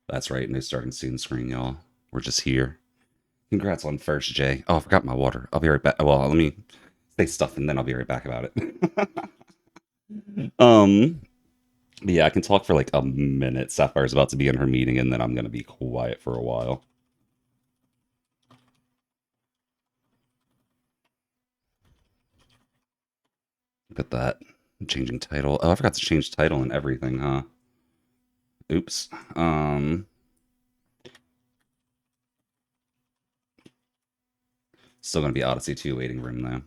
That's right, no starting soon screen, y'all. We're just here. Congrats on first, Jay. Oh, I forgot my water. I'll be right back. Well, let me say stuff and then I'll be right back about it. um, but yeah, I can talk for like a minute. Sapphire's about to be in her meeting, and then I'm gonna be quiet for a while. Look at that. Changing title. Oh, I forgot to change title and everything, huh? Oops. Still gonna be Odyssey 2 waiting room though.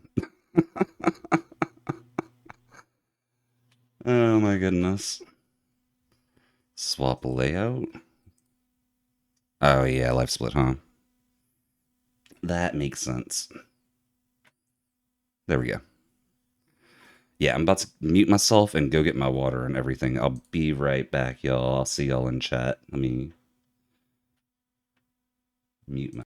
Oh my goodness. Swap layout. Oh yeah, life split, huh? That makes sense. There we go. Yeah, I'm about to mute myself and go get my water and everything. I'll be right back, y'all. I'll see y'all in chat. Let me mute my.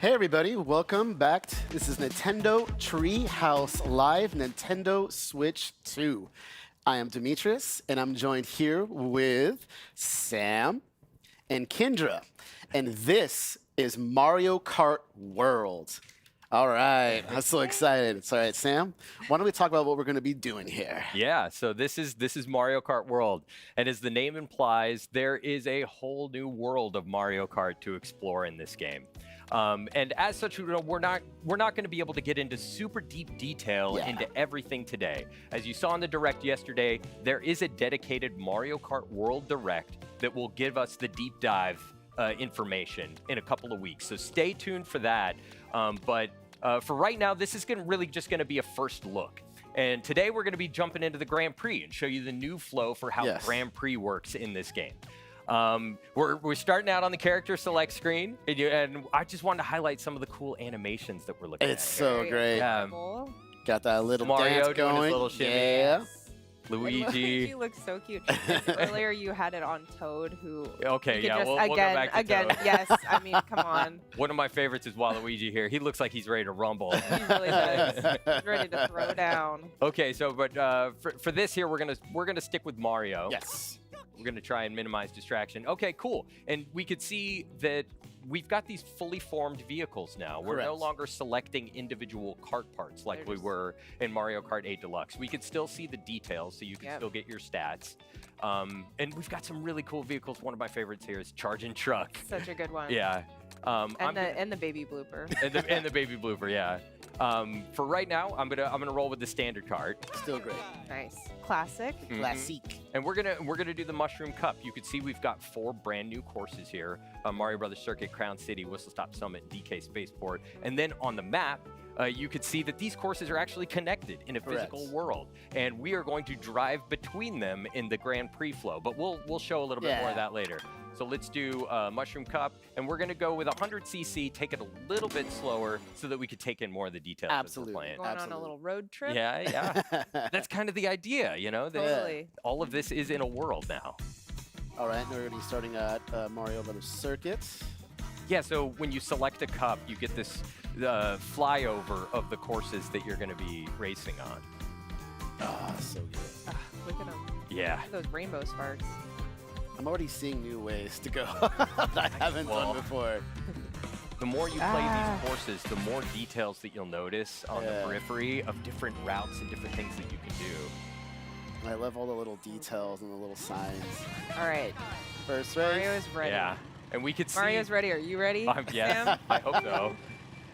Hey everybody, welcome back. This is Nintendo Treehouse Live Nintendo Switch 2. I am Demetrius, and I'm joined here with Sam and Kendra. And this is Mario Kart World. All right, I'm so excited. All right, Sam, why don't we talk about what we're going to be doing here? Yeah, so this is Mario Kart World, and as the name implies, there is a whole new world of Mario Kart to explore in this game. And as such, we're not going to be able to get into super deep detail into everything today. As you saw in the Direct yesterday, there is a dedicated Mario Kart World Direct that will give us the deep dive information in a couple of weeks. So stay tuned for that. But for right now, this is really just going to be a first look. And today we're going to be jumping into the Grand Prix and show you the new flow for how Grand Prix works in this game. We're starting out on the character select screen, and I just wanted to highlight some of the cool animations that we're looking at. It's so great. Got that little Mario dance going. doing his little shimmy. Yeah. Luigi. He looks so cute. Earlier you had it on Toad, who. Okay, yeah, just, we'll go back to again. Toad. Yes, I mean, come on. One of my favorites is Waluigi here. He looks like he's ready to rumble. He really does. He's ready to throw down. Okay, so but for this here, we're gonna stick with Mario. Yes. We're gonna try and minimize distraction. Okay, cool. And we could see that we've got these fully formed vehicles now. We're no longer selecting individual kart parts like we were in Mario Kart 8 Deluxe. We can still see the details, so you can still get your stats. And we've got some really cool vehicles. One of my favorites here is Charging Truck. Such a good one. Yeah. And the baby blooper. and the baby blooper, yeah. For right now, I'm gonna roll with the standard cart. Still great. Nice. Classic. Classic. And we're gonna do the Mushroom Cup. You can see we've got 4 brand new courses here: Mario Brothers Circuit, Crown City, Whistle Stop Summit, DK Spaceport. And then on the map, you could see that these courses are actually connected in a physical world, and we are going to drive between them in the Grand Prix flow. But we'll show a little bit more of that later. So let's do Mushroom Cup, and we're gonna go with 100cc, take it a little bit slower so that we could take in more of the details as we're playing. Going on a little road trip. Yeah. That's kind of the idea, you know? Totally. All of this is in a world now. All right, we're going to be starting at Mario Brothers Circuit. Yeah, so when you select a cup, you get this flyover of the courses that you're going to be racing on. Ah, so good. Look at them. Yeah. Look at those rainbow sparks. I'm already seeing new ways to go that I haven't done before. the more you play these courses, the more details that you'll notice on the Yeah. periphery of different routes and different things that you can do. I love all the little details and the little signs. All right. First Mario race. is ready. Yeah, and we could see. Mario's ready. Are you ready? Yes, Sam? I hope so.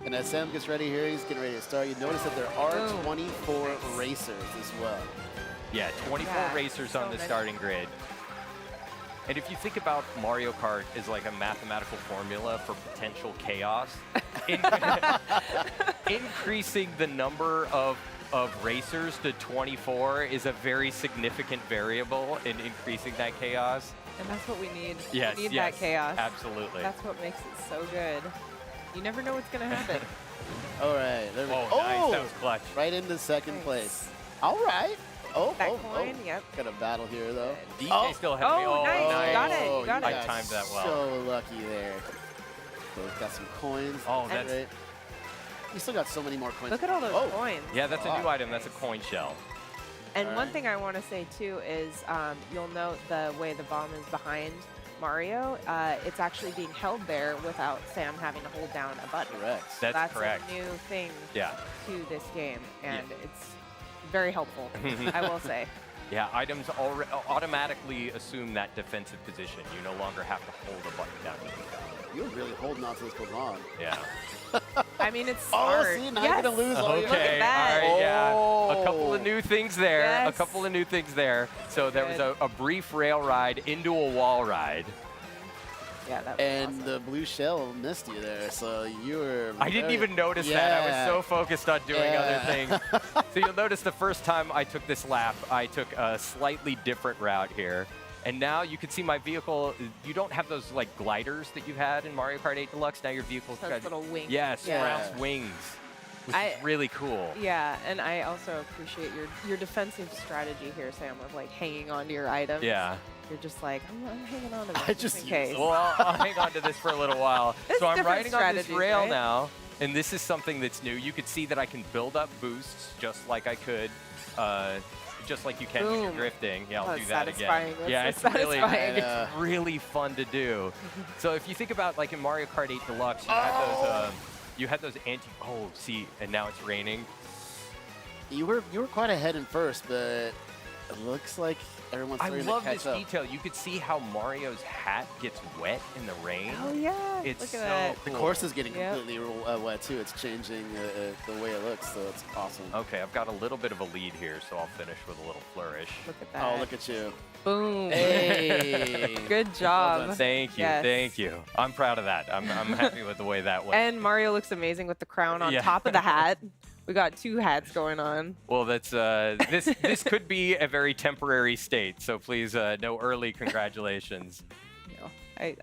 And as Sam gets ready here, he's getting ready to start. You notice that there are Boom. 24 racers as well. Yeah, 24 Yeah, racers so on the many. starting grid. And if you think about Mario Kart as like a mathematical formula for potential chaos, increasing the number of racers to 24 is a very significant variable in increasing that chaos. And that's what we need. Yes, we need yes, that chaos. absolutely. That's what makes it so good. You never know what's going to happen. All right, there we go. Oh, nice, that was clutch. Right into second Nice. place. All right. Oh, That oh, coin, oh. yep. Got a battle here, though. DJ Oh. still ahead of me. Oh, nice. nice. You got it, you got you it. I timed that well. So lucky there. Both got some coins. Oh, that's- Great. You still got so many more coins. Look at all those Oh. coins. Yeah, that's a new Oh, item. That's a coin shell. And one Alright. thing I want to say too is you'll note the way the bomb is behind Mario. It's actually being held there without Sam having to hold down a button. Correct. That's correct. a new thing Yeah. to this game, and it's very helpful, I will say. Yeah, items automatically assume that defensive position. You no longer have to hold a button down. You're really holding on to this for long. Yeah. I mean, it's Oh, smart. see, now yes. you're going to lose all your... Look at that. All right, yeah. A couple Oh. of new things there. A Yes. couple of new things there. So there was Good. a brief rail ride into a wall ride. Yeah, that was And awesome. the blue shell missed you there, so you were... I didn't very- even notice that. I Yeah. was so focused on doing Yeah. other things. So you'll notice the first time I took this lap, I took a slightly different route here. And now you can see my vehicle, you don't have those like gliders that you had in Mario Kart 8 Deluxe. Now your vehicle's Those got little wings. yes, Yeah. sprouts wings, which is really cool. Yeah, and I also appreciate your defensive strategy here, Sam, of like hanging on to your items. Yeah. You're just like, I'm hanging on to this I just just in use case. them. Well, I'll hang on to this for a little while. There's So I'm different riding on this strategies, rail right? now, and this is something that's new. You could see that I can build up boosts just like I could, just like you can when you're Boom. drifting. Yeah, I'll Oh, do it's that satisfying. again. That's Yeah, so it's really, satisfying. Yeah. it's really fun to do. So if you think about like in Mario Kart 8 Deluxe, you had those anti. Oh, see, and now it's raining. You were quite ahead in first, but it looks like everyone's I starting love to catch this up. detail. You could see how Mario's hat gets wet in the rain. Oh yeah, It's look so at that. The cool. course is getting Yep. completely wet too. It's changing the way it looks, so it's awesome. Okay, I've got a little bit of a lead here, so I'll finish with a little flourish. Look at that. Oh, look at you. Boom. Hey. Good job. done. Thank you, Yes. thank you. I'm proud of that. I'm happy with the way that went. And Mario looks amazing with the crown on Yeah. top of the hat. We got two hats going on. Well, that's this could be a very temporary state, so please no early congratulations. You know,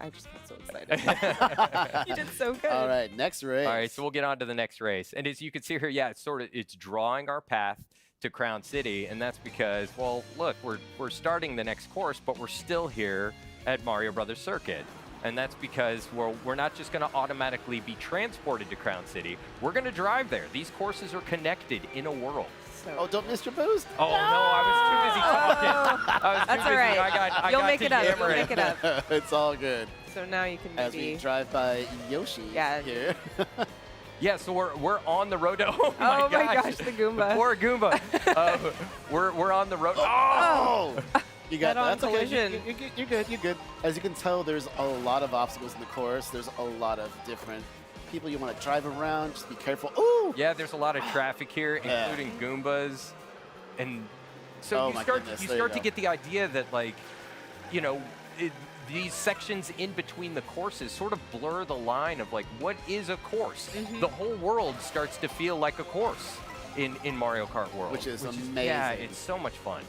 I just got so excited. You did so good. All right, next race. All right, so we'll get on to the next race. And as you can see here, yeah, it's drawing our path to Crown City, and that's because, well, look, we're starting the next course, but we're still here at Mario Brothers Circuit. And that's because we're not just going to automatically be transported to Crown City. We're going to drive there. These courses are connected in a world. So Oh, don't miss your boost. Oh, no, I was too busy talking. I was too That's all busy. right. I You'll got make to it up. You'll yammer make it up. It's all good. So now you can As we maybe. drive by Yoshi Yeah. here. Yeah, so we're on the road. Oh my Oh my gosh, the Goomba. Poor Goomba. We're on the road. Oh! You got Head-on that's okay. collision. You're good. You're good. As you can tell, there's a lot of obstacles in the course. There's a lot of different people you want to drive around. Just be careful. Ooh! Yeah, there's a lot of traffic here, Yeah. including Goombas, and so Oh you my start goodness, you there you start to go. get the idea that like, you know, these sections in between the courses sort of blur the line of like what is a course. Mm-hmm. The whole world starts to feel like a course in Mario Kart World, Which is yeah, amazing. it's so much fun.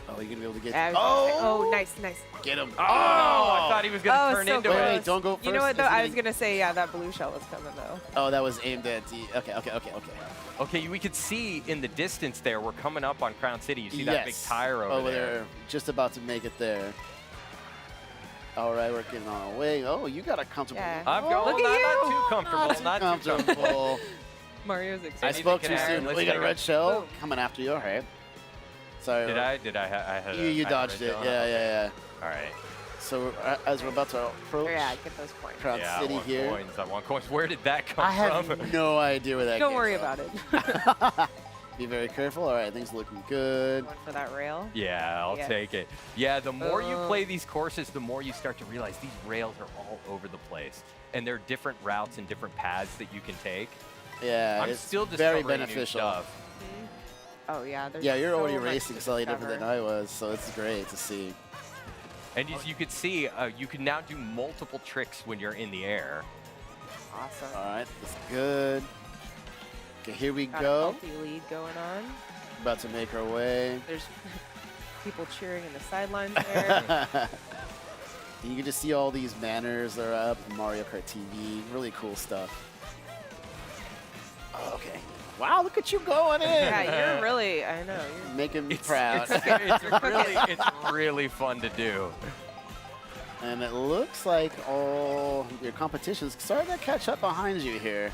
Oh, you're gonna be able to get. Yeah, I was gonna say- Oh! oh, nice, nice. Get him! Oh, I thought he was gonna Oh, turn so into Wait, it. wait, don't go You know first, what though? isn't I it? was gonna say, yeah, that blue shell was coming though. Oh, that was aimed at the. Okay. Okay, we could see in the distance there, we're coming up on Crown City. You see that big Yes. tire over there. Just about to make it there. All right, we're getting on our way. Oh, you got a comfortable. Yeah. I'm Oh, going Look at not you. too comfortable. Not too Not too comfortable. comfortable. Mario's I excited. spoke Anything too can soon. happen. We Let's got a take red it. shell Boom. coming after you. All right. Sorry. Did I? I had You I had a dodged red it. shell. Yeah. All right. So as we're about to approach Yeah, get those coins. Crown Yeah, City I want here, coins. I want coins. Where did that come I have from? no idea where that Don't came worry from. about it. Be very careful. All right, things looking good. Going for that rail. Yeah, I'll Yes. take it. Yeah, the more you Oh. play these courses, the more you start to realize these rails are all over the place. And there are different routes and different paths that you can take. Yeah, I'm it's still very discovering beneficial. new stuff. Oh yeah. There's Yeah, you're so already much racing to slightly different than discover. I was, so it's great to see. And as you could see, you can now do multiple tricks when you're in the air. Awesome. All right, that's good. Okay, here we Got a go. healthy lead going on. About to make our way. There's people cheering in the sidelines there. You can just see all these banners that are up, Mario Kart TV, really cool stuff. Oh, okay. Wow, look at you going in. Yeah, you're really. I know. You're Making me It's, proud. it's really fun to do. And it looks like all your competition's starting to catch up behind you here.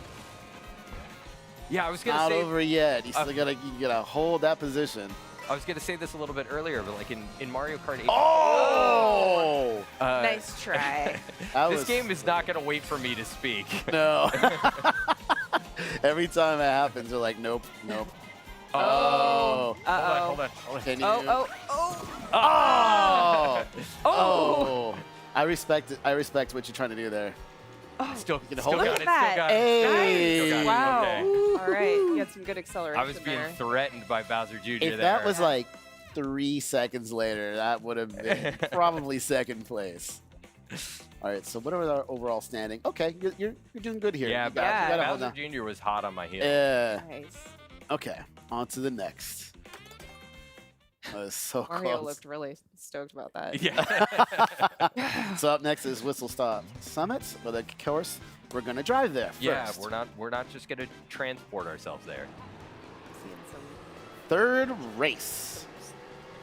Yeah, I was gonna Not say over yet. You still you gotta hold that position. I was gonna say this a little bit earlier, but like in Mario Kart 8, Oh! nice try. That this was- game is not gonna wait for me to speak. No. Every time it happens, they're like, nope, nope. Oh. Uh-oh. Hold on. Can you? Oh. Oh! Oh. Oh! I respect it. I respect what you're trying to do there. Still, can still hold got it? it. Look Still at got that. it. Hey! Still got it. Wow. Okay. All right. You had some good acceleration I was being there. threatened by Bowser Jr. If there. that was like 3 seconds later, that would have been probably second place. All right, so what are our overall standing? Okay, you're doing good here. yeah, You gotta hold Bowser on. Jr. was hot on my heels. Yeah. Nice. Okay, on to the next. That was so Mario close. looked really stoked about that. Yeah. So up next is Whistle Stop Summit, but of course we're gonna drive there first. Yeah, we're not just gonna transport ourselves there. Seeing some Third race.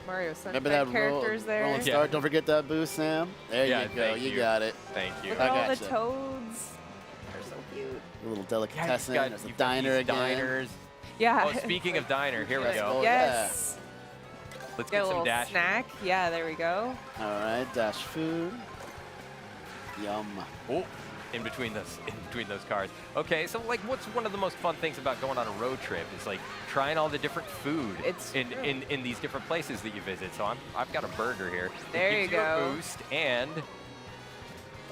Mario Remember Sunshine that characters there. rolling Yeah. start? Don't forget that boost, Sam. There Yeah, you go. thank You you. got it. Thank you. Look I at all the gotcha. toads. They're so cute. A little Yeah, delicatessen. you've got- There's a you've got diner these again. Diners. Yeah. Oh, speaking of diner, here we Let's go. go. Yes. Let's Get get a some little dash. snack. Yeah, there we go. All right, dash food. Yum. Oh, in between those cars. Okay, so like, what's one of the most fun things about going on a road trip is like trying all the different food It's in true. in these different places that you visit. So I've got a burger here. There it gives you a go. boost and it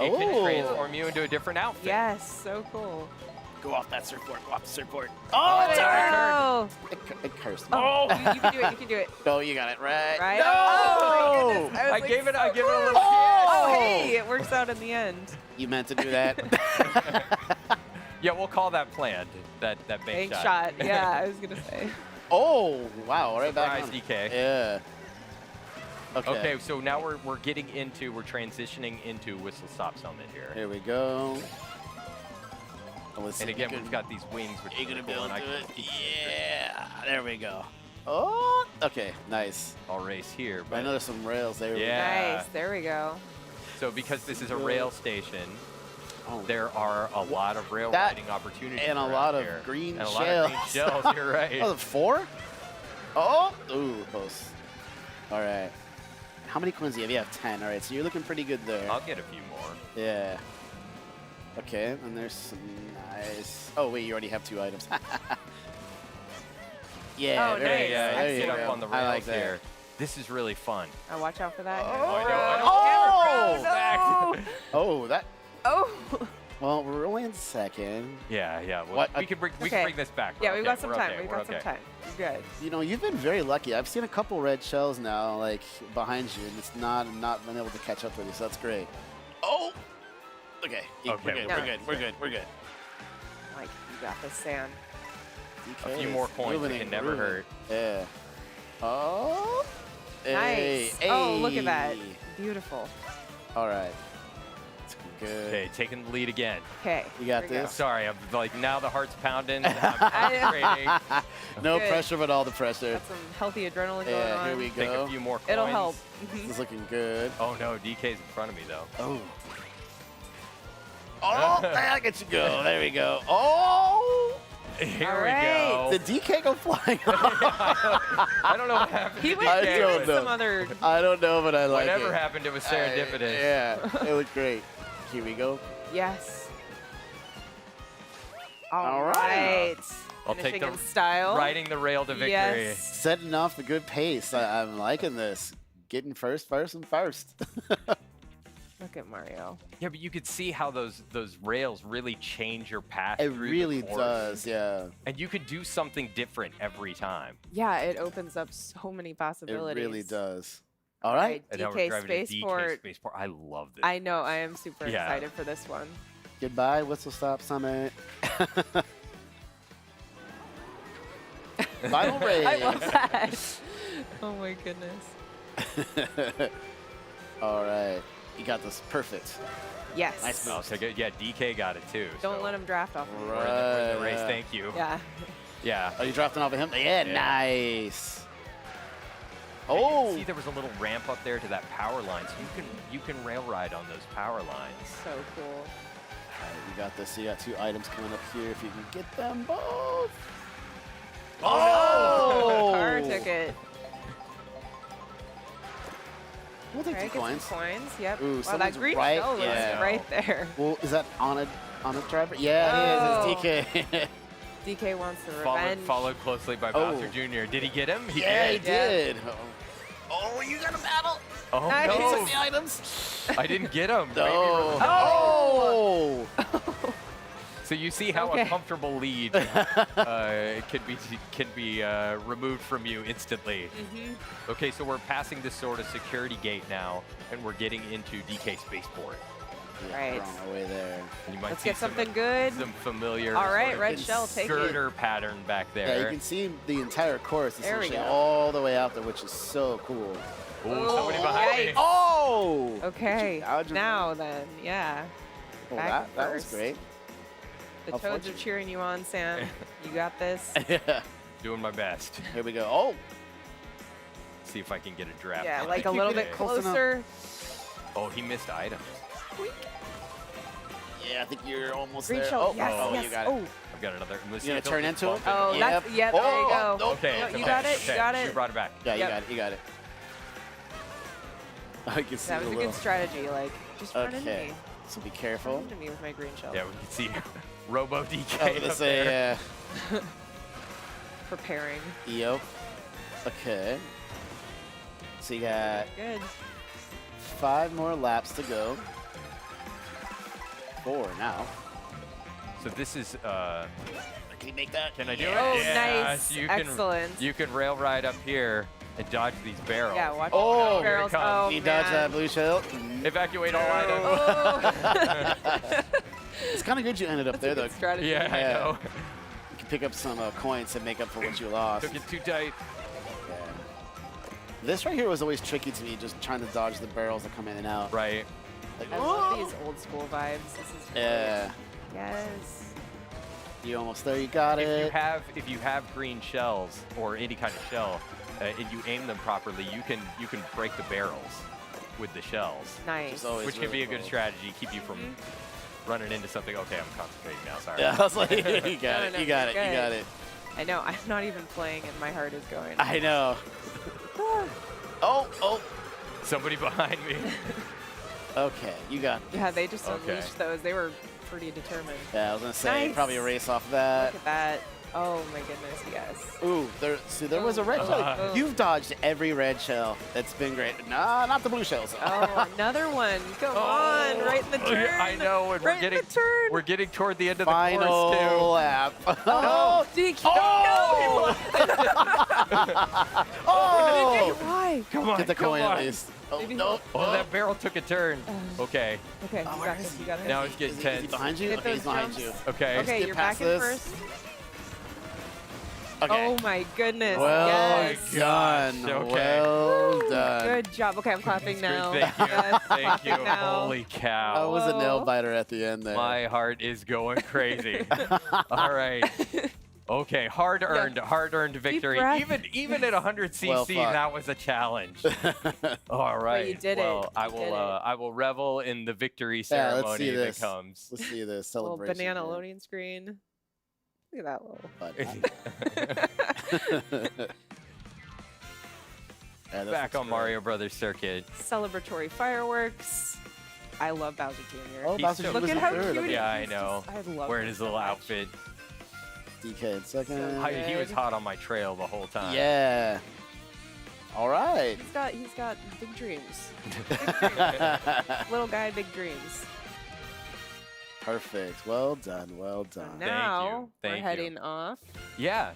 Oh. can transform you into a different outfit. Yes, so cool. Go off that surfboard. Go off the surfboard. Oh, Oh, it's Oh, it cursed me. oh. You can do it. You can do it. No, you got it right. Right? No! Oh, my goodness. I was like, gave it so a little close. Oh, kiss. hey, it works out in the end. You meant to do that. Yeah, we'll call that planned. That bank Bank shot. shot. Yeah, I was gonna say. Oh, wow. Right back Surprise, on. DK. Yeah. Okay, so now we're transitioning into Whistle Stop Summit here. Here we go. Oh, let's And see, again, you we've got these wings, which Are you are gonna really be cool. able And to I do it? Yeah. There we go. Oh, okay. Nice. I'll race here. I But know there's some rails there. Yeah. Nice. There we go. so because this is a rail station, Oh, there are a lot of rail That- riding opportunities and a around lot of here. green and a lot of green shells. shells. You're right. Oh, 4? Oh, ooh, close. All right. How many coins do you have? You have 10. All right, so you're looking pretty good there. I'll get a few more. Yeah. Okay, and there's some nice. Oh wait, you already have 2 items. Yeah. Oh, there nice. you go. Yeah, There you you get go. up on the I like rails that. here. This is really fun. Oh, watch out for that. I know, I know. Oh! Camera Oh, that. Oh. Well, we're only in second. Yeah, yeah. Well, What? we can bring Okay. this back. Yeah, We're we've okay, got some we're time. okay, We've we're got some okay. time. You're good. You know, you've been very lucky. I've seen a couple red shells now, like behind you, and it's not been able to catch up with you. So that's great. Oh. Okay. Yeah, Okay, We're good. we're We're good. We're good. We're good. Like, you got this, Sam. A DK few more is coins, moving it can and never grooving. hurt. Yeah. Oh. Hey, Nice. Oh, look at that. hey. Beautiful. All right. It's good. Okay, taking the lead again. Okay. You got here we go. this? Sorry, I'm like now the heart's pounding. I'm concentrating. No Good. pressure, but all the pressure. Got some healthy adrenaline going Yeah, on. here we Take a go. few more coins. It'll help. This is looking good. Oh no, DK's in front of me though. Oh. Oh, there, I get you go. There we go. Oh. Here All we right. go. Did DK go flying? I don't know what happened. He to went, I DK, he don't went know. some other. I don't know, but I like Whatever it. happened, it was serendipitous. Yeah, it looked great. Here we go. Yes. All All right. right. I'll take Finishing the in style. riding the rail to victory. Yes. Setting off a good pace. I'm liking this. Getting first. Look at Mario. Yeah, but you could see how those rails really change your path. It through really the course. does, yeah. And you could do something different every time. Yeah, it opens up so many It possibilities. really does. All right. And now we're DK driving to Spaceport. DK Spaceport. I love this. I know. I am super Yeah. excited for this one. Goodbye, Whistle Stop Summit. Final race. I love that. Oh my goodness. All right. You got this. Perfect. Yes. Nice I'll take it. Yeah, DK got it too. Don't so let him draft off of you. we're in the race. Right. Thank you. Yeah. Yeah. Oh, you drafting off of him? Yeah, Yeah. nice. You Oh, see, there was a little ramp up there to that power line, so you can rail ride on those power lines. So cool. all right, you got this. You got 2 items coming up here. If you can get them both. Oh! Car took it. We'll take Okay, 2 get coins. some coins. Yep. Ooh, wow, that someone's green right- shell was yeah. right there. Well, is that on a driver? Yeah, it is. It's DK. DK wants the revenge. Followed closely by Oh. Bowser Jr. Did he get him? He yeah, he did. did. Oh, you got a battle. Oh Nice. He took no! the items. I didn't get him. Maybe No. Oh! So you see how Okay. a comfortable lead can be removed from you instantly. Mm-hmm. Okay, so we're passing this sort of security gate now, and we're getting into DK Spaceport. Yeah, Right. we're on our way there. And you might Let's see get something good. some familiar All right, sort red of shell, take it. girder pattern back Yeah, there. you can see the entire course There we essentially go. all the way out there, which is so cool. Ooh, somebody behind me. Yikes. Oh! Okay. dodge him? Now then, yeah. Well, Back that was first. great. The How Toads are fortunate. cheering you on, Sam. You got this. Yeah. Doing my best. Here we go. Oh! See if I can get a draft. Yeah, on like a it. little bit Close enough. closer. Oh, he missed items. Yeah, I think you're almost Green there. shell. Oh, yes, oh, yes. you got it. Oh, I've got another. You gonna turn into him? oh, Yep. that's yeah. There you go. Oh, Okay. No, okay, you got it, you okay. got it. You brought it back. Yeah, Yep. you got it. You got it. I can see That was the a little. good strategy. Like, just run into Okay. me. So be Run careful. into me with my green shell. Yeah, we can see Robo DK. I was gonna up say, there. Preparing. Yep. Okay. So you got Good. 5 more laps to go. 4 now. So this is. Can you make that? Can I do Yeah. it? Oh, Yes, nice. you can- Excellent. You can rail ride up here and dodge these barrels. Yeah, watch Oh, the here it barrels. comes. Oh, You dodge man. that blue shell. Evacuate all items. Oh. It's kind of good you ended up That's a there, good though. strategy. Yeah, I Yeah. know. You can pick up some coins to make up for what you lost. Took it too tight. Yeah. This right here was always tricky to me, just trying to dodge the barrels that come in and out. Right. Like, I love these old school vibes. This is great. Yeah. Yes. You almost there. You got If it. you have green shells or any kind of shell, and you aim them properly, you can break the barrels with the shells, Nice. Just always which can really be a good cool. strategy, keep you from running into something. Okay, I'm concentrating now. Sorry. Yeah, I was like, you got No, it. no, You got you're it. You good. got it. I know. I'm not even playing, and my heart is going. I know. Oh. Somebody behind me. Okay, you got it. Yeah, they just Okay. unleashed those. They were pretty determined. Yeah, I was gonna say Nice. probably a race off of that. Look at that. Oh my goodness, yes. Ooh, there was a red shell. Uh. You've dodged every red shell. That's been great. Nah, not the blue shells. Oh, another one. Come on, right in the Oh, turn. yeah, I know, and right in the turn. we're getting toward the end of the Final course too. lap. Oh, DK. Oh! Oh! Why? Come on, Get the come coin on. at least. Oh, Maybe- no. Oh, that barrel took a turn. Okay, Okay, Oh, you where got is this. he? You got now this. it's getting Is he tense. behind you? Hit Okay, he's those behind jumps. you. Okay. Okay, get you're past back in this. first. Okay. Oh my goodness. Well yes. done. Gosh, okay. Well Woo, done. Good job. Okay, I'm clapping now. Good, thank you. Yes, Thank you. clapping now. Holy cow. That was a nail Whoa. biter at the end there. My heart is going crazy. All right. Okay, hard-earned victory. breath. Even at 100 cc, Well fought. that was a challenge. All right. you did it. Well, I You will. did it. I will revel in the victory Yeah, let's ceremony see that this. comes. Let's see this Little celebration. banana here. loading screen. Look at that little. But yeah, this Back looks on great. Mario Brothers Circuit. Celebratory fireworks. I love Bowser Jr. Oh, He's Bowser so Jr. Look was at the how third. cute Okay. Yeah, I he is. know. I love Wearing him his so little much. outfit. DK in second. So He was Good. hot on my trail the whole time. Yeah. All right. He's got big dreams. Little guy, big dreams. Perfect. Well done. Well So done. now Thank we're you. heading off. Yeah.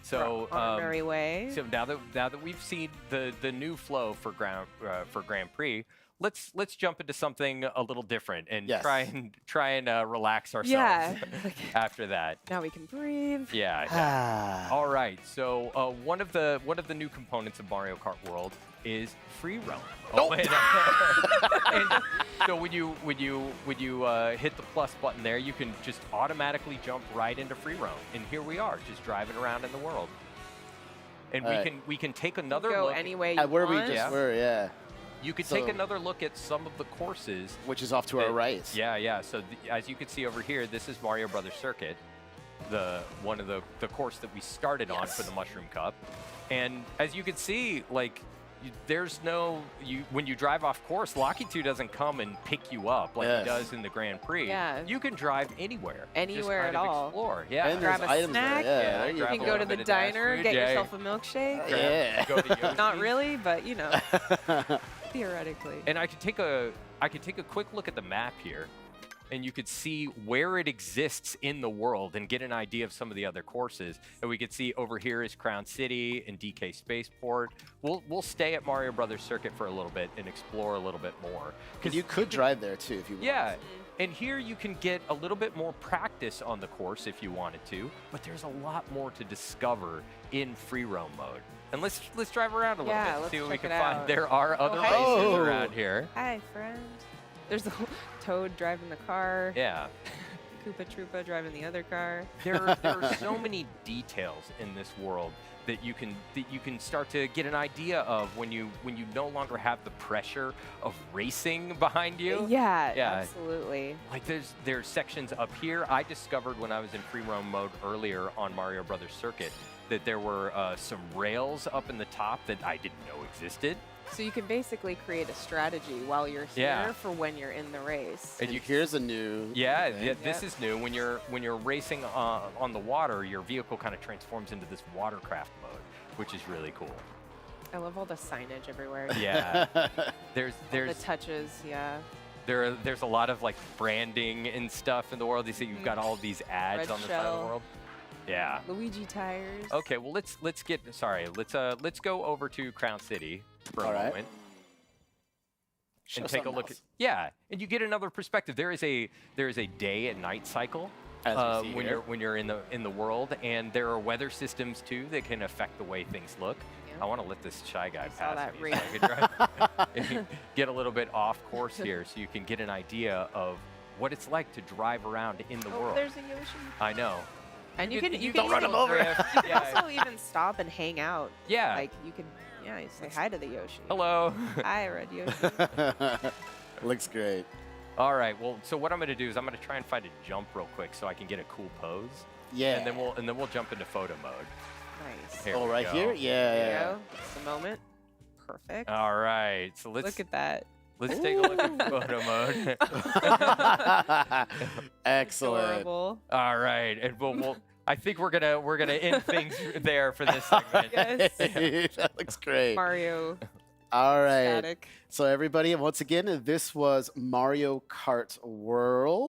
So on our merry way. So now that we've seen the new flow for Grand Prix, let's jump into something a little different and Yes. try and relax ourselves. Yeah. After that. Now we can breathe. Yeah. Ah. All right. So one of the new components of Mario Kart World is free roam. Oh. And so when you hit the plus button there, you can just automatically jump right into free roam. And here we are, just driving around in the world. And All right. we can take another Go look. any way you At where we want. just Yeah. were, yeah. You could So- take another look at some of the courses. Which is off to our right. Yeah. So as you can see over here, this is Mario Brothers Circuit, one of the course that we started on Yes. for the Mushroom Cup. And as you can see, like there's no when you drive off course, Locky 2 doesn't come and pick you up like Yes. he does in the Grand Prix. Yeah. You can drive anywhere. Anywhere just at kind of all. Explore. Yeah. And there's Grab a items snack. there. Yeah. Yeah, there you grab You a can go little to the bit of dash diner, food, get yeah. yourself a milkshake. Yeah. Go to Not Yoshi. really, but you know, theoretically. And I could take a quick look at the map here, and you could see where it exists in the world and get an idea of some of the other courses. And we could see over here is Crown City and DK Spaceport. We'll stay at Mario Brothers Circuit for a little bit and explore a little bit more. Because you could drive there too if you want. Yeah. And here you can get a little bit more practice on the course if you wanted to, but there's a lot more to discover in free roam mode. And let's drive around a little Yeah, bit, let's see what we check can it find. out. There are other hey. races Oh. around here. Hi, friend. There's the Toad driving the car. Yeah. Koopa Troopa driving the other car. There are so many details in this world that you can start to get an idea of when you no longer have the pressure of racing behind you. Yeah, Yeah. absolutely. Like there's sections up here. I discovered when I was in free roam mode earlier on Mario Brothers Circuit that there were some rails up in the top that I didn't know existed. So you can basically create a strategy while you're here Yeah. for when you're in the race. And here's a new. Yeah, thing. yeah, this is new. When you're racing on the water, your vehicle kind of transforms into this watercraft mode, which is really cool. I love all the signage everywhere. Yeah, there's The touches, yeah. there's a lot of like branding and stuff in the world. You see, you've got all these ads Red on the side of shell. the world. Yeah. Luigi tires. Okay, well let's go over to Crown City for a All right. moment Show and take a something look else. yeah, and you get another perspective. There is a day and night cycle As we see when here. you're in the world, and there are weather systems too that can affect the way things look. Yeah. I want to let this shy guy I saw pass that me so I can drive, get a little bit off course here, so you can get an idea of what it's like to drive around in the Oh, world. there's a Yoshi. I know. And you could- can don't run even- him over. You can Yeah. also even stop and hang out. Yeah. Like you can, yeah, you say hi to the Yoshi. Hello. Hi, Red Yoshi. Looks great. All right. Well, so what I'm going to do is I'm going to try and find a jump real quick so I can get a cool pose. Yeah. And then we'll jump into photo mode. Nice. Here Oh, we right go. here? There Yeah. you go. That's the moment. Perfect. All right. So Look at that. let's take a look at photo mode. Excellent. Adorable. All right. And we'll I think we're gonna end things there for this segment. Yes. That looks great. Mario All right. static. So everybody, once again, this was Mario Kart World.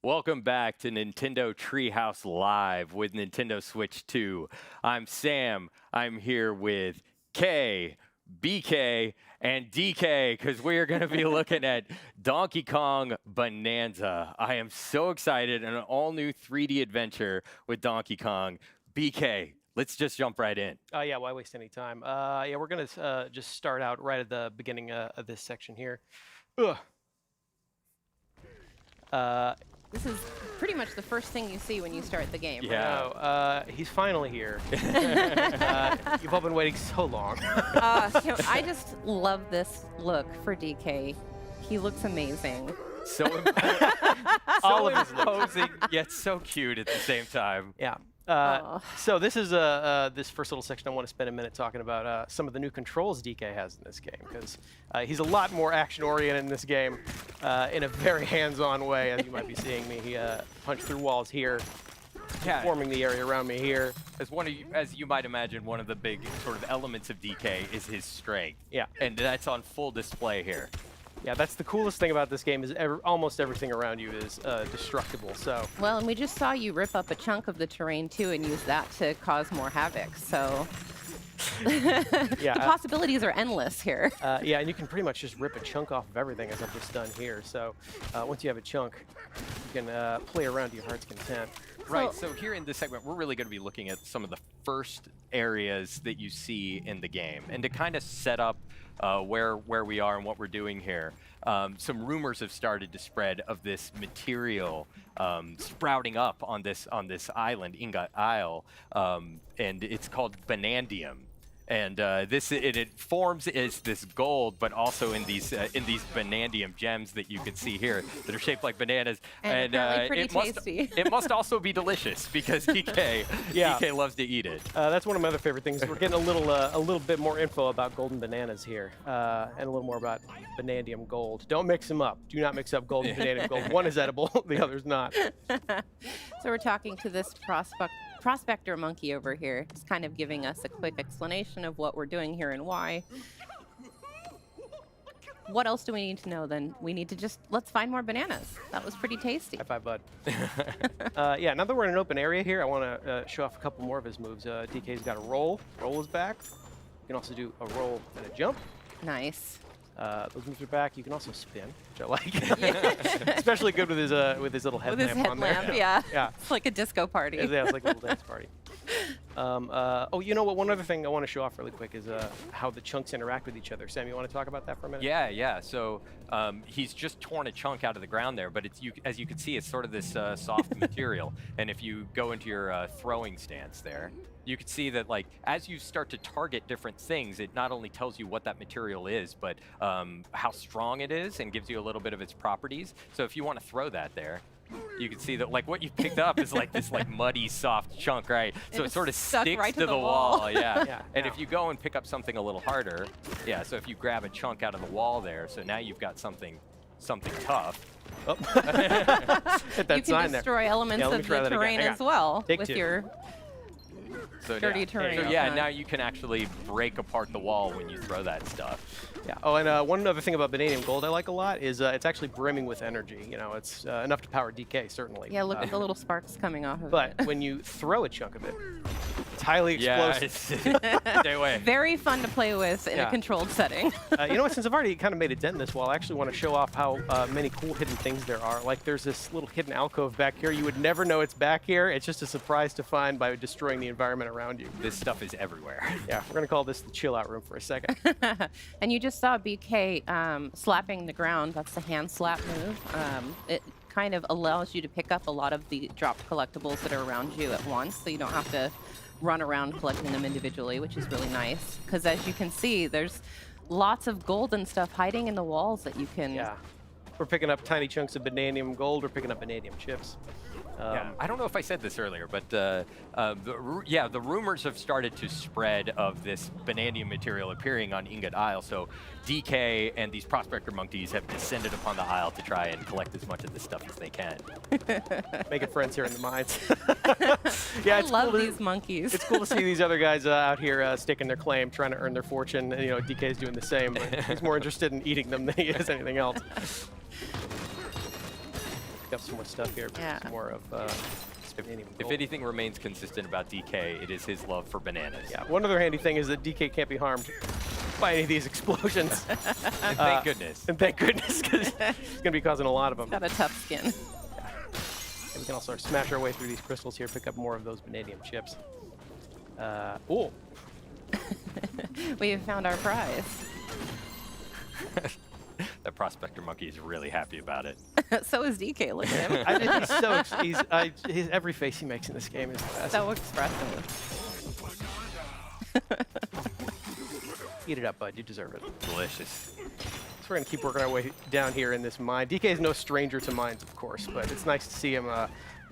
Welcome back to Nintendo Treehouse Live with Nintendo Switch 2. I'm Sam. I'm here with K, BK, and DK because we are going to be looking at Donkey Kong Bonanza. I am so excited, an all-new 3D adventure with Donkey Kong. BK, let's just jump right in. Yeah, why waste any time? Yeah, we're going to just start out right at the beginning of this section here. Ugh. This is pretty much the first thing you see when you start the game. Yeah. No, he's finally here. You've all been waiting so long. I just love this look for DK. He looks amazing. So All of his imposing, yet so cute at the same time. Yeah. Oh. So this is this first little section. I want to spend a minute talking about some of the new controls DK has in this game, because he's a lot more action-oriented in this game in a very hands-on way, as you might be seeing me. He punched through walls here, forming the area around me here. As you might imagine, one of the big sort of elements of DK is his strength. Yeah. And that's on full display here. Yeah, that's the coolest thing about this game is almost everything around you is destructible. So. Well, and we just saw you rip up a chunk of the terrain too and use that to cause more havoc. So Yeah, the possibilities are endless here. Yeah, and you can pretty much just rip a chunk off of everything, as I've just done here. So once you have a chunk, you can play around to your heart's content. Right, so here in this segment, we're really going to be looking at some of the first areas that you see in the game. And to kind of set up where we are and what we're doing here, some rumors have started to spread of this material sprouting up on this island, Ingot Isle, and it's called Bonandium. And it forms as this gold, but also in these Bonandium gems that you can see here that are shaped like bananas. And pretty tasty. It must also be delicious because DK loves to eat it. That's one of my other favorite things. We're getting a little bit more info about golden bananas here, and a little more about Bonandium gold. Don't mix them up. Do not mix up gold and Bonandium gold. One is edible, the other's not. So we're talking to this prospector monkey over here, just kind of giving us a quick explanation of what we're doing here and why. What else do we need to know then? We need to let's find more bananas. That was pretty tasty. High five, bud. Yeah, now that we're in an open area here, I want to show off a couple more of his moves. DK's got a roll. Roll is back. You can also do a roll and a jump. Nice. Those moves are back. You can also spin, which I like. Especially good with his little headlamp on there. Yeah. Yeah. It's like a disco party. Yeah, it's like a little dance party. Oh, you know what? One other thing I want to show off really quick is how the chunks interact with each other. Sam, you want to talk about that for a minute? Yeah. So he's just torn a chunk out of the ground there, but as you can see, it's sort of this soft material. And if you go into your throwing stance there, you can see that, like, as you start to target different things, it not only tells you what that material is, but how strong it is and gives you a little bit of its properties. So if you want to throw that there, you can see that, like, what you picked up is like this like muddy, soft chunk, right? So it sort of sticks right to the wall. Yeah. Yeah. And if you go and pick up something a little harder, yeah. So if you grab a chunk out of the wall there, so now you've got something tough. Oh. Hit that You sign can there. destroy elements Yeah, let me of try the that again. terrain Hang as on. well Take with two. your So dirty yeah. terrain. So yeah, Okay. now you can actually break apart the wall when you throw that stuff. Yeah. Oh, and one other thing about Bonandium gold I like a lot is it's actually brimming with energy. You know, it's enough to power DK, certainly. Yeah, look at the little sparks coming off of it. But when you throw a chunk of it, it's highly explosive. Yeah, stay away. Very fun to play with in Yeah. a controlled setting. You know what? Since I've already kind of made a dent in this wall, I actually want to show off how many cool hidden things there are. Like there's this little hidden alcove back here. You would never know it's back here. It's just a surprise to find by destroying the environment around you. This stuff is everywhere. Yeah, we're gonna call this the chill out room for a second. And you just saw BK slapping the ground. That's the hand slap move. It kind of allows you to pick up a lot of the dropped collectibles that are around you at once, so you don't have to run around collecting them individually, which is really nice. Because as you can see, there's lots of gold and stuff hiding in the walls that you can... Yeah. We're picking up tiny chunks of Bonandium gold. We're picking up Bonandium chips. Yeah, I don't know if I said this earlier, but the rumors have started to spread of this Bonandium material appearing on Ingot Isle. So DK and these prospector monkeys have descended upon the isle to try and collect as much of this stuff as they can. Making friends here in the mines. I it's love cool these monkeys. It's cool to see these other guys out here staking their claim, trying to earn their fortune. And, you know, DK's doing the same, but he's more interested in eating them than he is anything else. pick up some more stuff here. Yeah. Some more of vanadium If gold. anything remains consistent about DK, it is his love for bananas. Yeah, one other handy thing is that DK can't be harmed by any of these explosions. And thank goodness. And thank goodness, because he's going to be causing a lot of them. Got a tough skin. And we can also smash our way through these crystals here, pick up more of those vanadium chips. Oh, We have found our prize. That prospector monkey is really happy about it. So is DK. Look at him. I think he's so his every face he makes in this game is So expressive. Eat it up, bud. You deserve it. Delicious. So we're gonna keep working our way down here in this mine. DK is no stranger to mines, of course, but it's nice to see him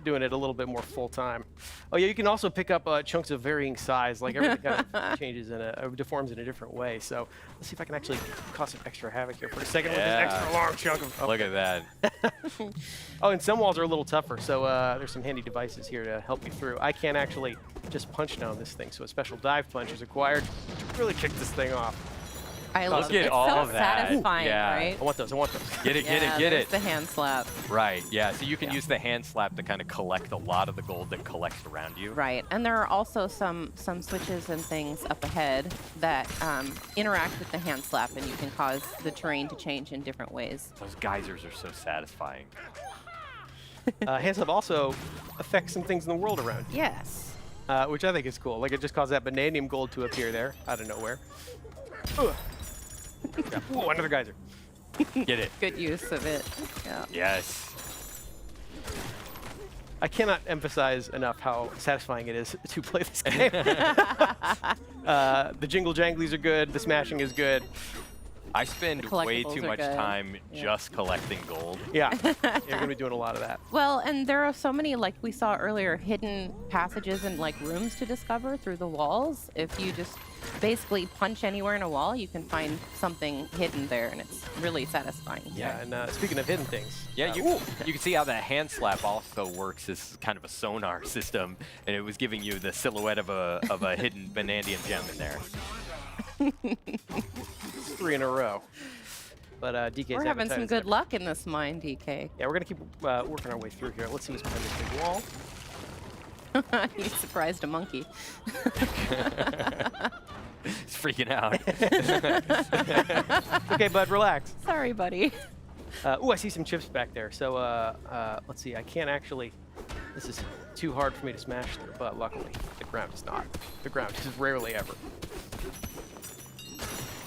doing it a little bit more full time. Oh yeah, you can also pick up chunks of varying size, like everything kind of changes deforms in a different way. So let's see if I can actually cause some extra havoc here for a second with this extra long chunk of. Look at that. Oh, and some walls are a little tougher, so there's some handy devices here to help you through. I can't actually just punch down this thing, so a special dive punch is required to really kick this thing off. I love Look it. at It's all so of that. satisfying, Yeah. right? I want those. I want those. Get it, get Yeah, it, get there's it. the hand slap. Right, yeah. So you can use the hand slap to kind of collect a lot of the gold that collects around you. Right, and there are also some switches and things up ahead that interact with the hand slap, and you can cause the terrain to change in different ways. Those geysers are so satisfying. Hand slap also affects some things in the world around you. Yes. Which I think is cool. Like it just caused that vanadium gold to appear there out of nowhere. Ugh. Yeah. Ooh, another geyser. Get it. Good use of it. Yeah. Yes. I cannot emphasize enough how satisfying it is to play this game. The jingle janglies are good. The smashing is good. I spend The way collectibles too are much good. time Yeah. just collecting gold. Yeah, you're gonna be doing a lot of that. Well, and there are so many, like we saw earlier, hidden passages and like rooms to discover through the walls. If you just basically punch anywhere in a wall, you can find something hidden there, and it's really satisfying. Yeah, and speaking of hidden things. Yeah, you can see how that hand slap also works as kind of a sonar system, and it was giving you the silhouette of a hidden vanadium gem in there. 3 in a row. But DK's We're having some appetite is good ever- luck in this mine, DK. Yeah, we're gonna keep working our way through here. Let's see what's behind this big wall. You surprised a monkey. He's freaking out. Okay, bud, relax. Sorry, buddy. Ooh, I see some chips back there. So let's see. I can't actually. This is too hard for me to smash through, but luckily the ground is not. The ground is rarely ever.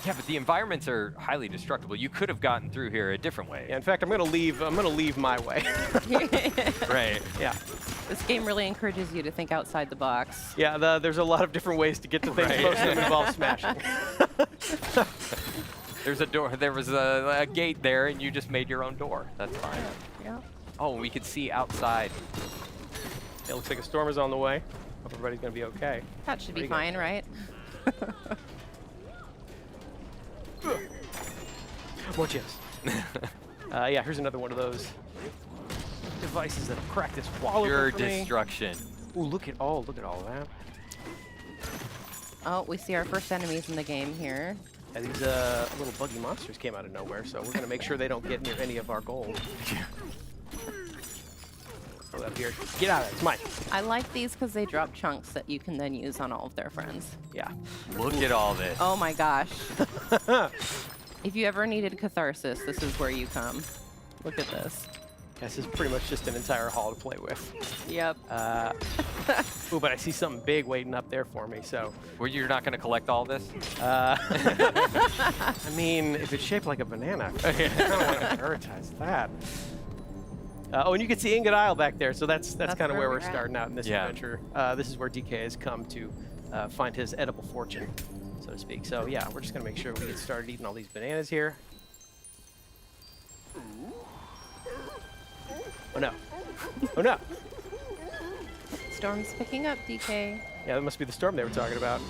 Yeah, but the environments are highly destructible. You could have gotten through here a different way. Yeah, in fact, I'm gonna leave my way. Right. Yeah, This game really encourages you to think outside the box. yeah. There's a lot of different ways to get to things. Right. Most of them involve smashing. There's a door. There was a gate there, and you just made your own door. That's fine. Yeah. Oh, we could see outside. It looks like a storm is on the way. Hope everybody's gonna be okay. That should be Pretty good. fine, right? More chips. Yeah, here's another one of those devices that crack this wall Pure open for me. destruction. Ooh, look at all that. Oh, we see our first enemies in the game here. Yeah, these little buggy monsters came out of nowhere, so we're gonna make sure they don't get near any of our gold. Throw that here. Get out of it. It's mine. I like these because they drop chunks that you can then use on all of their friends. Yeah. Look at all this. Oh my gosh. If you ever needed catharsis, this is where you come. Look at this. This is pretty much just an entire hall to play with. Yep. Ooh, but I see something big waiting up there for me, so. Well, you're not going to collect all this? I mean, if it's shaped like a banana, I don't want to prioritize that. Oh, and you can see Ingot Isle back there, so that's kind of where we're we're at. starting out in this Yeah. adventure. This is where DK has come to find his edible fortune, so to speak. So yeah, we're just gonna make sure we get started eating all these bananas here. Oh no! Oh no! Storm's picking up, DK. Yeah, that must be the storm they were talking about.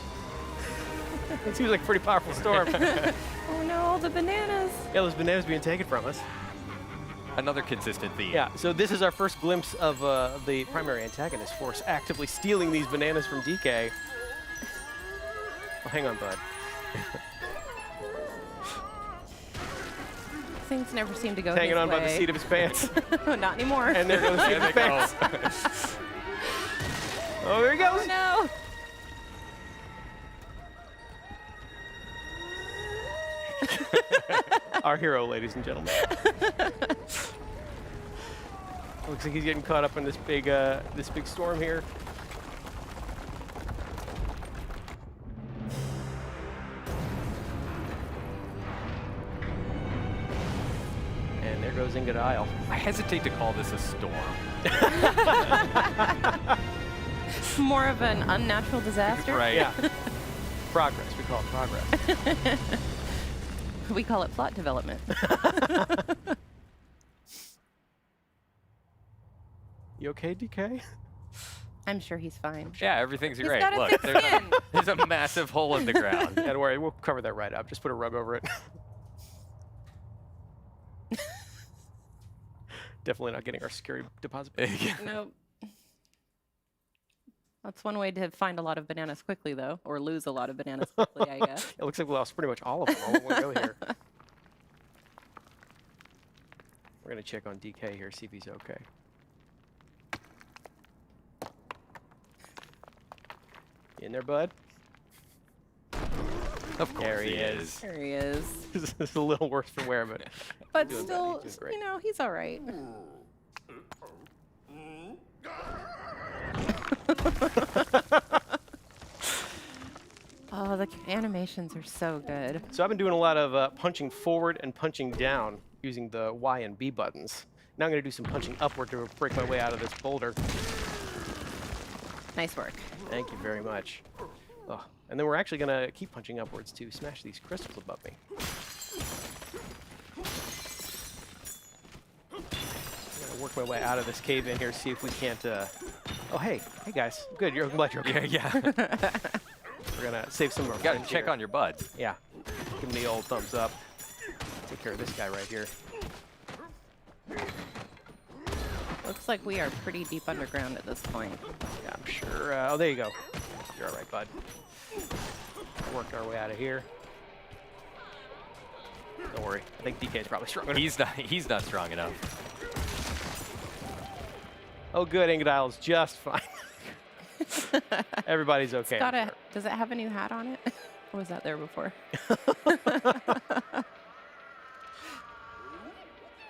It seems like a pretty powerful storm. Oh no, the bananas. Yeah, those bananas being taken from us. Another consistent theme. Yeah, so this is our first glimpse of the primary antagonist force actively stealing these bananas from DK. Oh, hang on, bud. Things never seem to go Hanging his on by the way. seat of his pants. Not anymore. And there goes the seat of his pants. Oh, there he goes. Oh, no. Our hero, ladies and gentlemen. Looks like he's getting caught up in this big storm here. And there goes Ingot Isle. I hesitate to call this a storm. More of an unnatural disaster. Right. Yeah. Progress. We call it progress. We call it plot development. You okay, DK? I'm sure he's fine. Yeah, everything's He's great. got a Look, thick there's skin. there's a massive hole in the ground. Yeah, don't worry. We'll cover that right up. Just put a rug over it. Definitely not getting our security deposit back. Nope. That's one way to find a lot of bananas quickly, though, or lose a lot of bananas quickly, I guess. It looks like we lost pretty much all of them all in one go here. We're going to check on DK here, see if he's okay. You in there, bud? Of course There he he is. is. There he is. This is a little worse for wear, but But doing still, better. He's doing great. you know, he's all right. Oh, the animations are so good. So I've been doing a lot of punching forward and punching down using the Y and B buttons. Now I'm going to do some punching upward to break my way out of this boulder. Nice work. Thank you very much. Oh, and then we're actually going to keep punching upwards to smash these crystals above me. I'm going to work my way out of this cave in here, see if we can't... Oh, hey guys. Good, I'm glad you're okay. Yeah. We're going to save some of our You gotta friends check here. on your bud. Yeah. Give him the old thumbs up. Take care of this guy right here. Looks like we are pretty deep underground at this point. Yeah, I'm sure. Oh, there you go. You're all right, bud. Working our way out of here. Don't worry. I think DK is probably strong enough. He's not strong enough. Oh, good. Ingot Isle is just fine. Everybody's okay. It's got a, does it have a new hat on it? Or was that there before?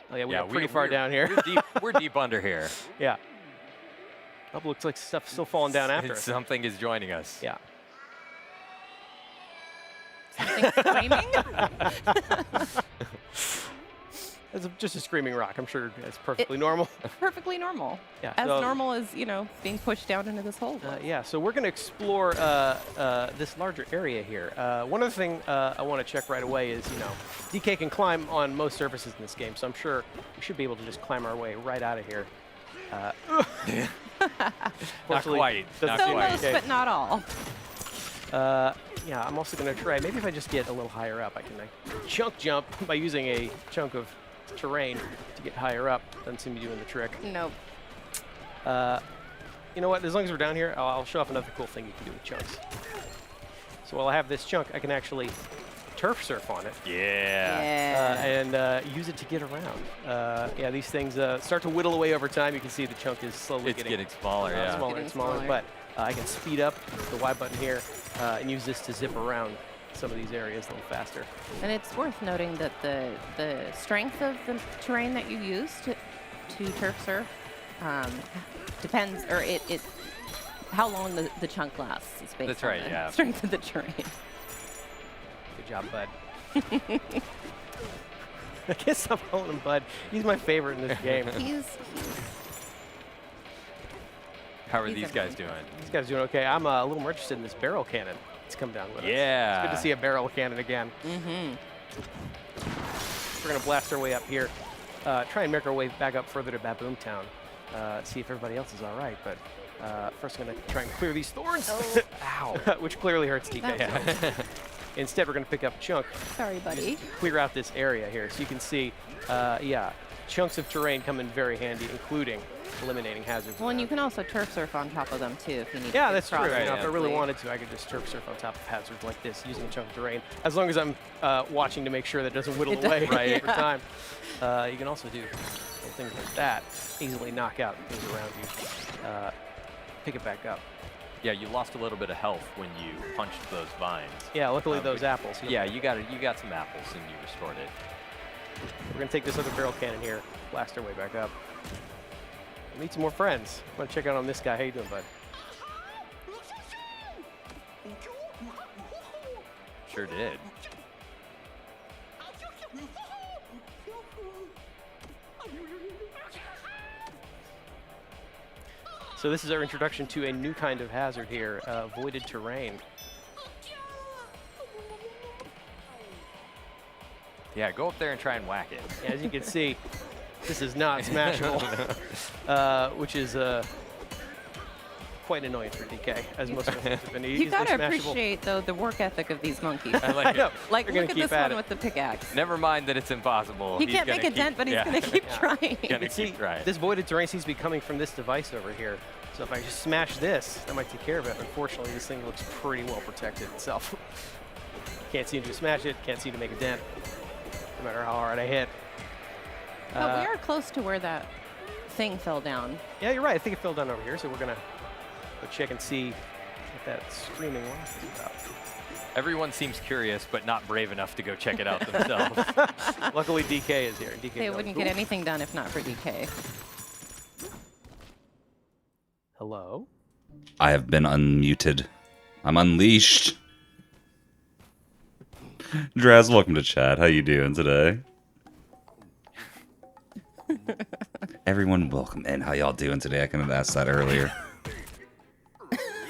Oh, yeah, we're pretty far down here. We're deep under here. Yeah. Oh, looks like stuff's still falling down after us. Something is joining us. Yeah. Something screaming? It's just a screaming rock. I'm sure that's perfectly normal. Perfectly normal. Yeah, As so- normal as, you know, being pushed down into this hole. Yeah, so we're going to explore this larger area here. One other thing I want to check right away is, you know, DK can climb on most surfaces in this game, so I'm sure we should be able to just climb our way right out of here. Not quite. Not So quite. most, but not all. Yeah, I'm also going to try, maybe if I just get a little higher up, I can chunk jump by using a chunk of terrain to get higher up. Doesn't seem to be doing the trick. Nope. You know what, as long as we're down here, I'll show off another cool thing you can do with chunks. So while I have this chunk, I can actually turf surf on it. Yeah. And use it to get around. Yeah, these things start to whittle away over time. You can see the chunk is slowly It's getting smaller, smaller yeah. and Getting smaller. smaller. But I can speed up the Y button here and use this to zip around some of these areas a little faster. And it's worth noting that the strength of the terrain that you use to turf surf depends, or it how long the chunk lasts is based That's on right, the yeah. strength of the terrain. Good job, bud. I guess I'm calling him Bud. He's my favorite in this game. He's How are He's these guys doing? These guys doing okay. I'm a little more interested in this barrel cannon. It's come down with us. Yeah. It's good to see a barrel cannon again. We're going to blast our way up here. Try and make our way back up further to Baboom Town. See if everybody else is all right. But first, I'm going to try and clear these thorns. Ow. Which clearly hurts DK. That's- Instead, we're going to pick up Chunk. sorry, buddy. Clear out this area here. So you can see, yeah, chunks of terrain come in very handy, including eliminating hazards. Well, and you can also turf surf on top of them too if you need to. Yeah, get that's true. across You know, if I really quickly. wanted to, I could just turf surf on top of hazards like this using a chunk of terrain. As long as I'm watching to make sure that it doesn't whittle It away does- over time. You can also do little things like that. Easily knock out things around you. Pick it back up. Yeah, you lost a little bit of health when you punched those vines. Yeah, luckily Um, those but- apples. Yeah, you got some apples and you restored it. We're gonna take this other barrel cannon here, blast our way back up. Meet some more friends. I want to check out on this guy. How you doing, bud? Sure did. So this is our introduction to a new kind of hazard here, voided terrain. Yeah, go up there and try and whack it. As you can see, this is not smashable, which is quite annoying for DK, as most of us have been. You easily gotta smashable. appreciate though the work ethic of these monkeys. I I like know. it. Like They're gonna look at keep this at one it. with the pickaxe. Never mind that it's impossible. He He's can't make gonna a dent, keep- but he's yeah. gonna keep Yeah. trying. Gonna You can see keep trying. this voided terrain seems to be coming from this device over here. So if I just smash this, that might take care of it. Unfortunately, this thing looks pretty well protected itself. Can't seem to smash it, can't seem to make a dent, no matter how hard I hit. But we are close to where that thing fell down. Yeah, you're right. I think it fell down over here, so we're gonna go check and see what that screaming laugh is about. Everyone seems curious, but not brave enough to go check it out themselves. Luckily, DK is here. DK They knows. wouldn't get Ooh. anything done if not for DK. Hello. I have been unmuted. I'm unleashed. Draz, welcome to chat. How you doing today? Everyone, welcome in. How y'all doing today? I couldn't have asked that earlier.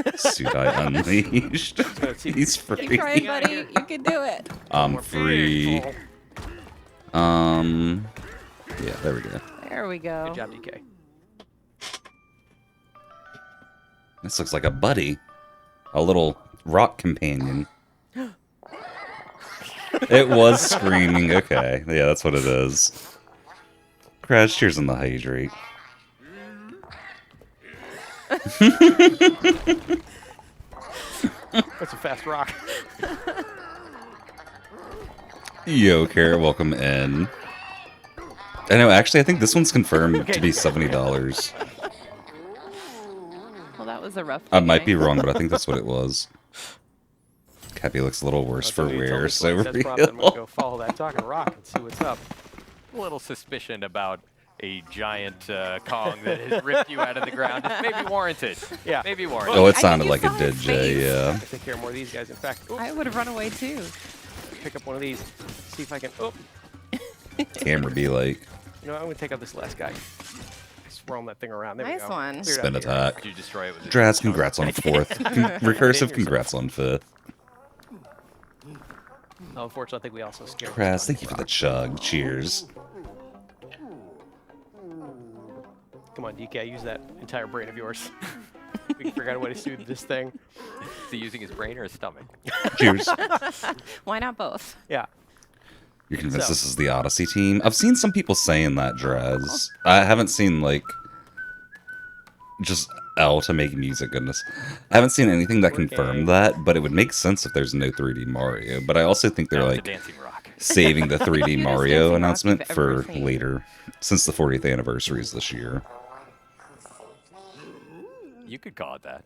Sudai unleashed. He's Keep free. trying, buddy. You can do it. I'm free. Yeah, there we go. There we go. Good job, DK. This looks like a buddy. A little rock companion. It was screaming. Okay. Yeah, that's what it is. Crash, cheers on the hydrate. That's a fast rock. Yo, Carrot, welcome in. I know, actually, I think this one's confirmed to be $70. Well, that was a rough. I might be beginning. wrong, but I think that's what it was. Cappy looks a little worse for wear, so That's probably, I'm gonna real. go follow that talking rock and see what's up. A little suspicion about a giant Kong that has ripped you out of the ground is maybe warranted. Yeah. Maybe warranted. Oh, it I sounded think like you it saw did, his Jay, face. yeah. Take care of more of these guys. In fact, ooh, I would have run away too. pick up one of these. See if I can. Oh, Camera be like, you know, I'm gonna take out this last guy. Just roam that thing around. There we Nice go. one. Cleared out spin the area. attack. Did you destroy it with Draz, congrats on 4th. Recursive, congrats on 5th. Oh, unfortunately, I think we also scared. this Kraz, talking thank you for the rock. chug. Cheers. Come on, DK, use that entire brain of yours. We can figure out a way to do this thing. Is he using his brain or his stomach? Cheers. Why not both? Yeah. You're convinced So- this is the Odyssey team? I've seen some people saying that, Draz. I haven't seen, like, just L to make music, goodness. I haven't seen anything that confirmed that, but it would make sense if there's no 3D Mario. But I also think they're, That was a like, dancing rock. saving the 3D Cutest Mario dancing rock announcement you've for ever seen. later, since the 40th anniversary is this year. You could call it that.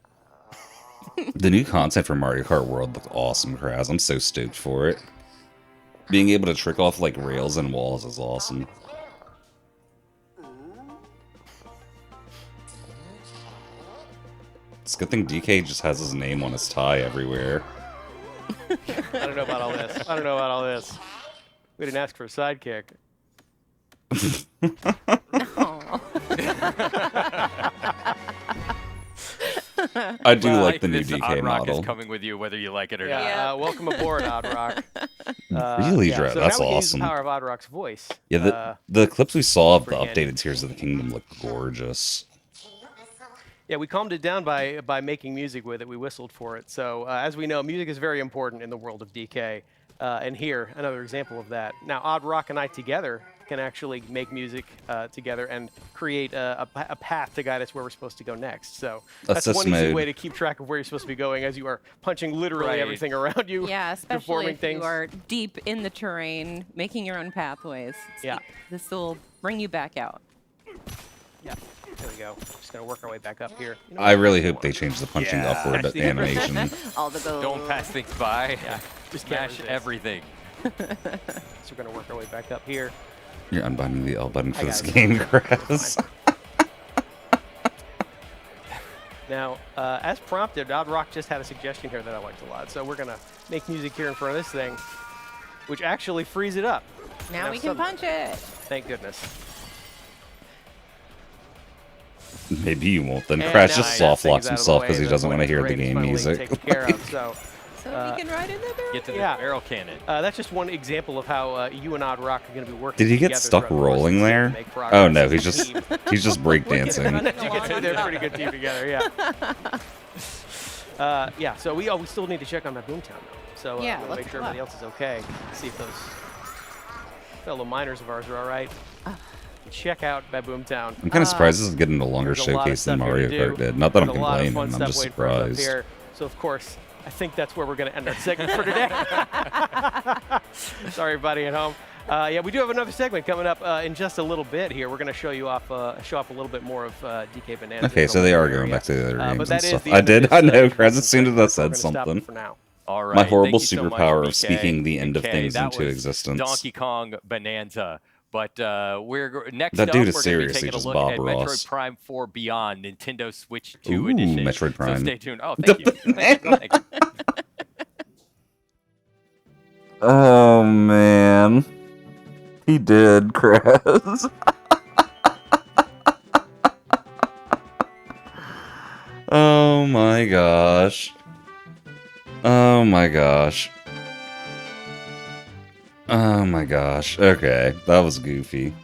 The new content for Mario Kart World looked awesome, Kraz. I'm so stoked for it. Being able to trick off, like, rails and walls is awesome. It's a good thing DK just has his name on his tie everywhere. I don't know about all this. I don't know about all this. We didn't ask for a sidekick. Aw. I do Well, like the new this DK Odd Rock model. is coming with you whether you like it or Yeah. not. Yeah. Welcome aboard, Odd Rock. Really, Dre? So That's now we can use awesome. the power of Odd Rock's voice. Yeah, the clips we saw of the pretty handy. updated Tears of the Kingdom look gorgeous. Yeah, we calmed it down by making music with it. We whistled for it. So as we know, music is very important in the world of DK. And here, another example of that. Now, Odd Rock and I together can actually make music together and create a path to guide us where we're supposed to go next. So that's Assist one easy mode. way to keep track of where you're supposed to be going as you are punching literally Right. everything around you. Yeah, especially deforming if things. you are deep in the terrain, making your own pathways. Yeah. This will bring you back out. Yeah, there we go. Just gonna work our way back up here. You know I what? really hope they change the punching Yeah. upward Actually, animation. All the gold. Don't pass things by. Yeah, just can't Smash resist. everything. So we're gonna work our way back up here. You're unbinding the L button I for got this it. game, It's Chris. fine. Now, as prompted, Odd Rock just had a suggestion here that I liked a lot. So we're gonna make music here in front of this thing, which actually frees it up. Now Now we can suddenly- punch it. Thank goodness. Maybe you won't then. And Crash now just that soft thing's locks out of the himself way, because he the doesn't want to hear the terrain is game finally music. taken care of, so So we can ride in the barrel. Get to the Yeah. barrel cannon. that's just one example of how you and Odd Rock are going to be working. Did he get together stuck throughout the course of rolling this game there? to make Oh progress no, as he's a just team. he's just breakdancing. You can see they're a pretty good team together, yeah. Yeah, so we still need to check on that Boomtown though. So Yeah, we'll let's make sure go up. everybody else is okay. See if those fellow miners of ours are all right. Check out Boomtown. I'm kind of surprised this is getting a longer There's a lot of showcase than stuff here Mario to Kart do. did. Not that I'm There's a lot of complaining, fun I'm stuff just waiting for us up surprised. here. So of course, I think that's where we're going to end our segment for today. Sorry, everybody at home. Yeah, we do have another segment coming up in just a little bit here. We're going to show off a little bit more of DK Banana. Okay, so they are going back to the other But games that and is stuff. the I end of did, this, I know, introduction Chris, as soon as I segment, so said we're gonna stop it something. for now. All right. My thank horrible you so much, superpower of BK. speaking the end of Okay, things that into was existence. Donkey Kong Bonanza. But next That up, dude is we're going to be seriously taking a just look Bob at Ross. Metroid Prime 4 Beyond, Nintendo Switch 2 Ooh, edition. Metroid Prime. So stay tuned. Oh, thank you. Thank you. Thank you. Oh man, he did, Chris. Oh my gosh. Oh my gosh. Oh my gosh. Okay, that was goofy.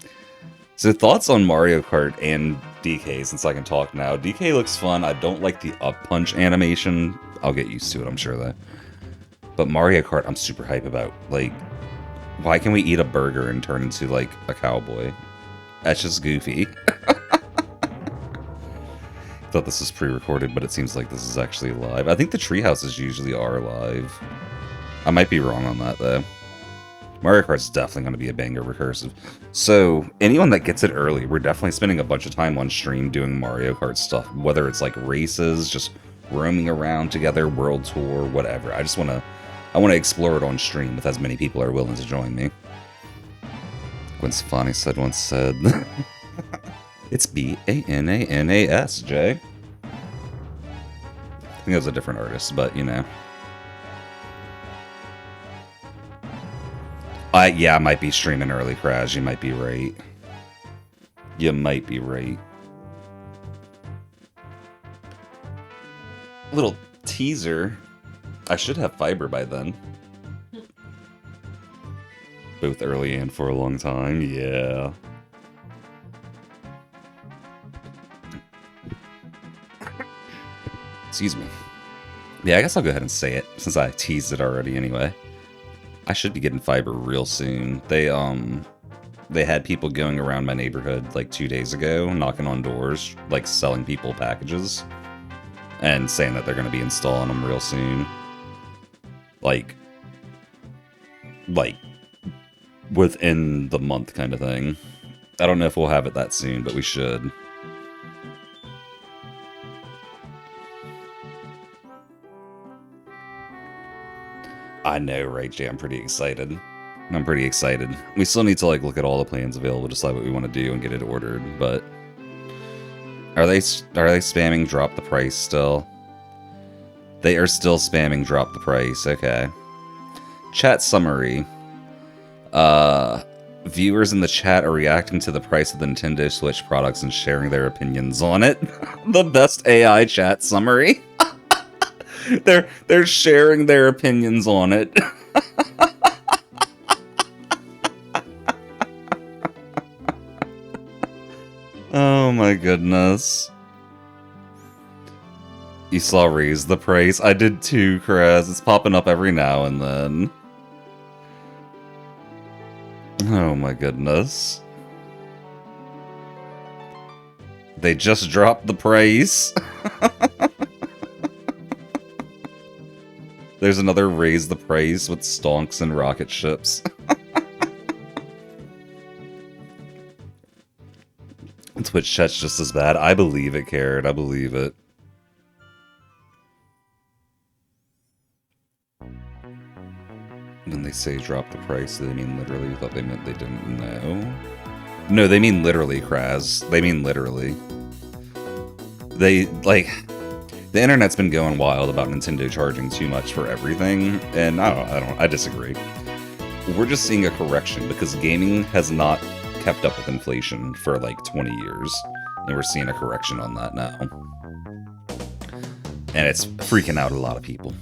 So thoughts on Mario Kart and DK, since I can talk now. DK looks fun. I don't like the up punch animation. I'll get used to it, I'm sure, though. But Mario Kart, I'm super hype about. Like, why can we eat a burger and turn into, like, a cowboy? That's just goofy. Thought this was pre-recorded, but it seems like this is actually live. I think the Treehouses usually are live. I might be wrong on that, though. Mario Kart's definitely going to be a banger recursive. So, anyone that gets it early, we're definitely spending a bunch of time on stream doing Mario Kart stuff. Whether it's, like, races, just roaming around together, world tour, whatever. I want to explore it on stream with as many people are willing to join me. Gwen Stefani once said, it's B-A-N-A-N-A-S, Jay. I think that was a different artist, but, you know. Yeah, I might be streaming early, Crash. You might be right. You might be right. Little teaser. I should have fiber by then. Both early and for a long time, yeah. Excuse me. Yeah, I guess I'll go ahead and say it, since I teased it already anyway. I should be getting fiber real soon. They had people going around my neighborhood like 2 days ago, knocking on doors, like selling people packages, and saying that they're going to be installing them real soon. Like within the month kind of thing. I don't know if we'll have it that soon, but we should. I know, right, Jay? I'm pretty excited. I'm pretty excited. We still need to like look at all the plans available, decide what we want to do, and get it ordered. But are they spamming drop the price still? They are still spamming drop the price. Okay. Chat summary. Viewers in the chat are reacting to the price of the Nintendo Switch products and sharing their opinions on it. The best AI chat summary. They're sharing their opinions on it. Oh my goodness. You saw raise the price? I did too, Kraz. It's popping up every now and then. Oh my goodness. They just dropped the price. There's another raise the price with stonks and rocket ships. Twitch chat's just as bad. I believe it, Carrot. I believe it. When they say drop the price, do they mean literally? I thought they meant they didn't know. No, they mean literally, Kraz. They mean literally. They, like... The internet's been going wild about Nintendo charging too much for everything, and I disagree. We're just seeing a correction, because gaming has not kept up with inflation for like 20 years, and we're seeing a correction on that now. And it's freaking out a lot of people.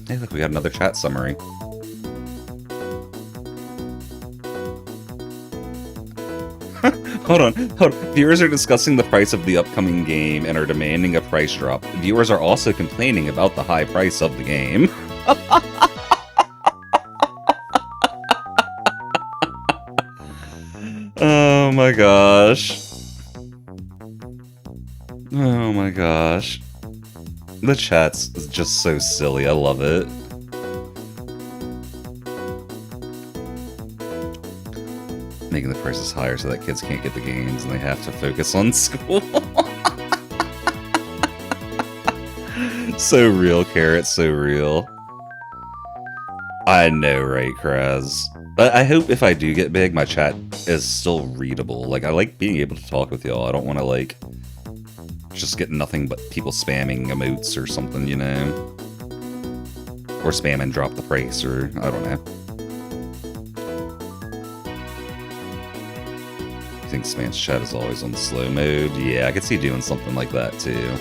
Hey, look, we got another chat summary. Hold on. Viewers are discussing the price of the upcoming game and are demanding a price drop. Viewers are also complaining about the high price of the game. Oh my gosh. Oh my gosh. The chat's just so silly. I love it. Making the prices higher so that kids can't get the games and they have to focus on school. So real, Carrot, so real. I know, right, Kraz? But I hope if I do get big, my chat is still readable. Like, I like being able to talk with y'all. I don't want to, like, just get nothing but people spamming emotes or something, you know? Or spam and drop the price, or I don't know. I think Sman's chat is always on slow mode. Yeah, I could see doing something like that too.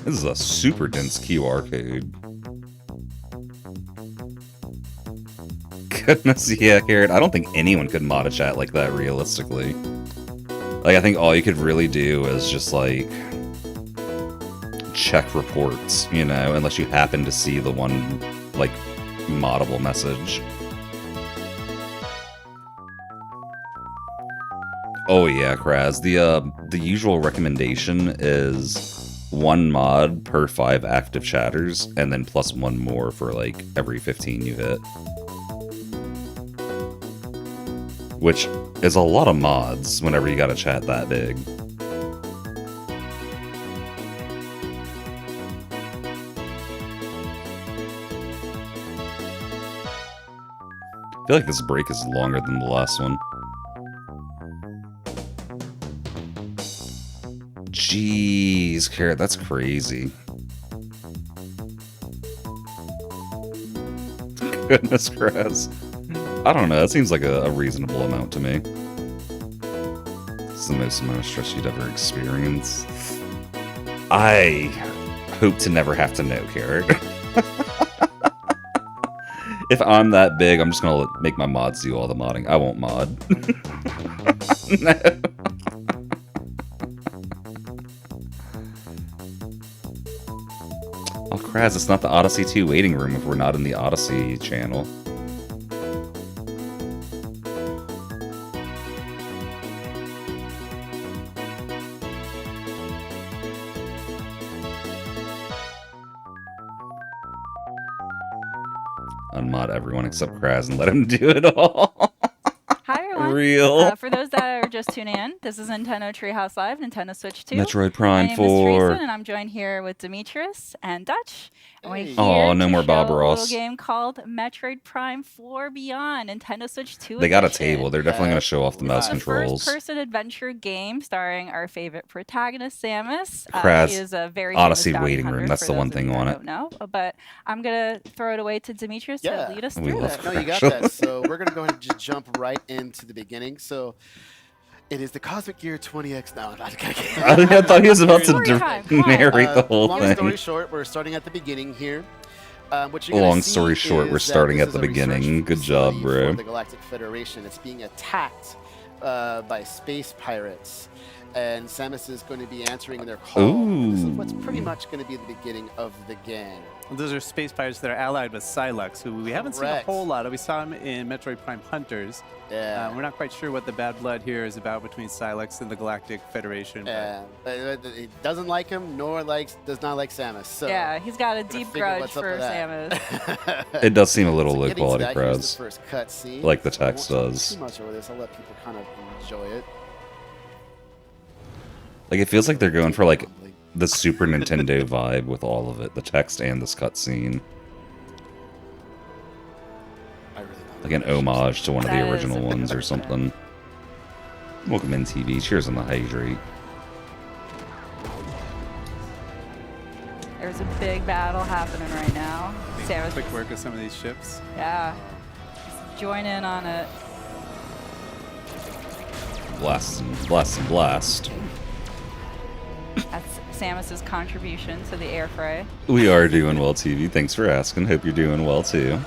This is a super dense QR code. Goodness, yeah, Carrot. I don't think anyone could mod a chat like that realistically. Like, I think all you could really do is just, like, check reports, you know, unless you happen to see the one, like, moddable message. Oh yeah, Kraz. The usual recommendation is 1 mod per 5 active chatters, and then plus 1 more for like every 15 you hit. Which is a lot of mods whenever you got a chat that big. I feel like this break is longer than the last one. Jeez, Carrot, that's crazy. Goodness grass. I don't know, that seems like a reasonable amount to me. It's the most amount of stress you'd ever experience. I hope to never have to know, Carrot. If I'm that big, I'm just gonna make my mods do all the modding. I won't mod. No. Oh, Kraz, it's not the Odyssey 2 waiting room if we're not in the Odyssey channel. Unmod everyone except Kraz and let him do it all. Hi everyone. Real. For those that are just tuning in, this is Nintendo Treehouse Live, Nintendo Switch 2. Metroid Prime My name 4. is Teresa, and I'm joined here with Demetrius and Dutch. And we're Hey. here Oh, no to more Bob show Ross. a little game called Metroid Prime 4 Beyond, Nintendo Switch 2 They got a edition. table. They're definitely going to show off the mouse It's a controls. first-person adventure game starring our favorite protagonist, Samus. Kraz, He is a very Odyssey famous bounty waiting room, hunter, that's for the one those of thing you on that it. Don't know, but I'm gonna throw it away to Demetrius Yeah. to lead us We through love it. No, you got Actually. that. So we're gonna go ahead and just jump right into the beginning. So it is the Cosmic Gear 20X. No, not I thought he was about to Story time, come on. narrate the whole long thing. story short, we're starting at the beginning here. What you're Long gonna see story short, we're is that starting this at the is a research beginning. Good job, facility bro. For the Galactic Federation, it's being attacked by space pirates, and Samus is going to be answering their call. And this is what's Ooh. pretty much going to be the beginning of the game. Those are space pirates that are allied with Sylux, who we haven't seen a Correct. whole lot of. We saw him in Metroid Prime Hunters. Yeah. We're not quite sure what the bad blood here is about between Sylux and the Galactic Federation. But he doesn't like him, nor does not like Samus. So Yeah, he's got a gotta deep figure grudge what's up for with that. Samus. It does seem a little So low getting to quality, that, here's the Kraz. first cutscene. Like the So I won't text talk does. Too much over this. I'll let people kind of enjoy it. Like, it feels like they're going for, like, the Super Nintendo vibe with all of it. The text and this cutscene. I really don't Like an homage to one of That the is original a ones or good something. Welcome in, TV. Cheers on the hydrate. There's a big battle happening right now. Samus, Quick work with some of these ships. yeah, join in on it. Blast and blast and blast. That's Samus's contribution to the air fray. We are doing well, TV. Thanks for asking. Hope you're doing well, too.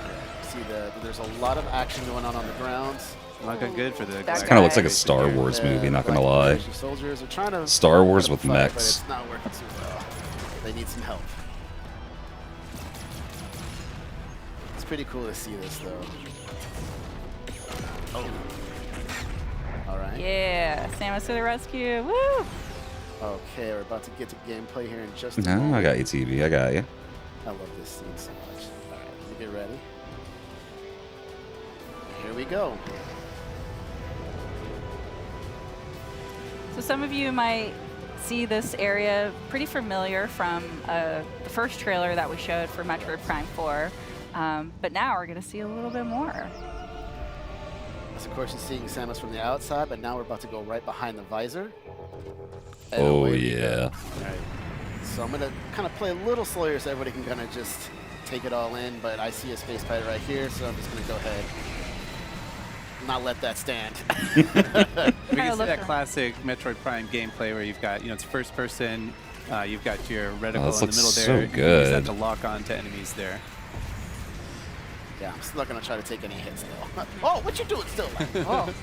see there's a lot of action going on the ground. Looking good for the. That Galactic Kind of looks like a Federation Star here. Wars movie, not Black gonna lie. Federation Soldiers are trying to Star Wars trying with to fight, but mechs. it's not working too well. They need some help. It's pretty cool to see this though. Oh. All right. Yeah, Samus to the rescue. Woo! Okay, we're about to get to gameplay here in just a No, moment. I got you, TV. I got you. I love this scene so much. All right, let me get ready. Here we go. So some of you might see this area pretty familiar from the first trailer that we showed for Metroid Prime 4. But now we're going to see a little bit more. So of course you're seeing Samus from the outside, but now we're about to go right behind the visor. And Oh, away we go. yeah. Alright. So I'm gonna kind of play a little slower so everybody can kind of just take it all in, but I see a space pirate right here, so I'm just gonna go ahead. Not let that stand. We Kinda can see look that around. classic Metroid Prime gameplay where you've got, it's first person, you've got your reticle this in the looks middle so there. You use good. that to lock on to enemies there. Yeah, I'm still not gonna try to take any hits though. Oh, what you doing still? Oh.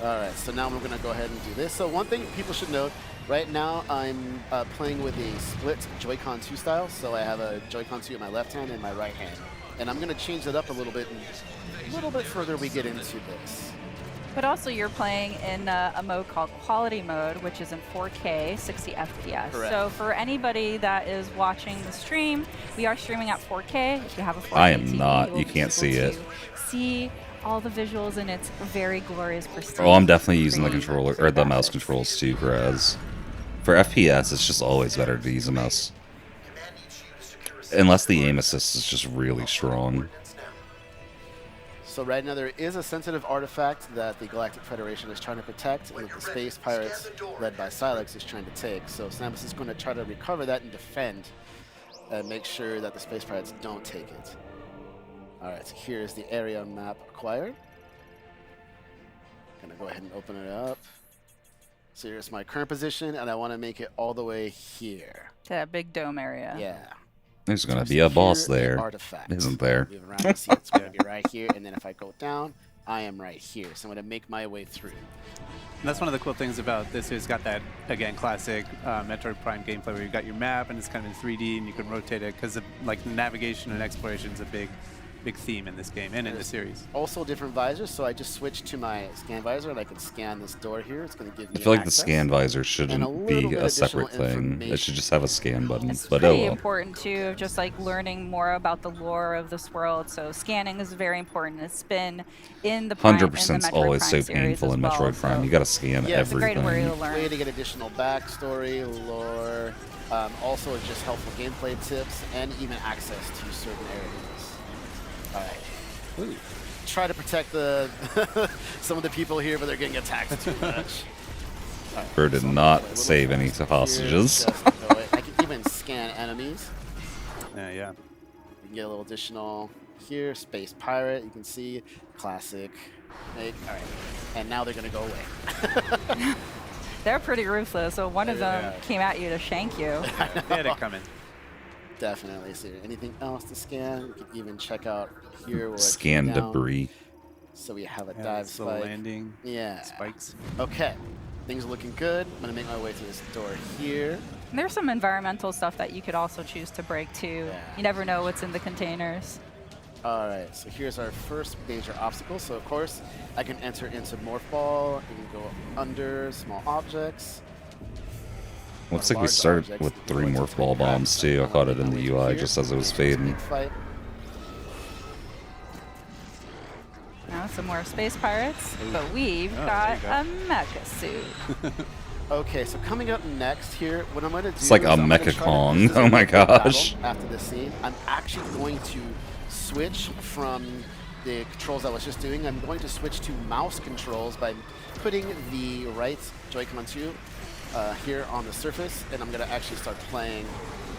All right, so now we're gonna go ahead and do this. So one thing people should note, right now I'm playing with a split Joy-Con 2 style. So I have a Joy-Con 2 in my left hand and my right hand. And I'm gonna change it up a little bit further we get into this. But also you're playing in a mode called Quality Mode, which is in 4K, 60 FPS. Correct. So for anybody that is watching the stream, we are streaming at 4K. If you have a 4K I am TV, not. you'll You be can't see able it. to See all the visuals in its very glorious pristine. Oh, I'm definitely using the screen controller or the mouse graphics. controls too, Kraz. For FPS, it's just always better to use a mouse. Unless the aim assist is just really strong. So right now there is a sensitive artifact that the Galactic Federation is trying to protect, and that the Space Pirates, led by Sylux, is trying to take. So Samus is going to try to recover that and defend, and make sure that the Space Pirates don't take it. All right, so here's the area map acquired. Gonna go ahead and open it up. So here's my current position, and I want to make it all the way here. To that big dome area. Yeah. There's gonna So be a boss secure the there. Artifact. Isn't there? Move around and see it's going to be right here, and then if I go down, I am right here. So I'm going to make my way through. And that's one of the cool things about this. It's got that, again, classic Metroid Prime gameplay where you've got your map and it's kind of in 3D and you can rotate it because like navigation and exploration is a big theme in this game and in the series. Also different visors, so I just switched to my scan visor, and I can scan this door here. It's going to give me I feel like the access. scan visor And a shouldn't little be bit a separate additional thing. It information. should just have a scan button. It's But oh pretty well. important too, of just like learning more about the lore of this world. So scanning is very important. It's been in the Prime, in the 100% is Metroid always Prime so series painful as in well, Metroid Prime. so You gotta scan Yeah, it's a great way everything. to learn. Way to get additional backstory, lore, also just helpful gameplay tips, and even access to certain areas. All right. Ooh. Try to protect the some of the people here, but they're getting attacked too much. Bro did not save any hostages. I can even scan enemies. Yeah. You can get a little additional here. Space Pirate, you can see. Classic. All right. And now they're going to go away. They're pretty ruthless. So one of them Yeah. came at you to shank you. They had it coming. Definitely. So anything else to scan? We can even check out here. Where I Scan came down. debris. So we have a Yeah, dive this little spike. landing Yeah. spikes. Okay. things are looking good. I'm gonna make my way through this door here. And there's some environmental stuff that you could also choose to break too. Yeah. You never know what's in the containers. All right, so here's our first major obstacle. So of course, I can enter into Morph Ball, I can go under small objects. Looks like we Large started objects with that 3 go into Morph Ball cracks. bombs too. I I'm caught gonna it in make the my way UI here. just as it was It's a big fading. fight. Now some more space pirates, but we've Oh, got there a mecha suit. Okay, so coming up next here, what I'm going to do It's like is a I'm gonna Mecha try to- Kong. this is Oh a my quick battle gosh. After this scene, I'm actually going to switch from the controls I was just doing. I'm going to switch to mouse controls by putting the right Joy-Con 2 here on the surface, and I'm going to actually start playing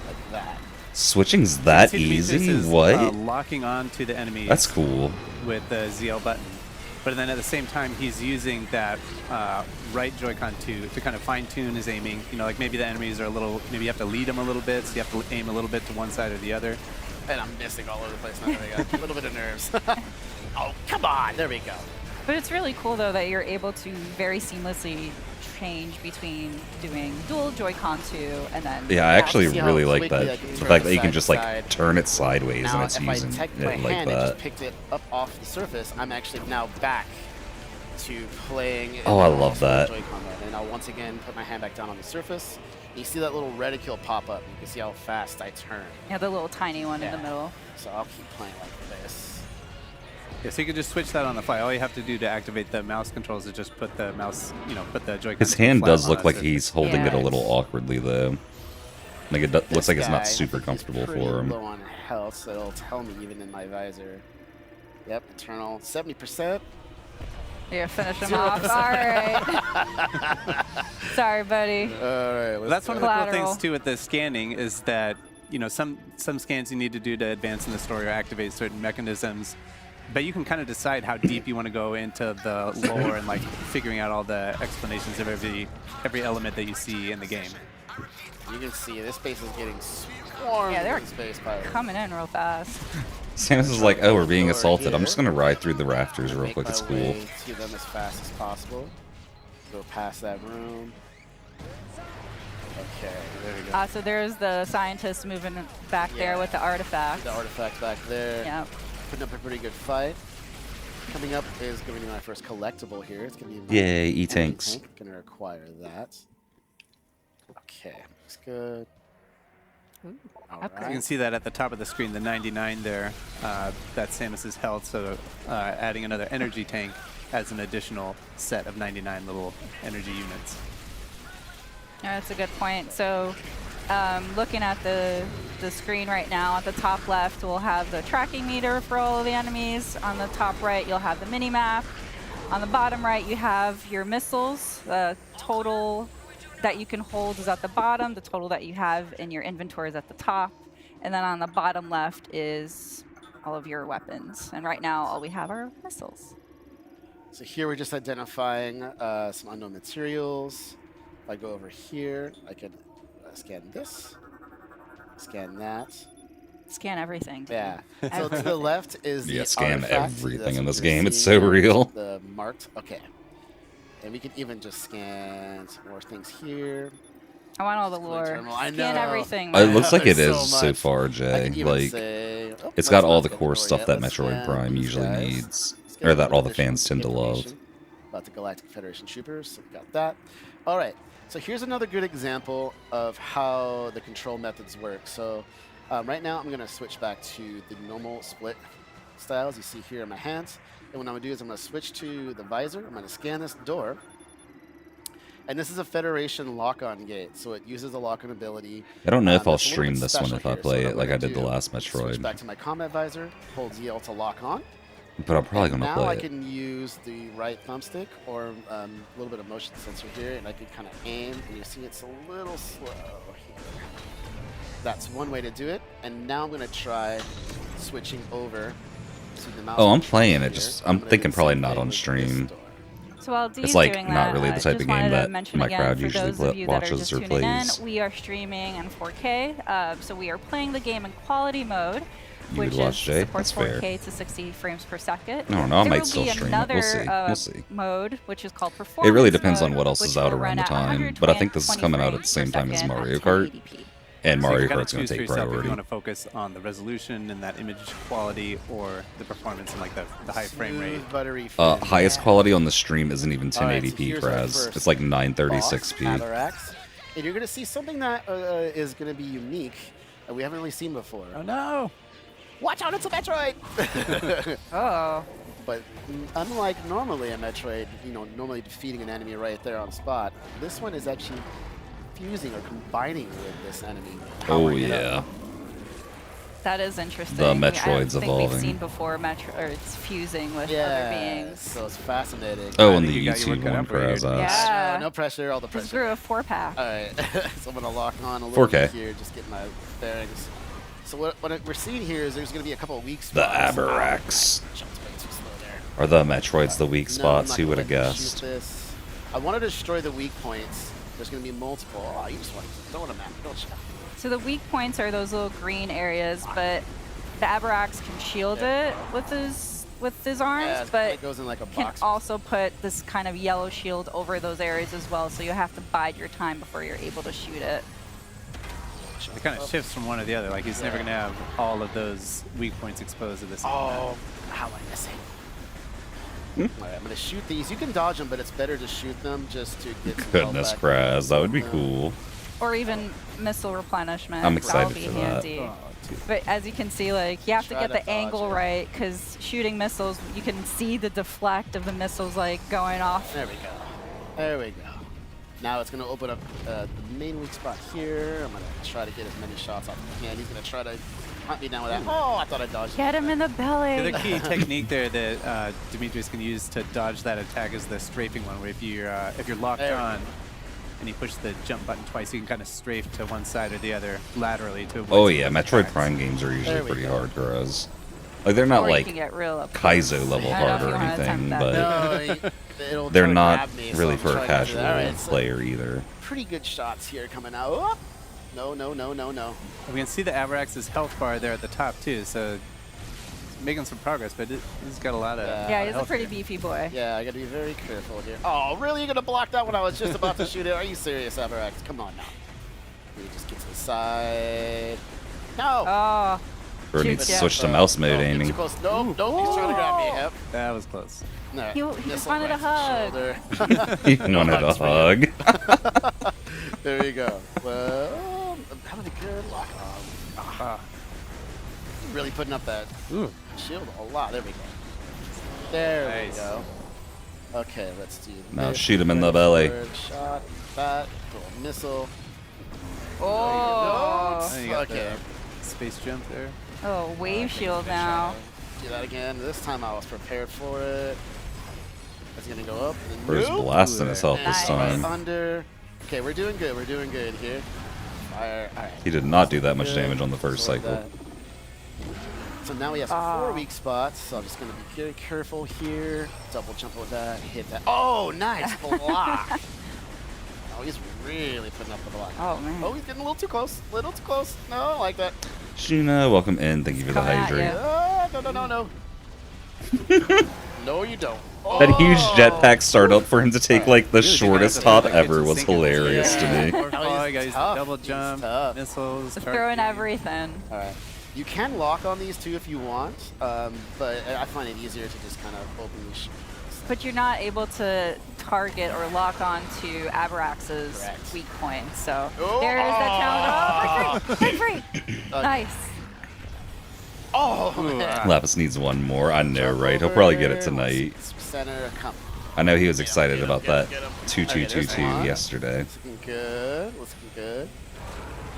like that. Switching's that See, Demetrius easy? is, What? locking on to the enemy That's cool. with the ZL button. But then at the same time, he's using that right Joy-Con to kind of fine-tune his aiming. You know, like maybe the enemies are a little, maybe you have to lead them a little bit, so you have to aim a little bit to one side or the other. And I'm missing all over the place now. There we go. A little bit of nerves. Oh, come on. There we go. But it's really cool though that you're able to very seamlessly change between doing dual Joy-Con 2 and then Yeah, I actually see how really like quickly I that. can The turn fact the that you can side just to like side. turn it sideways Now, and it's if I using detect it my like hand and that. just picked it up off the surface, I'm actually now back to playing. Oh, I in love full that. Joy-Con mode. And I'll once again put my hand back down on the surface. You see that little reticule pop up. You can see how fast I turn. yeah, the little tiny one in the Yeah. middle. So I'll keep playing like this. Yeah, so you can just switch that on the fly. All you have to do to activate the mouse controls is just put the mouse, you know, put the Joy-Con. His hand flat does on look a like surface. he's holding it a Yeah. little awkwardly though. Like it looks This like it's guy, not I super think he's comfortable pretty for him. low on health, so it'll tell me even in my visor. Yep, Eternal, 70%. Yeah, finish him 0%. off. All right. Sorry, buddy. All right, Well, that's one of the cool Collateral. things too with the scanning is that, you know, some scans you need to do to advance in the story or activate certain mechanisms, but you can kind of decide how deep you want to go into the lore and like figuring out all the explanations of every element that you see in the game. You can see this base is getting swarmed Yeah, they're with space pirates. Coming in real fast. Samus is like, oh, we're being Door assaulted. I'm just here. gonna ride through the rafters real Make quick. my It's cool. way to them as fast as possible. Go past that room. Okay, there we go. So there's the scientist moving back there Yeah. with the artifact. The artifact back there. Yeah. Putting up a pretty good fight. Coming up is going to be my first collectible here. It's going to be my Yay, enemy E-tanks. tank. Going to require that. Okay, looks good. All Upgrade. You can right. see that at the top of the screen, the 99 there, that's Samus's health. So adding another energy tank adds an additional set of 99 little energy units. Yeah, that's a good point. So looking at the screen right now, at the top left, we'll have the tracking meter for all of the enemies. On the top right, you'll have the mini-map. On the bottom right, you have your missiles. The total that you can hold is at the bottom. The total that you have in your inventory is at the top. And then on the bottom left is all of your weapons. And right now, all we have are missiles. So here we're just identifying some unknown materials. If I go over here, I can scan this, scan that. Scan everything. Yeah. So to Everything. the left is Yeah, the scan artifact. everything That's in what this you're game. It's seeing so there, real. The marked. Okay. And we can even just scan some more things here. I want all the Scan lore. terminal. I Scan know. everything. It man. looks like it There's is so so much. far, I Jay. can even Like, say, oh, it's let's got not all the scan core door stuff yet. that Let's Metroid scan Prime these usually guys. needs, Let's get or a that little all the additional fans tend to love. information about the Galactic Federation troopers. So we got that. All right. So here's another good example of how the control methods work. So right now I'm going to switch back to the normal split styles you see here in my hands. And what I'm going to do is I'm going to switch to the visor. I'm going to scan this door. And this is a Federation lock-on gate, so it uses a lock-on ability. I don't know if I'll that's a little stream bit this one special if I here. So play what it I'm like I gonna did the do last is Switch Metroid. back to my combat visor, hold ZL to lock on. But I'm probably And gonna now I play it. can use the right thumbstick or a little bit of motion sensor here, and I can kind of aim, and you see it's a little slow here. That's one way to do it. And now I'm going to try switching over to the mouse. Oh, I'm controls playing it. here. Just I'm I'm gonna do thinking the probably same not thing on with this stream. door. So while Dee's It's like doing not that, really the type just of game wanted to that mention my again, crowd for usually those of you that are watches just or tuning plays. in, we are streaming in 4K. So we are playing the game in quality mode, You would which watch, is Jay? supports That's fair. 4K to 60 frames per second. I don't know, I There might will still be stream it. another We'll see. We'll see. mode, which is called It performance really depends on mode, what else which is out will around run the at time, but I think this is 120 coming out at the frames same per time as second Mario at Kart, 1080p. and So you Mario can Kart's going choose to for take yourself if priority. you want to focus on the resolution and that image quality or the performance and like the high frame rate. Smooth, buttery fin. Highest quality on the stream isn't even All right, so 1080p, here's our Kraz. first It's like boss, 936p. Avarax. And you're going to see something that is going to be unique that we haven't really seen before. Oh no! Watch out, it's a Metroid! Oh. But unlike normally a Metroid, normally defeating an enemy right there on spot, this one is actually fusing or combining with this enemy. Oh powering it yeah. up. That is interesting. The I don't Metroid's think evolving. we've seen before or it's fusing with other Yeah, beings. so it's fascinating. Oh, I and think the you got your work YouTube cut one, out for you. Kraz asked. Yeah. No pressure, all the This pressure. grew a 4-pack. All right, so I'm going to lock on a little 4K. bit here, just get my bearings. So what we're seeing here is there's going to be a couple of weak The spots. Avarax. Jumped way too slow there. Are the Metroids the weak No, I'm spots? not Who gonna would have let you guessed? shoot this. I want to destroy the weak points. There's going to be multiple. Oh, you just want to throw them at me, don't you? So the weak points are those little green areas, but the Avarax can shield it with his arms, Yeah, but it goes in like a can box. also put this kind of yellow shield over those areas as well, so you have to bide your time before you're able to shoot it. It kind of shifts from one to the other. Like he's never going to have all of those weak points exposed at the same time. Oh, how am I missing? All right, I'm going to shoot these. You can dodge them, but it's better to shoot them just to get some Goodness, health back. Kraz, that would be Yeah. cool. Or even missile replenishment. I'm That'll excited be for that. handy. But as you can see, like, you have to Try get to the dodge angle it. right, because shooting missiles, you can see the deflect of the missiles, like, going off. There we go. There we go. Now it's going to open up the main weak spot here. I'm going to try to get as many shots off as I can. He's going to try to hunt me down with that. Oh, I thought I dodged. Get him in the The belly. other key technique there that Demetrius can use to dodge that attack is the strafing one, where if you're locked There we on and you push the jump button twice, you can kind of strafe to one side or the other laterally to avoid Oh some yeah, of those Metroid attacks. Prime games are usually There we pretty go. hard, Kraz. Like they're not Or you like can get real up close. Kaizo level I don't know hard if or you wanna anything, attempt that. but No, it'll they're try to not grab me, so really I'm for a trying to do casual that. All right, so player either. pretty good shots here coming out. Oh, no, no, no, no, no. We can see the Avarax's health bar there at the top too, so making some progress, but he's got a lot of Yeah. Yeah, he's a health pretty here. beefy boy. Yeah, I got to be very careful here. Oh, really? You're going to block that when I was just about to shoot it? Are you serious, Avarax? Come on now. Let me just get to the side. No! Oh, Or Shoot, needs to yeah. switch to mouse mode no, get aiming. Too close. Nope, nope, he's trying to grab me. Yep. That was close. No, He just missile wanted a right to the shoulder. He wanted a Hugs for you. hug. There you go. Well, I'm having a good lock on. Really putting up that shield a lot. There we go. There Nice. we go. Okay, let's do Now this. shoot him in the Ready belly. for a shot, that, little missile. oh, And you got Okay. the space jump there. oh, wave shield now. Do that again. This time I was prepared for it. It's gonna go up. And Or he's nope. blasting his health this Nice. time. Under. Okay, we're doing good. We're doing good here. Fire. All right. He did not do that much Good. damage on the first Absorb cycle. that. So now we have Ah. 4 weak spots. So I'm just gonna be very careful here. Double jump with that. Hit that. Oh, nice block. Oh, he's really putting up the block. Oh, man. Oh, he's getting a little too close. A little too close. No, I like that. Sheena, welcome in. Thank you for the Coming at hydrate. you. No, no, no, no. No, you don't. That huge Oh. jetpack startup for him to take like the Dude, you shortest guys have hop the ever kitchen was sinking. hilarious to Yeah. me. More Oh, fall, he's you guys tough. double He's jump, tough. missiles, Throwing targeting. everything. All right. You can lock on these too if you want, but I find it easier to just kind of openly shoot. But you're not able to target or lock on to Avarax's Correct. weak points. So Oh. there is that challenge. Oh, break free! Break free! Nice. Oh, man. Lapis needs one more. I know, right? He'll probably get it tonight. Center, come. I know he was excited about that get him. 2222 Okay, there's one. yesterday. Looking good. Looking good.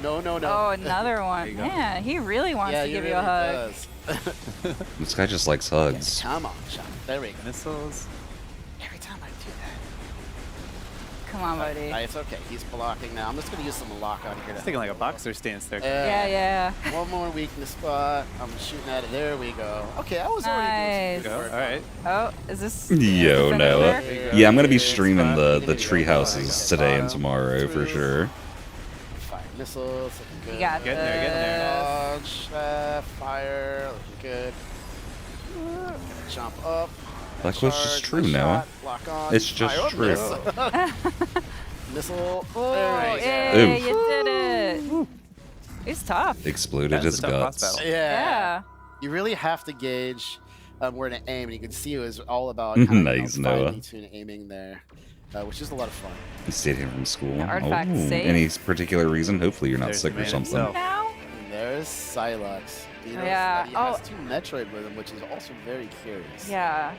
No, no, no. Oh, another one. you go. Man, he really wants yeah, to he give really you a hug. does. This guy just likes hugs. Come on, Sean. There we go. Missiles. Every time I do that. Come on, buddy. It's okay. He's blocking now. I'm just going to use some lock on here. It's taking like a boxer stance there. Yeah. One more weakness spot. I'm shooting at it. There we go. Okay, I was already doing some Go. good All work. right. Oh, is this? Yo, the Noah. finisher? Yeah, I'm gonna be It's streaming fine. the There we tree go. houses today and tomorrow for sure. Fire missiles. Looking good. You got Getting there, getting there. Dodge. Fire. Looking good. Jump up. That quote's just Charge, true, nice Noah. shot, lock on. It's just Fire, true. miss. Missile. Oh, There we go. yeah, Oof. you did it. He's tough. Exploded That's his a tough boss guts. battle. Yeah. You really have to gauge where to aim, and you can see it was all about kind of, Nice, Noah. fine-tune aiming there, which is a lot of fun. He stayed home from school. Artifact safe. Any particular reason? Hopefully you're not There's sick the or man something. himself. Now? And there's Silex. You know, Yeah. that he has Oh. 2 Metroid with him, which is also very curious. Yeah.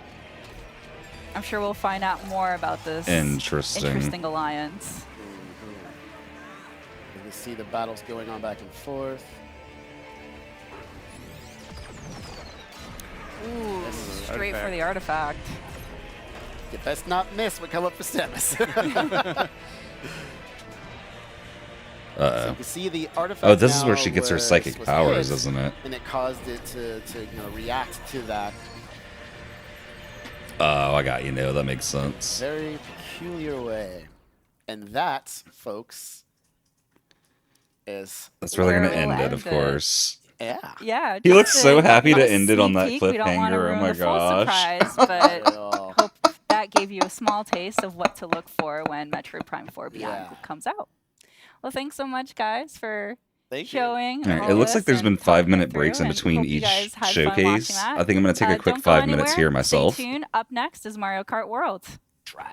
I'm sure we'll find out more about this Interesting. alliance. You can see the battles going on back and forth. Ooh, This is straight for artifact. the artifact. You best not miss what come up for Samus. So Uh-oh. you can see the artifact. Oh, this is where now she gets her was- psychic was powers, hit, isn't it? And it caused it to react to that Oh, I got you, Noah. That makes sense. very peculiar way. And that, folks, is That's where they're Where gonna we'll end it, end of it. course. yeah. Yeah. He looks just so a- happy to a end it on sneak that peek. We don't wanna cliffhanger. Oh ruin my the full gosh. surprise, but Real. hope that gave you a small taste of what to look for when Metroid Prime 4 Beyond Yeah. comes out. Well, thanks so much, guys, for Thank you. showing. All right, all it looks this like there's and been talking 5-minute it through, breaks in and between hope you each guys had fun watching showcase. that. I think I'm gonna take a quick Don't go 5 minutes anywhere. here myself. Stay tuned. Up next is Mario Kart World.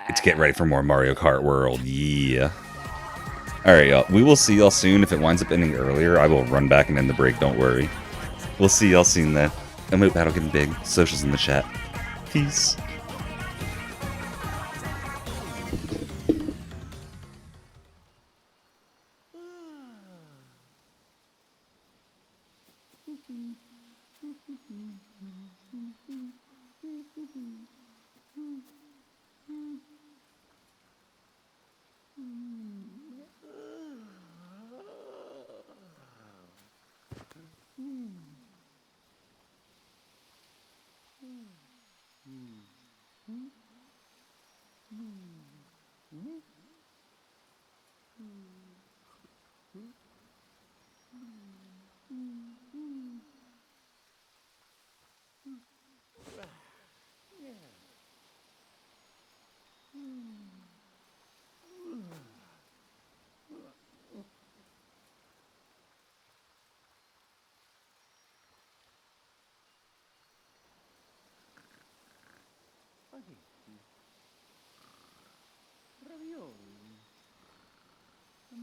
Let's get ready for more Mario Kart World. Yeah. All right, y'all. We will see y'all soon. If it winds up ending earlier, I will run back and end the break. Don't worry. We'll see y'all soon, though. Emote battle getting big. Socials in the chat. Peace.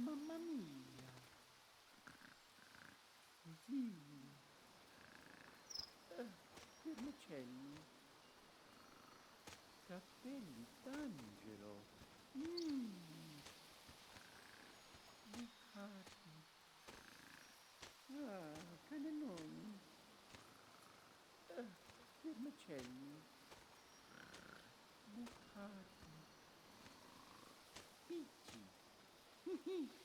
Mamma mia. Sì. Vermicelli. Cappelli d'angelo. Bucati. Cannelloni. Vermicelli. Bucati. Picci. Picci.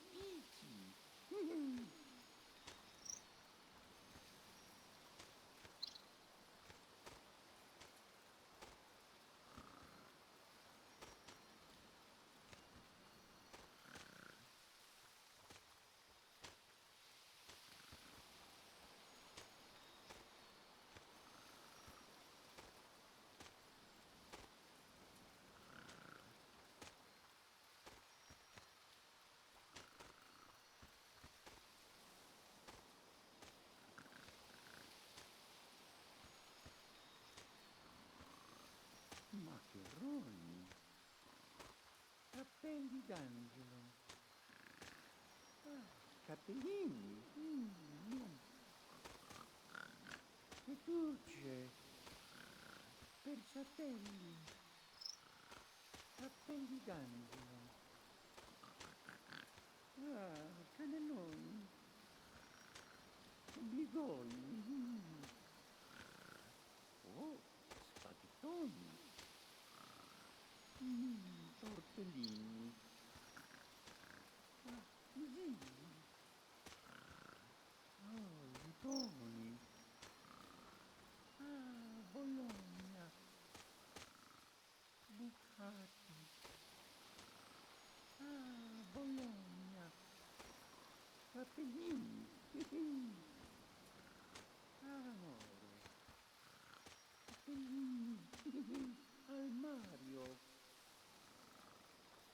Maccheroni. Cappelli d'angelo. Cappellini. Fettucce. Persatelli. Cappelli d'angelo. Cannelloni. Bigoni. Oh, spaghettoni. Tortellini. Capellini. Amore. Capellini. Al Mario.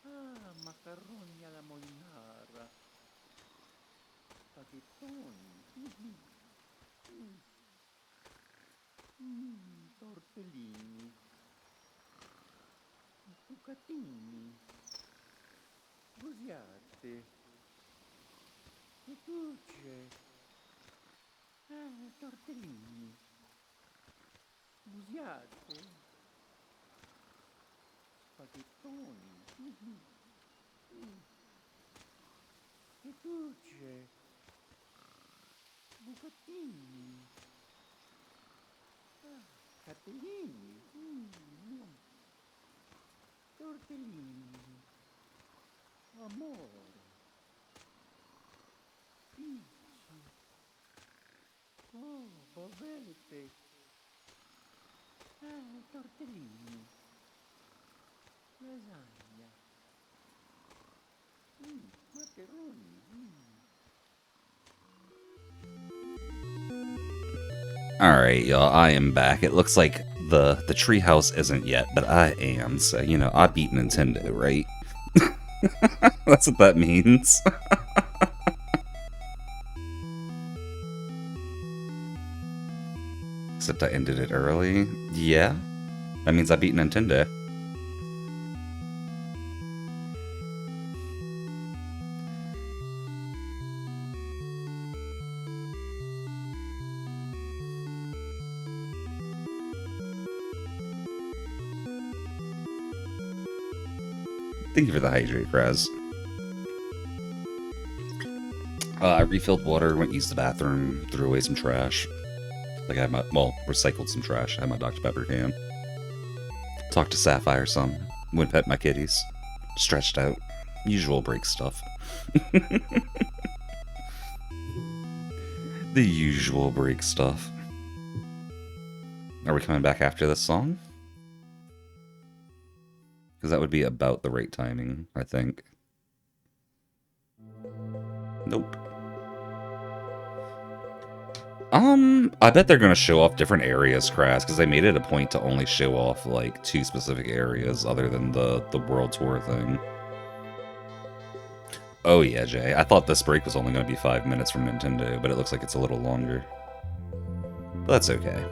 Ah, macarroni alla molinara. Spaghettoni. Tortellini. Bucatini. Busiate. Fettucce. Tortellini. Busiate. Spaghettoni. Fettucce. Bucatini. Capellini. Tortellini. Amore. Pizzi. Oh, bovete. Tortellini. Lasagna. Macaroni. Alright, y'all, I am back. It looks like the treehouse isn't yet, but I am, so, you know, I beat Nintendo, right? That's what that means. Except I ended it early. Yeah. That means I beat Nintendo. Thank you for the hydrate, Kraz. I refilled water, went to use the bathroom, threw away some trash. Like I had my, well, recycled some trash. I had my Dr. Pepper can. Talked to Sapphire some. Went pet my kitties. Stretched out. Usual break stuff. The usual break stuff. Are we coming back after this song? Because that would be about the right timing, I think. Nope. I bet they're gonna show off different areas, Kraz, because they made it a point to only show off, like, 2 specific areas other than the world tour thing. Oh yeah, Jay. I thought this break was only gonna be 5 minutes from Nintendo, but it looks like it's a little longer. But that's okay.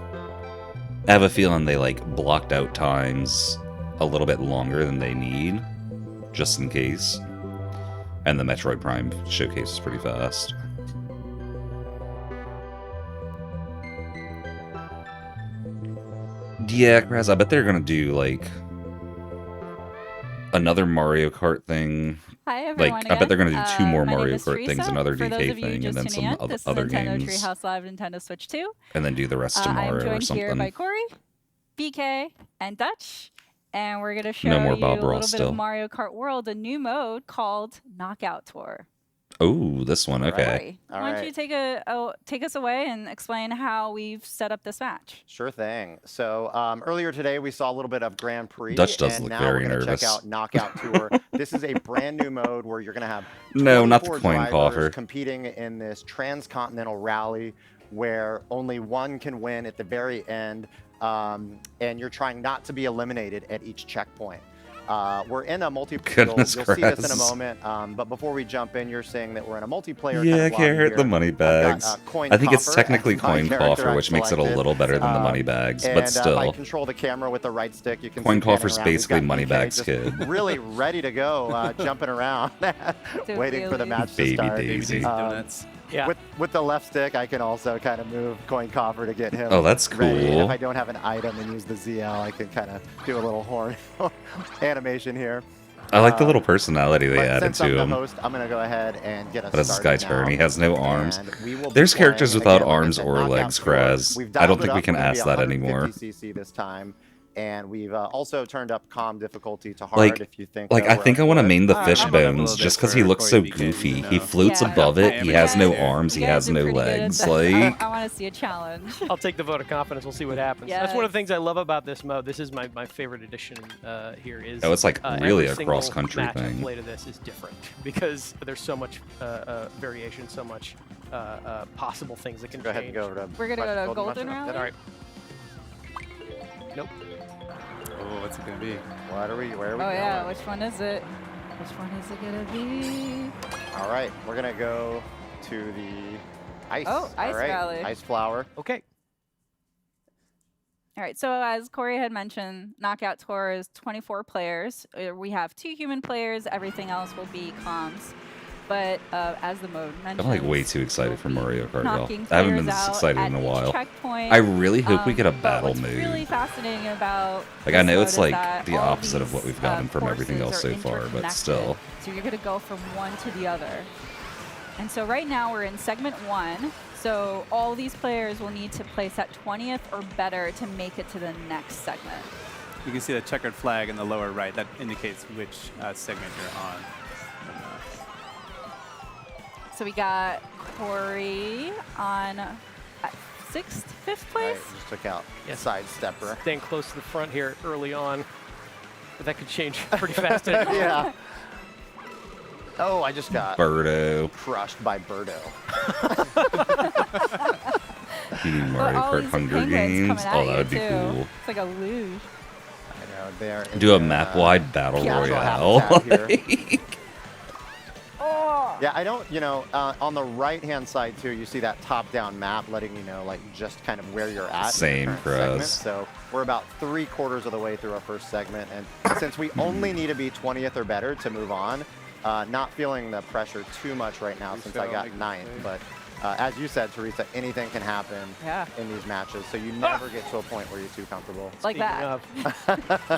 I have a feeling they, like, blocked out times a little bit longer than they need, just in case. And the Metroid Prime showcase is pretty fast. Yeah, Kraz, I bet they're gonna do, like, another Mario Kart thing. Hi everyone. Like, I bet they're gonna do 2 more my name Mario is Kart Teresa. things, another For those DK of you thing, and just then tuning some in, this is other Nintendo games. Treehouse Live, Nintendo Switch 2. And then do the rest I'm tomorrow or joined here by something. Corey, BK, and Dutch, and we're gonna show No more you Bob a little Ross bit still. of Mario Kart World, a new mode called Knockout Tour. Oh, this one, okay. Corey, why don't you take us away and explain how we've set up this match? Sure thing. So earlier today we saw a little bit of Grand Prix, Dutch does and look now very we're going to check nervous. out Knockout Tour. This is a brand new mode where you're going to have No, not the 24 coin drivers coffer. competing in this transcontinental rally where only one can win at the very end, and you're trying not to be eliminated at each checkpoint. We're in a multiplayer. You'll see this in a Goodness moment. But before we jump in, you're saying that we're in a multiplayer. Yeah, kind of lobby Garrett, here. the money I've got, bags. coin I think it's coffer technically as my coin character coffer, I've which makes it a selected. little better than the money bags, but And, if I still. control the camera with the right stick, you can Coin see panning coffer's around. We've basically got money BK bags, just kid. really ready to go, jumping around, waiting for the match Baby to start. Daisy. Donuts. Yeah. With the left stick, I can also kind of move coin coffer to get him. Oh, that's ready. And cool. if I don't have an item and use the ZL, I can kind of do a little horn animation here. I like the little personality they But added since I'm to the him. host, I'm going to go ahead and get us But as this guy started now. turn, he has no arms. And we will be There's characters playing, without again, like I arms said, or knockout legs, tour. Kraz. We've I don't dialed it think we up. can We're gonna be ask that anymore. 150cc this time. And we've also turned up calm difficulty to hard Like- if you think. Like, I we're think I up want to for it. main the I'm fish up a little bones bit just because for he looks so Corey BK, goofy. you He know. floats Yeah. above it. Yeah, He you has no guys- arms. He You guys has are no pretty good at legs. that. Like, I want to see a challenge. I'll take the vote of confidence. We'll see what happens. That's one of the things I love about this mode. This is my favorite addition here. Is Oh, it's like really every a single cross-country match I thing. play to this is different because there's so much variation, so much possible things that can Go ahead change. and go over to. We're gonna go to Golden Golden Mushroom. Rally? All right. Nope. Oh, what's it gonna be? What are we? Where are we Oh going? yeah, which one is it? Which one is it gonna be? All right, we're gonna go to the ice. Oh, Ice All right, Rally. Ice flower. Okay. All right, so as Corey had mentioned, Knockout Tour is 24 players. We have 2 human players. Everything else will be comms. But as the mode mentioned, I'm like way too excited for Mario Kart, y'all. knocking I haven't been players this out excited at in a each while. checkpoint. I really hope we get a But battle what's mode. really fascinating about Like, I this know mode it's is like that the all opposite of what these, we've gotten from everything courses else are so far, but interconnected. still. So you're going to go from one to the other. And so right now we're in segment 1. So all these players will need to place at 20th or better to make it to the next segment. You can see the checkered flag in the lower right. That indicates which segment you're on. So we got Corey on 6th, 5th Right, place. just took out Yes. side stepper. Staying close to the front here early on. But that could change pretty fast. Anyway. Yeah. Oh, I just got Birdo. crushed by Birdo. You need But Mario all Kart these Hunger penguins Games. coming at Oh, you, that would be too. cool. It's like a luge. I know they're in Do a their, map-wide battle casual royale. habitat here. Oh! Yeah, I don't, on the right-hand side too, you see that top-down map letting you know, like, just kind of where you're at. Same, in the current segment. Kraz. So we're about 3/4 of the way through our first segment, and since we only need to be 20th or better to move on, not feeling the pressure too much right now since I got 9th, but as you said, Teresa, anything can happen Yeah. in these matches, so you never get to a point where you're too comfortable. Like Speaking that. of,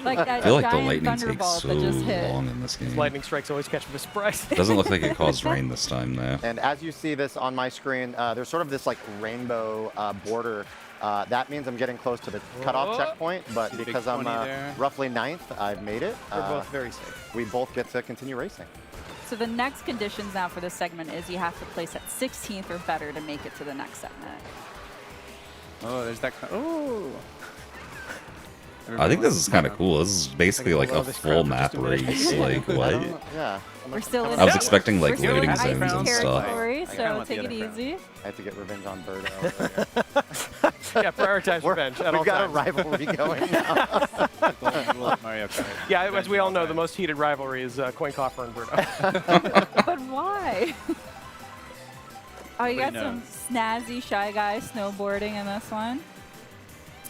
Like that I feel like the giant lightning takes thunderbolt so that just hit. long in this game. lightning strikes always catch me by surprise. Doesn't look like it caused rain this time, though. And as you see this on my screen, there's sort of this like rainbow border. That means I'm getting close to the cutoff Oh. checkpoint, but See the big because I'm 20 there? roughly 9th, I've made it. We're both very safe. We both get to continue racing. So the next conditions now for this segment is you have to place at 16th or better to make it to the next segment. Oh, there's that. Oh. I think this is kind of cool. This is basically like below a this full crowd for map just a minute. race. Like, I what? don't- yeah. We're still in I was expecting like we're still in loading ice zones and stuff. territory, I kinda so want the take it other crowd. easy. I have to get revenge on Birdo. Yeah, prioritize revenge at all We've got times. a rivalry going now. Golden Rule of Mario Kart. Yeah, as Revenge we all all know, time. the most heated rivalry is Coincoffer and Birdo. But why? Oh, you got Nobody some snazzy Shy Guy snowboarding in this one.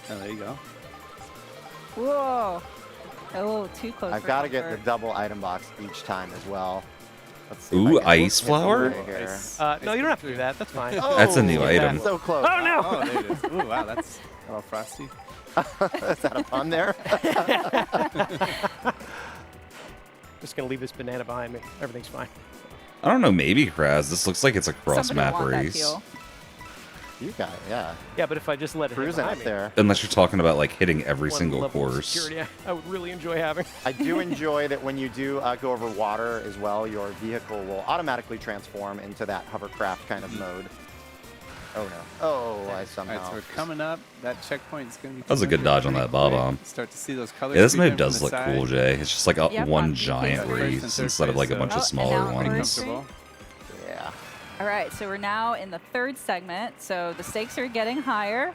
Oh, there you go. Whoa. A little too close I've for got to get the comfort. double item box each time as well. Let's see if Ooh, I can ice get flower? right here. No, you don't have to do that. That's fine. That's a new Oh, item. So close. Oh, no! Oh, there it is. Ooh, wow, that's a little frosty. Is that a pun there? Just going to leave this banana behind me. Everything's fine. I don't know, maybe Kraz. This looks like it's a cross Somebody map want that race. peel. You got it, yeah. Yeah, but if I just let it hit Cruising behind up me, there. Unless you're talking about like hitting every one single level of course. security I would really enjoy having. I do enjoy that when you do go over water as well, your vehicle will automatically transform into that hovercraft kind of mode. Oh no. Oh, I All somehow. right, so we're coming up. That checkpoint is going to be. That was a good dodge on that bob-omb. Start to see those colors. Yeah, this creeping mode from does the look side. cool, Jay. It's just like a Yep, one on giant PK. race First and instead of third like a place, bunch so- of Oh, smaller and now ones. Comfortable. Yeah. All right, so we're now in the 3rd segment, so the stakes are getting higher.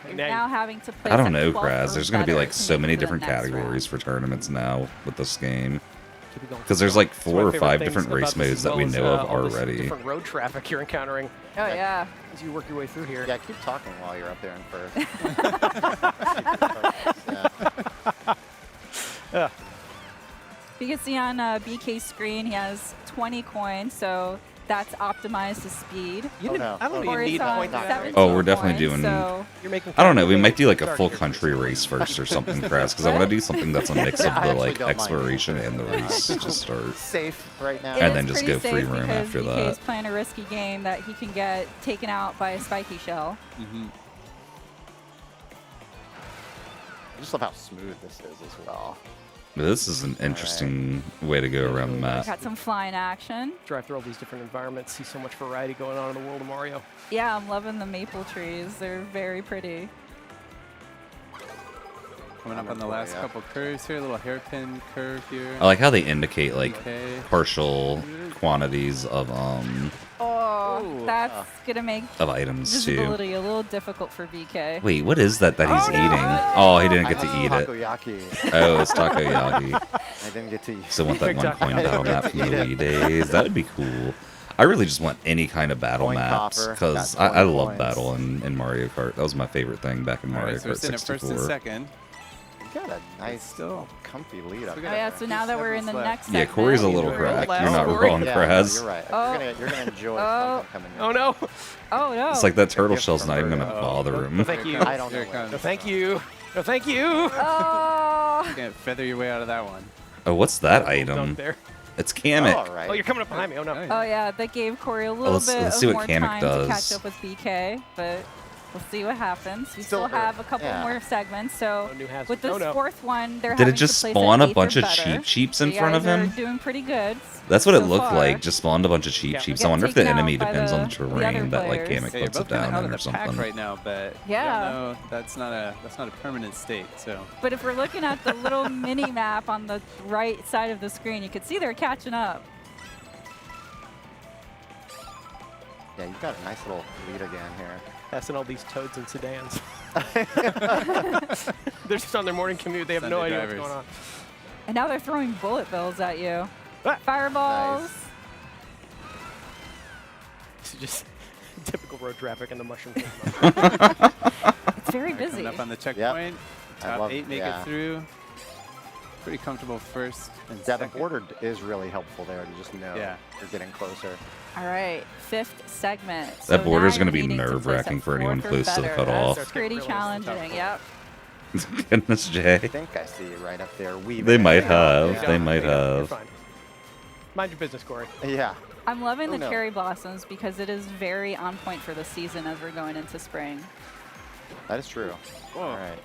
You're now now having to place I don't at know, 12th Kraz. or There's going to be better like to so make many it to the different next categories round. for tournaments now with this game. Keep it going. Because there's like It's one 4 of or my 5 favorite different things race about this, modes as that we well as, know of all this already. Different road traffic you're encountering Oh, yeah. as you work your way through here. Yeah, keep talking while you're up there in first. Yeah. You can see on BK's screen, he has 20 coins, so that's optimized to speed. You Oh, didn't, no. I don't Oh, even Corey's need on point that. 17 Oh, we're definitely coins, doing- So You're making. I don't know. We might do like a Sorry, full you're- country race first or something, Kraz, because I want to do something that's a mix of I the actually like don't mind. exploration and the race to start. Safe right now. it And is then just pretty go free safe roam because after BK's that. playing a risky game that he can get taken out by a spiky shell. Mm-hmm. I just love how smooth this is as well. This is an interesting way to go around the map. Got some flying action. Drive through all these different environments, see so much variety going on in the world of Mario. Yeah, I'm loving the maple trees. They're very pretty. Coming up on the last couple curves here, a little hairpin curve here. I like how they indicate like Okay. partial quantities of Oh, that's gonna make items too. visibility a little difficult for VK. Wait, what is that he's eating? Oh, he didn't get to eat it. Takoyaki. Oh, it's takoyaki. I didn't get to eat. So want that Big one taco. coin battle map from the Wii days. That would be cool. I really just want any kind of battle Coin maps coffer, because got I 20 love coins. battle in Mario Kart. That was my favorite thing back in All Mario right, so we're Kart sitting at first and 64. second. You got a nice, Still- comfy lead up we Oh got there. yeah, so now that we're in the left. next Yeah, segment, Corey's a little You're cracked. last, You're not Corey. wrong, Yeah, Kraz. you're right. Oh. You're gonna enjoy Oh. something coming in. Oh no! Oh no. It's like that turtle gift shell's from not even Birdo. gonna bother No, him. thank you. I don't know Here it where comes. No, thank you. No, thank you. Oh. Can't feather your way out of that one. Oh, what's that Dunk item? there. It's Oh, Kamek. all right. Oh, you're coming up behind me. Oh no. Oh yeah, that gave Corey a little let's bit see of what more Kamek time does. to catch up with BK, but we'll see what happens. We still Still have a couple yeah. more segments, so Oh, new hazard. with this Oh, no. fourth one, they're Did having it just to place spawn at a 8th bunch or of better. cheeps in You front of guys are him? doing pretty good. That's what it so looked far. like. Just spawned a bunch of cheap Yeah. cheeps. Get I wonder if the taken out enemy by depends on the the other terrain that like players. Kamek Yeah, you're puts both it kind of down out in of or the pack something. right now, but Yeah. no, that's not a permanent state. So But if we're looking at the little mini map on the right side of the screen, you can see they're catching up. Yeah, you got a nice little lead again here. Passing all these toads and sedans. They're just on their morning commute. They have no Sunday idea what's drivers. going on. And now they're throwing bullet bills at you. Ah. Fireballs. Nice. It's just typical road traffic in the mushroom kingdom. It's very busy. coming up on the checkpoint. I Top love- 8 make yeah. it through. Pretty comfortable first and Yeah, the second. border is really helpful there to just know Yeah. you're getting closer. All right, 5th segment. That So border's now gonna you're be needing to place nerve-wracking at for anyone 4th or close to the better. cutoff. That's pretty That's getting really challenging. tough. Yep. Goodness, Jay. I think I see you right up there. Weaving They it. might have. Yeah. They might You're have. fine. Mind your business, Corey. Yeah. I'm loving Oh, the no. cherry blossoms because it is very on point for the season as we're going into spring. That is true. All right.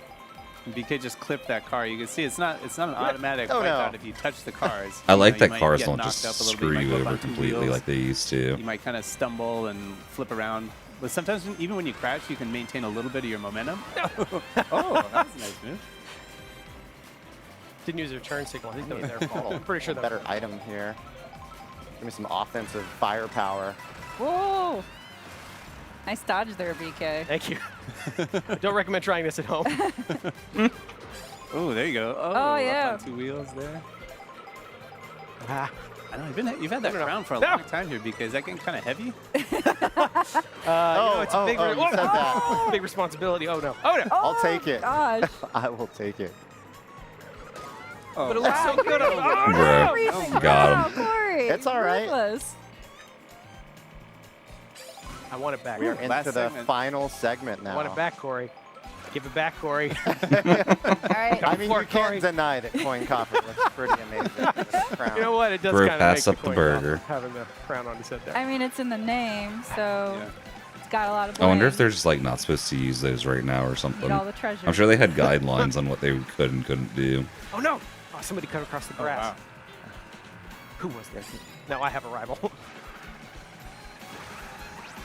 BK just clipped that car. You can see it's not an automatic Oh, wipe no. out if you touch the cars. I You like know, that you might cars get don't knocked just up a little bit. screw might you go up over on two completely wheels. like they used to. You might kind of stumble and flip around. But sometimes even when you crash, you can maintain a little bit of your momentum. Oh, that was a nice move. Didn't use their turn signal. I think that was their Oh, fault. I'm pretty sure that was better item here. Give me some offensive firepower. Whoa! Nice dodge there, BK. Thank you. I don't recommend trying this at home. Oh, there you go. Oh, Oh, up yeah. on two wheels there. Ah. I know you've had that No, no, no. crown for a No. long time here because is that getting kind of heavy. You know, it's a big, you said that. big responsibility. Oh no. Oh no. I'll take it. Gosh. I will take it. Oh, But it looks so good. Oh, Bruh. no. Everything. Got Wow, Corey. It's all right. Ruthless. I want it back. We are Last into the segment. final segment now. I want it back, Corey. Give it back, Corey. All right. I mean, Poor you can't Corey. deny that coin coffer looks pretty amazing. with this crown. You know what? It does Bro, kind of make pass the up the coin burger. toss, having the crown on his head there. I mean, it's in the name, so Yeah. it's got a lot of I wonder if blame. they're just like not supposed to use those right now or Need something. all the treasure. I'm sure they had guidelines on what they could and couldn't do. Oh no! Oh, somebody cut across the Oh, grass. wow. Who was this? Now I have a rival.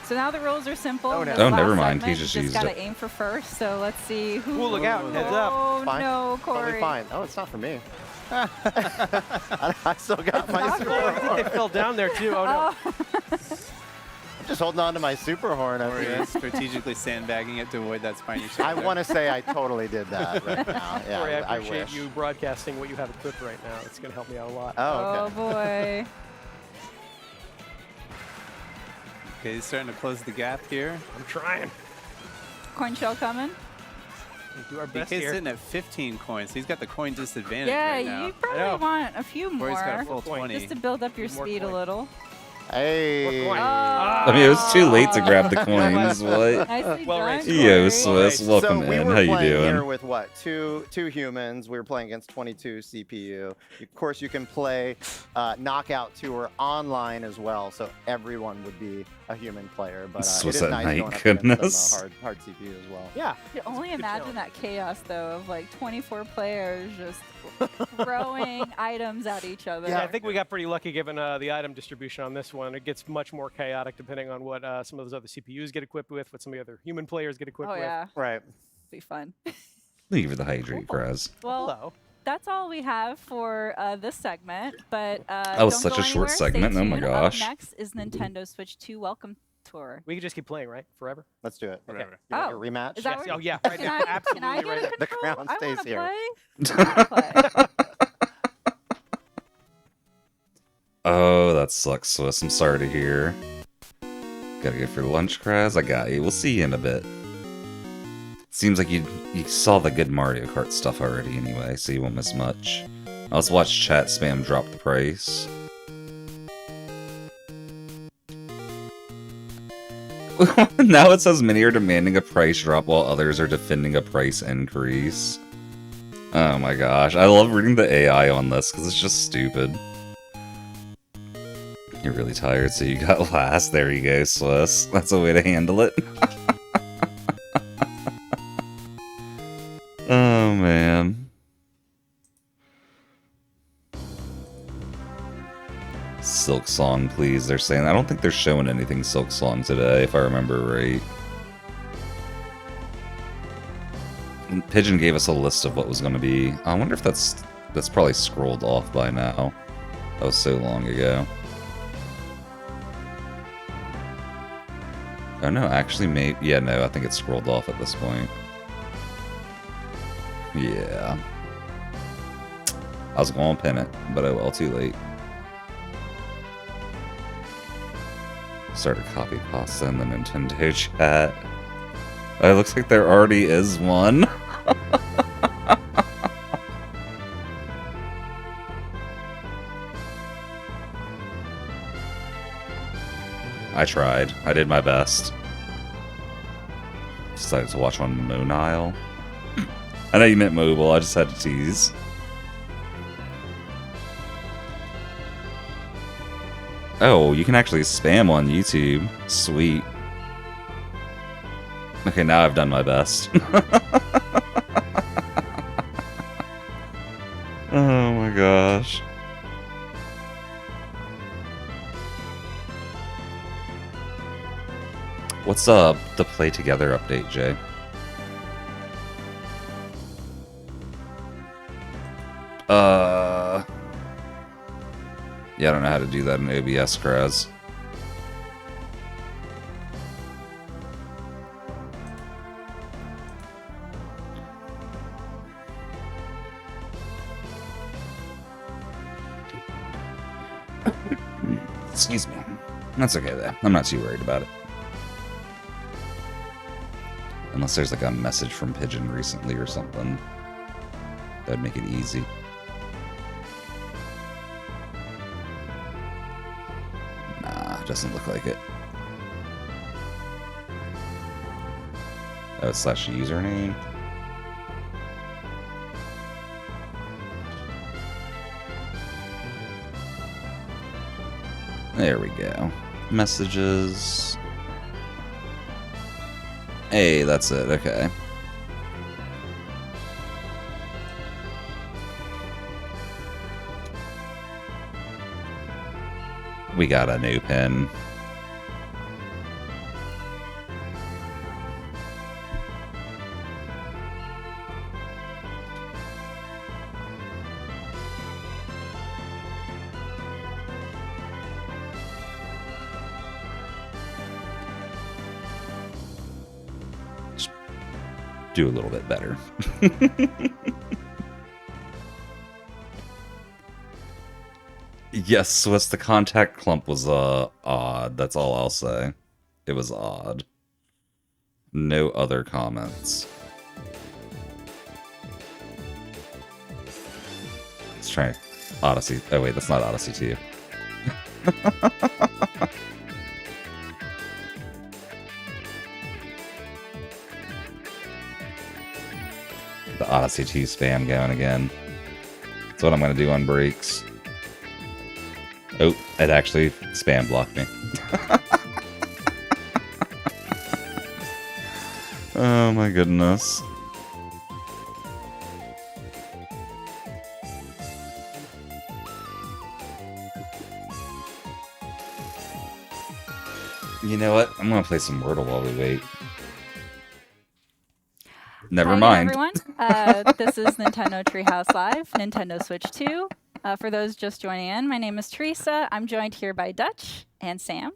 So now the rules are simple. Oh, no. This Oh, last never mind. segment, He just you used gotta it. aim for first. So let's see who. Ooh, look out. Heads up. Oh Fine. no, Totally Corey. fine. Oh, it's not for me. I still got my not super for Oh, I think horn. they fell down there too. Oh no. Oh, I'm just holding on to my super horn over Or here. strategically sandbagging it to avoid that spiny shape. I want to say I totally did that right now. Yeah, Corey, I I appreciate wish. you broadcasting what you have equipped right now. It's going to help me out a lot. Oh, oh okay. boy. Okay, he's starting to close the gap here. I'm trying. Coin shell coming. We do our best BK's here. sitting at 15 coins. He's got the coin disadvantage Yeah, right now. you I probably know. want a few Corey's got a more full 20. just to build up your Need more speed a coin. little. Hey. More coin. Oh, Ah, I mean, it was too late to grab the coins. What? Nicely Well done, raised. Yo, Corey. Swiss, Well, welcome so we in. were How you playing doing? here with what? Two humans. We were playing against 22 CPU. Of course, you can play Knockout Tour online as well, so everyone would be a human player. But This it was is at nice night, going up goodness. against some hard CPU as well. Yeah. I can only Good imagine challenge. that chaos though of like 24 players just throwing items at each other. Yeah, I think we got pretty lucky given the item distribution on this one. It gets much more chaotic depending on what some of those other CPUs get equipped with, what some of the other human players get equipped Oh with. yeah, Right. be fun. Thank you for the hydrate, Kraz. Well, Hello. that's all we have for this segment. But That was don't such go a short anywhere. Stay segment. Oh my tuned. gosh. Up next is Nintendo Switch 2 Welcome Tour. We can just keep playing, right? Forever? Let's do it. Whatever. You want Oh, a rematch? is that Yes. where- Oh, yeah. Right Can now. I, Absolutely can I get right a now. The control? crown I stays wanna here. play. I wanna play. Oh, that sucks, Swiss. I'm sorry to hear. Gotta go for lunch, Kraz. I got you. We'll see you in a bit. Seems like you saw the good Mario Kart stuff already anyway, so you won't miss much. Let's watch chat spam drop the price. Now it says many are demanding a price drop while others are defending a price increase. Oh my gosh, I love reading the AI on this because it's just stupid. You're really tired, so you got last. There you go, Swiss. That's a way to handle it. Oh, man. Silk Song, please. They're saying. I don't think they're showing anything Silk Song today, if I remember right. And Pigeon gave us a list of what was going to be. I wonder if that's probably scrolled off by now. That was so long ago. Oh no, actually, maybe. Yeah, no, I think it's scrolled off at this point. Yeah. I was going to pin it, but oh well, too late. Started copy pasta in the Nintendo chat. Oh, it looks like there already is one. I tried. I did my best. Decided to watch on Monile. I know you meant mobile, I just had to tease. Oh, you can actually spam on YouTube. Sweet. Okay, now I've done my best. Oh my gosh. What's the play together update, Jay? Yeah, I don't know how to do that in OBS, Kraz. Excuse me. That's okay though. I'm not too worried about it. Unless there's like a message from Pigeon recently or something. That'd make it easy. Nah, doesn't look like it. Oh, slash username. There we go. Messages. Hey, that's it. Okay. We got a new pin. Just do a little bit better. Yes, Swiss, the contact clump was odd. That's all I'll say. It was odd. No other comments. Let's try Odyssey. Oh wait, that's not Odyssey 2. the Odyssey 2 spam going again. That's what I'm going to do on breaks. Oh, it actually spam blocked me. Oh my goodness. You know what? I'm going to play some Wordle while we wait. Never Hi mind. again, everyone. This is Nintendo Treehouse Live, Nintendo Switch 2. For those just joining in, my name is Teresa. I'm joined here by Dutch and Sam.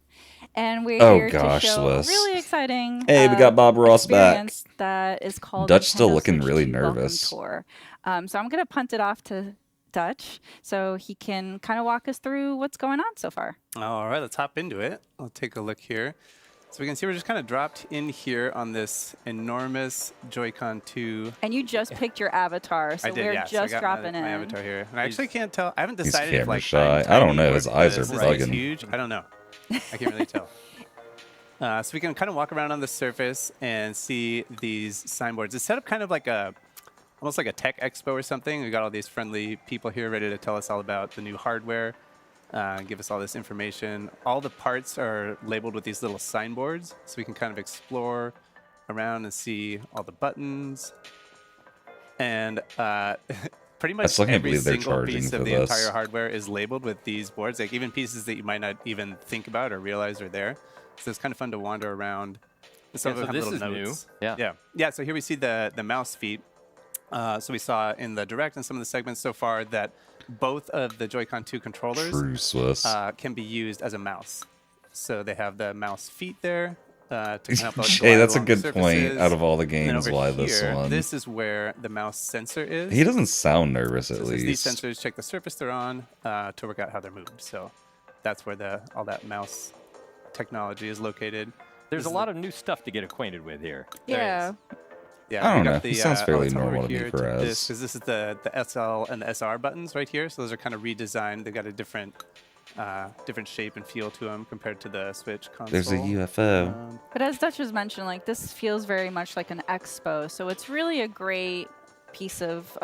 And we're Oh, here gosh, to show Swiss. a really exciting Hey, we got Bob Ross back. experience that is called Dutch Nintendo still looking Switch really 2 Welcome nervous. Tour. So I'm going to punt it off to Dutch so he can kind of walk us through what's going on so far. All right, let's hop into it. I'll take a look here. So we can see we're just kind of dropped in here on this enormous Joy-Con 2. And you just picked your avatar, so I did, we're yes. just I got dropping my in. avatar here. And I actually can't tell. I haven't He's decided if camera like shy. I'm I don't tiny know. or His if eyes are this is bugging. huge. I don't know. I can't really tell. So we can kind of walk around on the surface and see these signboards. It's set up kind of like almost like a tech expo or something. We got all these friendly people here ready to tell us all about the new hardware, give us all this information. All the parts are labeled with these little signboards, so we can kind of explore around and see all the buttons. And pretty much still can't every believe they're single charging piece for of the this. entire hardware is labeled with these boards, like even pieces that you might not even think about or realize are there. So it's kind of fun to wander around. Some of so them have this little is notes. new. Yeah. Yeah. So here we see the mouse feet. So we saw in the direct and some of the segments so far that both of the Joy-Con 2 controllers True Swiss. can be used as a mouse. So they have the mouse feet there to kind of like Hey, glide that's a along the good point. surfaces. Out of all the And then games, over why here, this one? This is where the mouse sensor is. He doesn't sound nervous, at So it says these least. sensors check the surface they're on to work out how they're moved. So that's where all that mouse technology is located. There's This a is lot of new stuff to get acquainted with here. There Yeah. is. Yeah, I we don't got know. The, He sounds fairly let's come over normal to me here for this, Az. because this is the SL and the SR buttons right here. So those are kind of redesigned. They've got a different shape and feel to them compared to the Switch console. There's a UFO. But as Dutch was mentioning, like this feels very much like an expo, so it's really a great piece of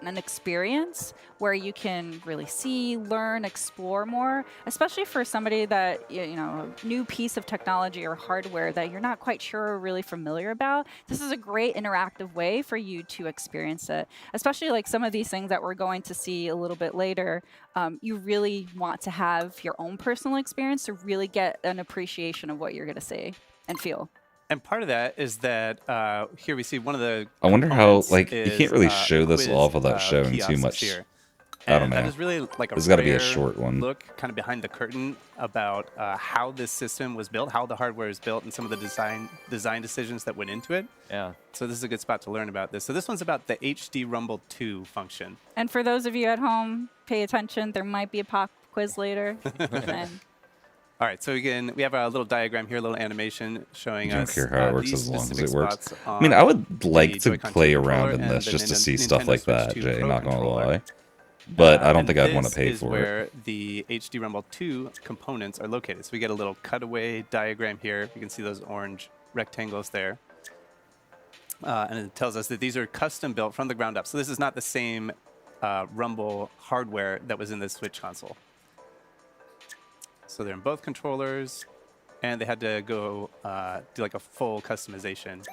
an experience where you can really see, learn, explore more, especially for somebody that, you know, a new piece of technology or hardware that you're not quite sure or really familiar about. This is a great interactive way for you to experience it, especially like some of these things that we're going to see a little bit later. You really want to have your own personal experience to really get an appreciation of what you're going to see and feel. And part of that is that here we see one of the. I wonder how, components like, you is, can't really show this quiz, off without showing too kiosks much. Here. I don't And that know. is really like a There's gotta be a rare short one. look kind of behind the curtain about how this system was built, how the hardware is built, and some of the design decisions that went into it. Yeah. So this is a good spot to learn about this. So this one's about the HD Rumble 2 function. And for those of you at home, pay attention. There might be a pop quiz later. And All right, so again, we have a little diagram here, a little animation showing I don't us care how it works these as long as specific it works. spots I mean, on I would like the to Joy-Con 2 play around controller in and this the just to see Nintendo stuff like Switch that, 2 Jay. Pro Not gonna controller. lie. But I don't And think I'd want to this pay is for it. where the HD Rumble 2 components are located. So we get a little cutaway diagram here. You can see those orange rectangles there. And it tells us that these are custom built from the ground up. So this is not the same Rumble hardware that was in the Switch console. So they're in both controllers, and they had to go do like a full customization.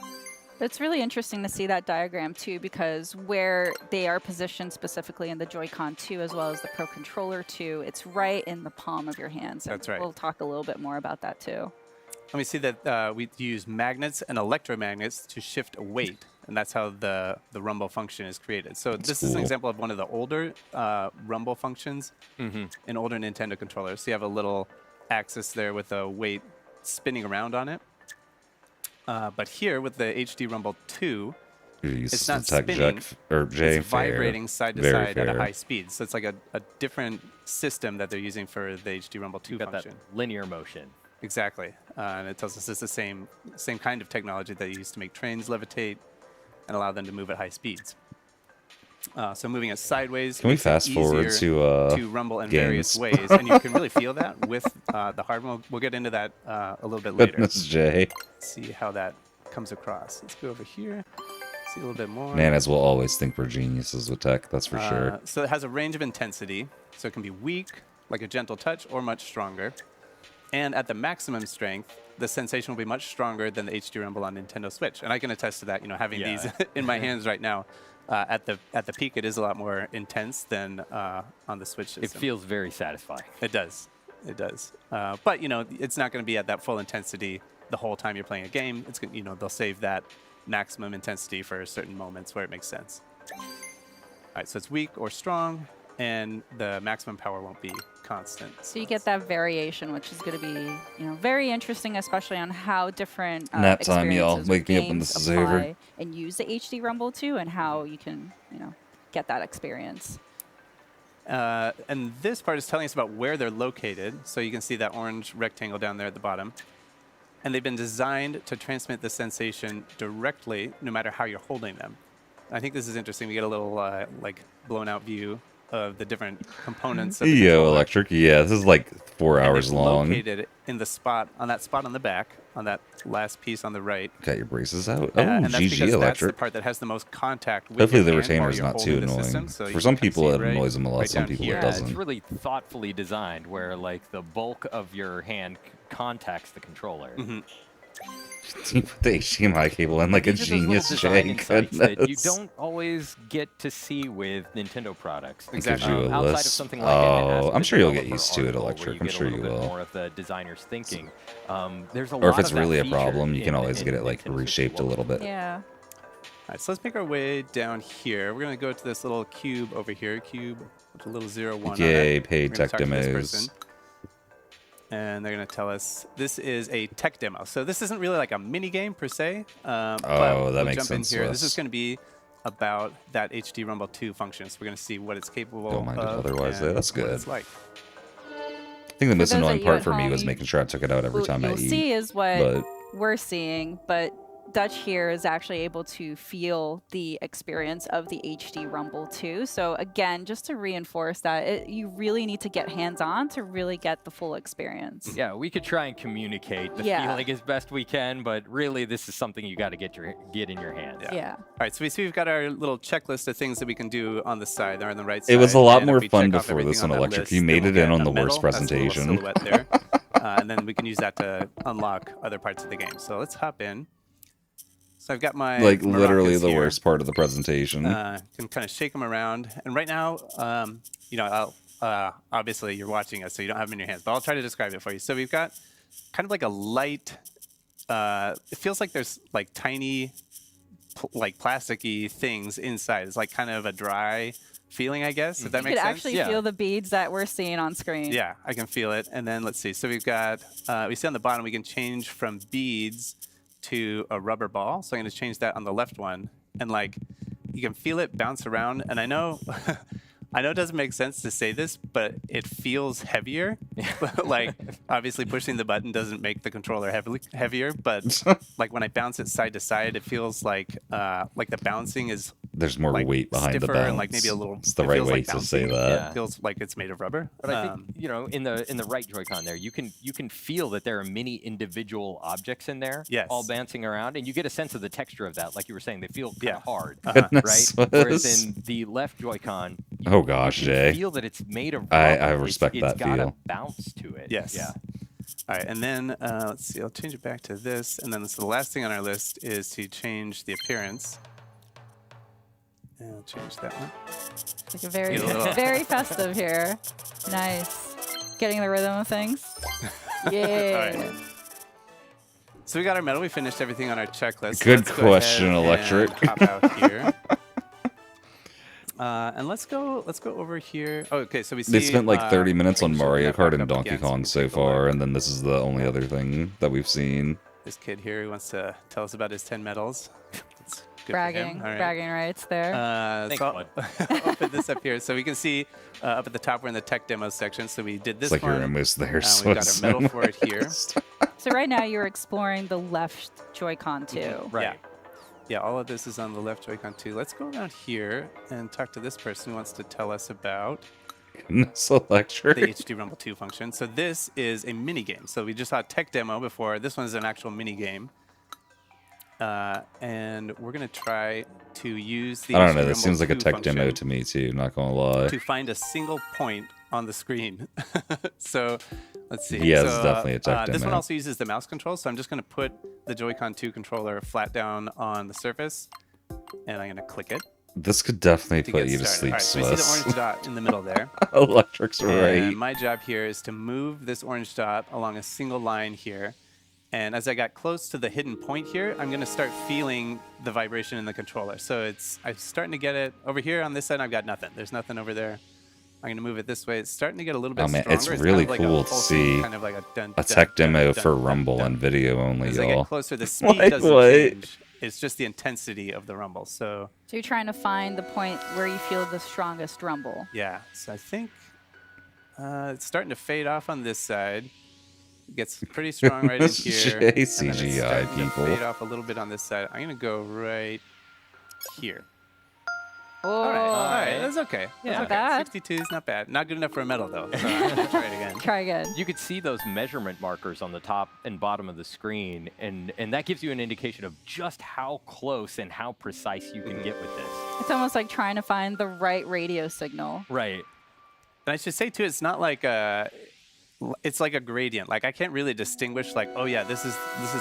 it's really interesting to see that diagram too, because where they are positioned specifically in the Joy-Con 2 as well as the Pro Controller 2, it's right in the palm of your hands. And That's right. We'll talk a little bit more about that too. And we see that we use magnets and electromagnets to shift a weight, and that's how the Rumble function is created. So this is an cool. example of one of the older Rumble functions in older Nintendo controllers. So you have a little axis there with a weight spinning around on it. But here with the HD Rumble 2, it's not spinning, Jay, it's vibrating side to Very side at a fair. high speed. So it's like a different system that they're using for the HD Rumble 2 You got that function. linear motion. Exactly. And it tells us it's the same kind of technology that you use to make trains levitate and allow them to move at high speeds. So moving it sideways. Can we makes it fast forward easier to rumble in games? various ways, and you can really feel that with the hardware. We'll get into that a little bit later. Goodness, Jay. See how that comes across. Let's go over here. see a little bit more. Nanas will always think we're geniuses with tech, that's for sure. So it has a range of intensity. So it can be weak, like a gentle touch, or much stronger. And at the maximum strength, the sensation will be much stronger than the HD Rumble on Nintendo Switch. And I can attest to that, you know, having these in my hands right now. At the peak, it is a lot more intense than on the Switch system. It feels very satisfying. It does. It does. But, you know, it's not going to be at that full intensity the whole time you're playing a game. It's, you know, they'll save that maximum intensity for certain moments where it makes sense. All right, so it's weak or strong, and the maximum power won't be constant. So you get that variation, which is going to be, you know, very interesting, especially on how different Nap time, y'all. experiences Wake with me up when games this is over. apply and use the HD Rumble too, and how you can, you know, get that experience. And this part is telling us about where they're located. So you can see that orange rectangle down there at the bottom. And they've been designed to transmit the sensation directly, no matter how you're holding them. I think this is interesting. We get a little like blown out view of the different components of the Yo, controller. Electric. Yeah, this is like 4 And hours they're long. located in the spot, on that spot on the back, on that last piece on the right. Got your braces out. Oh, And that's GG because that's the Electric. part that has the most contact with Hopefully your the hand while retainer's you're not too holding the annoying. system. So you For can some kinda people see it right- annoys them a lot, right some down people here. it Yeah, doesn't. it's really thoughtfully designed where like the bulk of your hand contacts the controller. Mm-hmm. You put the HDMI cable in like a These are those little genius, design Jay. insights that you Goodness. don't always get to see with Nintendo products. It gives you a Outside of list. something like an Oh, Ask I'm the sure you'll get Developer used to it, article where Electric. you I'm get a sure little you bit will. More of the designer's thinking. There's a Or lot if it's of that really a featured problem, you can in- always in get it like Nintendo Switch reshaped a Mobile. little bit. Yeah. All right, so let's make our way down here. We're going to go to this little cube over here, cube with a little 01 on Yay, it. paid We're gonna tech talk to this demos. person, and they're going to tell us this is a tech demo. So this isn't really like a mini game per se. But Oh, that we'll makes jump sense in to here. This us. is going to be about that HD Rumble 2 function. So we're going to see what it's capable Don't mind it of. otherwise, and that's what good. it's like. I think the most those annoying of you part at for me home, was you- making sure I took it out every What time I you'll eat. see is what But we're seeing, but Dutch here is actually able to feel the experience of the HD Rumble too. So again, just to reinforce that, you really need to get hands-on to really get the full experience. Yeah, we could try and communicate the Yeah. feeling as best we can, but really this is something you got to get in your hands. Yeah. All right, so we see we've got our little checklist of things that we can do on the side, or on the right side. it was a lot and if more we fun check off before this everything one, on that Electric. list, You then made we'll it in get on a the medal. worst That's a little presentation. silhouette there. And then we can use that to unlock other parts of the game. So let's hop in. So I've got my Like literally maracas the here. worst part of the presentation. Can kind of shake them around. And right now, you know, obviously you're watching us, so you don't have them in your hands, but I'll try to describe it for you. So we've got kind of like a light, it feels like there's like tiny, like plasticky things inside. It's like kind of a dry feeling, I guess, if that You makes could sense. actually Yeah. feel the beads that we're seeing on screen. Yeah, I can feel it. And then let's see. So we've got, we see on the bottom, we can change from beads to a rubber ball. So I'm going to change that on the left one. And like, you can feel it bounce around. And I know, I know it doesn't make sense to say this, but it feels heavier. Like, obviously pushing the button doesn't make the controller heavier, but like when I bounce it side to side, it feels like the bouncing is There's more like weight behind the stiffer bounce. and like maybe a little. It's the it right feels way like to say bouncy. that. Yeah. It feels like it's made of rubber. But I think you know, in the right Joy-Con there, you can feel that there are many individual objects in there, Yes. all bouncing around, and you get a sense of the texture of that. Like you were saying, they feel kind Yeah. of hard, Goodness right? Whereas whiz. in the left Joy-Con, Oh gosh, you Jay. feel that it's made of I rubber. respect it's that got a feel. bounce to it. Yes. Yeah. All right, and then let's see. I'll change it back to this, and then so the last thing on our list is to change the appearance. And I'll change that one. It's like a very, Get a little- very festive here. Nice. Getting the rhythm of things. All Yeah. right. So we got our medal. We finished everything on our checklist. Good Let's go question, ahead Electric. and hop out here. And let's go over here. Oh, okay, so we see They spent like 30 minutes on so Mario back Kart and up Donkey again so we Kong can so take a look. far, and then this is the only other thing that we've seen. This kid here who wants to tell us about his 10 medals. That's good for Bragging, him. All right. bragging rights there. Thanks, so bud. I'll put this up here. So we can see up at the top, we're in the tech demo section. So we did this It's like one. you're almost there. We've got our medal for it here. So right now you're exploring the left Joy-Con too. Right. Yeah. Yeah, all of this is on the left Joy-Con too. Let's go around here and talk to this person who wants to tell us about Goodness, the Electric. HD Rumble 2 function. So this is a mini game. So we just saw a tech demo before. This one is an actual mini game. And we're going to try to use the I don't know. Rumble This seems like a 2 tech demo function to me too. Not gonna lie. to find a single point on the screen. So let's see. Yeah, so, this is definitely a tech This one demo. also uses the mouse control, so I'm just going to put the Joy-Con 2 controller flat down on the surface, and I'm going to click it This could definitely to put get you to started. sleep, All right, so you see the Swiss. orange dot in the middle there. Electric's right. And my job here is to move this orange dot along a single line here. And as I got close to the hidden point here, I'm going to start feeling the vibration in the controller. So I'm starting to get it over here on this side. I've got nothing. There's nothing over there. I'm going to move it this way. It's starting to get a little bit Oh man, stronger. it's kind really of like a cool to pulsing, see kind of like a, dun, a dun, tech dun, demo dun, for dun, Rumble dun. and video only, As I get y'all. closer, the speed Like doesn't what? change. It's just the intensity of the rumble. So So you're trying to find the point where you feel the strongest rumble. yeah, so I think it's starting to fade off on this side. It gets pretty strong right in This here. J and then it's CGI starting to people. fade off a little bit on this side. I'm gonna go right here. Oh, All right, that's okay. Yeah. That's Not okay. bad. 62 is not bad. Not good enough for a medal though. So I'm gonna try it again. Try again. You could see those measurement markers on the top and bottom of the screen, and that gives you an indication of just how close and how precise you can get with this. It's almost like trying to find the right radio signal. Right. And I should say too, it's not like it's like a gradient. Like I can't really distinguish like, oh yeah, this is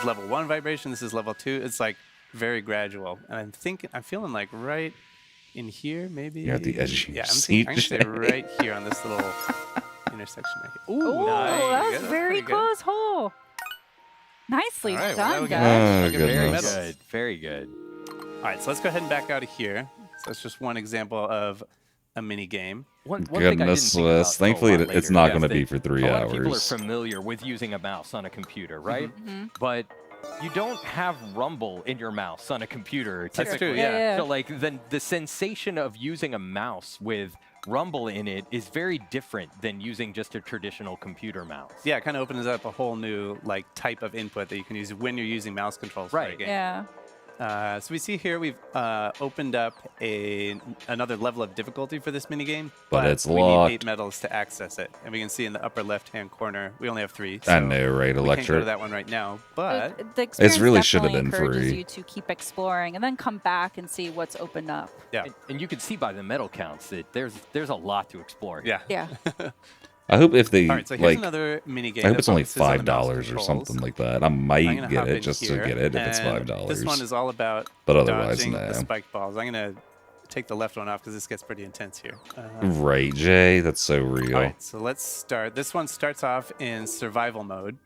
level 1 vibration, this is level 2. It's like very gradual. And I'm feeling like right in here, maybe. You're at the edge of your Yeah, seat, I'm gonna say Jay. right here on this little intersection right here. Ooh, Oh, nice. that was That's very pretty good. close hole. Nicely All right, well, now done, we got- guys. Oh, Very goodness. good. Very good. All right, so let's go ahead and back out of here. So that's just one example of a mini game. One thing I didn't Goodness, think about Swiss. till a Thankfully, lot it's later not is going to be that for 3 a lot of people are hours. familiar with using a mouse on a computer, right? Mhm. But you don't have rumble in your mouse on a computer. That's true, typically. yeah. So like the sensation of using a mouse with rumble in it is very different than using just a traditional computer mouse. Yeah, it kind of opens up a whole new like type of input that you can use when you're using mouse controls for a Right. game. Yeah. So we see here we've opened up another level of difficulty for this minigame, But it's we locked. need 8 medals to access it. And we can see in the upper left-hand corner, we only have 3. I so know, right? we can't go to Electric. that one right now, but The experience really should have definitely been encourages free. you to keep exploring and then come back and see what's opened up. yeah. And you can see by the medal counts that there's a lot to explore here. Yeah. Yeah. I hope if they All right, so here's like. another minigame. I hope that it's only focuses on the mouse $5 or controls. something like that. I I'm might gonna get hop it in just here, to get it if it's and $5. This one is all about But otherwise, dodging no. the spiked balls. I'm going to take the left one off because this gets pretty intense here. Right, Jay? That's so real. All right, so let's start. This one starts off in survival mode.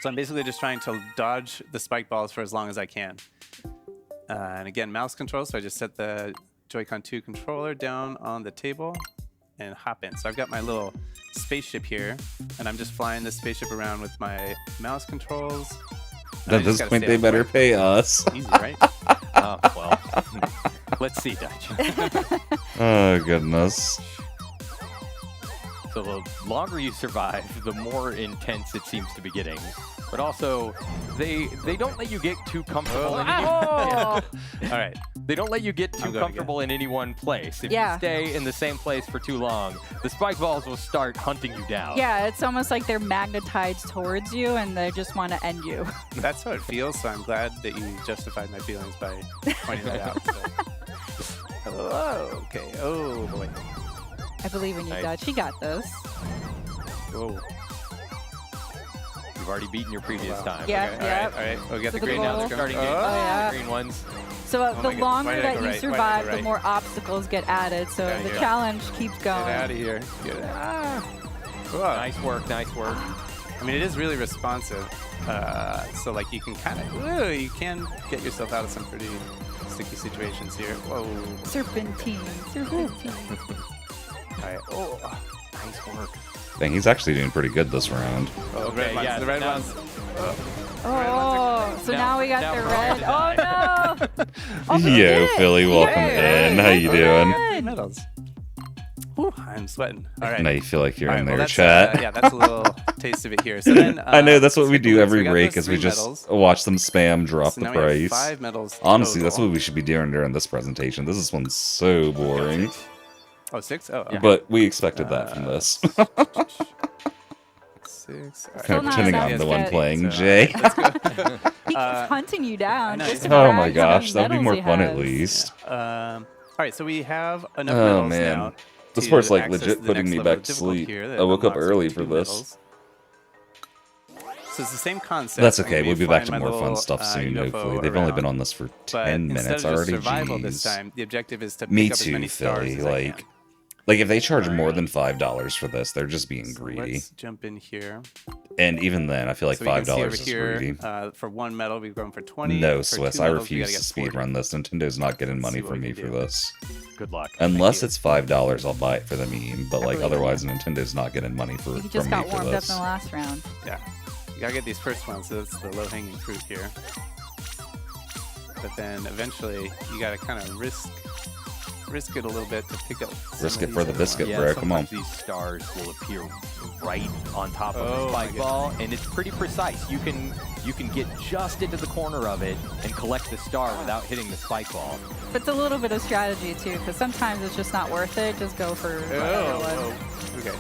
So I'm basically just trying to dodge the spike balls for as long as I can. And again, mouse control. So I just set the Joy-Con 2 controller down on the table and hop in. So I've got my little spaceship here, and I'm just flying this spaceship around with my mouse controls. And I At just this gotta point, stay they out of the better way. pay us. Easy, right? Oh, well, let's see, Dutch. Oh, goodness. So the longer you survive, the more intense it seems to be getting. But also, they don't let you get too comfortable. in any, Oh. All right. They don't let you get I'm too going comfortable in any one place. If Yeah. you stay in the same place for too long, the spike balls will start hunting you down. Yeah, it's almost like they're magnetized towards you and they just want to end you. That's how it feels, so I'm glad that you justified my feelings by pointing that out. So. Oh, okay. Oh, boy. I believe in you, Nice. Dutch. He got this. Whoa. You've already beaten your previous time. Yeah. Okay, all right, all right. Oh, we got So the the green goal- now. Now they're starting to Oh, yeah. the green ones. So Oh the my goodness. longer Why did I that go you right? Why did I go survive, the right? more obstacles get added. So Get outta the here. challenge keeps Get going. out of here. Get out. Whoa. Nice work, nice work. I mean, it is really responsive. So, like, you can kind of, you can get yourself out of some pretty sticky situations here. Whoa. Serpentine. Serpentine. All right. Oh, Nice work. Dang, he's actually doing pretty good this round. oh Okay, red ones. yeah, The red now- ones. Oh, so now we got now the we're all red. gonna Oh no! Oh, we Yo, did it. Philly, welcome Yeah. in. How you doing? Three medals. Whew, I'm sweating. All right. Now you feel like you're All in right, well, there, that's, chat. yeah, that's a little taste of it here. So then, I know that's what let's we take a do look. So every we got break those is we 3 just medals. watch them spam drop So the now we have price. 5 medals Honestly, that's total. what we should be doing during this presentation. This one's so boring. Oh, 6? Oh, okay. But we expected that from this. 6. 6. All right. Still Kind of not pretending enough I'm to the one get- playing, So, Jay. let's go. He keeps hunting you down. know, just yeah. to Oh brag my how gosh, many that'd be medals more he fun at has. least. All right, so we have enough Oh medals man, now. this to part's like access legit the putting next me level back of to difficulty sleep. here that I woke up unlocks early 2 for this. medals. So it's the same concept. That's I'm gonna okay. be We'll be back to flying my more fun little, stuff soon. UFO Hopefully, they've only been around, on this for but 10 instead minutes of just already. survival this Jeez. time, the objective is to Me pick up as too, many stars Philly. as I can. Like if they charge more than $5 for this, they're just being So greedy. let's jump in here. And even then, I feel like So we can see $5 over is here, greedy. for 1 medal, we've gone for 20. No, for Swiss, 2 I medals, we refuse gotta to get 40. speedrun this. Nintendo's not getting Let's money see what from we me can for do. this. Good luck. Unless you. it's $5, I'll buy it for the meme. But like believe it. otherwise, Nintendo's not getting money You from just me got for warmed up in this. the last round. Yeah. You gotta get these first ones, so that's the low-hanging fruit here. But then eventually, you gotta kind of risk it a little bit to pick up. some Risk of it for these the other biscuit, ones. bro. Come on. Sometimes these stars will appear right on top of Oh the my spike ball, and it's pretty precise. You can get just into the corner of it and collect the star without hitting the spike ball. But it's a little bit of strategy too, because sometimes it's just not worth it. Just go for whatever one. Oh, okay.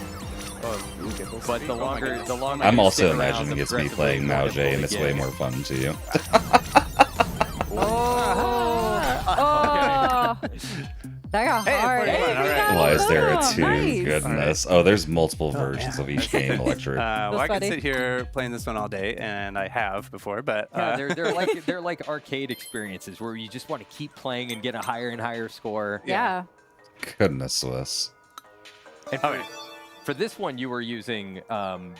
Oh, you get those But three? the Oh my longer, goodness. the longer I'm you also stick around, imagining the it's me progressively playing more now, Jay, and difficult it's it way gets. more fun too. Oh, that got Hey, hard. 41, Hey, we all right. got Why is there a boom. 2? Nice. Goodness. Oh, there's multiple versions of each game, Electric. Well, I could funny. sit here playing this one all day, and I have before, but Yeah, they're like arcade experiences where you just want to keep playing and get a higher and higher score. Yeah. Goodness, Swiss. And for this one, you were using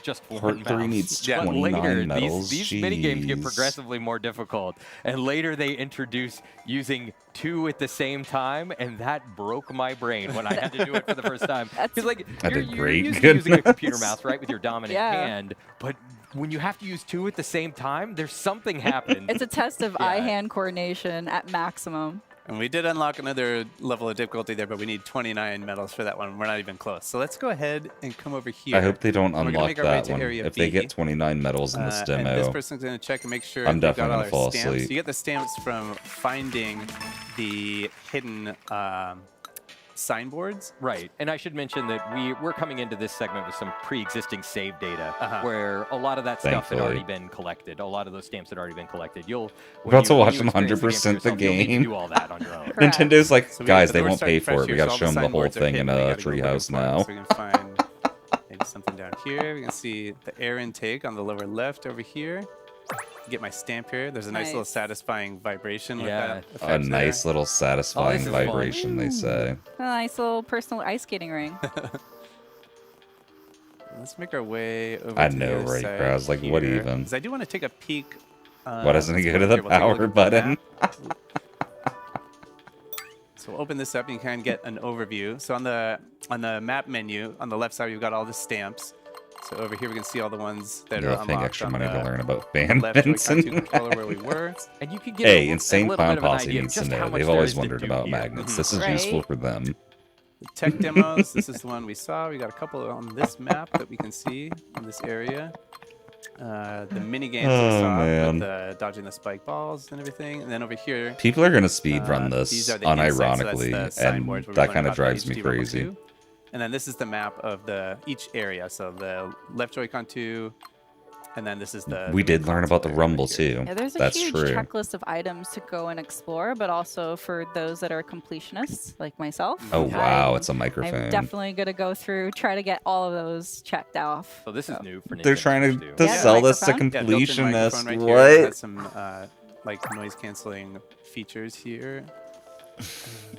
just Part one 3 mouse. needs But 29 later, medals. these mini games get Jeez. progressively more difficult, and later they introduce using 2 at the same time, and that broke my brain when I had to do it for the first time. Because like At you're, the you're great used to using a computer goodness. mouse, right, with your dominant Yeah. hand, but when you have to use 2 at the same time, there's something happens. It's a test of Yeah. eye-hand coordination at maximum. And we did unlock another level of difficulty there, but we need 29 medals for that one. We're not even close. So let's go ahead and come over here. I hope they don't We're gonna unlock make our way that to one. area If they B. get 29 medals in this And this demo, person's going to check and make sure I'm they've got definitely all gonna fall our stamps. asleep. You get the stamps from finding the hidden signboards. Right, and I should mention that we're coming into this segment with some pre-existing save data, Uh-huh. where a lot of that stuff had already Thankfully. been collected. A lot of those stamps had already been collected. We're about to watch them 100% the You'll need to game. do all that on your own. Correct. Nintendo's like, So guys, but they we're won't starting pay fresh for it. We here, gotta so show all them the whole signboards are thing hidden. in We a gotta go looking Treehouse for 'em. now. So we can find maybe something down here. We can see the air intake on the lower left over here. Get my stamp here. There's a nice little Nice. satisfying vibration with Yeah. that A effect nice little satisfying is fun. vibration, they say. A nice little personal ice skating ring. there. Let's make our way over I to know, the other right, side Kraz? Like, what here, even? 'cause I do want to take a peek. Why doesn't it let's go to here, the we'll take a power look at the button? map. So we'll open this up and you kind of get an overview. So on the map menu, on the left side, we've got all the stamps. So over here, we can see all the ones that You're are paying unlocked extra on money the to learn about left Joy-Con 2 Vincent. controller where we were. And you can get Hey, a Insane little Clown bit of an Posse idea of needs to just how know. much They've there always is to wondered do about here. magnets. Mhm. This is Right. useful for them. The tech demos, this is the one we saw. We got a couple on this map that we can see in this area. The mini games we Oh, saw man. with the dodging the spike balls and everything. And then over here, People are gonna speed run this these are the insights, so that's unironically, the signboards and where we that learn kind of about the drives me HD Rumble crazy. 2. And then this is the map of each area. So the left Joy-Con 2, and then this is the. We did learn about the console area Rumble right here. too. Yeah, there's a That's huge true. checklist of items to go and explore, but also for those that are completionists like myself. Oh wow, I'm- it's a microphone. I'm definitely gonna go through, try to get all of those checked off. So this is new for Nintendo They're trying to, too. to Yeah, sell this to microphone. Yeah, built-in microphone completionists. right here. It What? has some like noise canceling features here.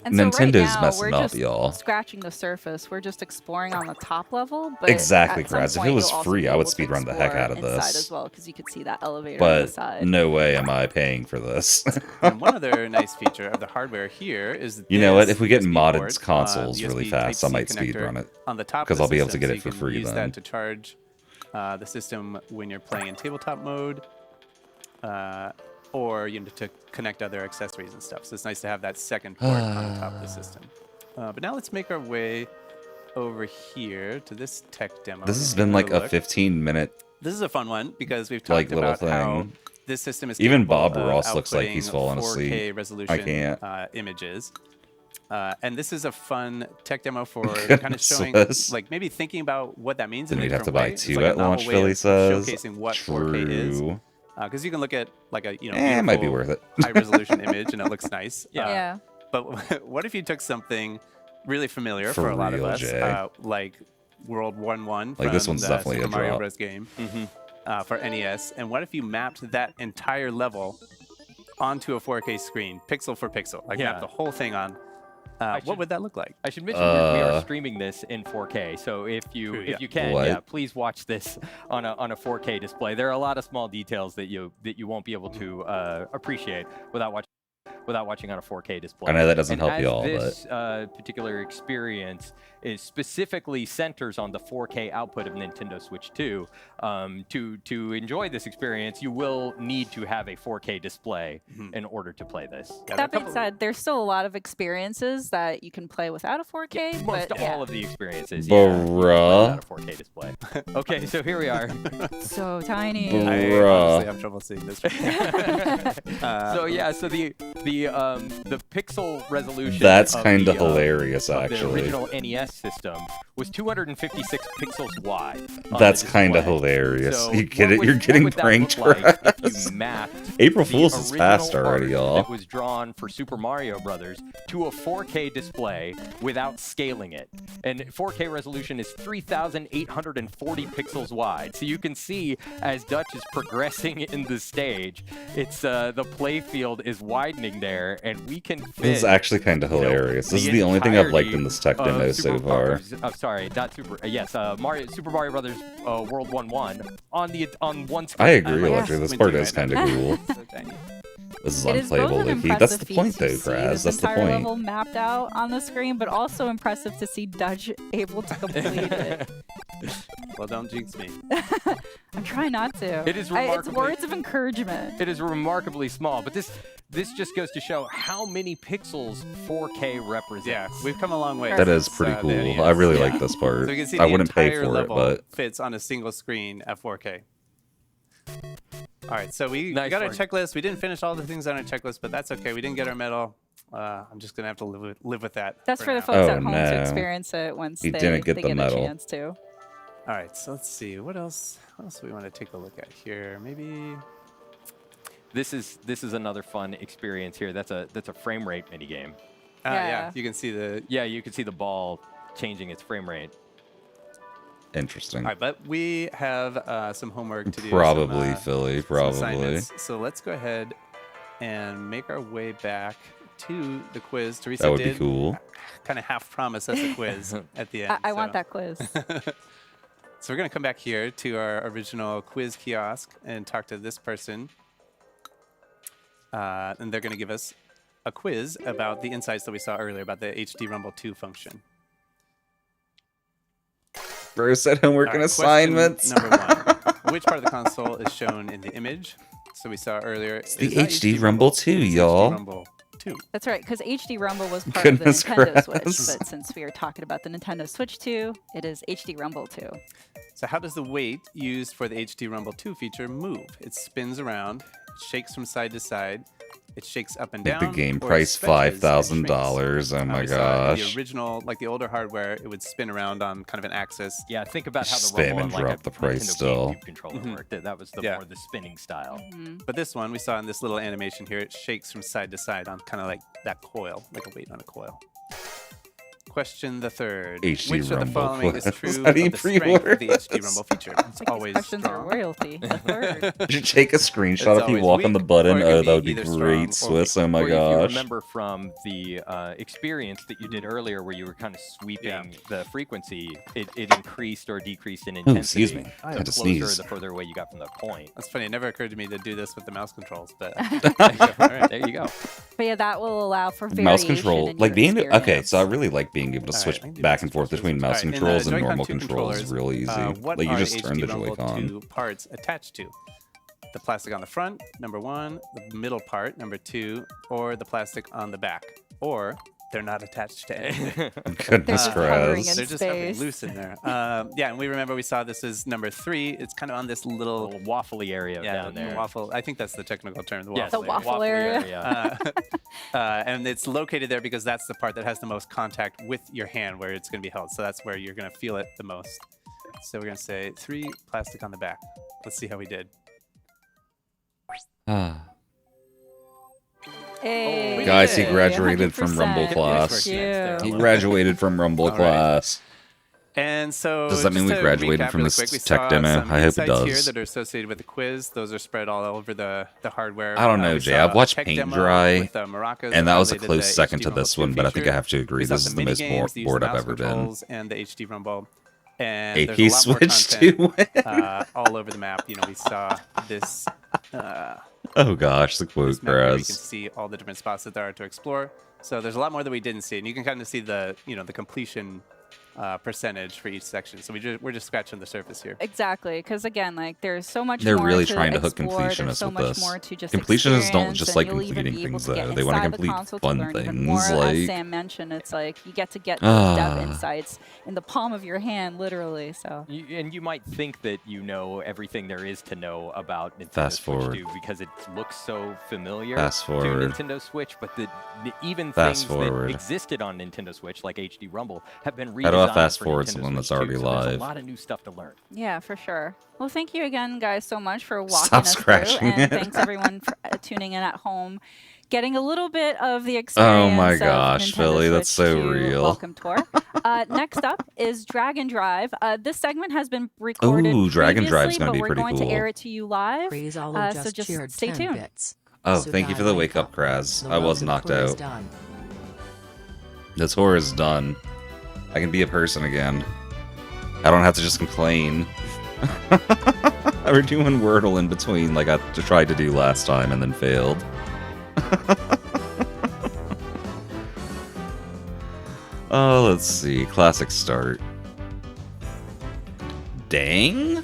And so right Nintendo's now, messing we're up, just y'all. scratching the surface. We're just exploring on the top level. But Exactly, at some Kraz. If it point, was you'll also free, be I would able to speedrun the heck out of explore inside this. as well, because you could see that elevator on the But side. no way am I paying for this. And one other nice feature of the hardware here is You know what? this If we get USB modded port, consoles USB really fast, I Type-C might connector speedrun it. on the top 'cause of the I'll be able to system, get so it you for can free use then. that to charge the system when you're playing in tabletop mode, or you know, to connect other accessories and stuff. So it's nice to have that second port on the top of the system. But now let's make our way over here to this tech demo. This has and been take like a look. 15-minute. This is a fun one because we've like, talked little about how thing. this system is Even capable Bob of Ross looks like he's outputting fallen 4K asleep. resolution can't. images. And this is a fun tech demo for kind of showing, Swiss. like maybe thinking about what that means Then in a you'd have to different buy way. It's 2 like a at novel launch, way Philly of says. showcasing what 4K is. True. Because you can look at like a It might be beautiful worth it. high resolution image and it looks nice. Yeah. But what if you took something really familiar For for a lot of real, us, Jay. like World 1-1 Like, this from one's the definitely Super a Mario drop. Bros. Game for NES, and what if you mapped that entire level onto a 4K screen, pixel for pixel, like map the whole thing on? What would that look like? I should mention that we are streaming this in 4K, so if you can, What? please watch this on a 4K display. There are a lot of small details that you won't be able to appreciate without watching on a 4K display. I know that doesn't And help you all, this particular experience is specifically centers on the 4K output of Nintendo Switch 2. To enjoy this experience, you will need to have a 4K display in order to play this. That being said, there's still a lot of experiences that you can play without a 4K. Most but all of the experiences, Bruh. without a 4K display. Okay, so here we are. so tiny. I Bruh. honestly have trouble seeing this. So yeah, so the pixel resolution. That's of kind of the, hilarious, of actually. The original NES system was 256 pixels wide. on That's the kind of display. hilarious. So You get what it? would- You're what getting would that pranked, look like if Raz. you mapped April the Fool's is past original already, art y'all. That was drawn for Super Mario Brothers to a 4K display without scaling it. And 4K resolution is 3,840 pixels wide. So you can see as Dutch is progressing in the stage, it's the play field is widening there, and we can fit. This is actually kind of hilarious. This is the only thing I've liked in this tech demo so far. Sorry, not Super. Yes, Super Mario Brothers World 1-1 on one screen. I agree, Yeah. Electra. This part is kind of cool. So tiny. This is It is both unplayable, an Leaky. impressive That's the feat point, to though, see Kraz. this That's the entire point. level mapped out on the screen, but also impressive to see Dutch able to complete it. Well, don't jinx me. I'm trying not to. It is It's remarkably- words of encouragement. It is remarkably small, but this just goes to show how many pixels 4K represents. Yeah, we've come a long way. That is since, pretty the cool. NES. I really like this part. So you can see I the wouldn't pay entire for it, level but fits on a single screen at 4K. All right, so we Nice got our work. checklist. We didn't finish all the things on our checklist, but that's okay. We didn't get our medal. I'm just gonna have to live with that. That's for the now. folks Oh, at home no. to experience it once You they, didn't get they the get medal. a chance to. All right, so let's see what else. What else do we want to take a look at here? Maybe. This is another fun experience here. That's a frame rate mini game. Yeah, Yeah. you can see the. Yeah, you can see the ball changing its frame rate. interesting. All right, but we have some homework to do. Probably, some, Philly. some Probably. assignments. So let's go ahead and make our way back to the quiz. Teresa That would be did cool. kind of half promise us a quiz at the end. I want so- that quiz. So we're going to come back here to our original quiz kiosk and talk to this person. And they're going to give us a quiz about the insights that we saw earlier about the HD Rumble 2 function. Bro said homework All and right, question assignments. Number 1. Which part of the console is shown in the image? So we saw earlier. It's the HD Rumble 2, it's y'all. HD Rumble 2. That's right, because HD Rumble was part Goodness of the Nintendo Switch, gracious. but since we are talking about the Nintendo Switch 2, it is HD Rumble 2. So how does the weight used for the HD Rumble 2 feature move? It spins around, it shakes from side to side, it shakes up and Like down. the game or it price stretches and $5,000. shrinks. Oh my We saw in gosh. The original, like the older hardware, it would spin around on kind of an axis. Yeah, think about how the Spin Rumble and and like drop a the price Nintendo still. GameCube controller worked. That was the Yeah. more the spinning style. But this one, we saw in this little animation here, it shakes from side to side on kind of like that coil, like a weight on a coil. Question the third. HD Which of the Rumble following is quiz. true How of do you the strength pre-order of the HD this? Rumble feature? It's Like these always questions are strong. royalty. The third. Did you take a screenshot It's if you always walk on the weak, button? or it Oh, can that would be be either strong great, or Swiss. weak. Oh my Or if you gosh. remember from the experience that you did earlier where you were kind of sweeping the frequency, it increased or decreased in intensity. excuse me. The Had to closer, sneeze. the further away you got from the point. That's funny. It never occurred to me to do this with the mouse controls, but There you go. But yeah, that will allow for variation Mouse control, in like your being okay. experience. So I really like being able to All right, switch I can do back this and forth question. between All mouse right, in the controls and Joy-Con normal 2 controls is real easy. what Like you are just HD turn the Rumble Joy-Con. 2 parts attached to? The plastic on the front, number 1, the middle part, number 2, or the plastic on the back, or They're not attached to anything. Goodness just hovering gracious. in They're just hovering space. loose in there. Yeah, and we remember we saw this is number 3. It's kind of on this A little little waffly area down the there. waffle. I think that's the technical term. The Yes, waffle. The waffle area. And it's located there because that's the part that has the most contact with your hand where it's going to be held. So that's where you're going to feel it the most. So we're going to say 3, plastic on the back. Let's see how we did. Ah. Hey, Guys, he graduated from 100%. Rumble class. Thank He you. graduated from Rumble All right. class. And so Does that mean just we to graduated recap from really this quick, we tech saw demo? some I hope it insights here does. that are associated with the quiz. Those are spread all over the hardware. I don't know, We Jay. saw I've watched a tech Paint demo Dry, with, maracas and that was a highlighted close the second HD to Rumble this 2 one, but I think I feature. have to agree. We saw This is some the most mini-games, the use of bored I've mouse ever been. controls and the HD Rumble. And AP there's a lot more switch content to all over the map. You know, we saw this Oh gosh, the quote this map where we can grass. see all the different spots that there are to explore. So there's a lot more that we didn't see, and you can kind of see the the completion percentage for each section. So we're just scratching the surface here. Exactly, because again, like there's so much They're more really to trying to hook explore, there's completionists so with much this. more to just Completionists don't experience, just and like you'll even completing be able things, to get though. They want to inside the complete console to fun learn even things, more. like- As Sam mentioned, it's like you get to get those dev insights in the palm of your hand, literally. So And you might think that you know everything there is to know about Nintendo Fast Switch forward. 2 because it looks so familiar Fast to forward. Nintendo Switch, but even Fast things forward. that existed on Nintendo Switch, like HD Rumble, have been redesigned How do I fast for forward Nintendo someone that's Switch 2, already so there's live? a lot of new stuff to learn. yeah, for sure. Well, thank you again, guys, so much for walking Stop us through, scratching and it. thanks everyone for tuning in at home, getting a little bit of the experience. Oh my of gosh, Nintendo Philly, that's Switch so 2 real. Welcome tour. Next up is Drag and Drive. This segment has been recorded Ooh, Drag and Drive's previously, gonna but be we're pretty going to cool. air it to you live. Crazolo So just cheered stay 10 tuned. bits. Oh, So thank you for the die, wake up, Kraz. The I was welcome knocked tour is out. done. The tour is done. I can be a person again. I don't have to just complain. We're doing Wordle in between, like I tried to do last time and then failed. Oh, let's see. Classic start. Dang?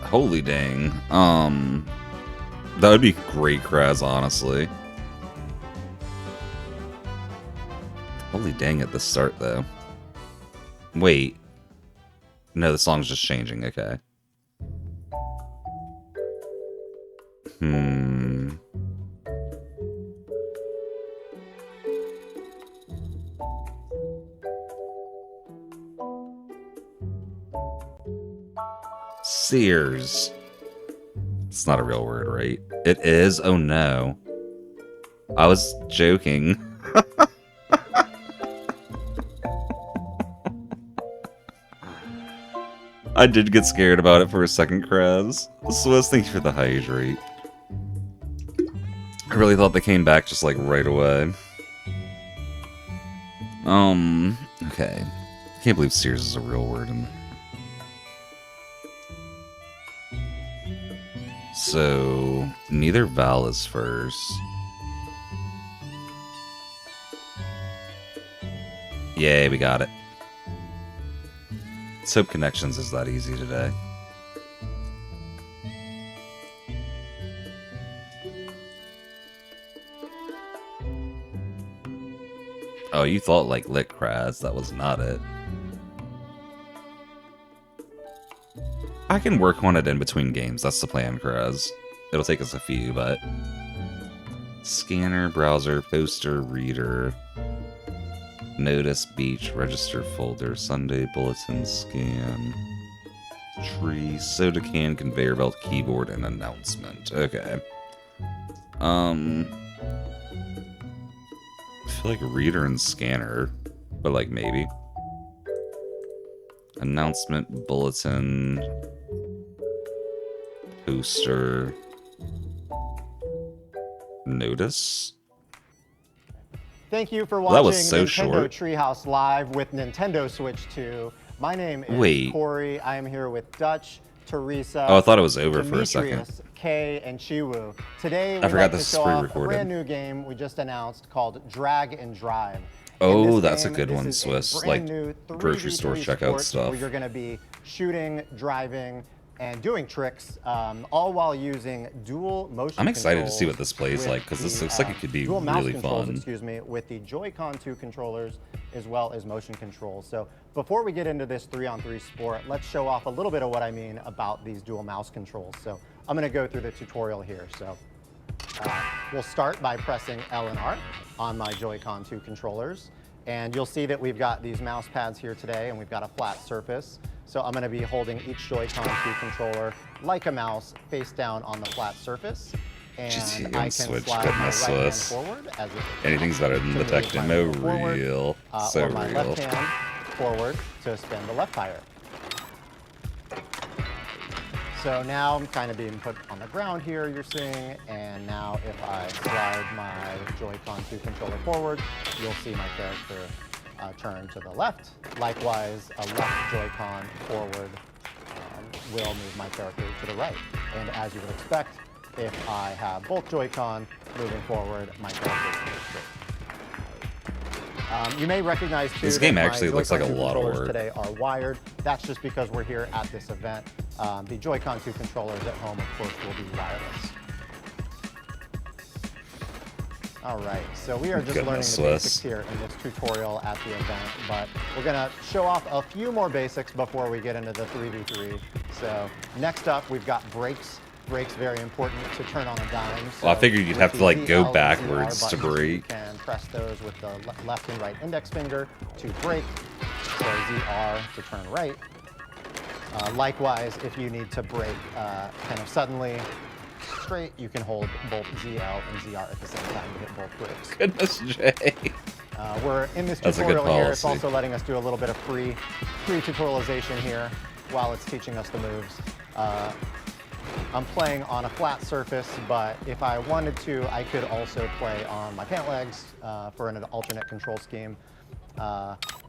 Holy dang. That would be great, Kraz, honestly. Holy dang at the start, though. Wait. No, the song's just changing. Okay. Sears. It's not a real word, right? It is? Oh no. I was joking. I did get scared about it for a second, Kraz. Swiss, thank you for the hydrate. I really thought they came back just like right away. Okay. I can't believe Sears is a real word. So, neither Val is first. Yay, we got it. Let's hope Connections is that easy today. Oh, you thought like Lick Kraz. That was not it. I can work on it in between games. That's the plan, Kraz. It'll take us a few, but... Scanner, browser, poster, reader... Notice, beach, register, folder, Sunday, bulletin, scan... Tree, soda can, conveyor belt, keyboard, and announcement. Okay. I feel like reader and scanner, but like maybe. Announcement, bulletin, poster, notice. Thank you for That watching was so Nintendo short. Treehouse Live with Nintendo Switch 2. My name is Wait. Corey. I am here with Dutch, Teresa. Oh, I thought it was over for a second. Demetrius, Kay, and Chiwu. Today, I we'd forgot like to this is show off a pre-recorded. brand new game we just announced called Drag and Drive. In Oh, this that's a game, good this one, is a Swiss. brand Like new grocery 3v3 store checkout sport stuff. Where you're going to be shooting, driving, and doing tricks, all while using dual motion I'm excited to controls see what this plays with like, because this the, looks like it could be dual mouse really controls, fun. excuse me, with the Joy-Con 2 controllers as well as motion controls. So before we get into this 3-on-3 sport, let's show off a little bit of what I mean about these dual mouse controls. So I'm going to go through the tutorial here. So we'll start by pressing L and R on my Joy-Con 2 controllers. And you'll see that we've got these mouse pads here today, and we've got a flat surface. So I'm going to be holding each Joy-Con 2 controller like a mouse face down on the flat surface. And GTA I can Switch, slide goodness, my right hand Swiss. forward as it Anything's better than to the move tech my demo. movement forward, Real. So or my real. left hand forward to spin the left tire. So now I'm kind of being put on the ground here, you're seeing, and now if I slide my Joy-Con 2 controller forward, you'll see my character turn to the left. Likewise, a left Joy-Con forward will move my character to the right. And as you would expect, if I have both Joy-Con moving forward, my character will move straight. You may recognize too This game that my actually looks like a Joy-Con 2 lot of controllers work. today are wired. That's just because we're here at this event. The Joy-Con 2 controllers at home, of course, will be wireless. All right, so we are just learning the Goodness, basics Swiss. here in this tutorial at the event, but we're gonna show off a few more basics before we get into the 3v3. So next up, we've got brakes. Brakes, very important to turn on a dime. Well, I So figured you'd with have to, the like, go ZL and backwards ZR to buttons, brake. You can press those with the left and right index finger to brake. So ZR to turn right. Likewise, if you need to brake kind of suddenly straight, you can hold both ZL and ZR at the same time to hit both brakes. Goodness, Jay. We're in this That's a good tutorial here. It's policy. also letting us do a little bit of free tutorialization here while it's teaching us the moves. I'm playing on a flat surface, but if I wanted to, I could also play on my pant legs for an alternate control scheme.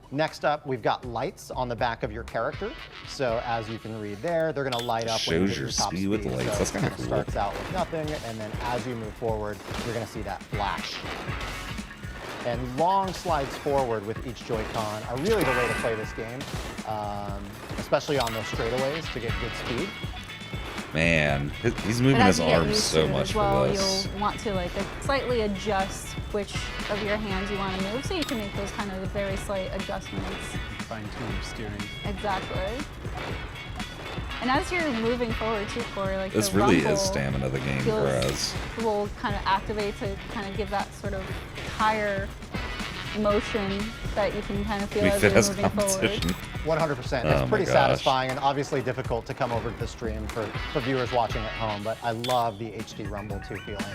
Next up, we've got lights on the back of your character. So as you can read there, they're going to light up when you Shows hit your your top speed with lights. So That's kinda it cool. starts out with nothing, and then as you move forward, you're going to see that flash. And long slides forward with each Joy-Con are really the way to play this game, especially on those straightaways to get good speed. Man, he's moving But his as you get arms used so to it much as well, for this. You'll want to like slightly adjust which of your hands you want to move, so you can make those kind of very slight adjustments. Fine-tune your steering. Exactly. And as you're moving forward too, Corey, like This the really rumble is stamina the game for feels- us. will kind of activate to kind of give that sort of higher motion that you can kind of feel We as fit you're as moving forward. competition. 100%. Oh It's my pretty gosh. satisfying and obviously difficult to come over to the stream for viewers watching at home, but I love the HD Rumble 2 feeling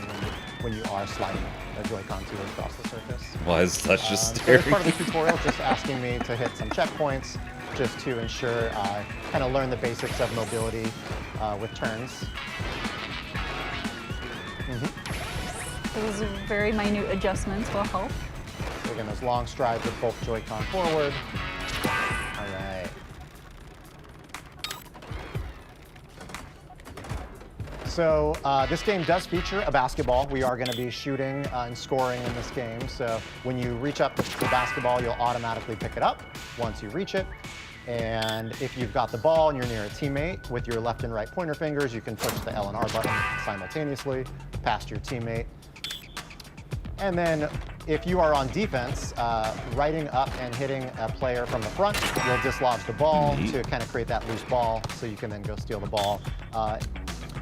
when you are sliding a Joy-Con 2 across the surface. Why is that just So as scary? part of the tutorial, just asking me to hit some checkpoints just to ensure I kind of learn the basics of mobility with turns. Those very minute adjustments will help. So again, those long strides with both Joy-Con forward. All right. So this game does feature a basketball. We are going to be shooting and scoring in this game. So when you reach up to the basketball, you'll automatically pick it up once you reach it. And if you've got the ball and you're near a teammate, with your left and right pointer fingers, you can push the L and R button simultaneously past your teammate. And then if you are on defense, riding up and hitting a player from the front will dislodge the ball to kind of create that loose ball, so you can then go steal the ball.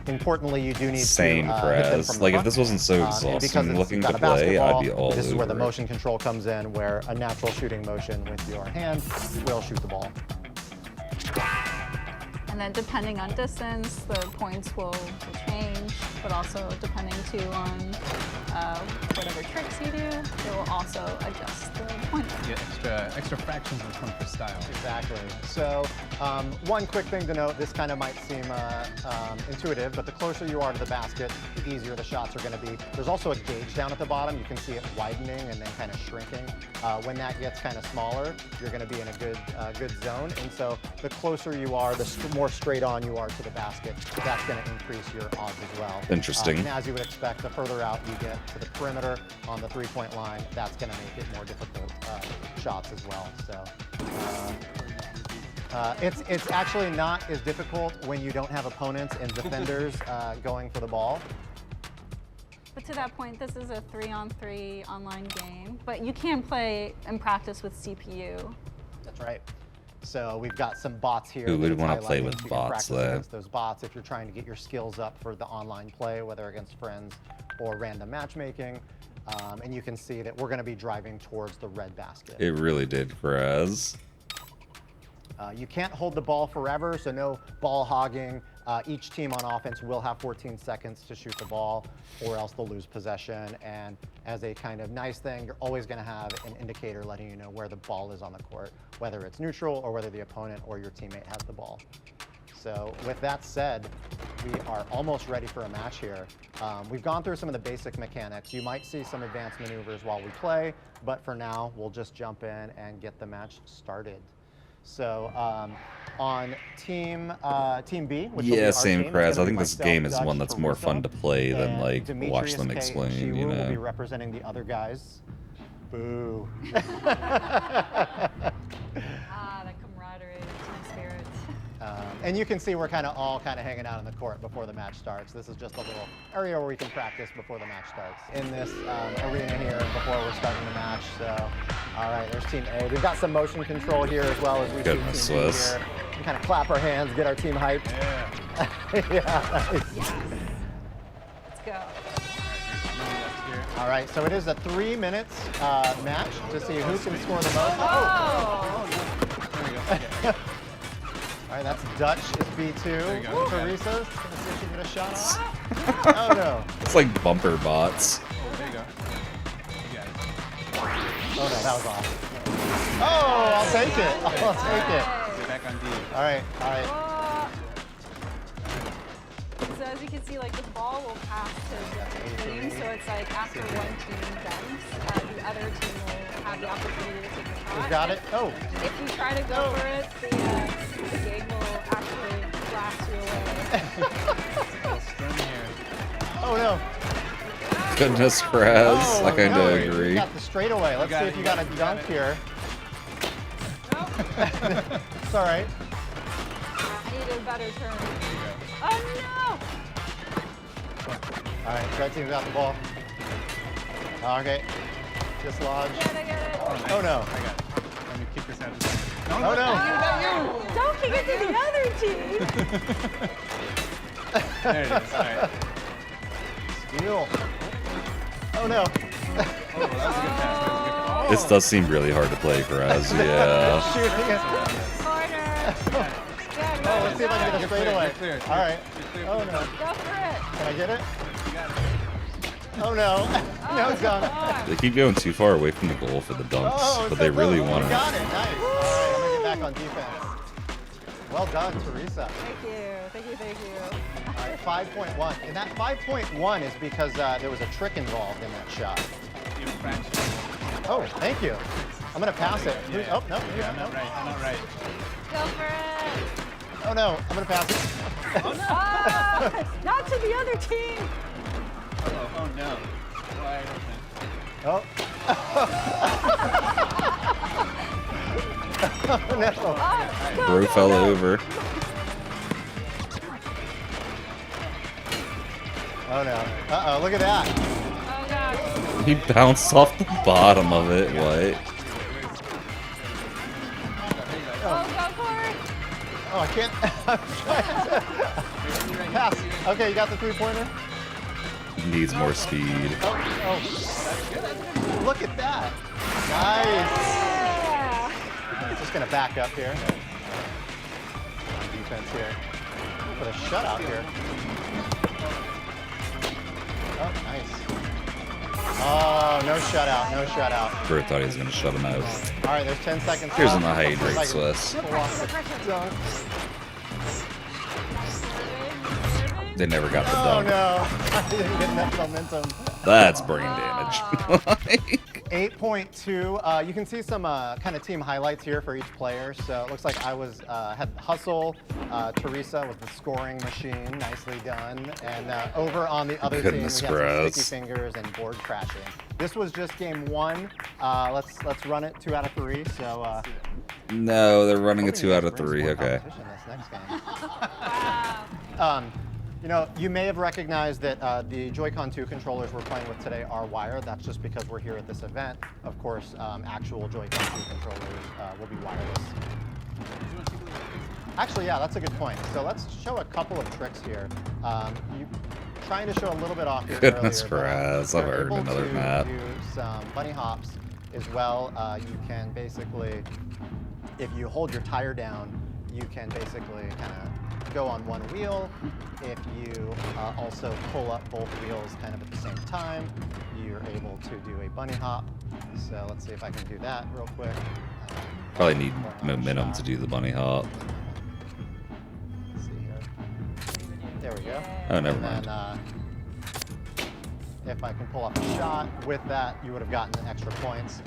Importantly, you do need Same to for hit them as. from the Like, if front. this wasn't so And because exhausting it's looking got to a play, I'd basketball, be all this is where the over it. motion control comes in, where a natural shooting motion with your hand will shoot the ball. And then depending on distance, the points will change, but also depending too on whatever tricks you do, it will also adjust the points. You get extra fractions of point per style. Exactly. So one quick thing to note, this kind of might seem intuitive, but the closer you are to the basket, the easier the shots are going to be. There's also a gauge down at the bottom. You can see it widening and then kind of shrinking. When that gets kind of smaller, you're going to be in a good zone. And so the closer you are, the more straight on you are to the basket, that's going to increase your odds as well. Interesting. And as you would expect, the further out you get to the perimeter on the three-point line, that's going to make it more difficult shots as well. So It's actually not as difficult when you don't have opponents and defenders going for the ball. But to that point, this is a 3-on-3 online game, but you can play and practice with CPU. That's right. So we've got some bots here. Who would that it's wanna play highlighting, with so you can bots, practice though? against those bots if you're trying to get your skills up for the online play, whether against friends or random matchmaking. And you can see that we're going to be driving towards the red basket. It really did, Kraz. You can't hold the ball forever, so no ball hogging. Each team on offense will have 14 seconds to shoot the ball, or else they'll lose possession. And as a kind of nice thing, you're always going to have an indicator letting you know where the ball is on the court, whether it's neutral or whether the opponent or your teammate has the ball. So with that said, we are almost ready for a match here. We've gone through some of the basic mechanics. You might see some advanced maneuvers while we play, but for now, we'll just jump in and get the match started. So on team B, which will be Yeah, our same, team, Kraz. it's I gonna be think this myself, game is Dutch, one that's more fun to play than and like watch Demetrius them K. explain, you Shiwu will be know. representing the other guys. Boo. The camaraderie, team spirit. And you can see we're all hanging out on the court before the match starts. This is just a little area where we can practice before the match starts. In this arena here before we're starting the match. So, all right, there's Team A. We've got some motion control here as well as we Goodness, see Team B Swiss. here. We can kind of clap our hands, get our team hyped. Yeah. Yeah. Let's go. All right, so it is a 3 minutes match to see who can score the most. Oh! There we go. Yeah. All right, that's Dutch is B2. you go. Teresa's gonna see if she can get a shot off. Oh no. It's like bumper bots. Oh, there you go. You got it. Oh no, that was off. Oh, I'll take it. I'll take it. Get back on D. All right, all right. Oh. So as you can see, like the ball will pass to different teams. So it's like after one team dunks, the other team will have the opportunity to take a shot. You got it? Oh. If you try to go for it, the game will actually blast you away. Stern here. Oh no. Goodness, Kraz. Oh, I kind of no, agree. You got the straightaway. Let's got see it, if you you got got a it, you got dunk it. here. It's all right. I need a better turn. Oh All right, red team got the ball. Okay. Dislodge. no! I get it. Oh no. I got it. Let me kick this out of the way. Oh no. Don't kick it to the other team. There it is. All right. Steal. Oh no. Oh, that was a good pass. That was a good pass. This does seem really hard to play, Kraz. Yeah. Shooting it. Corner. Oh, let's see if I can get a You're straightaway. clear. All right. You're clear. Oh no. Go for it. Can I get it? You got it. Oh no. No, it's gone. They keep going too far away from the goal for the dunks, Oh, but they really want You it. got it. Nice. All right, I'm gonna get back on defense. Well done, Teresa. Thank you. Thank you. Thank you. All right, 5.1. And that 5.1 is because there was a trick involved in that shot. You're fraction. Oh, thank you. I'm gonna pass it. Yeah, yeah. Oh no, Yeah, I'm not right. I'm not right. Go for it. Oh no, I'm gonna pass it. Ah, not to the other team. Oh no. Wide open. Oh. Oh no. Oh, go, Bro go, fell go. over. Oh no. Uh-oh, look at that. Oh gosh. He bounced off the bottom of it. What? Oh, go for it. Oh, I can't. I'm trying to pass. Okay, you got the three-pointer? He needs more speed. Oh. Look at that. Nice. Yeah. Just gonna back up here. Defense here. Put a shutout here. Oh, nice. Oh, no shutout, no shutout. Bro thought he was gonna shut him out. All right, there's 10 seconds Here's left. an hydrate, Like, Swiss. pull off the dunk. They never got the Oh dunk. no, I didn't get enough momentum. That's brain damage. Like, 8.2. You can see some kind of team highlights here for each player. So it looks like I was had hustle. Teresa was the scoring machine, nicely done. And over on the other Goodness team, we had some grass. sticky fingers and board crashing. This was just game one. Let's run it 2 out of 3. So No, they're running a Hoping 2 you out guys of bring 3. more Okay. competition this next game. Wow. You know, you may have recognized that the Joy-Con 2 controllers we're playing with today are wired. That's just because we're here at this event. Of course, actual Joy-Con 2 controllers will be wireless. Actually, yeah, that's a good point. So let's show a couple of tricks here. You trying to show a little bit off here Goodness earlier, but, grass, I've you're heard able another to map. do some bunny hops as well. You can basically, if you hold your tire down, you can basically kind of go on one wheel. If you also pull up both wheels kind of at the same time, you're able to do a bunny hop. So let's see if I can do that real quick. Probably need One momentum shot. to do the bunny hop. Let's see here. There we go. Oh, never And mind. then, if I can pull off a shot with that, you would have gotten extra points.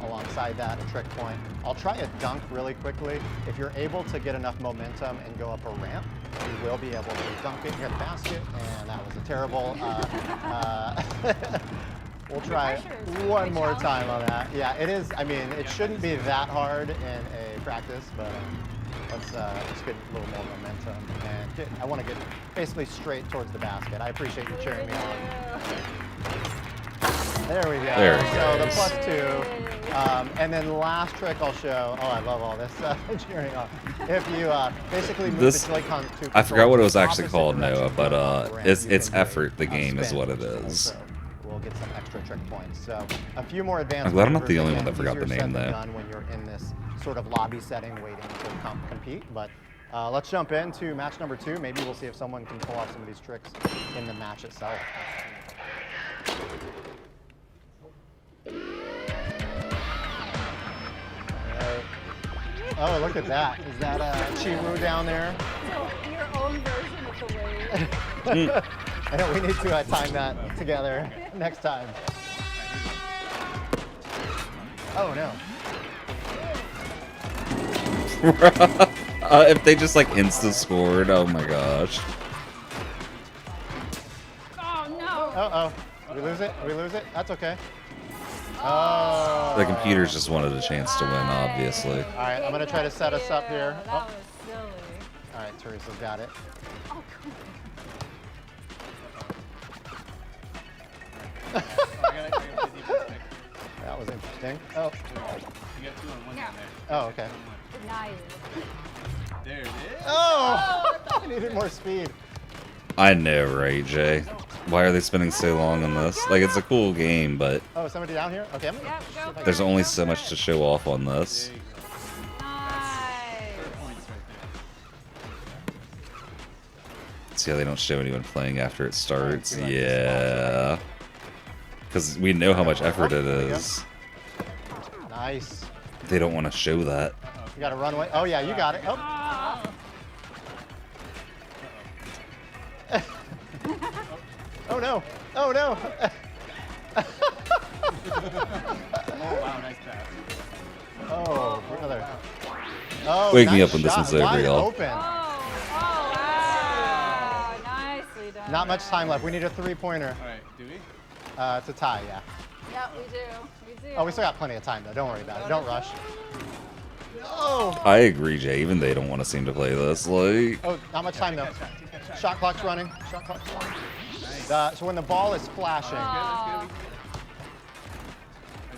Alongside that, a trick point. I'll try a dunk really quickly. If you're able to get enough momentum and go up a ramp, you will be able to dunk it near the basket, and that was a terrible. We'll try one more time on that. Yeah, it is. I mean, it shouldn't be that hard in a practice, but let's get a little more momentum. And I want to get basically straight towards the basket. I appreciate you cheering me on. There we go. There he So the goes. +2. And then last trick I'll show. Oh, I love all this cheering on. If you basically move This- the Joy-Con 2 I forgot what it was controller actually opposite called, direction Noah, but from the ramp, it's you can do effort. The a game is spin, what it which is. also will get some extra trick points. So a few more advanced. I'm glad I'm not the maneuvers. only one that Again, forgot the easier name said than there. done when you're in this sort of lobby setting waiting to compete. But let's jump into match number 2. Maybe we'll see if someone can pull off some of these tricks in the match itself. Alright. Oh, look at that. Is that Chiwu down there? So your own version of the wave. I know we need to time that together next time. Oh no. If they just like insta scored, oh my gosh. Oh no! Uh-oh. We lose it? We lose it? That's okay. Oh. The computers just wanted a chance to win, obviously. All right, I'm going to try to set us up here. That Oh. was silly. All right, Teresa's got it. Oh, come That was interesting. Oh. Oh, okay. on. Deny you. There it is. Oh! I needed more speed. I know, right, Jay? Why are they spending so long on this? Like, it's a cool game, but Oh, somebody down here? Okay, I'm going Yep, go. to... there's only so much to show off on this. Nice. See how they don't show anyone playing after it starts? Alright, Yeah. Because we know how much effort it is. Nice. They don't want to show that. You got to run away. Oh, yeah, you got it. Oh. Oh, no. Oh, no. Oh, wow, nice pass. Oh, brother. Oh, Wake me nice up when this shot. one's over, Wide y'all. Open. Oh, wow. Nicely done. Not much time left. We need a three-pointer. All right, do we? It's a tie, yeah. Yep, we do. We do. Oh, we still got plenty of time, though. Don't worry about it. Don't rush. Oh! I agree, Jay. Even they don't want to seem to play this. Like, Oh, not much time, though. Shot clock's running. Shot clock's running. So when the ball is flashing, Oh.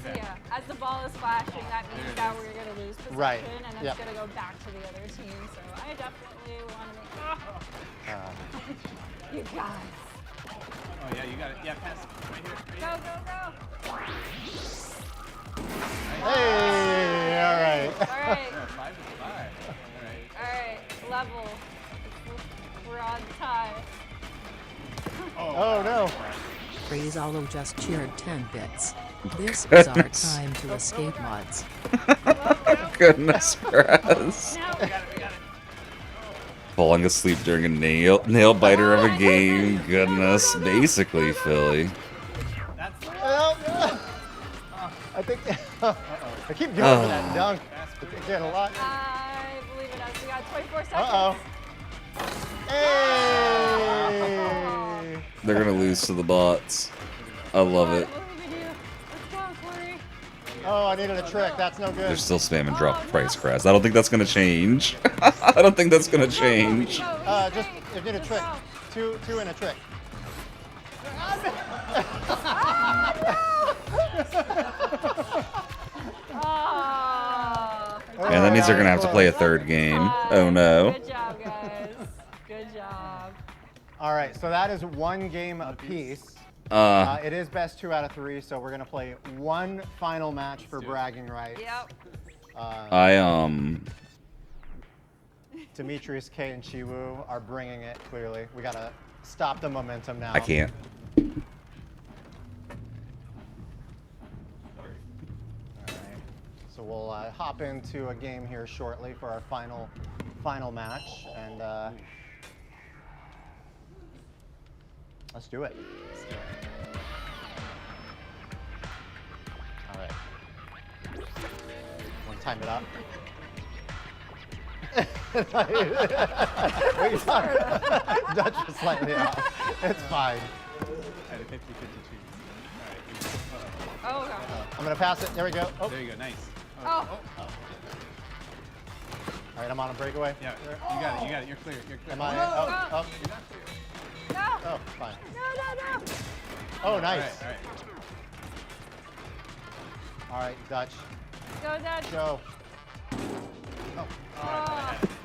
Okay. Yeah, as the ball is flashing, that means that we're going to lose possession, Right. and it's Yep. going to go back to the other team. So I definitely want to make. You guys. Oh, yeah, you got it. Yeah, pass. Right here. Right Go, here. go, go. hey, all right. All right, Oh, 5 to 5. All right. all right, level. We're on tie. Oh, no. Praise Olo just cheered 10 bits. This is our time to escape mods. goodness gracious. Now We got it. Falling asleep during a nail biter of a game. Goodness. Basically, Philly. Oh, I think I keep going for that dunk. It's getting a lot. I believe in us. We got 24 seconds. Uh-oh. Hey! They're going to lose to the bots. I love it. I believe in you. Let's go, Corey. Oh, I needed a trick. That's no They're good. still spamming drop price crash. I don't think that's gonna change. I don't think that's gonna change. Just if you need a trick. Two and a trick. Man, that means they're gonna have to play a third game. Oh no. Good job, guys. Good job. All right, so that is one game apiece. It is best 2 out of 3, so we're gonna play one final match for bragging rights. Yep. Demetrius, K, and Chiwu are bringing it. Clearly, we gotta stop the momentum now. I can't. So we'll hop into a game here shortly for our final match, and let's do it. All right. Want to time it up? Dutch was slightly off. It's fine. At a 50-50 chance. Oh, God. I'm gonna pass it. There we go. Oh. There you go, nice. Oh. All right, I'm on a breakaway. Yeah, you got it, you're clear, you're clear. Am I? Oh. No. Oh, fine. No. Oh, nice. All right. All right, Dutch. Go, Dutch. Go.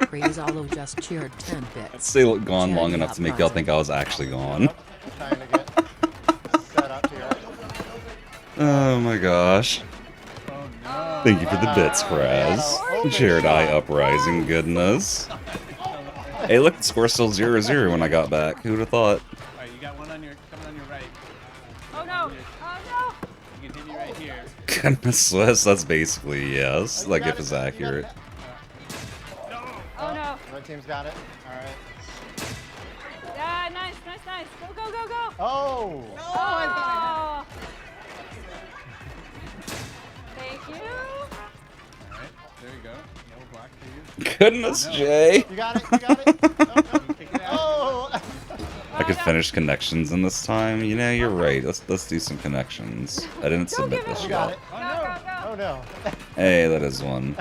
Crazalo just cheered 10 bits. Stay gone long enough to make y'all think I was actually gone. Trying to get set up here. Oh my gosh. Thank you for the bits, Kraz. Jared Eye Uprising, goodness. Hey, look, the score's still 0-0 when I got back. Who'd have thought? All right, you got one coming on your right. Oh, no. Oh, You can hit me right here. Goodness, Swiss, that's basically yes. Like, if it's accurate. no. Oh, no. Red team's got it. All right. Yeah, nice. Go. Oh! Oh. Thank you. All right, there you go. Yellow block for you. Goodness, Jay. You got it. Oh! I could finish connections in this time. You know, you're right. Let's do some connections. I didn't submit this You got yet. it. Go. Oh no. Hey, that is one.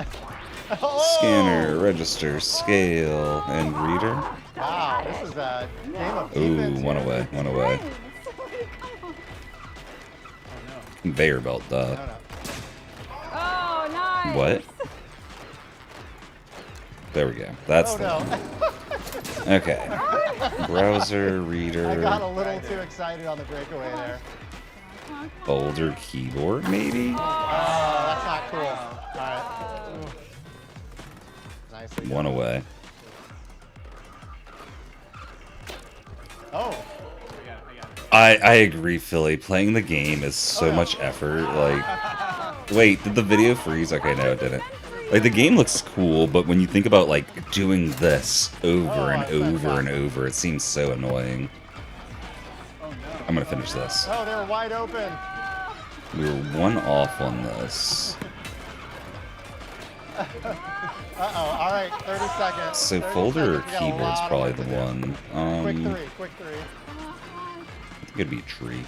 Oh! Scanner, register, scale, and reader. Wow, this is a game of Ooh, defense. one here. away, one away. Conveyor belt, duh. No. Oh, nice. What? There we go. That's Oh the no. Okay. Browser, I got reader, a little too excited on the breakaway there. folder, keyboard, maybe? Oh, that's not cool. All right. Nicely One done. away. Oh. I agree, Philly. Playing the game is so much effort. Like, wait, did the video freeze? Okay, no, it didn't. Like, the game looks cool, but when you think about, like, doing this over and over and over, it seems so annoying. I'm gonna finish this. Oh, they were wide open. We were one off on this. Uh-oh. All right, 30 seconds. So 30 folder or seconds. We got a keyboard's lot of probably work the to do. one. Quick three. I think it'd be tree.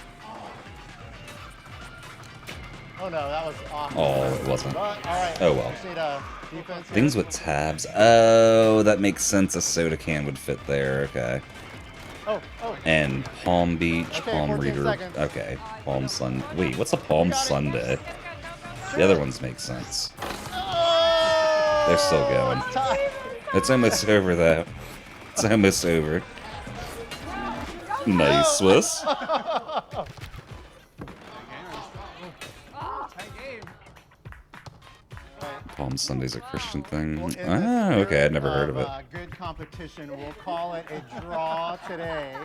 Oh no, that was awful. Oh, it wasn't. But, all right. Oh, well. Just need a defense here. Things with tabs. Oh, that makes sense. A soda can would fit there. Okay. Oh. And Palm Beach, Okay, Palm 14 Reader. seconds. Okay. Palm Sun. Wait, what's a Palm Sunday? The other ones make sense. They're still going. It's almost over, though. It's almost over. Nice, Swiss. Palm Sunday's a Christian thing. Well, in the Ah, okay. spirit I'd never heard of it. Good competition. We'll call it a draw today.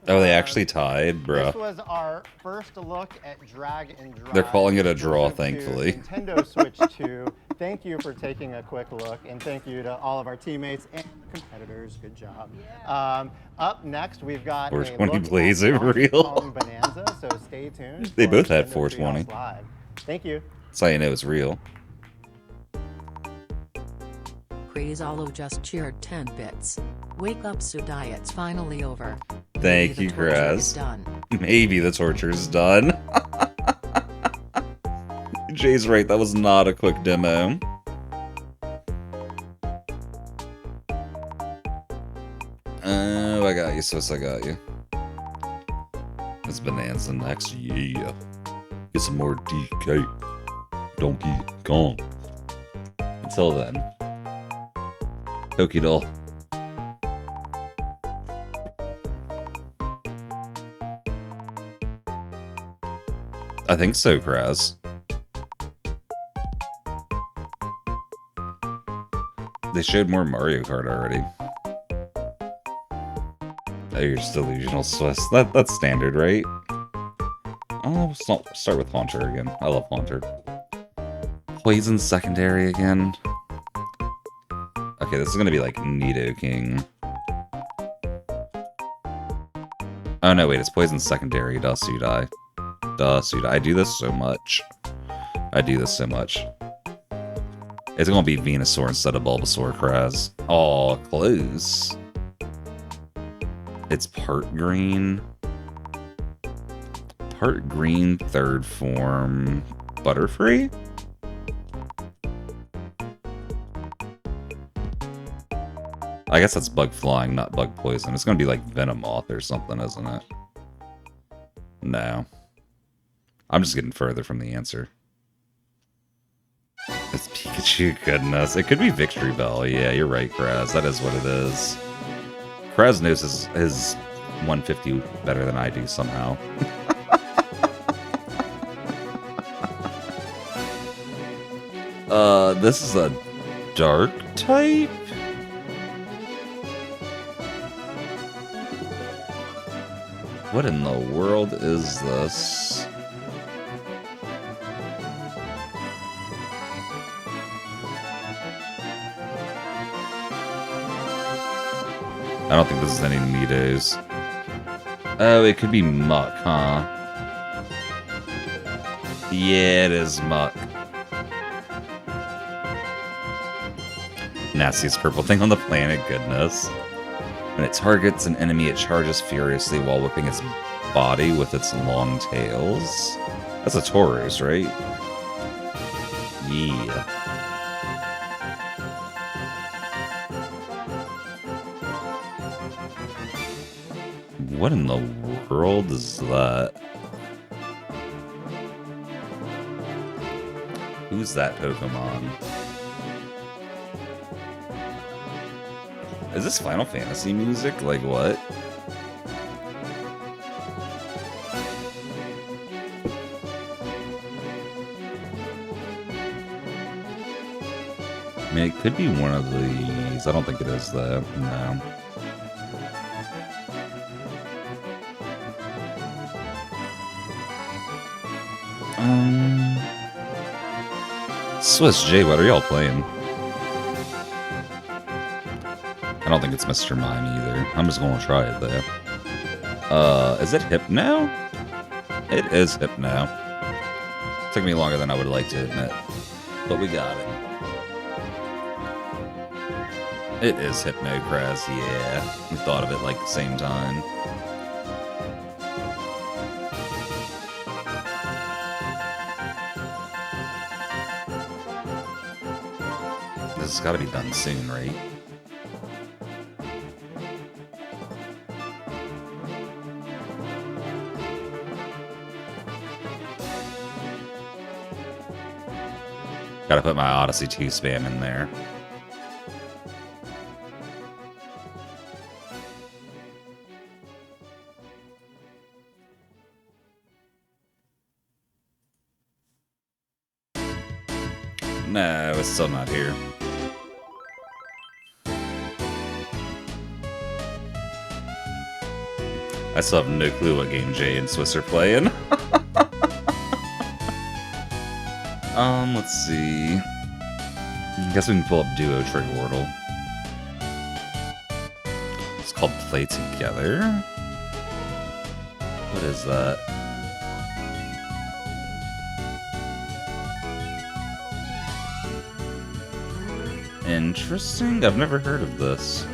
Oh, they actually tied, This bruh. was our first look at Drag and Drive. They're calling it a draw, exclusive to thankfully. Nintendo Switch 2. Thank you for taking a quick look, and thank you to all of our teammates and competitors. Good job. Up next, we've got 420 a look Blaze at over Donkey real. Kong Bonanza, so stay tuned. They for both had Nintendo 420. Treehouse Live. Thank you. That's how you know it's real. Crazalo just cheered 10 bits. Wake up, so diet's finally over. Thank Maybe you, the torture is Graz. done. Maybe the torture's done. Jay's right, that was not a quick demo. Oh, I got you, Swiss, I got you. It's Bonanza next, yeah. Get some more DK. Donkey Kong. Until then. Okie doll. I think so, Kraz. They showed more Mario Kart already. Oh, you're just delusional, Swiss. That's standard, right? Oh, start with Haunter again. I love Haunter. Poison secondary again. Okay, this is gonna be like Nidoking. Oh no, wait, it's Poison secondary. Dusudai. Dusudai. I do this so much. I do this so much. It's gonna be Venusaur instead of Bulbasaur, Kraz. Oh, close. It's part green. Part green, third form. Butterfree? I guess that's bug flying, not bug poison. It's gonna be like Venomoth or something, isn't it? No. I'm just getting further from the answer. It's Pikachu, goodness. It could be Victory Bell. Yeah, you're right, Kraz. That is what it is. Kraz knows his 150 better than I do somehow. This is a dark type? What in the world is this? I don't think this is any Nidos. Oh, it could be Muck, huh? Yeah, it is Muck. Nastiest purple thing on the planet, goodness. When it targets an enemy, it charges furiously while whipping its body with its long tails. That's a Tauros, right? Yeah. What in the world is that? Who's that Pokemon? Is this Final Fantasy music? Like what? I mean, it could be one of these. I don't think it is though. No. Swiss J, what are y'all playing? I don't think it's Mr. Mime either. I'm just gonna try it though. Is it Hypno? It is Hypno. Took me longer than I would like to admit, but we got it. It is Hypno, Kraz, yeah. We thought of it like the same time. This has got to be done soon, right? Gotta put my Odyssey 2 spam in there. No, it's still not here. I still have no clue what game Jay and Swiss are playing. Let's see. I guess we can pull up Duo Trigwardle. It's called Play Together. What is that? Interesting. I've never heard of this.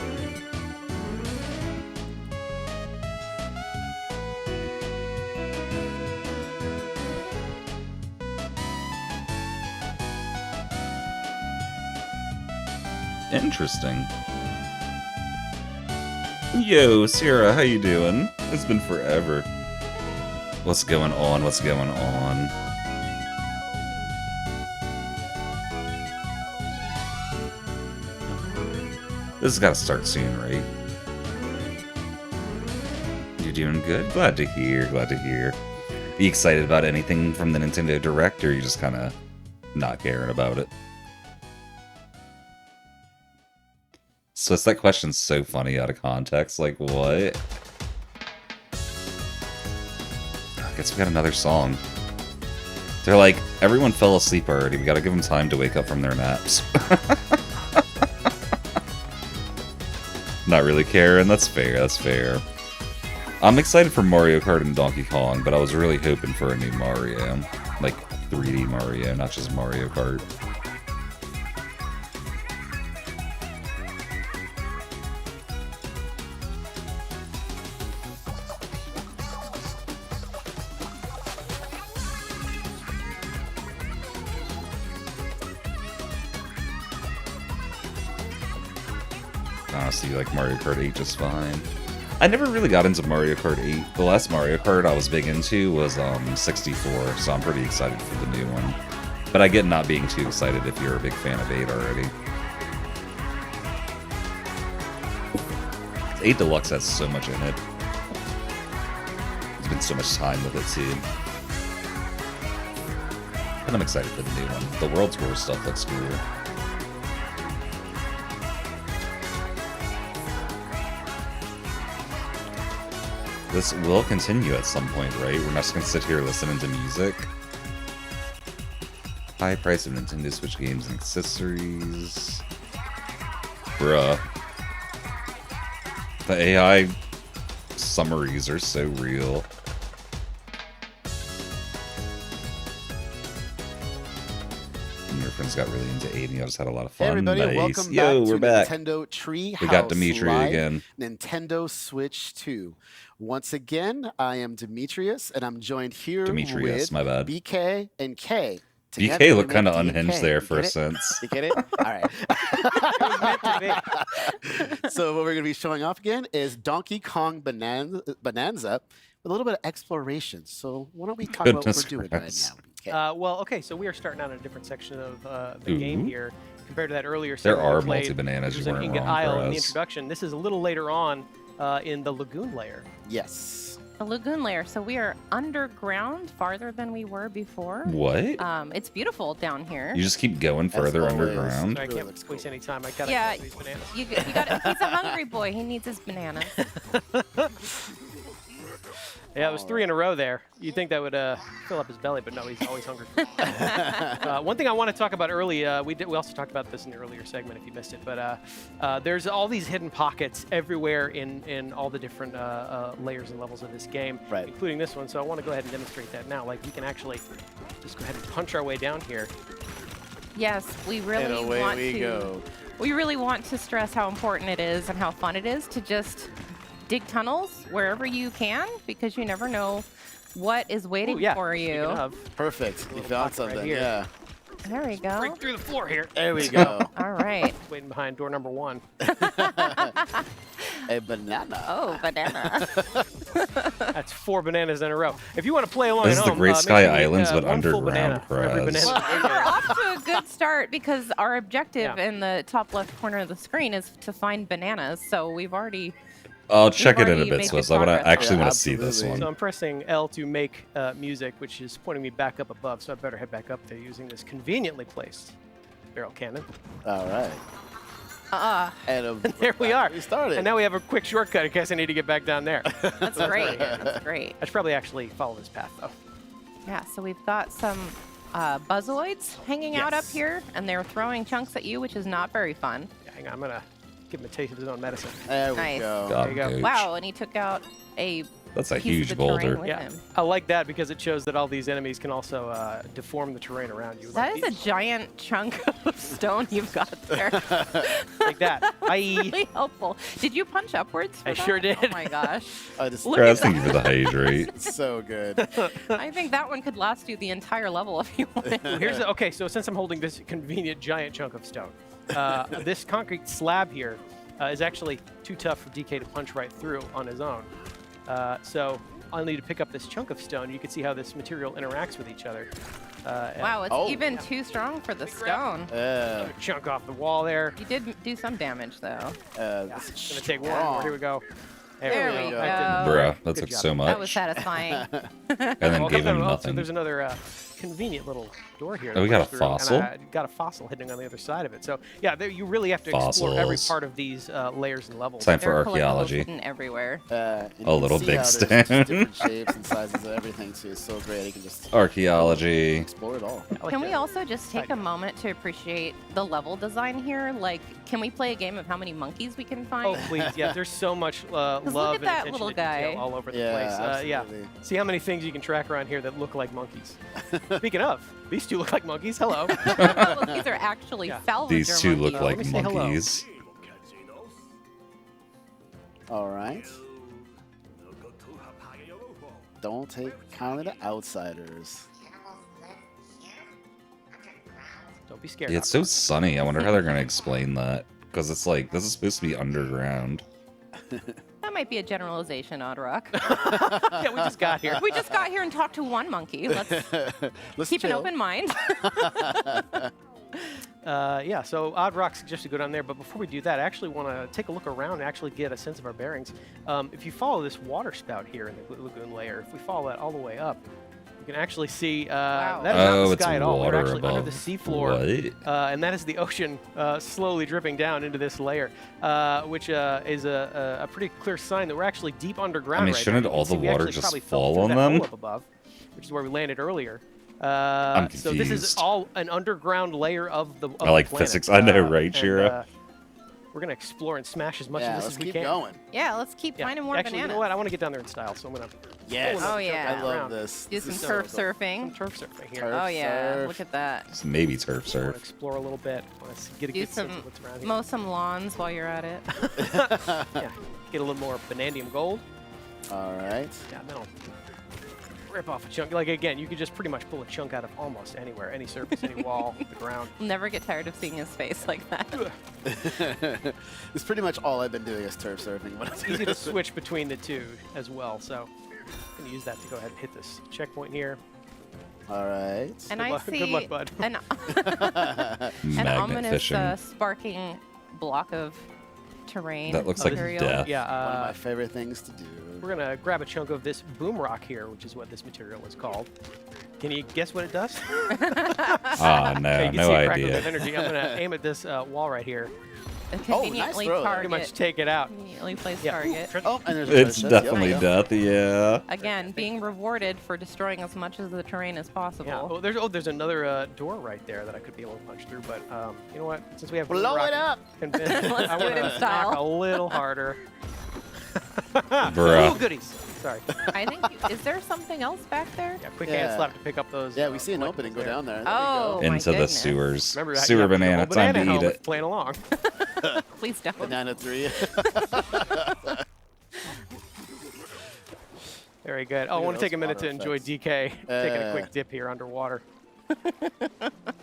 Interesting. Yo, Sierra, how you doing? It's been forever. What's going on? What's going on? This has got to start soon, right? You're doing good? Glad to hear, glad to hear. Are you excited about anything from the Nintendo Direct, or are you just kind of not caring about it? So it's that question so funny out of context, like what? I guess we got another song. They're like, everyone fell asleep already, we gotta give them time to wake up from their naps. Not really caring, that's fair, that's fair. I'm excited for Mario Kart and Donkey Kong, but I was really hoping for a new Mario. Like 3D Mario, not just Mario Kart. Honestly, like Mario Kart 8 just fine. I never really got into Mario Kart 8. The last Mario Kart I was big into was 64, so I'm pretty excited for the new one. But I get not being too excited if you're a big fan of 8 already. 8 Deluxe has so much in it. There's been so much time with it too. And I'm excited for the new one. The World Tour stuff looks cool. This will continue at some point, right? We're not just gonna sit here listening to music. High price of Nintendo Switch games and accessories. Bruh. The AI summaries are so real. And your friends got really into 8 and you just had a lot of fun. Hey everybody, nice. welcome Yo, back we're to back. Nintendo Treehouse. We got Dimitri Live, again. Nintendo Switch 2. Once again, I am Demetrius, and I'm joined here Demetrius, with my bad. BK and K. BK Together, looked we kind of make unhinged DK. there You for get a it? sense. You get it? All right. So what we're going to be showing off again is Donkey Kong Bonanza with a little bit of exploration. So why don't we talk about what we're doing right Goodness now? BK? Well, okay, so we are starting out in a different section of the game Ooh. here compared to that earlier There section are we played, multi-bananas, which you was in weren't Ingot wrong, Isle in the Perez. introduction. This is a little later on in the Lagoon layer. Yes. A lagoon layer. So we are underground, farther than we were before. What? It's beautiful down here. You just keep going further always. underground? So I Really can't looks waste cool. any time. I gotta Yeah, get these bananas. You got. He's a hungry boy. He needs his bananas. Yeah, it was 3 in a row there. You'd think that would fill up his belly, but no, he's always hungry. One thing I want to talk about early, we also talked about this in the earlier segment if you missed it, but there's all these hidden pockets everywhere in all the different layers and levels of this game, Right. including this one. So I want to go ahead and demonstrate that now. Like we can actually just go ahead and punch our way down here. Yes, we And really away want we to. go. We really want to stress how important it is and how fun it is to just dig tunnels wherever you can, because you never know what is waiting Ooh, yeah. for Speaking you. of, Perfect. You Little found pocket right something. here. Yeah. There we go. break through the floor here. There we go. All right. Waiting behind door number 1. A banana. Oh, banana. That's 4 bananas in a row. If you want to play along This at is the home, Great make Sky sure you eat, Islands, but one full underground, banana for every Perez. banana. Well, we're off to a good start because our objective Yeah. in the top left corner of the screen is to find bananas. So we've already. I'll check it in a already bit, made Swiss. good I progress. actually Yeah, want to see this absolutely. one. So I'm pressing L to make music, which is pointing me back up above, so I better head back up there using this conveniently placed barrel cannon. All right. And There we are. We started. And now we have a quick shortcut in case I need to get back down there. That's great. That's great. I should probably actually follow this path, though. Yeah, so we've got some buzzoids hanging out up Yes. here, and they're throwing chunks at you, which is not very fun. Yeah, hang on, I'm going to give him a taste of his own medicine. There we Nice. go. God, you go. Gooch. Wow, and he took out a That's a piece huge of the terrain boulder. with Yeah, him. I like that because it shows that all these enemies can also deform the terrain around you. That like is these. a giant chunk of stone you've got there. Like that. Really helpful. Did you punch upwards? For I that? sure did. Oh my gosh. I just Look Perez, at thank you for the hydrate. it's so good. I think that one could last you the entire level if you wanted. Here's okay, so since I'm holding this convenient giant chunk of stone, this concrete slab here is actually too tough for DK to punch right through on his own. So I'll need to pick up this chunk of stone. You can see how this material interacts with each other. Wow, it's even too strong for the stone. Another chunk off the wall there. You did do some damage, though. This It's is gonna take one strong. more. Here we go. There we go. Bruh, that Good took job. so much. That was satisfying. And then Well, gave him so nothing. there's another convenient little door here. Oh, we to got push a through, fossil? And got a fossil hidden on the other side of it. So yeah, you really have to explore every Fossils. part of these layers and levels. Time There for are collectibles archaeology. hidden everywhere. And you A can little see big how there's just stand. different shapes and sizes of everything too. It's so great. You can just Archaeology. explore it all. I like Can we that. also just take a moment to appreciate the level design here? Like, can we play a game of how many monkeys we can find? Oh please, yeah. There's so much love look and at that attention little to detail guy. all over the Yeah, place. Yeah. absolutely. See how many things you can track around here that look like monkeys. Speaking of, these two look like monkeys. Hello. Well, these are actually Yeah. Salvager These two look monkeys. like me say hello. monkeys. All right. Don't take kindly to outsiders. Don't be scared. Yeah, it's so sunny. I wonder how they're going to explain that. Because it's like, this is supposed to be underground. That might be a generalization, Oddrock. Yeah, we just got here. We just got here and talked to one monkey. Let's Let's keep an chill. open mind. Yeah, so Odd Rock suggests to go down there, but before we do that, I actually want to take a look around and actually get a sense of our bearings. If you follow this water spout here in the lagoon layer, if we follow that all the way up, you can actually see that is not Oh, the it's sky at all. We're water actually under above. the seafloor, What? and that is the ocean slowly dripping down into this layer, which is a pretty clear sign that we're actually deep underground. I mean, right shouldn't now. You can all see the we water actually just probably fell fall through on that hole them? up above, which is where we landed earlier. I'm So this is confused. all an underground layer of the. Of I like the planet. physics. I know, right, and, Shira? we're gonna explore and smash as much Yeah, of this let's as we keep can. going. Yeah, let's keep Yeah. finding more Actually, bananas. you know what? I want to get down there in style, so I'm gonna. Yes. Oh, yeah. I love around. this. Do This some is turf so cool. Some surfing. turf surfing here. Turf Oh yeah, surf. look at that. It's maybe turf I want to surf. explore a little bit. I want to get a Do good sense some of what's around here. mow some lawns while you're at it. Yeah, get a little more vanadium gold. All right. Yeah, then I'll rip off a chunk. Like again, you could just pretty much pull a chunk out of almost anywhere, any surface, any wall, the ground. Never get tired of seeing his face like that. It's pretty much all I've been doing is turf surfing. When I do Easy to this. switch between the two as well. So I'm gonna use that to go ahead and hit this checkpoint here. All right. And Good I luck- see good luck, bud. an, an Magnet ominous fishing. sparking block of terrain. That looks like material. death. Yeah, One of my favorite things to do. we're gonna grab a chunk of this boom rock here, which is what this material is called. Can you guess what it does? Ah, Okay, no, you can no see it crackle idea. with energy. I'm gonna aim at this wall right here. Conveniently throw. Pretty much target. take it out. Conveniently placed Yeah. target. Oh, and there's a It's treasure chest. definitely Yep, there you death, yeah. Again, being rewarded for destroying as much of the terrain as possible. Yeah. There's another door right there that I could be able to punch through, but you know what? Since we have Blow boom rock it up. convinced, Let's I do it want in to style. knock a little harder. Bruh. Ooh, goodies. Sorry. I think. Is there something else back there? Yeah, quick Yeah. hand slap to pick up those. Yeah, we see an opening. Go there. down there. There we Oh, go. my Into the goodness. sewers. Remember that? Sewer yeah, banana, the time to banana eat helmet it. Playing along. Please don't. Banana 3. Very good. Oh, I Look want at to take a those minute to water enjoy effects. DK taking a quick Uh. dip here underwater.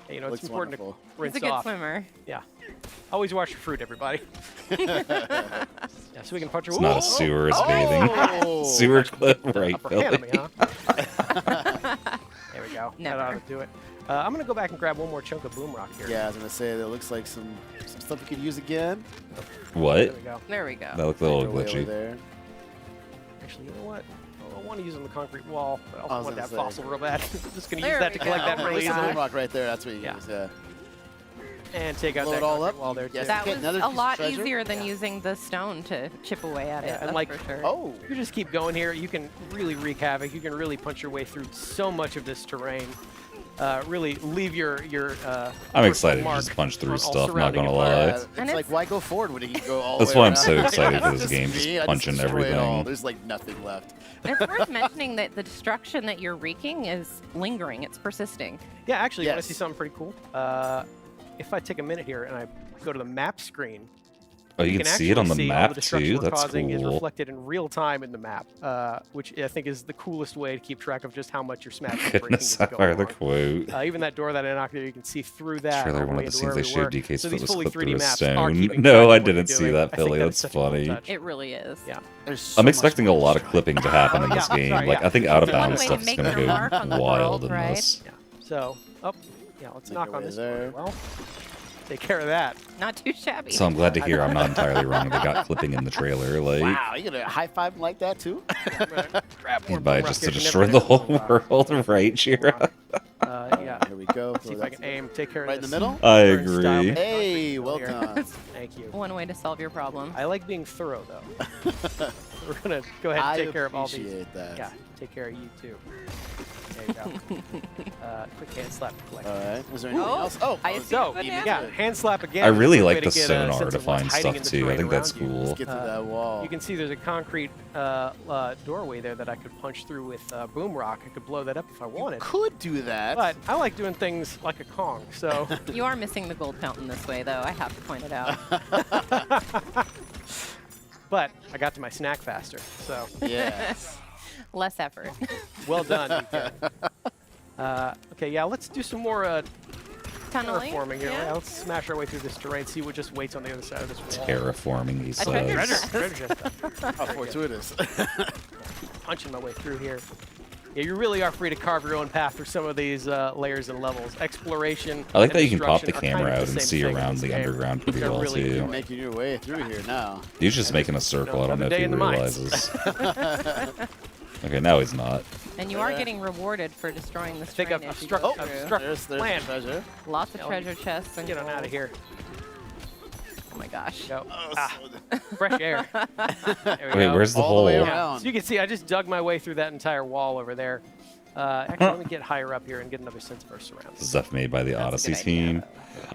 Hey, you know, it's Looks important wonderful. to rinse He's a good off. swimmer. Yeah. Always wash your fruit, everybody. Yeah, so we can punch her. It's not a sewer, it's bathing. Oh. Sewer clip, right, Upper hand on me, Billy? huh? There we go. Never. That ought to do it. I'm going to go back and grab one more chunk of boom rock here. Yeah, I was gonna say that looks like some stuff we could use again. There What? we go. There we go. That looked a little Make our way over glitchy. there. Actually, you know what? I want to use it on the concrete wall, but I I also was want that gonna say. fossil real bad. Just going to There use that we to collect go. that Oh my really There's a easily. boom rock right there. That's what you Yeah. use. Yeah. And take out Blow that it all concrete up. wall there, Yes. too. That Okay, was another a piece of lot treasure? easier than using the stone to chip away at it. Yeah, and That's like- for sure. Oh. You just keep going here. You can really wreak havoc. You can really punch your way through so much of this terrain. Really leave your I'm excited to mark just punch on through all stuff, not surrounding gonna environment. lie. It's And like, it's- why go forward when you can go all That's the way why I'm around? so excited for It's this just game, me, just I punching destroy it all. everything. There's like nothing left. And it's worth mentioning that the destruction that you're wreaking is lingering. It's persisting. Yeah, actually, you want Yes. to see something pretty cool? If I take a minute here and I go to the map screen, Oh, you can see it actually on the see all map the destruction too? we're That's causing is cool. reflected in real time in the map, which I think is the coolest way to keep track of just how much your smashing and breaking Goodness, is going Sapphire, the on. quote. Even that door that I knocked there, you can see through that. Trailer, all the one way of the into scenes they where we showed were. DK's So foot these was fully clipped 3D through a maps are stone. keeping No, track I of what you're didn't see doing. that, I think Philly. that is That's such a cool funny. touch. It really is. Yeah. There's so I'm much expecting a more to lot of destroy. clipping to happen in this Yeah, game. sorry, Like, yeah. I think out of It's one bounds way to stuff's make gonna your mark go on the wild world, in right? this. Yeah. So, yeah, let's Make knock our on way this there. door. Well, take care of that. Not too shabby. So I'm glad to hear I'm not entirely wrong. They got clipping in the trailer. Like, Wow, you gonna high five him like that too? I'm gonna grab more by bone just rock to here. destroy Never the hit whole bone rock. world, right, Shira? Yeah. Here we go. See if I can aim. Take care of Right in this. the middle? I Turn style agree. concrete Hey, well here. done. Thank you. One way to solve your problem. I like being thorough, though. We're gonna go ahead and I take care of all these. appreciate that. Yeah, take care of you too. There you go. Quick hand slap to collect. All right. Was there anything Oh, else? Oh, I oh, see So, banana. yeah, hand slap again. I is a really quick way like to the get a sonar sense to of what's find hiding stuff in the too. I terrain think that's around you. cool. Let's get through that wall. You can see there's a concrete doorway there that I could punch through with boom rock. I could blow that up if I wanted. Could do that. But I like doing things like a Kong, so You are missing the gold fountain this way, though. I have to point it out. but I got to my snack faster. So Yes. Less effort. well done. DK. Okay, yeah, let's do some more Tunneling. terraforming here. Yeah. Yeah, let's smash our way through this terrain, see what just waits on the other side of this wall. Terraforming, he treasure says. Treasure chest. How fortuitous. Punching my way through here. Yeah, you really are free to carve your own path through some of these layers and levels. Exploration. I like and that you can pop the destruction are camera kind out of and the see same thing in around this the game. underground pretty They're well really too. You're making your way through here now. He's just making a circle. I don't know another if day he in the mines. realizes. Okay, now he's not. And you are getting rewarded for destroying the I think terrain I've as you struck, go I've through. struck There's the land. treasure. Lots of Yeah, treasure chests and Get on out of gold. here. Oh my gosh. Go. Oh, Ah, so- fresh air. There we Wait, go. where's the All the way hole? around. Yeah. So you can see I just dug my way through that entire wall over there. Actually, let me get higher up here and get another sense of our surroundings. Stuff made by the That's a Odyssey good idea. team.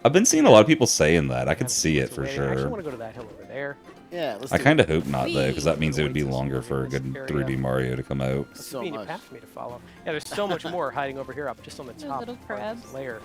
I've been seeing a lot of people saying that. I could Have see it lots of for waiting. I actually sure. want to go to that hill over there. Yeah, let's I do kind it. of hope not though, because that means it would be Wait. longer for a good Area. 3D Mario to come out. It's a So convenient much. path for me to follow. Yeah, there's so much more hiding over here up just on the Those top little part of this crabs. layer.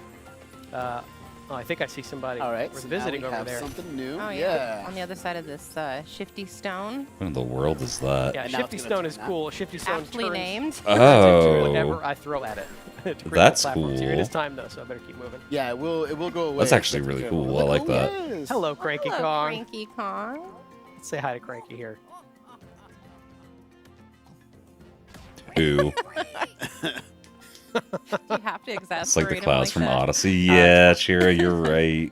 I think I see somebody. All right, We're so visiting now we over have there. something new. Oh yeah. On the other side of this shifty stone, What in the world is that? Yeah, And now Shifty it's gonna Stone turn is out. cool. Shifty Stone aptly turns named. into Oh, whatever I throw at it. to create That's platforms here. It cool. is time though, so I better keep moving. Yeah, it will go away. That's actually except really for- cool. Look, I like oh, that. yes. Hello, Cranky Hello, Kong. Cranky Kong. Let's say hi to Cranky here. Ooh, You have to exasperate it's like the him clouds like from that. Odyssey. Yeah, Shira, you're right. You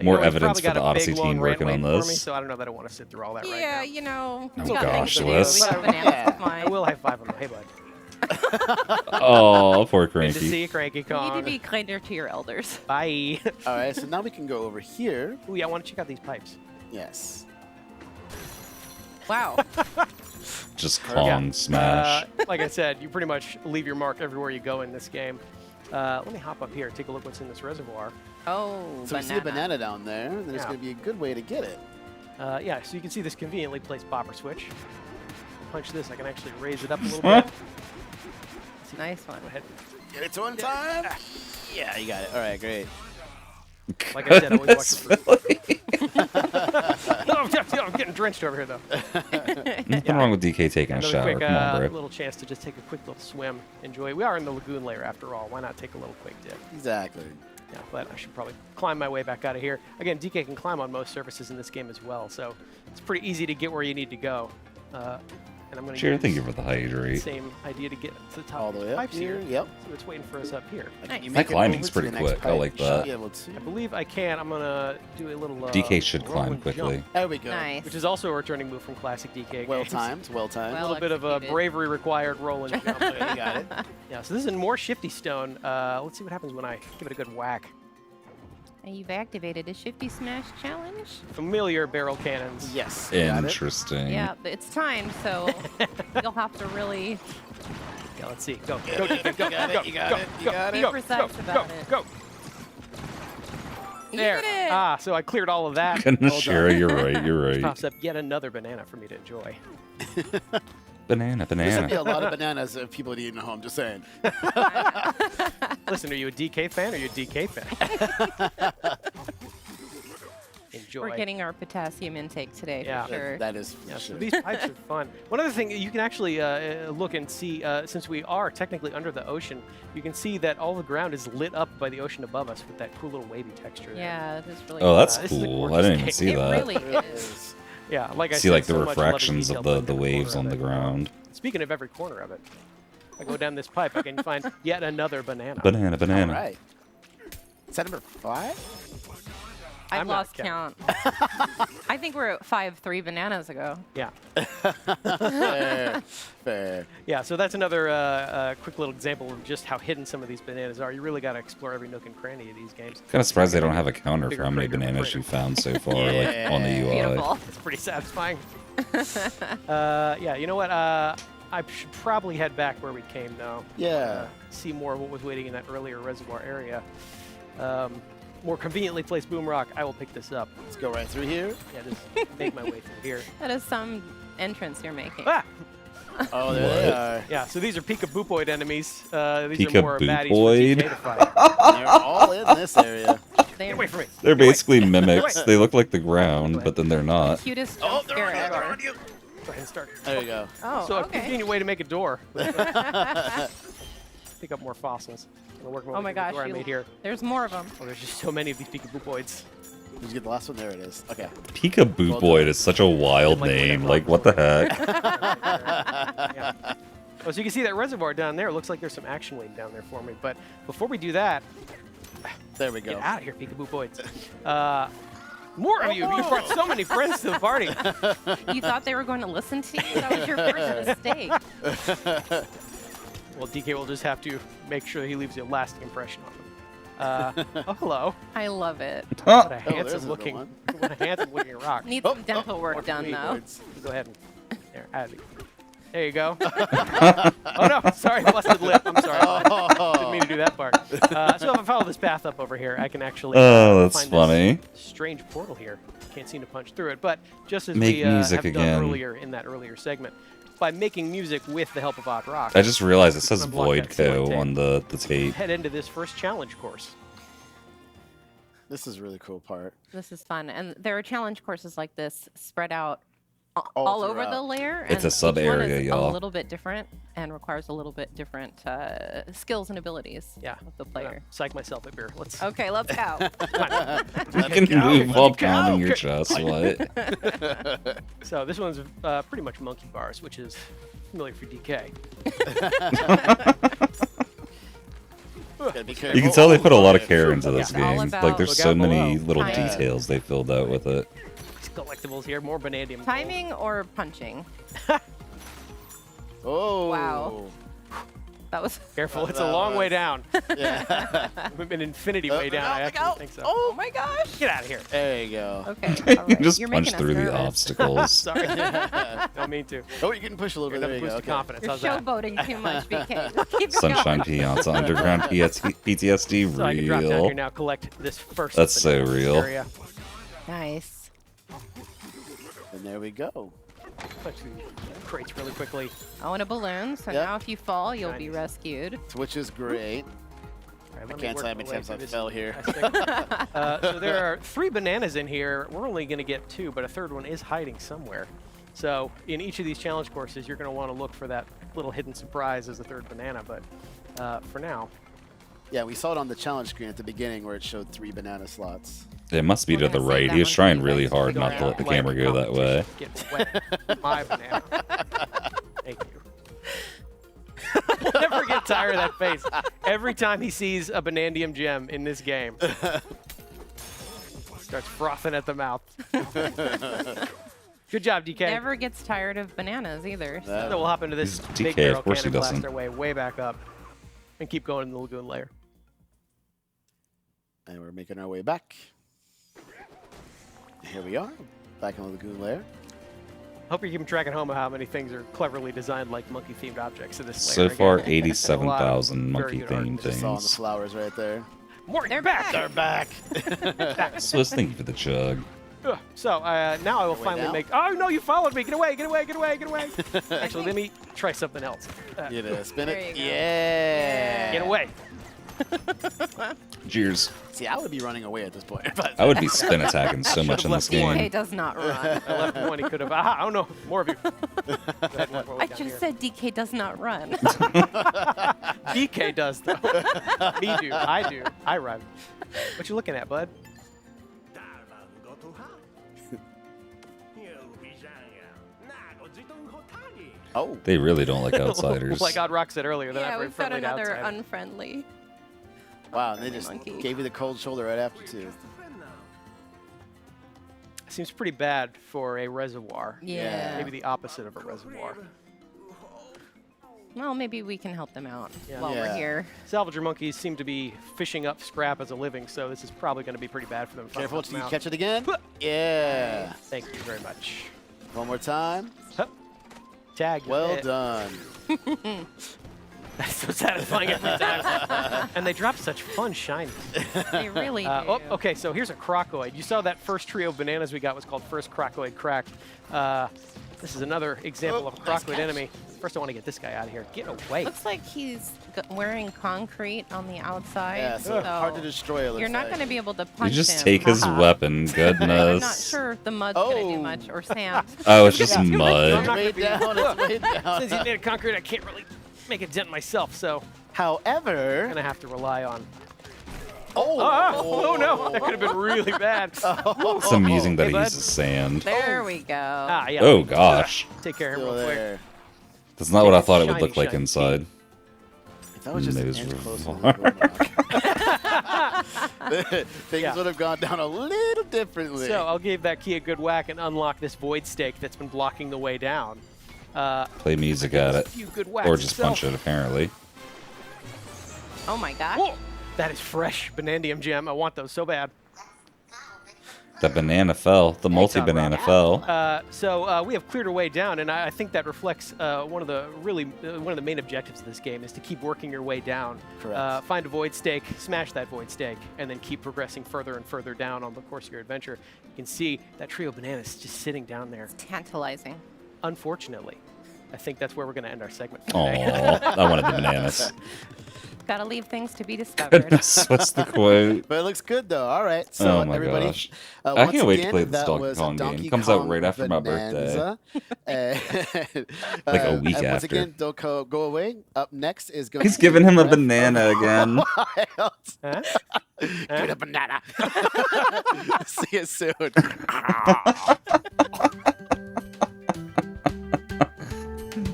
More know, he's evidence probably for got the a Odyssey big, long team rant working on waiting for me, this. so I don't know that I want to sit through all that right Yeah, now. you know. Oh we got gosh, things to do. Liz. We got bananas Yeah. to find. I will high five him. Hey, bud. Oh, poor Good to see Cranky. you, Cranky You need Kong. to be kinder to your elders. Bye. All right, so now we can go over here. Ooh, yeah, I want to check out these pipes. Yes. Wow. Just Yeah. Kong smash. Like I said, you pretty much leave your mark everywhere you go in this game. Let me hop up here, take a look what's in this reservoir. Oh, So we see a banana down there. And there's Yeah. going to be a good way to get it. Yeah, so you can see this conveniently placed popper switch. Punch this, I can actually raise it up a little bit. Nice one. Go ahead. Get it to on time. Yeah, you got it. All right, great. Like I said, I always watch Goodness, the Philly. I'm getting drenched over here, though. Nothing wrong with DK taking a Another shower. quick Come on, bro. little chance to just take a quick little swim, enjoy it. We are in the lagoon layer after all. Why not take a little quick dip? Exactly. Yeah, but I should probably climb my way back out of here. Again, DK can climb on most surfaces in this game as well, so it's pretty easy to get where you need to go. And I'm going to Cheer, use thank you for the the hydrate. same idea to get to the top All of the the way up pipes here. here. Yep. See what's waiting for us up here. Like, you That make it climbing's over to the pretty next quick. I pipe, like you should that. be able to. I believe I can. I'm going to do a little DK should roll climb and quickly. jump, There we go. Nice. which is also a returning move from classic DK Well games. timed. Well timed. A Well little bit of a executed. bravery required roll and jump. There you got it. Yeah, so this is more Shifty Stone. Let's see what happens when I give it a good whack. And you've activated a Shifty Smash challenge. Familiar barrel cannons. Yes. you got it. Interesting. Yeah, but it's time, so you'll have to really Yeah, let's see. Go, go, DK, go, You got go, it, you got go, it, you go, got Be it. go, precise go, about go, it. go. There. Eat it. Ah, so I cleared all of that. Goodness, Well Shira, done. you're right. You're right. Pops up yet another banana for me to enjoy. Banana, There's going to be a banana. lot of bananas if people eating at home. Just saying. Listen, are you a DK fan or are you a DK fan? enjoy. We're getting our potassium intake today Yeah. for sure. That is Yeah, for so sure. these pipes are fun. One other thing, you can actually look and see, since we are technically under the ocean, you can see that all the ground is lit up by the ocean above us with that cool little wavy texture there. Yeah, it is really Oh, cool. that's This is a cool. I gorgeous didn't even game. see It that. really It is. is. Yeah, like I See said, like the so much love and refractions detail of put the into every waves corner on of the it. ground. Speaking of every corner of it, I go down this pipe, I can find yet another banana. Banana, All banana. right. Is that number 5? I've I'm not lost count. I think we're at 3 bananas ago. Yeah. Fair. Fair. Yeah, so that's another quick little example of just how hidden some of these bananas are. You really got to explore every nook and cranny of these games. Kind of surprised they don't have a counter Bigger for how many crater, bananas crater. you found so far, like on the UI. Beautiful. It's pretty satisfying. Yeah, you know what? I should probably head back where we came, though. Yeah. See more of what was waiting in that earlier reservoir area. More conveniently placed boom rock. I will pick this up. Let's go right through here. Yeah, just make my way through here. That is some entrance you're making. Ah! Oh, there they are. Yeah, so these are Peekaboopoid enemies. These are more baddies for Peekaboopoid? DK to fight. They're all in this area. They Get away from me. They're Get away. basically mimics. They look like the ground, but then they're not. Cutest Oh, jump they're scare on you, they're ever. on you. Go ahead and start. There you go. Oh, So a okay. convenient way to make a door. Pick up more fossils. I'm gonna work my Oh way my through the gosh, door I made here. there's more of them. Oh, there's just so many of these Peekaboopoids. Did you get the last one? There it is. Okay. Peekaboopoid is such a wild Like, name. Like, what the heck? Yeah. Oh, so you can see that reservoir down there. It looks like there's some action waiting down there for me. But before we do that, There we get go. out of here, Peekaboopoids. More of you. You brought so many friends to the party. You thought they were going to listen to you? That was your first mistake. Well, DK will just have to make sure he leaves a lasting impression on them. Oh, hello. I love it. What a there's handsome another looking, one. what a handsome looking rock. Need Oh, some dental work done, though. Go ahead and there you go. Oh no, sorry, busted lip. I'm sorry. Didn't mean to do that part. So if I follow this path up over here, I can actually Oh, that's find funny. this strange portal here. Can't seem to punch through it, but just as Make we music have again. done earlier in that earlier segment, by making music with the help of Odd Rock, I just realized it says Unblock that Voidco tape. on the tape. head into this first challenge course. This is a really cool part. This is fun. And there are challenge courses like this spread out All all over the throughout. layer. It's a and sub each one area, is y'all. a little bit different and requires a little bit different skills and abilities Yeah. of the I'm gonna player. Psych myself up here. Let's. Okay, let's go. You can move while pounding your chest. What? So this one's pretty much monkey bars, which is familiar for DK. Gotta be You can careful. tell they put a lot of Yeah. care into this It's all game. about- Like, there's Look so out many below. little Timing. details they filled out with it. These collectibles here, more vanadium. Timing or punching? Oh. Wow. That was. Careful, it's That a long way was- down. Yeah. An infinity way down. I look actually out. think so. Oh my gosh. Get out of here. There you go. Okay. all You right. just You're punch making us through the nervous. obstacles. Sorry. Don't mean to. Oh, you can push a little bit. Another There you boost go. of Okay. confidence. You're How's that? showboating too much, BK. Keep it Sunshine going. Piazza Underground PTSD So I can drop down real. here now, collect this first. That's so banana real. Area. Nice. And there we go. Punch through crates really quickly. Oh, and a balloon. So Yep. now if you fall, you'll be Nice. rescued. Which is great. All right, I let me can't work tell how my many way times through I this fell here. aspect. So there are 3 bananas in here. We're only going to get 2, but a third one is hiding somewhere. So in each of these challenge courses, you're going to want to look for that little hidden surprise as a third banana. But for now, Yeah, we saw it on the challenge screen at the beginning where it showed 3 banana slots. It must be We're to the gonna save right. that He was one for trying you really guys. hard don't not to let the let camera go that way. competition Get wet my banana. Thank you. We'll never get tired of that face. Every time he sees a bananium gem in this game, starts frothing at the mouth. Good job, DK. Never gets tired of bananas either. That- So we'll hop into this He's big DK, barrel of course he cannon, blast doesn't. our way back up, and keep going in the lagoon layer. And we're making our way back. Here we are, back in the lagoon layer. Hope you're keeping track at home of how many things are cleverly designed like monkey-themed objects in this So layer. far, Again, 87,000 very monkey good art. themed Just saw on the things. flowers right there. More, They're back. They're back. Swiss, thank you for the chug. So now I will Way finally down? make. Oh no! You followed me! Get away! Get away! Get away! Get away! Actually, let me try something else. Yeah, spin There it. you go. Yeah. Get away! Cheers. See, I would be running away at this point. But I would be spin attacking so much in this left one. DK game. does not run. I left one. He could have. I don't know. More of you. Go ahead, work my way I down just here. said DK does not run. DK does though. Me do. I do. I run. What you looking at, bud? oh, They really don't like outsiders. Like Odd Rock said earlier, they're Yeah, not very we've got friendly to another outsiders. unfriendly. wow, and they just Monkey. gave you the cold shoulder right after too. Seems pretty bad for a reservoir. Yeah. Maybe the opposite of a reservoir. Well, maybe we can help them out Yeah. while we're Yeah. here. Salvager monkeys seem to be fishing up scrap as a living, so this is probably going to be pretty bad for them. if I Careful help till them you out. catch it again. Yeah. Thank you very much. One more time. Hup. Tag. Well hit. done. That's so satisfying every time. And they drop such fun shinies. They really do. Oh, okay, so here's a crocoid. You saw that first trio of bananas we got was called First Crocoid Crack. This is another example of a nice crocoid catch. enemy. First, I want to get this guy out of here. Get away. Looks like he's wearing concrete on the outside. Yeah, so hard to destroy. It looks You're not like. going to be able to You punch just him. take his Haha. weapon. I'm Goodness. not sure if the mud's going to do Oh. much or sand. Oh, it's just Yeah. It's mud. not way gonna be- down. It's way down. Since he's made of concrete, I can't really make a dent myself, so I'm However, going to have to rely on... oh, Oh, no, that could have been really bad. It's amusing that Hey, he bud. uses sand. There we go. Ah, yeah. Oh, gosh. Take care of him still real quick. there. That's not what I thought it would Shiny, look like shiny. inside. If that was just an Nose inch closer, revolve. things Yeah. would have gone down a little differently. So I'll give that key a good whack and unlock this void stake that's been blocking the way down. Play music at A it. few good whacks Or just itself. punch it, apparently. Oh my gosh. Whoa! That is fresh Banandium gem. I want those so bad. The banana fell. The multi-banana fell. So we have cleared our way down, and I think that reflects one of the main objectives of this game is to keep working your way down. Correct. Find a void stake, smash that void stake, and then keep progressing further and further down on the course of your adventure. You can see that trio of bananas just sitting down there. Tantalizing. Unfortunately, I think that's where we're going to end our segment for Aw, today. I wanted the bananas. Gotta leave things to be discovered. Goodness, what's the quote? But it looks good though. All right. So Oh my everybody, gosh. once I can't wait to again, play this that Donkey was Kong game. Donkey Comes out Kong right after my birthday. Bonanza. Like a week and once after. again, don't go away. Up next is going. He's to giving be him a Breath of banana the again. Wild. Huh? Give it a banana. See you soon.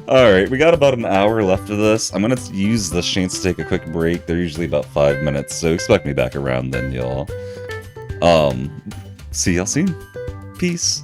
All right, we got about an hour left of this. I'm going to use this chance to take a quick break. They're usually about 5 minutes, so expect me back around then, y'all. See y'all soon. Peace.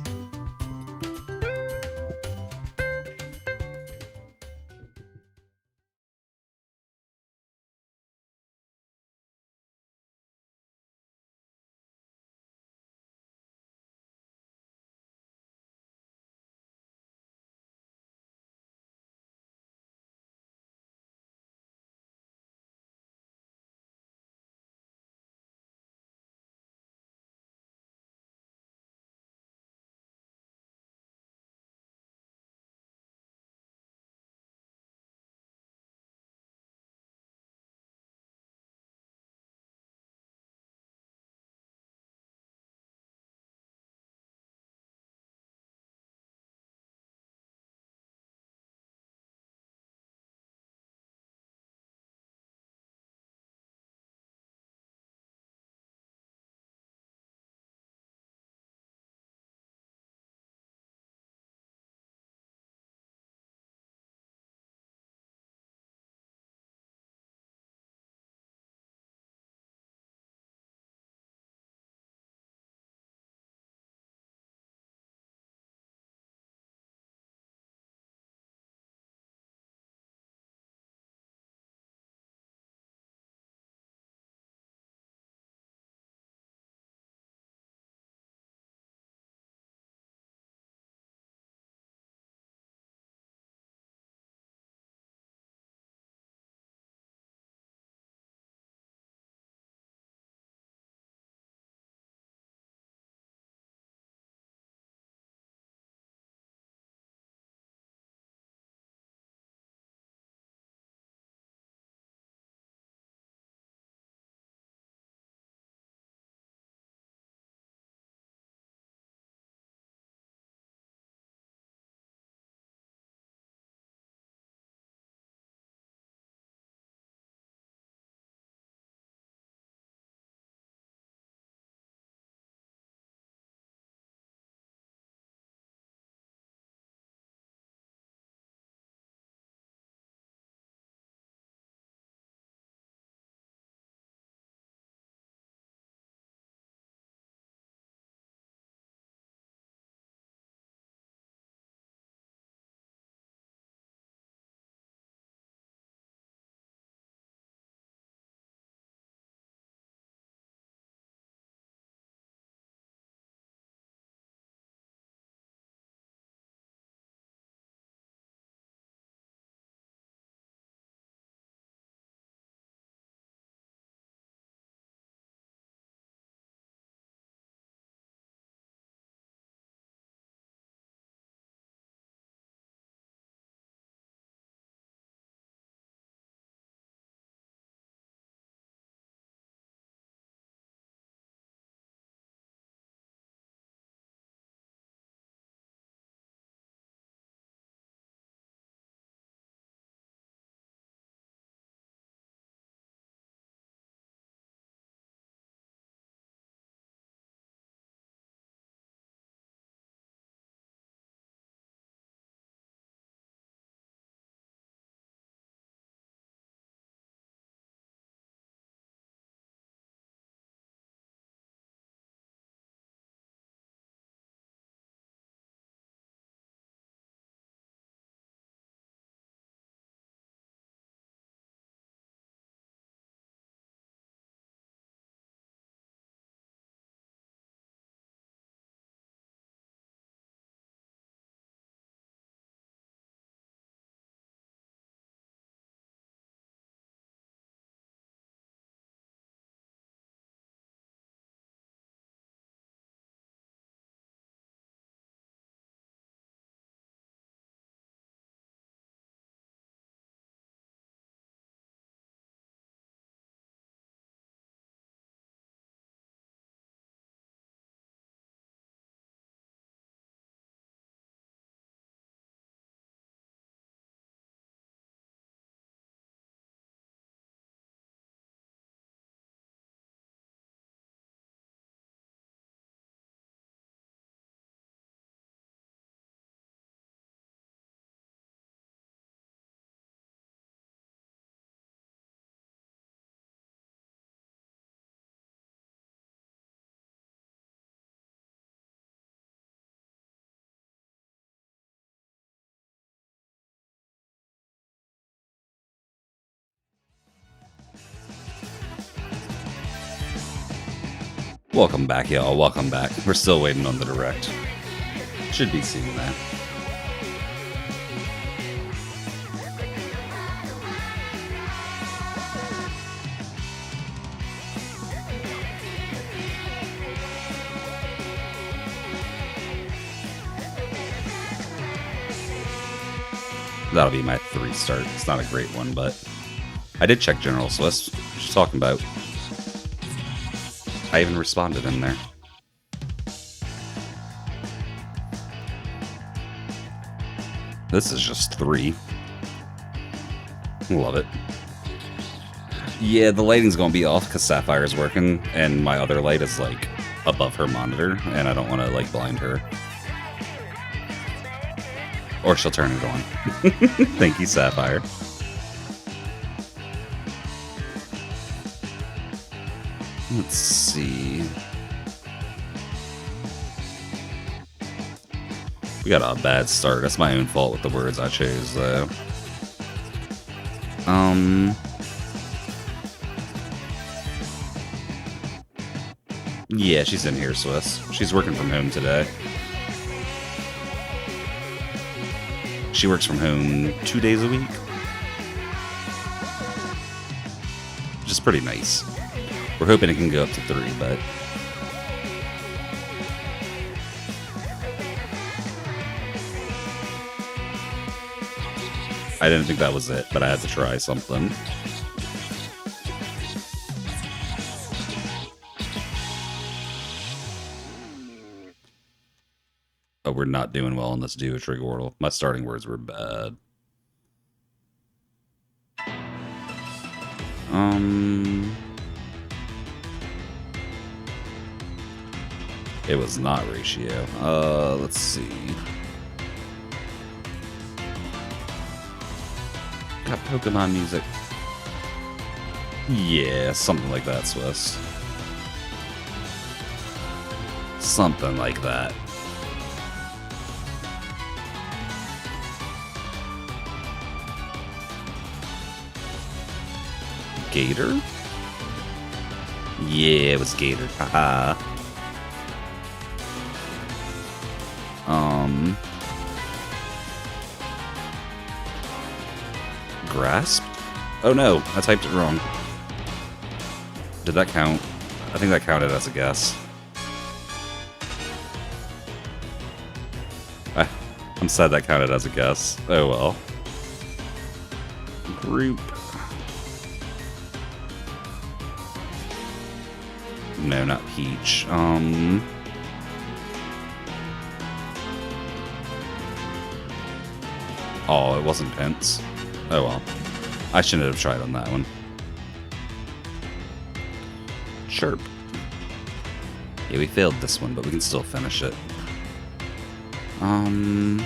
Welcome back, y'all. Welcome back. We're still waiting on the direct. Should be seeing that. That'll be my 3 start. It's not a great one, but I did check General Swiss. What you talking about? I even responded in there. This is just 3. Love it. Yeah, the lighting's gonna be off because Sapphire's working, and my other light is like above her monitor, and I don't want to like blind her. Or she'll turn it on. Thank you, Sapphire. Let's see. We got a bad start. That's my own fault with the words I chose, though. Yeah, she's in here, Swiss. She's working from home today. She works from home 2 days a week. Which is pretty nice. We're hoping it can go up to 3, but... I didn't think that was it, but I had to try something. Oh, we're not doing well on this duo trig order. My starting words were bad. It was not ratio. Let's see. Got Pokemon music. Yeah, something like that, Swiss. Something like that. Gator? Yeah, it was Gator. Haha. Grasp? Oh no, I typed it wrong. Did that count? I think that counted as a guess. I'm sad that counted as a guess. Oh well. Group. No, not Peach. Oh, it wasn't Pence. Oh well. I shouldn't have tried on that one. Chirp. Yeah, we failed this one, but we can still finish it. Come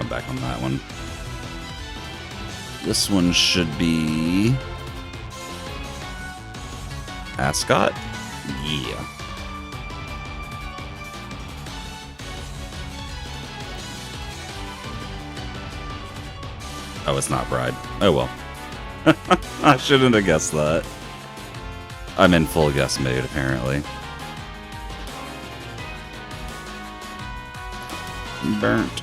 back on that one. This one should be... Ascot? Yeah. Oh, it's not Bride. Oh well. I shouldn't have guessed that. I'm in full guess mode, apparently. Burnt.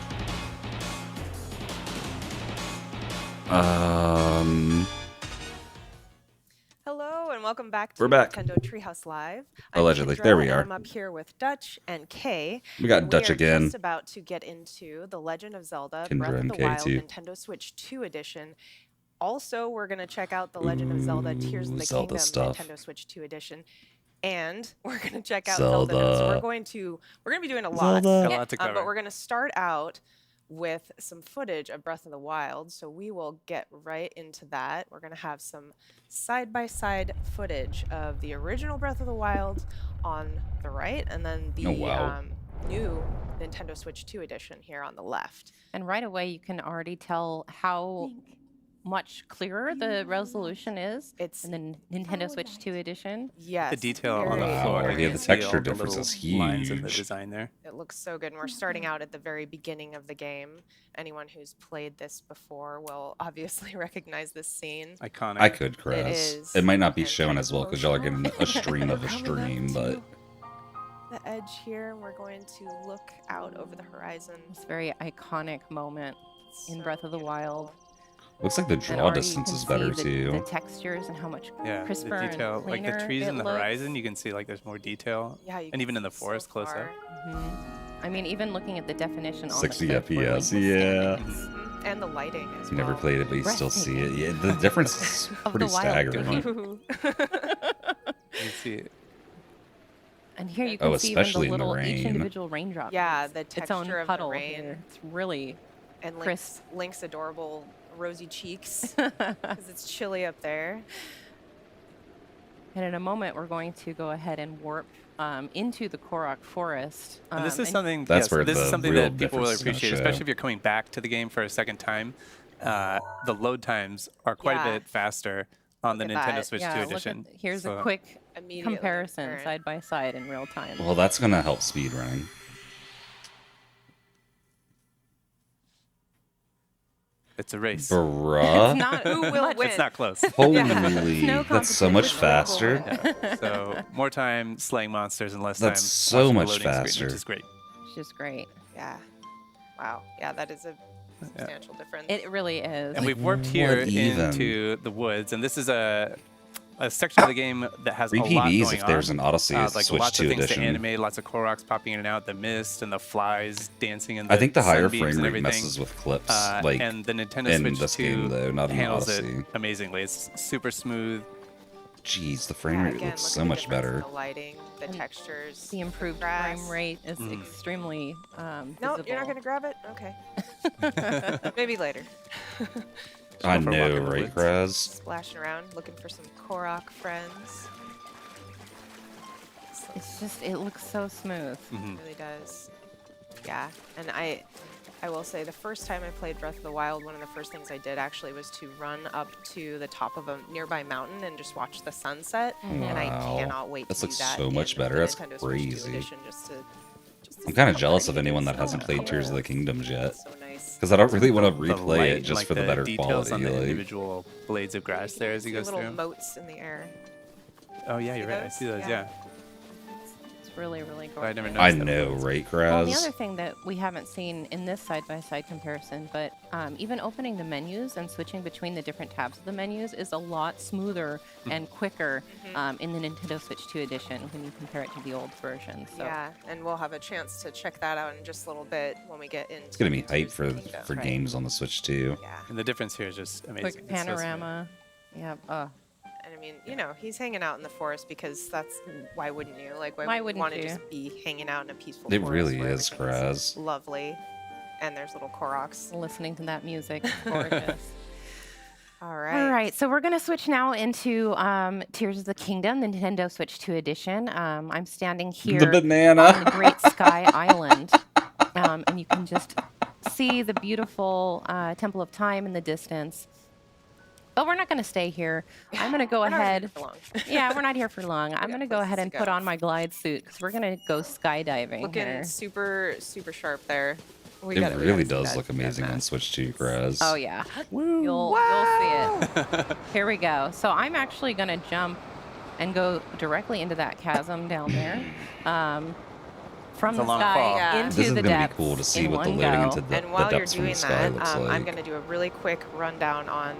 Hello and welcome back to We're back. Nintendo Treehouse Live. Allegedly. I'm Kendra, There we and are. I'm up here with Dutch and Kay. We got and Dutch we are again. just about to get into The Legend of Zelda Kendra Breath of and the Kay Wild too. Nintendo Switch 2 edition. Also, we're going to check out The Legend of Zelda Tears of the Zelda Kingdom stuff. Nintendo Switch 2 edition. And we're going to check out Zelda. Zelda. So we're going to be doing a lot. Got a lot to cover. But we're going to start out with some footage of Breath of the Wild. So we will get right into that. We're going to have some side-by-side footage of the original Breath of the Wild on the right, and then the new Nintendo Switch 2 edition here on the left. And right away, you can already tell how much clearer the resolution is It's in the Nintendo Switch 2 edition. yes. The detail on the very floor. Wow, you yeah, can the see all texture the difference little is lines in the huge. design there. It looks so good. And we're starting out at the very beginning of the game. Anyone who's played this before will obviously recognize this scene. Iconic. I could, Chris. is, It might not be and shown kind as of well because y'all are getting emotional. a stream of a Coming up stream, but to the edge here, we're going to look out over the horizon. It's a very iconic moment in So Breath of the Wild. beautiful. looks like the And draw already you distance can is better see too. the textures and how much Yeah, crisper the detail, and like cleaner the trees it in the looks. horizon, you can see like there's more detail. Yeah, you And can even in see the forest so close up. far. I mean, even looking at the definition on 60 the Switch, where, like, FPS, the yeah. standings Mhm. And the lighting as You well. never played it, but you still see it. Yeah, the difference is Of the pretty wild. staggering. Ooh. You can see it. And here you Oh, can see even the especially in the little each rain. individual raindrop. Yeah, makes the its texture own of the puddle rain. here. It's really And crisp. Link's adorable rosy cheeks because it's chilly up there. And in a moment, we're going to go ahead and warp into the Korok Forest. And this is and something. That's yes, where this is the something real that people really difference is gonna appreciate, show. especially if you're coming back to the game for a second time. The load times are quite Yeah. a bit faster on Look the at Nintendo that. Switch yeah, 2 look at, edition. here's So a quick Immediately comparison apparent. side by side in real time. Well, that's gonna help speedrunning. it's a race. Bruh. It's not Who will much. win? It's not close. Holy, No that's so competition. much Which one will faster. win? Yeah. So more time slaying monsters and less time That's so watching the much loading screen, faster. which is great. Which is great. Yeah. Wow. Yeah, that is a substantial difference. It really is. And Like, we've warped what here even? into the woods, and this is a section of the game that has a Free lot PBs going if there's on. an Odyssey Like Switch lots 2 of things edition. to animate, lots of Koroks popping in and out, the mist and the flies dancing in the I think the higher sunbeams frame and rate everything. messes with clips, like and the Nintendo in Switch this 2 game though, not in handles it Odyssey. amazingly. It's super smooth. Jeez, the frame Yeah, rate again, looks look so at the much difference in better. The lighting, the And textures. The improved grass. frame rate is Mhm. extremely No, you're not visible. going to grab it? Okay. Maybe later. I Go for a walk know, in the right, woods. Kraz? Splashing around, looking for some Korok friends. It's just, it looks so smooth. Mhm. It really does. Yeah, and I will say the first time I played Breath of the Wild, one of the first things I did actually was to run up to the top of a nearby mountain and just watch the sunset. And I Wow. cannot wait This to looks do that so much in better. the That's Nintendo Switch 2 crazy. edition just to I'm see kind of how jealous of pretty it anyone is. that hasn't So played Tears of the colorful. Kingdoms yet. So nice. Because I don't really want to The replay light, it just like for the better details quality. on the Like, individual blades of grass there as he See goes little through. moats in the air. Oh yeah, See you're right. I those? see those. Yeah. Yeah. It's really, really gorgeous. I never I noticed them. know, right, Well, the Kraz? other thing that we haven't seen in this side-by-side comparison, but even opening the menus and switching between the different tabs of the menus is a lot smoother and quicker in the Nintendo Switch 2 edition when you compare it to the old version. So Yeah, and we'll have a chance to check that out in just a little bit when we get into It's gonna be Tears hype of for the Kingdom. for Right. games on the Switch too. Yeah, And the difference here is just amazing. quick It's so smooth. panorama. Yeah. and I mean, you know, he's hanging out in the forest because that's why wouldn't you? Like, why Why would you wouldn't want to you? just be hanging out in a peaceful It forest really where is, everything's Kraz. lovely, and there's little Koroks. Listening to that music, it's gorgeous. All right. All right, so we're going to switch now into Tears of the Kingdom, the Nintendo Switch 2 edition. I'm standing here The on the banana. Great Sky Island, and you can just see the beautiful Temple of Time in the distance. But we're not going to stay here. I'm going to go We're not here ahead. for long. Yeah, we're not here for long. I'm got going to go places ahead to and go. put on my glide suit because we're going to go skydiving Looking here. super, super sharp there. We It gotta- we really gotta see does that- look that amazing on map. Switch 2, Kraz. Oh yeah, you'll see it. Here we go. So I'm actually going to jump and go directly into that chasm down there, from It's a the long sky fall. Yeah. into This is the gonna be depths cool to see in what the one loading go. into the And while you're depths from doing the sky that, looks like. I'm going to do a really quick rundown on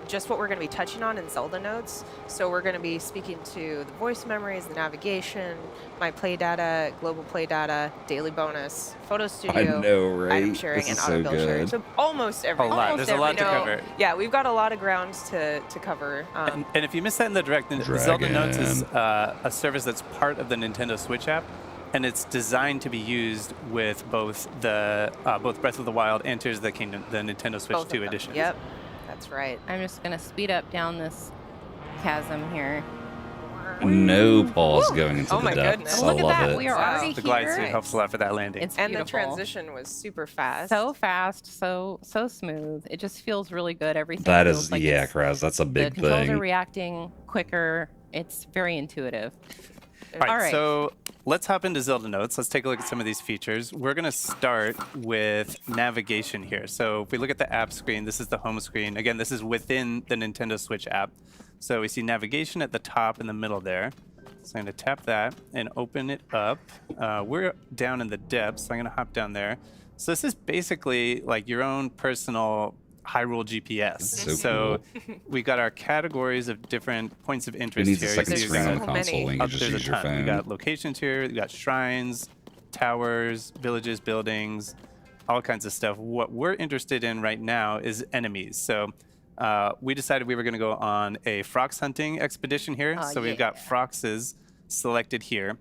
just what we're going to be touching on in Zelda notes. So we're going to be speaking to the voice memories, the navigation, my play data, global play data, daily bonus, photo I studio, know, right? item sharing, This and is auto so build sharing. good. So almost every. A lot. almost There's a lot every to note. cover. Yeah, we've got a lot of ground to cover. And if you missed that in the direct, the Zelda Notes is a service that's part of the Nintendo Switch app, and it's designed to be used with both the both Breath of the Wild and Tears of the Kingdom, the Nintendo Switch both of 2 them. editions. Yep, that's right. I'm just going to speed up down this chasm here. No pause going into Oh the my depths. goodness. I Look at love that. it. We are Wow. already The glide here. suit helps a lot for that landing. It's And the beautiful. transition was super fast. So fast, so smooth. It just feels really good. Everything That feels is, like yeah, it's, Kraz, that's a the big controls are thing. reacting quicker. It's very intuitive. All right, right. so let's hop into Zelda Notes. Let's take a look at some of these features. We're going to start with navigation here. So if we look at the app screen, this is the home screen. Again, this is within the Nintendo Switch app. So we see navigation at the top in the middle there. So I'm going to tap that and open it up. We're down in the depths, so I'm going to hop down there. So this is basically like your own personal Hyrule GPS. That's So cool. we got our categories of different points of Who interest needs a here. second So you screen on got- the console when you Oh, can just there's a use your ton. We phone? got locations here. We got shrines, towers, villages, buildings, all kinds of stuff. What we're interested in right now is enemies. So we decided we were going to go on a frox hunting expedition here. Oh, So we've got yeah. froxes selected here.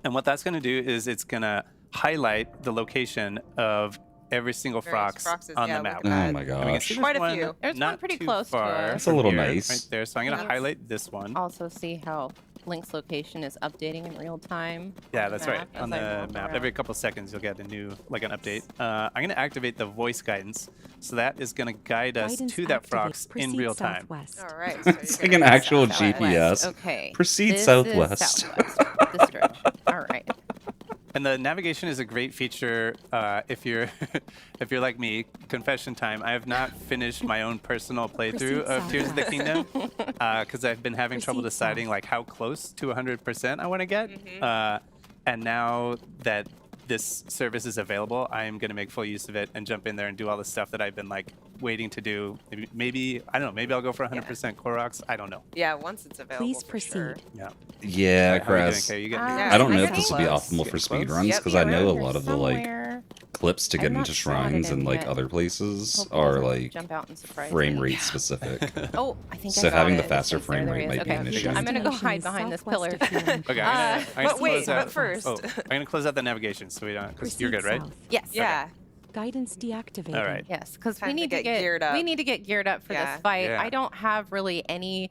And what that's going to do is it's going to highlight the location of every single Various frox froxes, on yeah, the map. look at Oh that. my And we can gosh. see Quite there's a few. There's one not pretty too close to far us. That's a little from here, nice. Right there. So I'm going to Let's highlight this one. Also see how Link's location is updating in real time. Yeah, on the that's right. map On as I the walk map, around. every couple seconds you'll get a new, like an update. I'm going to activate the voice guidance, so that is going to guide us to that frox in real time. All right. So It's you're like an gonna go actual southwest. GPS. Okay. Proceed this southwest. Is southwest. This direction. All right. And the navigation is a great feature if you're if you're like me. Confession time: I have not finished my own personal playthrough of Tears of the Kingdom because I've been having trouble deciding like how close to 100% I want to get. And now that this service is available, I am going to make full use of it and jump in there and do all the stuff that I've been like waiting to do. Maybe I don't know. Maybe I'll go for 100% Koroks. I don't know. Yeah, once it's available. Please for proceed. Sure. Yeah. Yeah, How are you doing, Kraz. Kay? You getting Yeah, I don't I know if got this would be close. optimal for Getting speed close? runs Yep, because I you're know a right. lot of the like Somewhere. clips to I've get not into slotted shrines in and like yet. other places Hope it are doesn't like jump out and surprise frame me. rate specific. Oh, I think So I saw having the it. faster There frame he rate is. might be Okay. an issue. I'm gonna go hide behind this pillar. Okay, I'm But gonna wait, close out. but first. Oh, I'm gonna close out the navigation so we don't. Because you're good, right? Yes. Yeah. Guidance deactivated. All right. Yes, because we Time to need to get get geared up. We need to get geared up for Yeah. this fight. Yeah. I don't have really any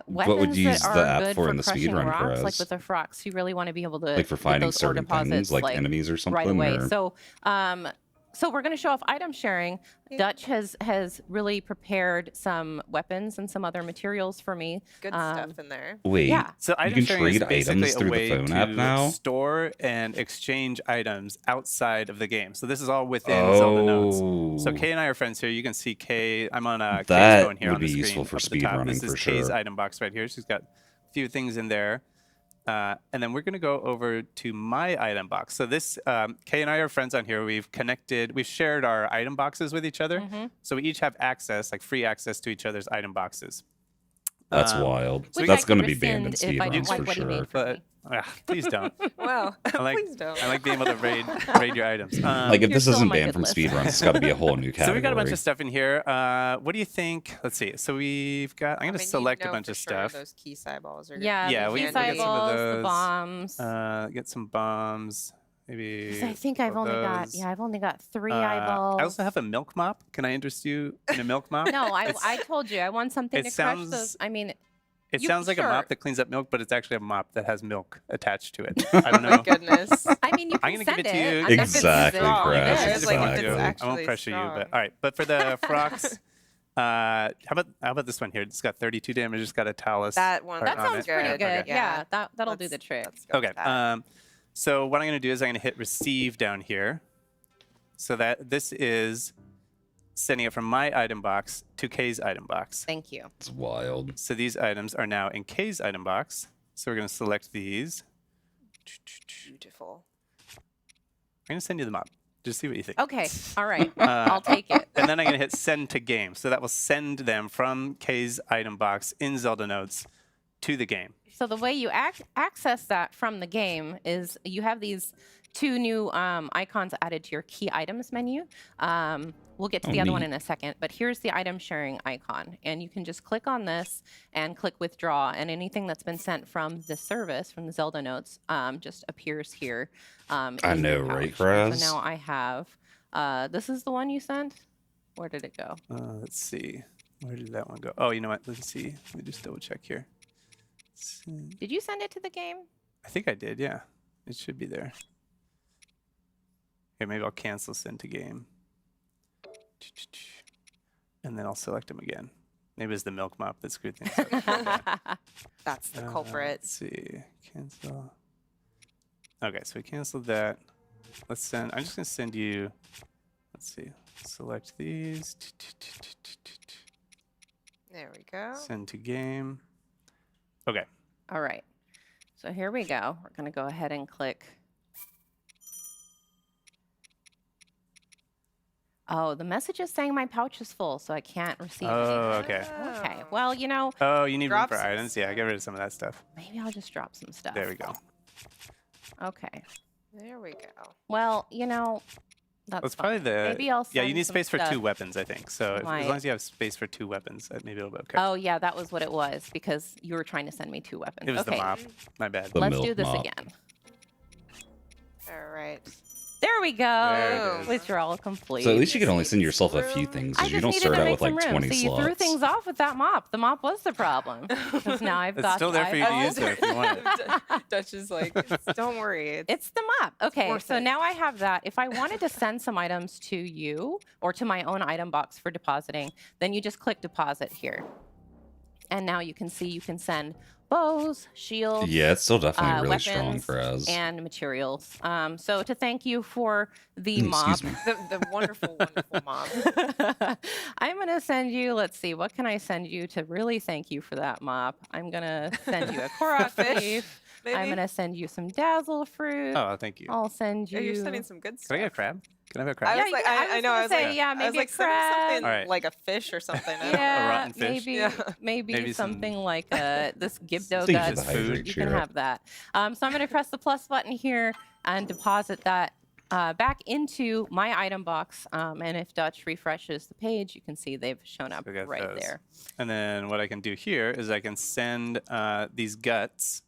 weapons would you use that the are app good for for in the crushing speedrun, rocks. Like Kraz? with the frogs, you really want to be able to Like for get finding those ore certain deposits, things, like enemies or something. right away. Or... So we're going to show off item sharing. Dutch has really prepared some weapons and some other materials for me. Good stuff in there. Wait, Yeah. So you item can sharing is trade basically items a through way the phone to app now? store and exchange items outside of the game. So this is all within Zelda Notes. So Kay and I are friends here. You can see Kay. I'm on Kay's That phone here would on the be screen useful for up at the top. This speedrunning is for Kay's sure. item box right here. She's got a few things in there. And then we're going to go over to my item box. So this, Kay and I are friends on here. We've connected, we've shared our item boxes with each other. So we each have access, like free access to each other's item boxes. That's wild. Which That's I going to can be banned in rescind if I don't speedruns like for what he made sure. for me. But please don't. Well, I like, please don't. I like being able to raid your items. Like if You're this still on isn't my banned good from list. speedruns, it's got to be a whole new category. So we've got a bunch of stuff in here. What do you think? Let's see. So we've got. I'm going to select a bunch of stuff. Those key eyeballs are Yeah, Yeah, the we key can get some of eyeballs, the those. bombs. Get some bombs. Maybe. 'Cause I think I've only got those. I've only got 3 eyeballs. I also have a milk mop. Can I interest you in a milk mop? No, I It's- told you I want something it to crush sounds- those. I mean, It you- sounds like a sure. mop that cleans up milk, but it's actually a mop that has milk attached to it. I don't Oh my know. goodness. I mean, you I'm can gonna give send it to you. I'm not gonna use Exactly, it. strong. Kraz. Yeah, It's it's like fine. if it's I won't actually pressure you, but strong. all right. But for the frogs, how about this one here? It's got 32 damage. It's got a talus. That one. That on sounds it. pretty good. good. Okay. Yeah, that'll do Let's- the trick. let's go Okay. with that. So what I'm going to do is I'm going to hit receive down here. So that this is sending it from my item box to Kay's item box. Thank you. It's wild. So these items are now in Kay's item box. So we're going to select these. Beautiful. I'm going to send you the mop. Just see what you think. Okay, all right, I'll take it. And then I'm going to hit send to game. So that will send them from Kay's item box in Zelda Notes to the game. So the way you access that from the game is you have these 2 new icons added to your key items menu. We'll get to the other one neat. in a second, but here's the item sharing icon. And you can just click on this and click withdraw, and anything that's been sent from the service, from the Zelda Notes, just appears here. I in know, your right, pouch. Kraz? So now I have, this is the one you sent? Where did it go? Let's see. Where did that one go? Oh, you know what? Let's see. Let me just double check here. Did you send it to the game? I think I did, yeah. It should be there. Here, maybe I'll cancel send to game. And then I'll select them again. Maybe it's the milk mop that screwed things up. That's the culprit. Let's see. Cancel. Okay, so we canceled that. Let's send. I'm just going to send you. Let's see. Select these. There we go. Send to game. Okay. All right. So here we go. We're going to go ahead and click. Oh, the message is saying my pouch is full, so I can't receive Oh, anything. okay. Okay. Well, you know, Oh, you need room Drop for some items? Yeah, get rid of some of that stuff. maybe I'll just drop some stuff. There we go. Okay. There we go. Well, you know, that's That's fine. probably the. Maybe I'll Yeah, you send need some space for stuff. 2 weapons, I think. So as My- long as you have space for 2 weapons, maybe it'll be okay. Oh, yeah, that was what it was because you were trying to send me 2 weapons. It was okay. the mop. My bad. The Let's milk do this mop. again. All right. There we go. There it is. Withdrawal complete. So at least you can only Just send need yourself a some few room. things, I because you just don't needed start to out make with like some room. 20 so you slots. threw things off with that mop. The mop was the problem. Because now I've It's got still there for you to use there if you want it. Dutch is like, don't worry. It's the mop. Okay, worth so it. now I have that. If I wanted to send some items to you or to my own item box for depositing, then you just click deposit here. And now you can see you can send bows, shields, Yeah, it's still definitely really weapons, strong for us. and materials. So to thank you for the Mm, mop, excuse me. The wonderful, wonderful mom. I'm going to send you, let's see, what can I send you to really thank you for that mop? I'm going to send you a Korok Fish, leaf. maybe? I'm going to send you some dazzle fruit. Oh, thank you. I'll send you. Yeah, you're sending some good Can stuff. I get a crab? Can I have a I crab? Yeah, was you like, can- I I was know. I gonna was say, like, yeah, I was maybe like, a send me something crab. All right. like a fish or something. I don't know. Yeah, rotten fish? maybe Yeah. maybe Maybe some- something like this Gibdo Thank you for guts. the food. hydrate You can cheer up. have that. So I'm going to press the plus button here and deposit that back into my item box. And if Dutch refreshes the page, you can see they've shown up We got right those. there. And then what I can do here is I can send these guts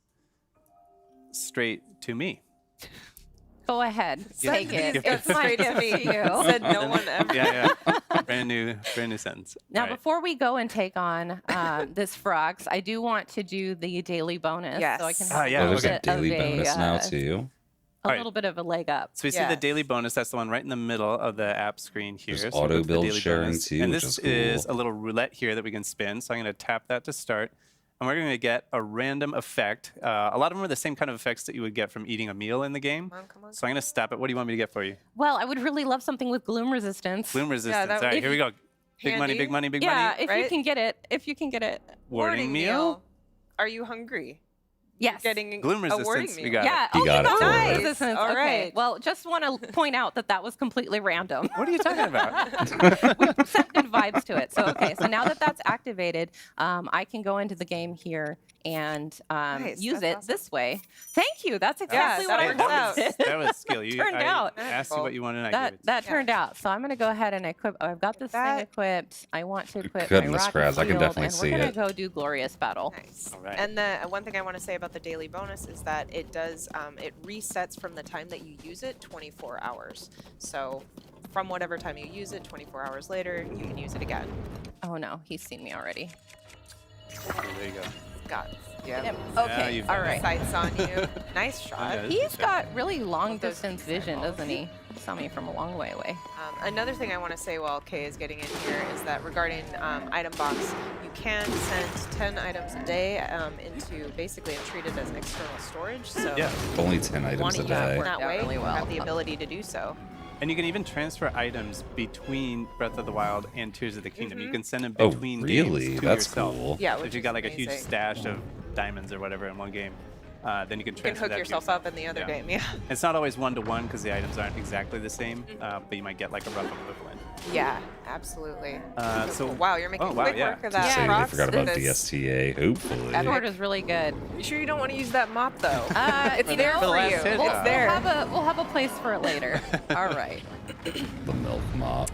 straight to me. Go ahead, take it. Gift It's it my straight to gift me. to you. Said no one ever. Yeah, yeah. brand new sentence. Now, All right. before we go and take on this frogs, I do want to do the daily bonus, so I can Yes. have Yeah, Oh, there's a, a daily bit of bonus a, now too. a Alright. little bit of a leg up. So we see the Yes. daily bonus. That's the one right in the middle of the app screen here. There's So we'll go auto to the build daily sharing bonus. too, And which this is cool. a little roulette here that we can spin. So I'm going to tap that to start. And we're going to get a random effect. A lot of them are the same kind of effects that you would get from eating a meal in the game. Come on, come on. So I'm going to stop it. What do you want me to get for you? Well, I would really love something with gloom resistance. Gloom resistance. that All right, would here we go. Big money, handy. big money, big Yeah, money. if you right? can get it. If you can get it. Warning meal. Are you hungry? Yes. Getting Gloom a warning resistance. meal. We got Yeah. it. You oh, got you it got for gloom it. resistance. All Okay. right. Well, just want to point out that was completely random. What are you talking about? We set good vibes to it. So okay. So now that that's activated, I can go into the game here and Nice, use that's it awesome. this way. Thank you. That's exactly that what I works wanted. out. That was skill. You Turned I out. asked you what you wanted and I That gave it. that Yeah. turned out. So I'm gonna go ahead and equip. Oh, I've got this thing That- equipped. I want to equip my Goodness rocket gracious, I can shield, definitely and see we're gonna it. go do glorious battle. Nice. All right. And the one thing I want to say about the daily bonus is that it does it resets from the time that you use it 24 hours. So from whatever time you use it, 24 hours later, you can use it again. Oh no, he's seen me already. There you go. Got yeah. Yep. Yeah, Okay. you've All done right. Sights on you. Nice shot. Okay. He's got really long Those distance pixel vision, balls. doesn't he? He saw me from a long way away. Another thing I want to say while Kay is getting in here is that regarding item box, you can send 10 items a day into basically and treat it as external storage. So Yeah. Only 10 if you items want to a use it day. in that Worked out way, really you well. have the ability to do so. And you can even transfer items between Breath of the Wild and Tears of the Kingdom. You can send them Oh, between really? games to That's yourself. cool. Yeah, So which if you is got like a huge amazing. stash of diamonds or whatever in one game, then you can You can transfer hook that to yourself up in the other Yeah. game. Yeah. It's not always one-to-one because the items aren't exactly the same, but you might get like a rough equivalent. Yeah, absolutely. So Wow, you're making wow, quick yeah. work of To that. say they Props forgot to about this. DSTA, hopefully. Epic. Sword is really good. You sure you don't want to use that mop though? It's It's there the for last you. hit, We'll, It's there. we'll have a place for it later. All right. The milk mop.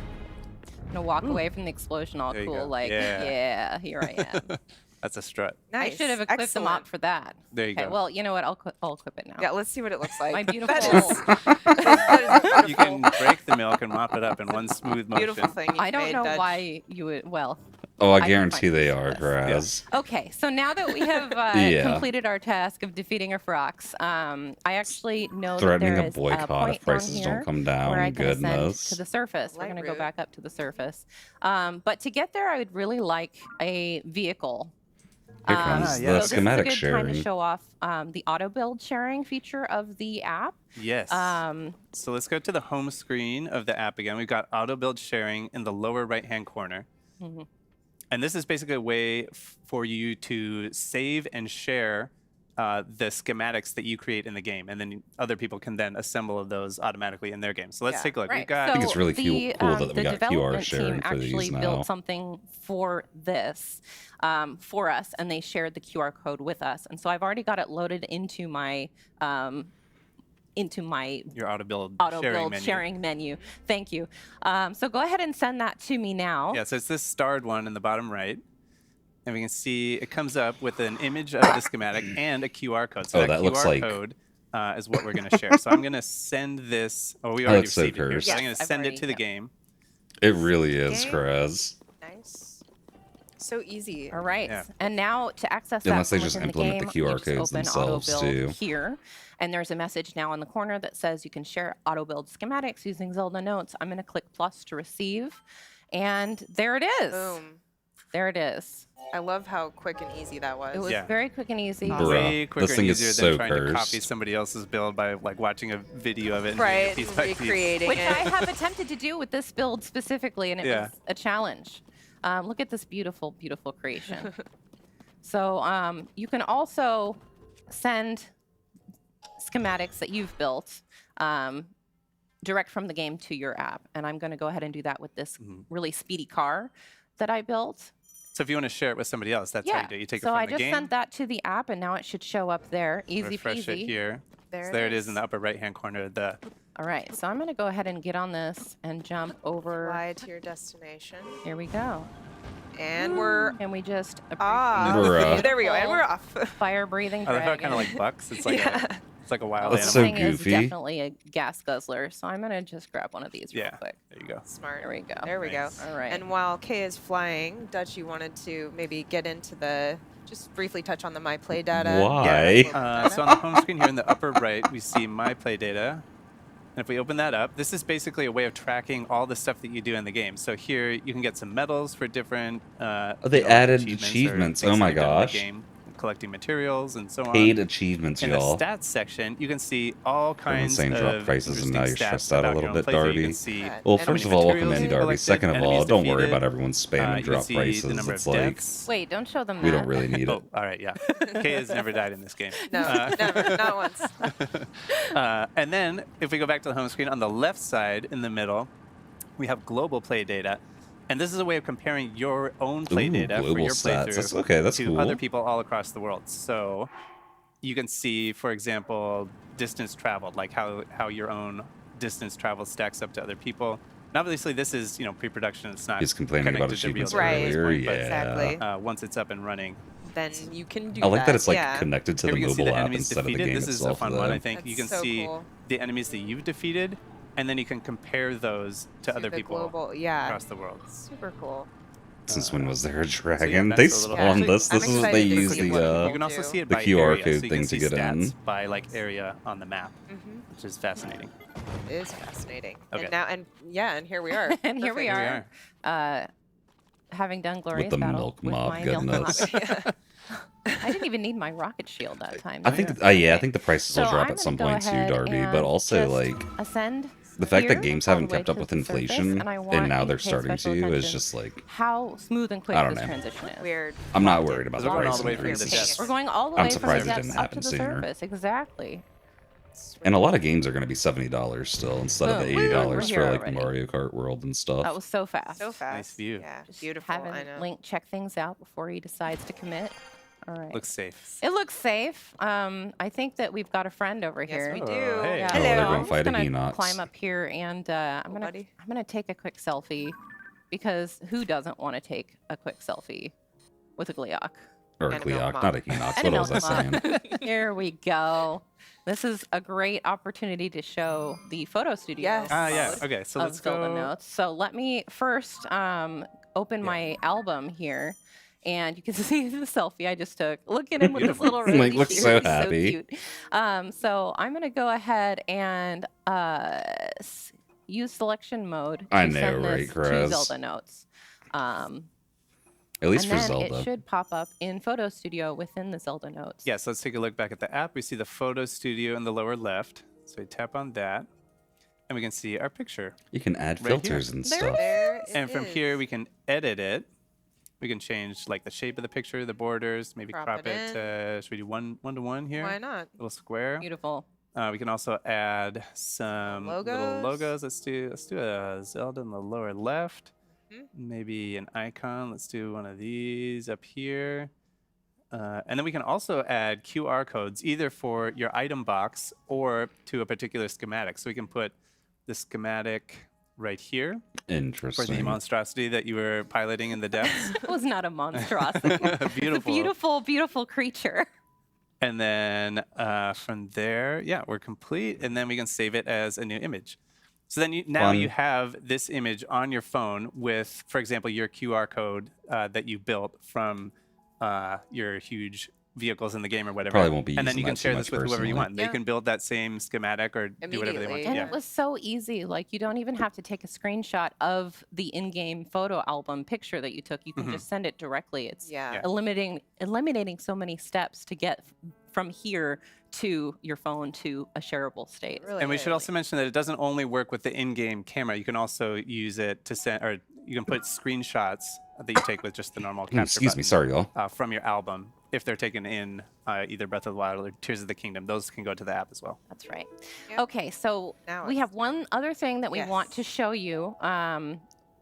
I'm gonna walk away from the explosion all There you cool, go. like, Yeah. yeah, here I am. that's a strut. Nice. I should have equipped the mop Excellent. for that. There you Okay, go. well, you know what? I'll equip it now. Yeah, let's see what it looks like. My beautiful, That is You can break the milk and mop it up in one smooth motion. beautiful thing. I don't made, know Dutch. why you would. Well, Oh, I can guarantee find they pictures are, of this. Kraz. Okay, so now that we have Yeah. completed our task of defeating a Frox, I actually know Threatening that a there is boycott a point if prices down don't here come where I down. can ascend Goodness. to the surface. We're Light going to go route. back up to the surface. But to get there, I would really like a vehicle. Here comes yeah. the So this is a schematic good time sharing. to show off the auto build sharing feature of the app. Yes. So let's go to the home screen of the app again. We've got auto build sharing in the lower right-hand corner. Mhm. And this is basically a way for you to save and share the schematics that you create in the game, and then other people can then assemble those automatically in their game. So let's Yeah. take a look. We've Right. got I think it's So really the, cool that we the got QR development sharing team for these actually now. built something for this for us, and they shared the QR code with us. And so I've already got it loaded into my your auto build sharing menu. Thank you. So go ahead and send that to me now. Yeah, so it's this starred one in the bottom right. And we can see it comes up with an image of the schematic and a QR code. So Oh, that QR looks like- code is what we're going to share. So I'm going to send this. Oh, we Oh, already that's so received it here. cursed. So I'm Yes, going to I've send it already- to the yep. game. It really is, Game. Kraz. Nice. So easy. All right. Yeah. And now to access that Unless they from just within implement the game, you QR just codes open themselves, auto build too. here, and there's a message now in the corner that says you can share auto build schematics using Zelda Notes. I'm going to click plus to receive, and there it is. Boom. There it is. I love how quick and easy that was. It was Yeah. very quick and easy. Bruh, Way quicker this thing and is easier so than trying to copy cursed. somebody else's build by like watching a video of it and doing Right, it piece by piece. recreating Which it. I have attempted to do with this build specifically, and it Yeah. was a challenge. Look at this beautiful, beautiful creation. So you can also send schematics that you've built direct from the game to your app. And I'm going to go ahead and do that with this really speedy car that I built. So if you want to share it with somebody else, that's how you do it. You take it So from I the just game, sent that to the app, and now it should show up there. Easy refresh peasy. it here. There So it there it is is. in the upper right-hand corner of the All right, so I'm going to go ahead and get on this and jump over. Fly to your destination. Here we go. And we're And we just Bruh. there we go. And we're off. fire-breathing I love how it dragon. kind of like bucks. It's like it's like a wild That's This so animal. thing is goofy. definitely a gas guzzler, so I'm gonna just grab one of these real Yeah. quick. There you go. Smart. There we go. There we Nice. go. All right. And while Kay is flying, Dutch, you wanted to maybe get into the, just briefly touch on the My Play data. Why? So on the home screen here in the upper right, we see My Play data. And if we open that up, this is basically a way of tracking all the stuff that you do in the game. So here you can get some medals for different. they added or achievements. things Oh that my you've done in the gosh. game, collecting materials and so on. Paid achievements, In y'all. the stats section, you can see all kinds saying of drop prices and now interesting you're stats stressed out a about little your own bit, playthrough. You Darby. can see Yeah. Well, how first many of all, welcome materials in, you've Darby. collected, Second of all, enemies don't worry defeated. about everyone spamming You can drop see prices. the number It's of like, deaths. Wait, don't show them that. we don't really need Oh, it. all right, yeah. Kay has never died in this game. No, never, not once. And then if we go back to the home screen, on the left side in the middle, we have global play data. And this is a way of comparing your own play Ooh, data for global your stats. playthrough That's okay, that's to cool. other people all across the world. So you can see, for example, distance traveled, like how your own distance traveled stacks up to other people. And obviously, this is pre-production. It's not He's complaining about connected to real achievements time at this earlier. point, but, Yeah. Exactly. once it's up and running, Then you can do I like that it's like yeah. connected to here the we can see mobile the app enemies instead of the defeated. game This is a itself. fun though. one, I think. That's You can so see cool. the enemies that you've defeated, and then you can compare those to other the people global, yeah. across the world. Super cool. Since when was there a yeah, dragon? that's they a little- spawned Yeah. this. I'm This is what excited they to use see the what people You can also do. see it the by QR area, so code you can thing to see get stats in. by like area on the map, which is fascinating. It is fascinating. Okay. And now, and here we are. And here we Perfect. are. Having done glorious the battle milk with mob my goodness. I didn't even need my rocket shield that time. I did think, I? yeah, I think the prices So will drop I'm at some gonna go point too, ahead Darby. and But also, just like, ascend the fact here that games all haven't the way kept up to with the surface, inflation, and I want and now you they're to pay starting special to, is attention just like, how smooth and quick I don't this know. transition is. Weird. I'm not worried about Is the it going all price the way from the increases. depths? We're going all the I'm way from the surprised it depths didn't up happen to the sooner. surface. Exactly. And a lot of games are going to be $70 still instead of the Boom. We're $80 here for like already. Mario Kart World and stuff. That was so fast. So fast. view. Yeah. Just Beautiful. I having know. Link check things out before he decides to commit. All right. Looks safe. It looks safe. I think that we've got a friend over Yes, here. we do. Oh, hey. Yeah, Oh, so they're I'm gonna just fight a gonna Hinox. climb up here, and I'm gonna buddy. take a quick selfie, because who doesn't want to take a quick selfie with a Gleeok? Or a And a milk Gleeok, mom. not a Hinox. And a What was I milk saying? Here we go. This is a great opportunity to show the photo studio. Yes. Yeah. Okay, so of let's Zelda go. Notes. So let me first open my album here, and you can see the selfie I just took. Look at him with his little rosy Like, looks shoes. so He's happy. cute. So I'm gonna go ahead and use selection mode to I know, send right, this to Chris? Zelda Notes. At least And for then Zelda. it should pop up in Photo Studio within the Zelda Notes. Yes, let's take a look back at the app. We see the photo studio in the lower left. So we tap on that, and we can see our picture. You can add Right here. filters and There, stuff. there it And from is. here, we can edit it. We can change like the shape of the picture, the borders, maybe Crop crop it it to, should we do one to one here? Why not? Little square. Beautiful. We can also add some little Logos. logos. Let's do a Zelda in the lower left. Mhm. Maybe an icon. Let's do one of these up here. And then we can also add QR codes either for your item box or to a particular schematic. So we can put the schematic right here for the Interesting. monstrosity that you were piloting in the depths. It was not a monstrosity. It's a Beautiful. beautiful, beautiful creature. And then from there, yeah, we're complete. And then we can save it as a new image. So then now Fun. you have this image on your phone with, for example, your QR code that you built from your huge vehicles in the game or whatever. Probably won't be and then using you can that too share much this with whoever you personally. want. They Yeah. can build that same schematic or do whatever they want. Immediately. And Yeah. it was so easy. Like, you don't even have to take a screenshot of the in-game photo album picture that you took. You can just send it directly. It's Yeah. eliminating so many steps to get from here to your phone to a shareable state. Really And we should is. also mention that it doesn't only work with the in-game camera. You can also use it to send, or you can put screenshots that you take with just the normal capture Excuse me, button, sorry, y'all. from your album. If they're taken in either Breath of the Wild or Tears of the Kingdom, those can go to the app as well. That's right. Yep. Okay, so Now we it's have one other thing that we want Yes. to show you,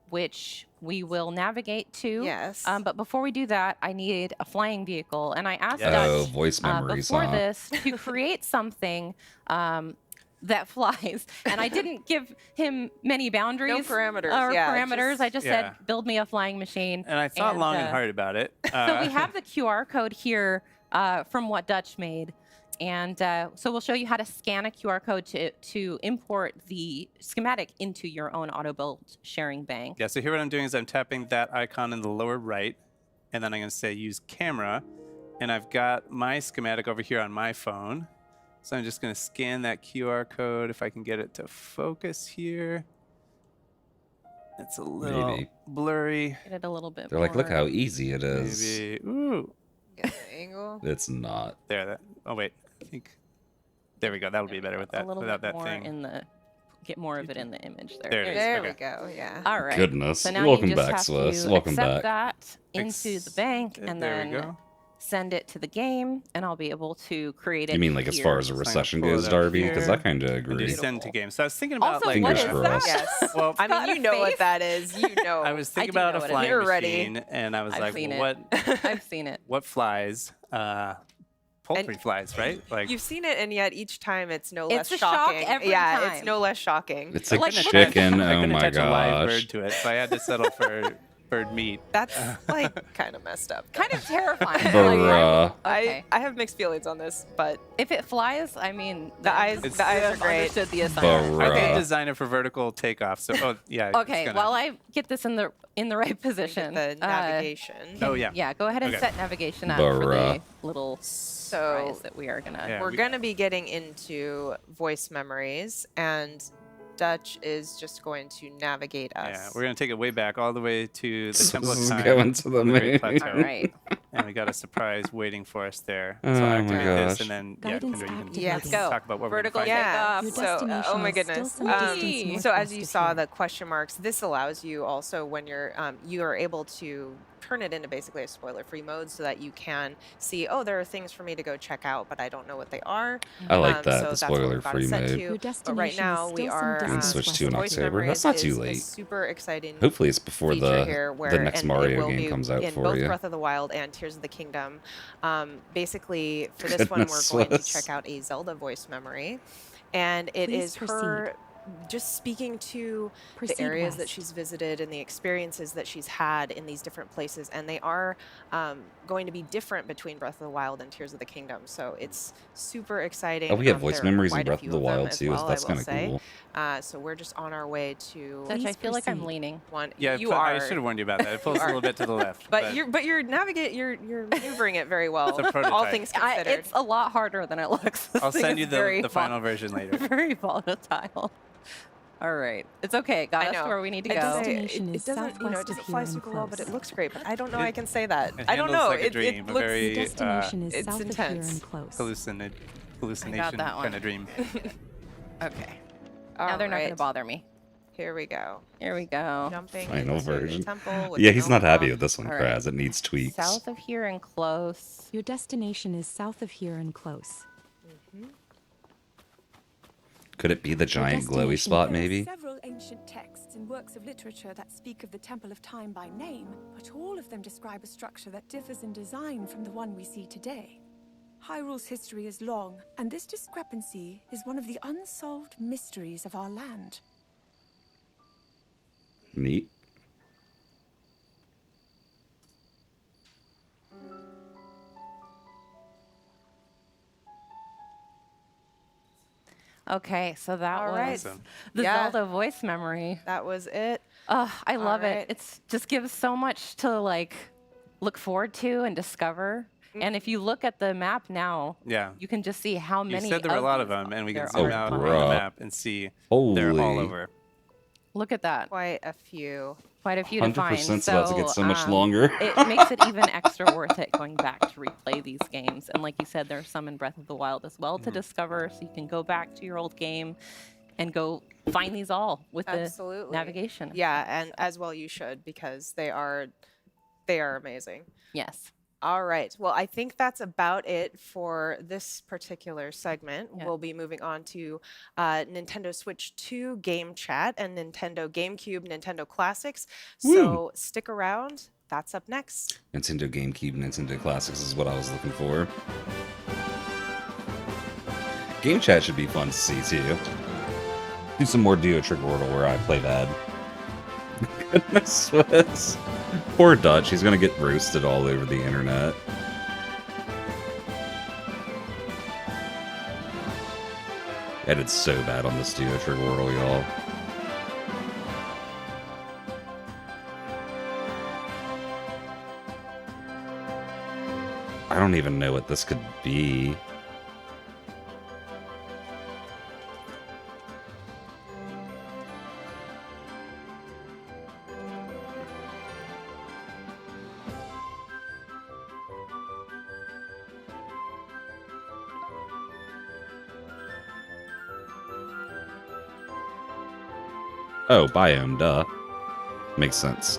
which we will navigate to. Yes. But before we do that, I need a flying vehicle. And I asked Yes. Oh, Dutch voice memories, before huh? this to create something that flies. And I didn't give him many boundaries parameters, or yeah, parameters. I just Yeah. said, build me a flying machine. And I thought long and hard about it. So we have the QR code here from what Dutch made. And so we'll show you how to scan a QR code to import the schematic into your own auto build sharing bank. Yeah, so here what I'm doing is I'm tapping that icon in the lower right, and then I'm going to say use camera, and I've got my schematic over here on my phone. So I'm just going to scan that QR code if I can get it to focus here. It's a little Maybe. blurry. Get it a little bit They're like, look more. how easy it is. Maybe. Ooh. Get the angle. It's not. There. That. Oh wait. I think. There we go. That'll be better with that. a little Without bit that more thing. in the get more of it in the image there. There it is. There Okay. we go. Yeah. All right. Goodness. So now Welcome you just back, have Swiss. to Welcome accept back. that into the bank and there we then go. send it to the game, and I'll be able to create it. You mean like as here. far as a So I'm gonna recession pull it goes, up Darby? Because I here. kind of And agree. just send to games. So I was thinking about Also, like what Fingers is crossed. that? Yes. Well, I got mean, a you know what face. that is. You know. I was thinking do know about a what it flying is. You're ready. machine, and I was I've like, seen what? it. I've seen it. What flies? Poultry flies, right? Like You've seen it, and yet each time it's no It's less a shock shocking. every yeah, time. it's no less shocking. It's like, Like, chicken. I Oh couldn't my attach a live bird gosh. to it, so I had to settle for bird meat. That's like kind of messed up. Kind of terrifying. Bruh. Okay. I have mixed feelings on this, but If it flies, I mean, The then eyes- you the eyes are have great. Understood the assignment. Bruh. I did Bruh. design it for vertical takeoff, so oh yeah. it's Okay, gonna- while I get this in the right position, the navigation. Oh yeah. yeah, go ahead and Okay. set navigation up for Bruh. the little So prize that we are gonna. Yeah. we're we- going to be getting into voice memories, and Dutch is just going to navigate us. Yeah, we're gonna take it way back, all the way to the Temple of This is Time. going to the on Great moon. Plateau. All right. And we got a surprise waiting for us there. Oh so I my activate this, gosh. and then Guidance Kendra, you can activated. Yeah, Let's go. talk about what Vertical we're gonna find. Yeah. Your So, destination oh my is still goodness. some distance So as northwest you of saw here. the question marks, this allows you also when you are able to turn it into basically a spoiler-free mode, so that you can see, oh, there are things for me to go check out, but I don't know what they are. I like that, So the that's what we've got it spoiler-free set mode. to. Your But right destination now is we still some are And distance switch west to in of Voice here. October. Memories That's not too is a late. super exciting Hopefully it's before feature here the where, next and it Mario will game be comes out in for both you. Breath of the Wild and Tears of the Kingdom. Basically, for this one, we're Goodness, going to Swiss. check out a Zelda voice memory, and it Please is her just speaking to Proceed the areas that west. she's visited and the experiences that she's had in these different places, and they are going to be different between Breath of the Wild and Tears of the Kingdom. So it's super exciting. Oh, we have voice there are memories in quite a Breath of few the of them Wild as too. well, That's I will kind of say. cool. So we're just on our way to Dutch, I Please feel like I'm proceed. leaning. one. Yeah, you I are. should have warned you about that. It pulls a little bit to the left. But you're maneuvering it very well. It's a All prototype. things considered. It's a lot harder than it looks. This I'll thing send is you very the final version later. Very volatile. All right. It's okay. Got I us know. to where we need to It go. doesn't, Destination it is doesn't, you know, southwest it doesn't of fly here and super well, but it close. looks great. But I don't know I can say that. It I don't handles know. like a it dream, a looks, very Your destination is it's south of intense. here and close. Hallucination that one. kind of dream. Okay. all Now they're not going to right. bother me. Here we go. Here we go. Jumping Final into the version. temple with Yeah, he's not happy Noma. with this one, All right. Kraz. It needs tweaks. South of here and close. Your destination is south of here and close. Could it be the giant glowy destination- spot, There are maybe? several ancient texts and works of literature that speak of the Temple of Time by name, but all of them describe a structure that differs in design from the one we see today. Hyrule's history is long, and this discrepancy is one of the unsolved mysteries of our land. Neat. Okay, so that All was right. Awesome. the Yeah. Zelda voice memory. That was it. I love right. it. It's just gives so much to like look forward to and discover. And if you look at the map now, Yeah. you can just see how You many. said there were a lot of these them, and we can there zoom are out on on the the bruh. map and see they're all Holy. over. Look at that. Quite a few. Quite a few to find. 100%'s about to get so much um, longer. It makes it even extra worth it going back to replay these games. And like you said, there's some in Breath of the Wild as well to discover. So you can go back to your old game and go find these all with Absolutely. the navigation. Yeah, and as well you should, because they are amazing. Yes. All right. Well, I think that's about it for this particular segment. Yeah. We'll be moving on to Nintendo Switch 2 Game Chat and Nintendo GameCube Nintendo Classics. So stick around. That's up next. Nintendo GameCube, Nintendo Classics is what I was looking for. Game chat should be fun to see too. Do some more Duo Trick Wordle where I play bad. Goodness Swiss. Poor Dutch, he's gonna get roasted all over the internet. I did so bad on this Duo Trick Wordle, y'all. I don't even know what this could be. Oh, biome, duh. Makes sense.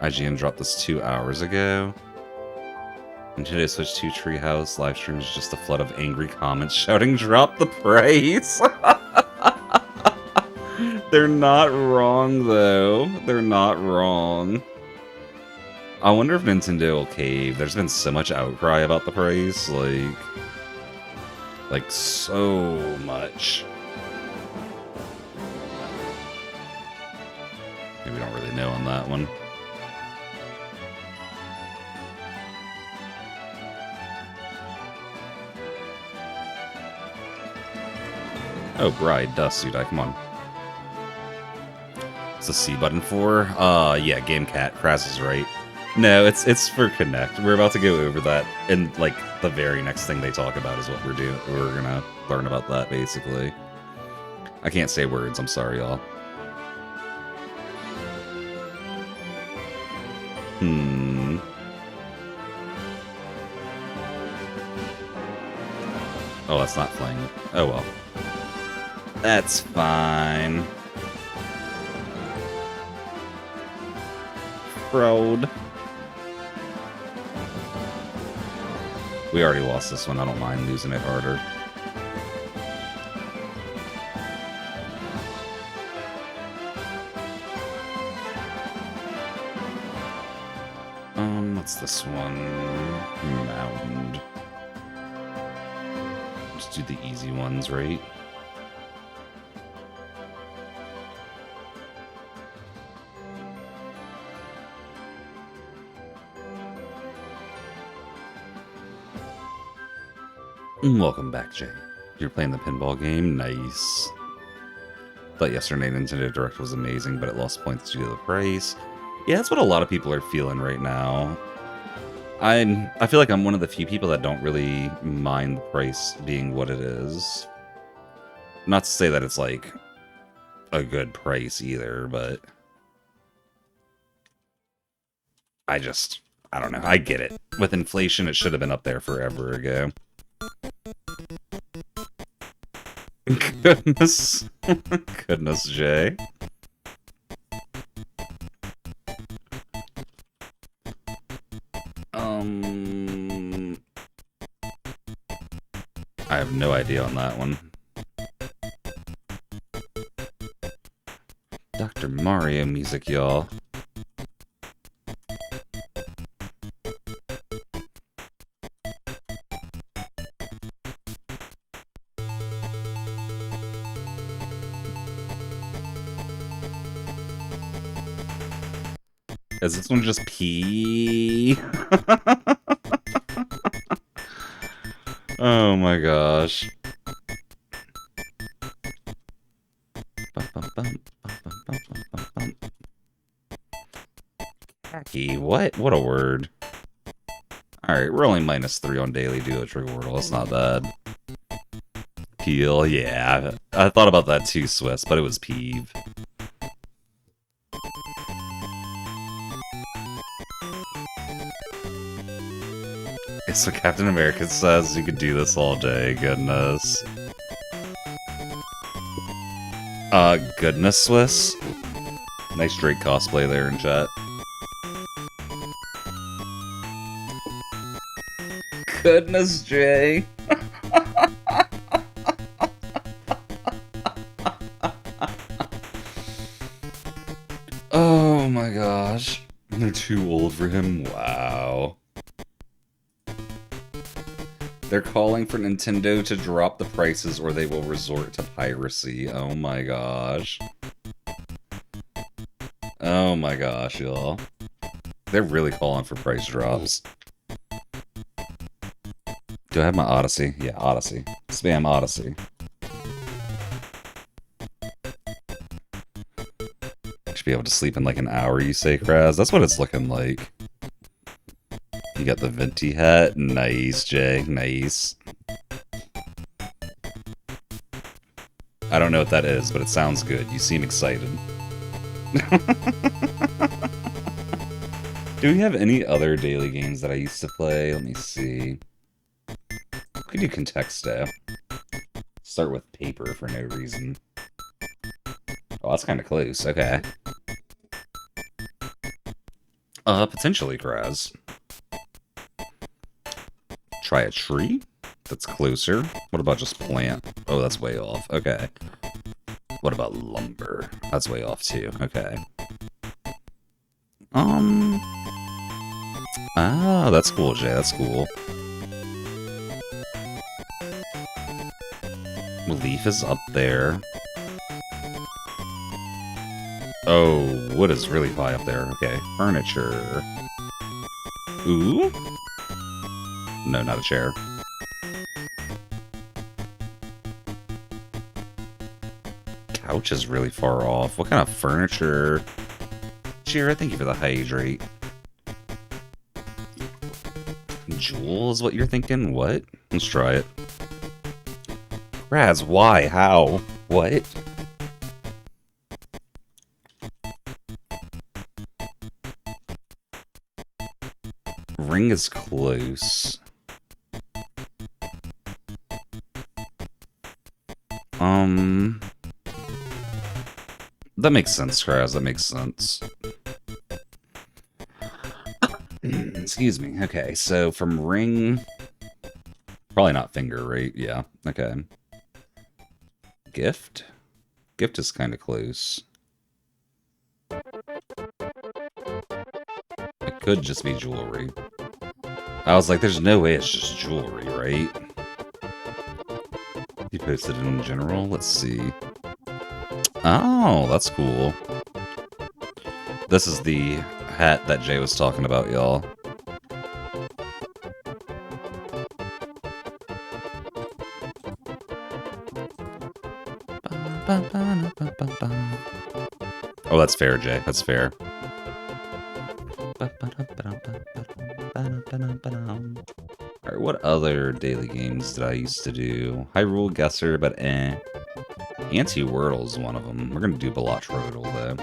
IGN dropped this 2 hours ago. Nintendo Switch 2 Treehouse live stream is just a flood of angry comments shouting, "Drop the price!" They're not wrong, though. They're not wrong. I wonder if Nintendo will cave. There's been so much outcry about the price, like so much. Maybe we don't really know on that one. Oh, Bride, Dust Suit, come on. It's the C button for? Yeah, Game Cat. Kraz is right. No, it's for Connect. We're about to go over that, and like the very next thing they talk about is what we're doing. We're gonna learn about that basically. I can't say words. I'm sorry, y'all. Oh, that's not playing. Oh well. That's fine. Road. We already lost this one. I don't mind losing it harder. What's this one? Mound. Just do the easy ones, right? Welcome back, Jay. You're playing the pinball game? Nice. Thought yesterday Nintendo Direct was amazing, but it lost points due to the price. Yeah, that's what a lot of people are feeling right now. I feel like I'm one of the few people that don't really mind the price being what it is. Not to say that it's like a good price either, but I don't know. I get it. With inflation, it should have been up there forever ago. Goodness. Goodness, Jay. I have no idea on that one. Dr. Mario music, y'all. Is this one just P? Oh my gosh. Khaki, what? What a word. Alright, we're only -3 on daily duo trick wordle. That's not bad. Peel, yeah. I thought about that too, Swiss, but it was peeve. So Captain America says you could do this all day, goodness. Goodness, Swiss. Nice Drake cosplay there in chat. Goodness, Jay. Oh my gosh. They're too old for him? Wow. They're calling for Nintendo to drop the prices or they will resort to piracy. Oh my gosh. Oh my gosh, y'all. They're really calling for price drops. Do I have my Odyssey? Yeah, Odyssey. Spam Odyssey. Should be able to sleep in like an hour, you say, Kraz? That's what it's looking like. You got the venti hat. Nice, Jay. Nice. I don't know what that is, but it sounds good. You seem excited. Do we have any other daily games that I used to play? Let me see. We could do Contexto. Start with paper for no reason. Oh, that's kind of close. Okay. Potentially, Kraz. Try a tree? That's closer. What about just plant? Oh, that's way off. Okay. What about lumber? That's way off too. Okay. Ah, that's cool, Jay. That's cool. Leaf is up there. Oh, wood is really high up there. Okay. Furniture. Ooh? No, not a chair. Couch is really far off. What kind of furniture? Chair, thank you for the hydrate. Jewel is what you're thinking? What? Let's try it. Raz, why? How? What? Ring is close. That makes sense, Kraz. That makes sense. Excuse me. Okay, so from ring... Probably not finger, right? Yeah, okay. Gift? Gift is kind of close. It could just be jewelry. I was like, there's no way it's just jewelry, right? You posted it in general? Let's see. Oh, that's cool. This is the hat that Jay was talking about, y'all. Oh, that's fair, Jay. That's fair. Alright, what other daily games did I used to do? Hyrule Guesser, but eh. Anti-Wordle is one of them. We're gonna do Balatrodal, though.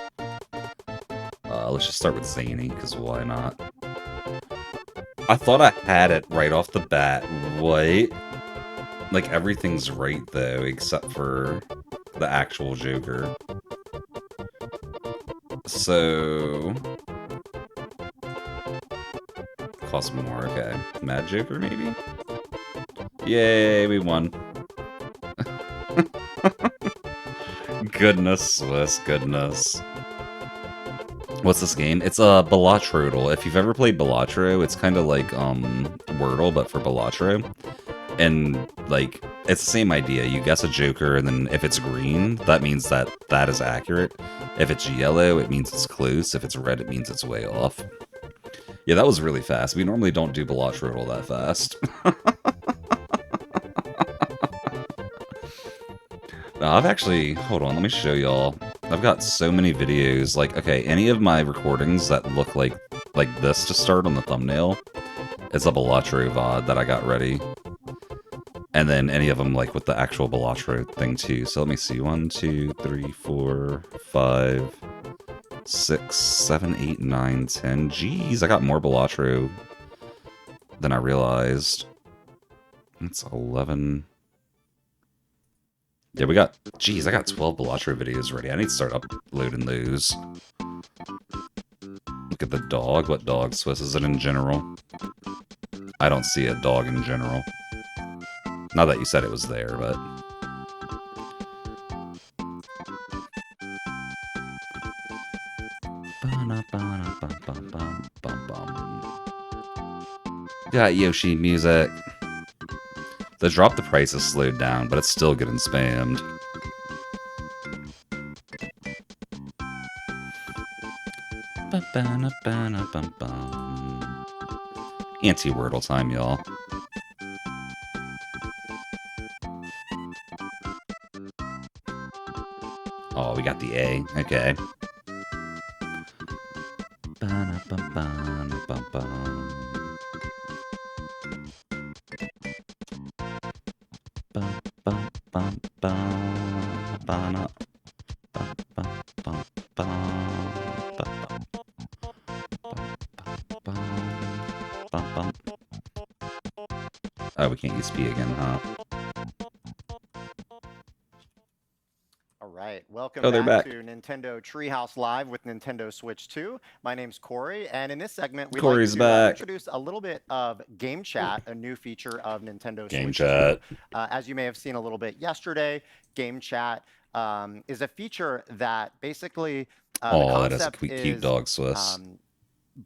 Let's just start with Zany, because why not? I thought I had it right off the bat. What? Like, everything's right, though, except for the actual Joker. So... Cost more, okay. Mad Joker, maybe? Yay, we won. Goodness, Swiss, goodness. What's this game? It's a Balatrodal. If you've ever played Balatro, it's kind of like Wordle, but for Balatro. And, like, it's the same idea. You guess a Joker, and then if it's green, that means that that is accurate. If it's yellow, it means it's close. If it's red, it means it's way off. Yeah, that was really fast. We normally don't do Balatrodal that fast. Now, I've actually... Hold on, let me show y'all. I've got so many videos. Like, okay, any of my recordings that look like this to start on the thumbnail, it's a Balatro VOD that I got ready. And then any of them, like, with the actual Balatro thing, too. So let me see. 1, 2, 3, 4, 5... 6, 7, 8, 9, 10. Jeez, I got more Balatro than I realized. That's 11. Yeah, we got... Jeez, I got 12 Balatro videos ready. I need to start uploading those. Look at the dog. What dog, Swiss? Is it in general? I don't see a dog in general. Not that you said it was there, but... Got Yoshi music. The drop the price is slowed down, but it's still getting spammed. Anti-Wordle time, y'all. Oh, we got the A. Okay. Oh, we can't use P again, huh? All right, welcome Oh, they're back back. to Nintendo Treehouse Live with Nintendo Switch 2. My name's Corey, and in this segment, we'd Corey's like to back. introduce a little bit of Game Chat, a new feature of Nintendo Game Switch Chat. 2. As you may have seen a little bit yesterday, Game Chat is a feature that basically the Oh, that is a concept cute is dog, Swiss.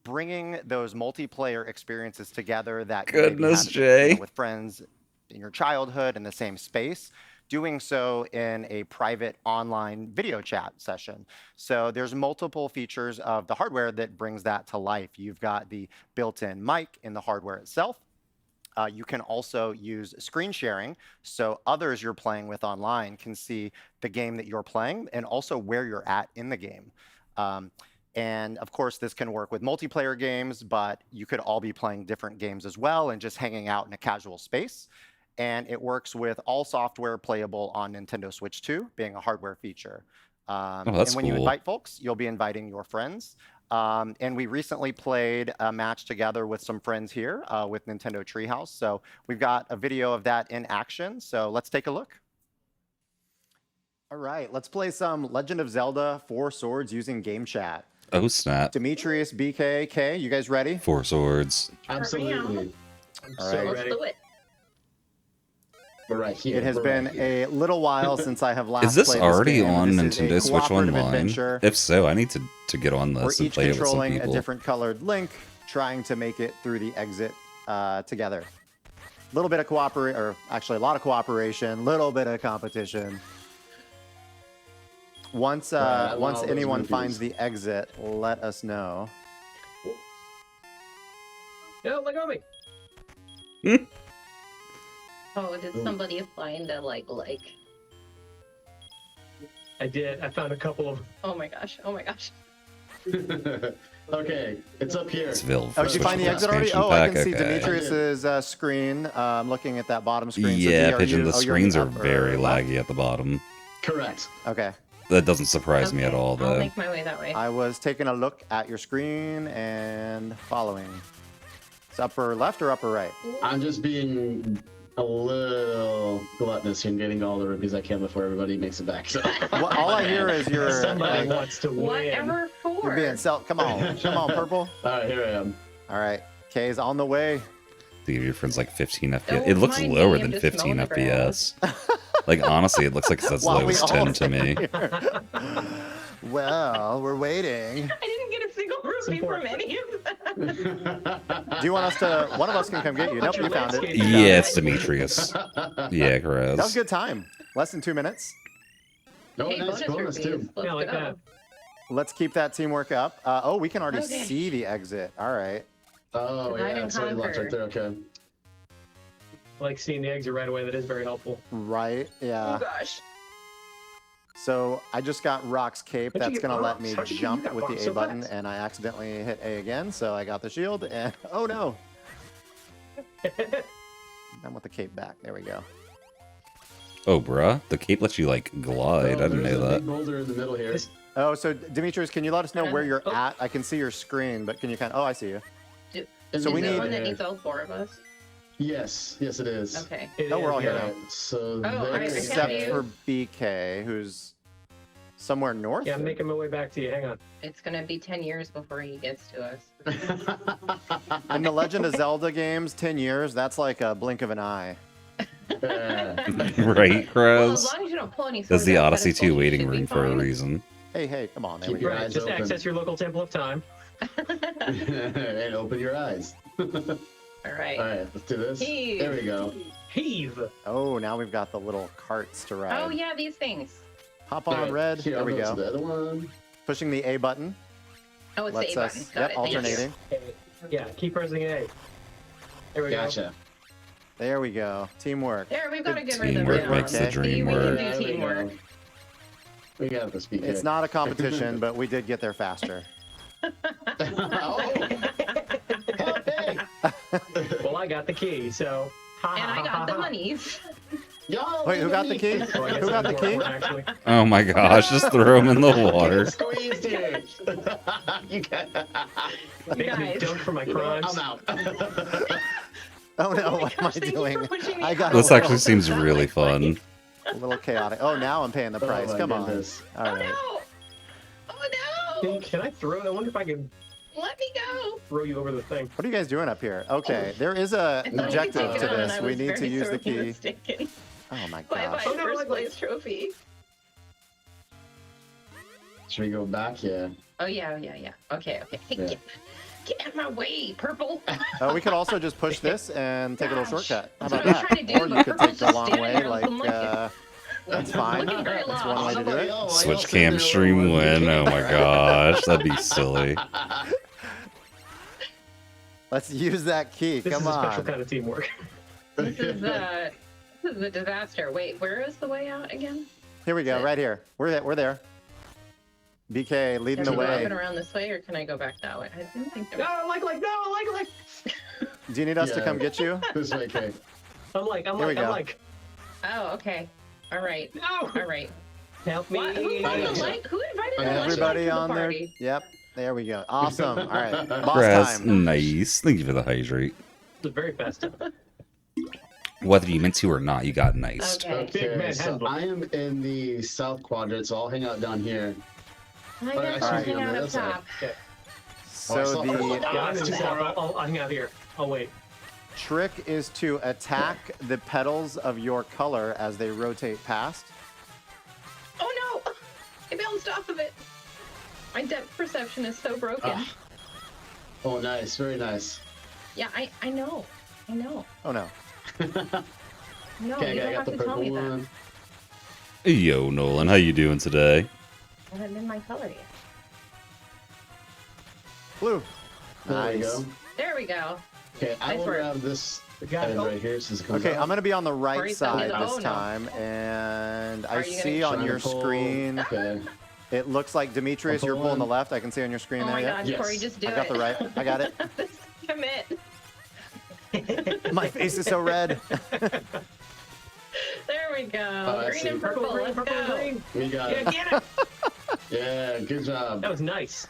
bringing those multiplayer experiences together that you maybe Goodness, had, Jay. with friends in your childhood in the same space, doing so in a private online video chat session. So there's multiple features of the hardware that brings that to life. You've got the built-in mic in the hardware itself. You can also use screen sharing, so others you're playing with online can see the game that you're playing and also where you're at in the game. And of course, this can work with multiplayer games, but you could all be playing different games as well and just hanging out in a casual space. And it works with all software playable on Nintendo Switch 2, being a hardware feature. That's and when you cool. invite folks, you'll be inviting your friends. And we recently played a match together with some friends here with Nintendo Treehouse. So we've got a video of that in action. So let's take a look. All right, let's play some Legend of Zelda 4 Swords using Game Chat. Oh, snap. Demetrius, BK, K, you guys ready? 4 swords. Absolutely. All So right. ready. We're right here. It has We're been right here. a little while since I have last Is this played already this game. on This is a Nintendo Switch cooperative Online? adventure. If so, I need to get on We're this and each play it with some controlling a people. different colored Link, trying to make it through the exit together. A little bit of cooperation, or actually a lot of cooperation, little bit of competition. Once once those anyone movies. finds the exit, let us know. Yeah, look at me. Oh, did somebody find a like? I did. I found a couple of. Oh my gosh. Oh my gosh. Okay, it's up here. It's Vil. Oh, did you find the exit already? expansion Oh, I pack, can see okay. Demetrius's screen. I'm looking at that bottom screen. So Yeah, D, Pigeon, the you're screens are up or very left? laggy at the bottom. Correct. Okay. That doesn't surprise me at all, I'll though. make my way that way. I was taking a look at your screen and following. It's upper left or upper right? I'm just being a little gluttonous here and getting all the rupees I can before everybody makes it back. So Well, all I hear is your Somebody wants to win. Whatever for. you're being come on, purple. all right, here I am. All right, Kay's on the way. To give your friends like 15 FPS. Don't It looks mind lower me, I'm than just 15 mowing the FPS. Like, honestly, it looks like it's as While low we as all 10 to me. Well, we're waiting. I didn't get a single rupee from any of them. Do you want us to? One of us can come get you. Nope, you found it. Yeah, it's Demetrius. Yeah, That was Chris. a good time. Less than 2 minutes. No, Hey, nice bonus rupees. too. Let's Yeah, like go. that. Let's keep that teamwork up. Oh, we can already Okay. see the exit. All right. Oh Divide yeah, and it's already locked conquer. right there. Okay. I like seeing the exit right away. That is very helpful. Right. Yeah. Oh gosh. So I just got Rock's cape. How'd you That's get gonna let box? me How'd you jump get with the box A so button, fast? and I accidentally hit A again. So I got the shield, and oh no! I'm with the cape back. There we go. Oh, bruh. The cape lets you, like, glide. I didn't there's know a that. big boulder in the middle here. Oh, so Demetrius, can you let us know where you're Oh. at? I can see your screen, but can you kind of? Oh, I see you. Is So it we Is need- there one that needs all four of us? Yes, yes, it is. Okay. It Oh, we're is, all here yeah. now. Alright, so I there's can Except you. for BK, who's somewhere north. Yeah, I'm making my way back to you. Hang on. It's gonna be 10 years before he gets to us. In the Legend of Zelda games, 10 years—that's like a blink of an eye. Right, Well, as Chris? long as you don't pull any That's swords the out of Odyssey pedestals, 2 you waiting should be room for a fine. reason. Hey, come on, there we Keep go. your Right, eyes just open. access your local Temple of Time. And open your eyes. All right. All right, let's do this. Heave. There we go. Heave. Oh, now we've got the little carts to ride. Oh yeah, these things. Hop on, Alright, red. Here, There I'll we go go. to the other one. Pushing the A button. Oh, it's Lets the A us. button. Got Yep, it. Thank you. alternating. Yeah, keep pressing A. There we go. Gotcha. There we go. Teamwork. There, we've got a good rhythm Teamwork now. makes the Okay. dream We can work. do There we teamwork. go. We got this, BK. It's not a competition, but we did get there faster. Oh. Okay. Well, I got the key, so. Ha, And ha, I ha, got ha, the ha. monies. Yo, Wait, who got the key? Oh, I guess Who got that's the key? more important, actually. Oh my gosh, just throw him in the water. Squeezed here. You got... Make me guys. dunk for my crimes. I'm out. Oh no, what am I Thank you doing? for pushing me I out. got This a actually little, seems really fun. a little chaotic. Oh, now I'm paying the price. Oh my Come goodness. on. All Oh right. no! Oh no! Can I throw? I wonder if I can Let me go! throw you over the thing. What are you guys doing up here? Okay, there is a I thought you could objective take to it on, and this. I We was need to very use the sorely key. mistaken. Oh my Bye gosh. bye, Oh, no, first like- place trophy. Should we go back? Yeah. Oh yeah, yeah, yeah. Okay, okay. Hey, Yeah. get out of my way, purple. We could also just push this and take a little Gosh. shortcut. How That's about what I'm that? trying to do, Or you but could purple's take the just long standing way. there Like, looking that's fine. Looking very That's one way to do it. Switch cam stream win. Oh my gosh, that'd be silly. Let's use that key. This Come is a special on. kind of teamwork. This is a disaster. Wait, where is the way out again? Here we go. Right here. We're there. BK leading Can the I go up way. and around this way, or can I go back that way? I didn't think there No, was... like. Do you need us to Yeah. come get you? This way, Kay. I'm like. Here we go. Oh, okay. All right. No! All right. Help me. What? Who invited the light? Who invited the light Everybody to the on there. party? Yep. There we go. Awesome. All right. Boss Chris, time. nice. Thank you for the hydrate. The very fast. Whether you meant to or not, you got nice. Okay. Big Okay, man so handbook. I am in the south quadrant, so I'll hang out down here. I But guess I I'll should be hang on out the up other side. top. Okay. So Oh, the Yeah, I'm in the south. I'll hang out here. I'll wait. trick is to attack the petals of your color as they rotate past. Oh no! I bounced off of it. My depth perception is so broken. Ah. Oh, nice. Very nice. Yeah, I know. I know. Oh no. No, Okay, you I don't got have the to tell purple me that. one. Yo, Nolan, how you doing today? I haven't in my color yet. Blue. There we Nice. go. There we go. Okay, I will grab this end right here since it comes Okay, out. I'm gonna be on the right Already side done. this Oh, no. time, and I Are you gonna see on Trying your to pull- screen. Okay. It looks like Demetrius, I'm you're pulling the pulling. left. I can see on your screen Oh there. my Yeah. God, Yes. Corey, just do I got the right. I got it. Commit. My face is so red. There we go. I Green see. and purple. Purple, green, Let's purple, go. green. We got Yeah, it. get it. Yeah, good job. That was nice.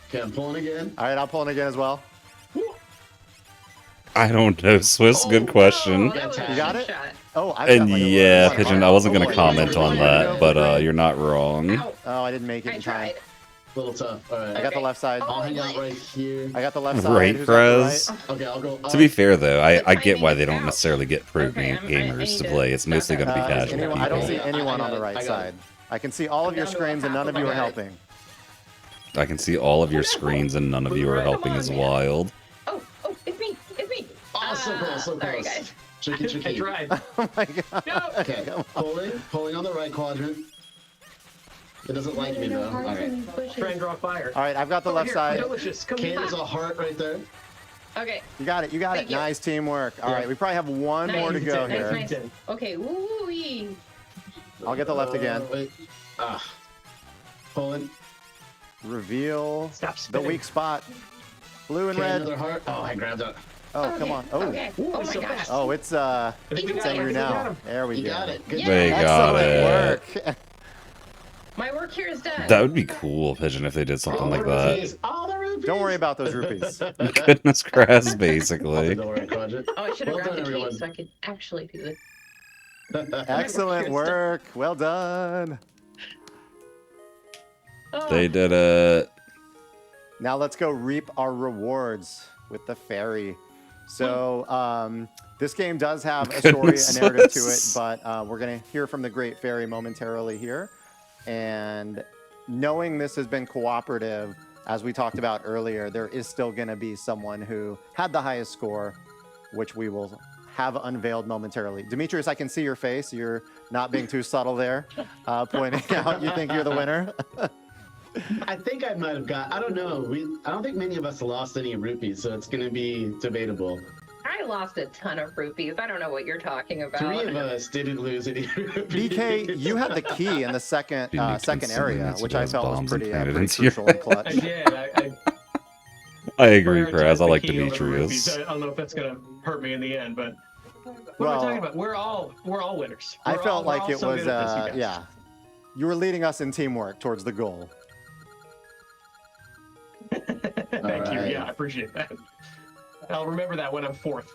Okay, I'm pulling again. All right, I'll pull it again as well. I don't know, Swiss. Good question. Oh, that was a You got cheap it? shot. Oh, I've got And like a yeah, one. Pigeon. I wasn't gonna Oh, comment on that, but you're not wrong. Ow. Oh, I didn't make it I in time. tried. Little tough. All right. I got the left side. I'll hang out right here. I got the left side. Right, Who's got the Prez. right? Okay, I'll go. To be fair, though, I get why timing they is don't out. necessarily get pro Okay, I gamers need to to play. It's mostly back going to be up. Is casual anyone, I don't see people. anyone I on got the it, right I got side. I can see all of your down to screens and none of you are half of helping. I can see all of your screens and none of you are helping as wild. Oh, it's me. It's me. Oh, so close, so Sorry, close. guys. Tricky, I tricky. tried. Oh my god. Okay, pulling on the right quadrant. It doesn't like me though. Okay. Try and draw fire. All right, I've got the Over left here, side. Delicious. Come Okay, here. there's a heart right there. Okay. You got it. You got it. Thank you. Nice teamwork. All right, we probably have one more to Nice. go Nice, here. nice. Okay. Woo-wee. I'll get the left again. Wait. Ah. Pulling. Reveal Stop the spinning. weak spot. Blue and Okay, red. another heart. Oh, I grabbed that. Oh, come on. Oh, Okay. Ooh, Oh my so gosh. fast. oh, it's I think we got angry him. now. There we You go. got it. Good They job. got Excellent it. work. My work here is done. That would be cool, Pigeon, if they did something like that. Rupees. All the rupees. Don't worry about those rupees. Goodness grass, basically. Don't worry, quadrant. Oh, I should have Well grabbed done, the cake everyone. so I could actually do this. Excellent work. Well done. Oh. They did it. Now let's go reap our rewards with the fairy. So this game does have a story, a Goodness. narrative to it, but we're going to hear from the great fairy momentarily here. And knowing this has been cooperative, as we talked about earlier, there is still going to be someone who had the highest score, which we will have unveiled momentarily. Demetrius, I can see your face. You're not being too subtle there, pointing out you think you're the winner. I think I might have got. I don't know. I don't think many of us lost any rupees, so it's going to be debatable. I lost a ton of rupees. I don't know what you're talking about. 3 of us didn't lose any rupees. BK, you had the key in the second You need to second consider area, that which to I those felt was bombs and pretty, planted pretty into your crucial and clutch. I did. I agree, prioritized Kraz. I the like key over the rupees. Demetrius. I don't know if that's gonna hurt me in the end, but what am Well, I talking about? We're all winners. I We're felt all- we're like all it so was, good at this, you guys. yeah. You were leading us in teamwork towards the goal. Thank you. Yeah, I appreciate that. I'll remember that when I'm 4th.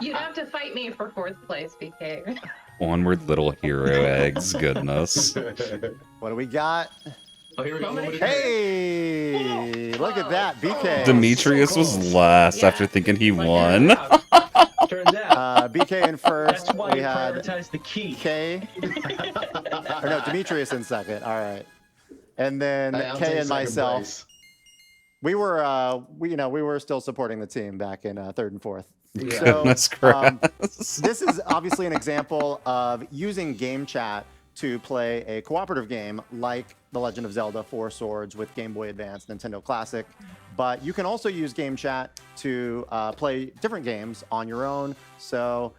You'd have to fight me for 4th place, BK. Onward, little hero eggs. Goodness. What do we got? Oh, here we go. Hey, look at that, BK. Demetrius was last after thinking he won. Turns out. BK in first. That's why We you had prioritize the key. K. Or no, Demetrius in second. All right. And then Hey, I'll Kay take and second myself. place. We were, we were still supporting the team back in 3rd and 4th. Yeah. Goodness grass. This is obviously an example of using game chat to play a cooperative game like The Legend of Zelda 4 Swords with Game Boy Advance, Nintendo Classic. But you can also use game chat to play different games on your own. So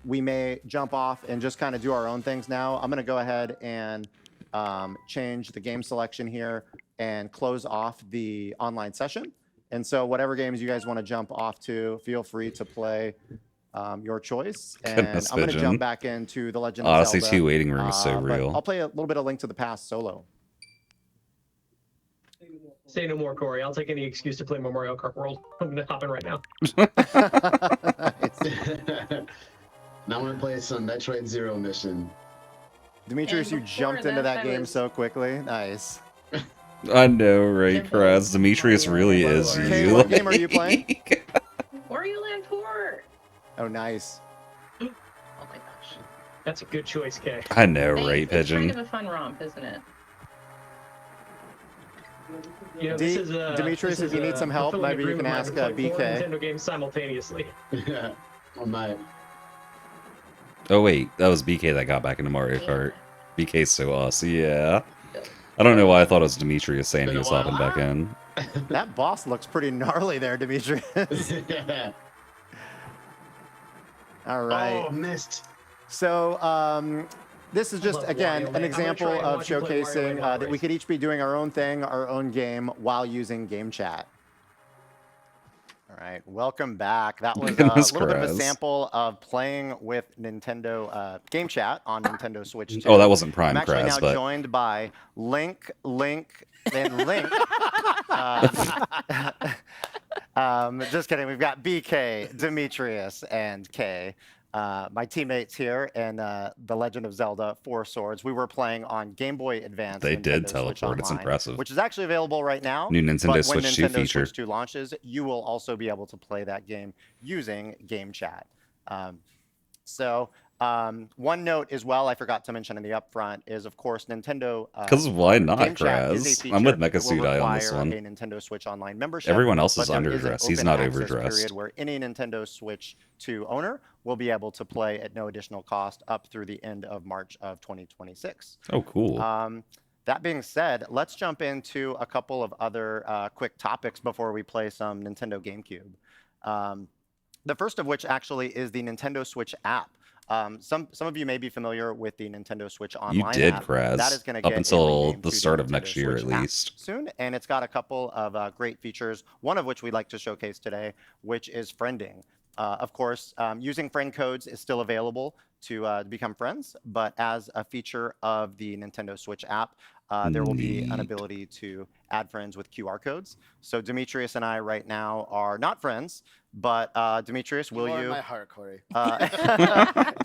we may jump off and just kind of do our own things now. I'm going to go ahead and change the game selection here and close off the online session. And so whatever games you guys want to jump off to, feel free to play your choice. And Goodness, I'm going to Pigeon. jump back into The Legend of Odyssey Zelda. 2 waiting room is so but real. I'll play a little bit of Link to the Past solo. Say no more, Corey. I'll take any excuse to play more Mario Kart World. I'm gonna hop in right now. Now I'm going to play some Metroid Zero mission. Demetrius, you before jumped into this, that I game was- so quickly. Nice. I know, right, Kraz? Demetrius really is Okay, you. what game are you playing? Wario Land 4. Oh, nice. Oh my gosh. That's a good choice, Kay. I know, Thanks. right, It's kind Pigeon? of a fun romp, isn't it? You know, D- this is Demetrius, this if you is need some help, fulfilling maybe you agreement can where I ask, play 4 BK. Nintendo games simultaneously. Yeah, I might. Oh, wait. That was BK that got back into Mario Kart. BK's so us. Yeah. I don't know why I thought it was Demetrius saying he was hopping back in. That boss looks pretty gnarly there, Demetrius. Yeah. All right. Oh, missed. So this is just, love again, Wario an Land. I'm gonna example try and of watch you play Wario showcasing Land that we race. could each be doing our own thing, our own game, while using game chat. All right, welcome back. That was a Goodness little bit of a gracious. sample of playing with Nintendo game chat on Nintendo Switch 2. Oh, that wasn't Prime I'm actually Kraz, now but joined by Link, and Link. Just kidding. We've got BK, Demetrius, and Kay. My teammates here in The Legend of Zelda: Four Swords. We were playing on Game Boy Advance. they did Nintendo Switch teleport. It's Online, impressive. which is actually available right now. New Nintendo But when Switch 2 Nintendo feature. Switch 2 launches, you will also be able to play that game using game chat. One note as well, I forgot to mention in the upfront, is of course Nintendo. Because why not, Game chat is a Kraz? feature I'm with that will Mechasudai on this require one. a Nintendo Switch Online membership. Everyone else is but there is an underdressed. He's open not access overdressed. period where any Nintendo Switch 2 owner will be able to play at no additional cost up through the end of March of 2026. Oh, cool. That being said, let's jump into a couple of other quick topics before we play some Nintendo GameCube. The first of which actually is the Nintendo Switch app. Some of you may be familiar with the Nintendo Switch Online You did, app. Kraz. That is going to Up get until renamed the to start of Nintendo next year, Switch at app least. soon, and it's got a couple of great features, one of which we'd like to showcase today, which is friending. Of course, using friend codes is still available to become friends, but as a feature of the Nintendo Switch app, there will be an ability to add friends with QR codes. So Demetrius and I right now are not friends, but Demetrius, will are you? my heart, Corey.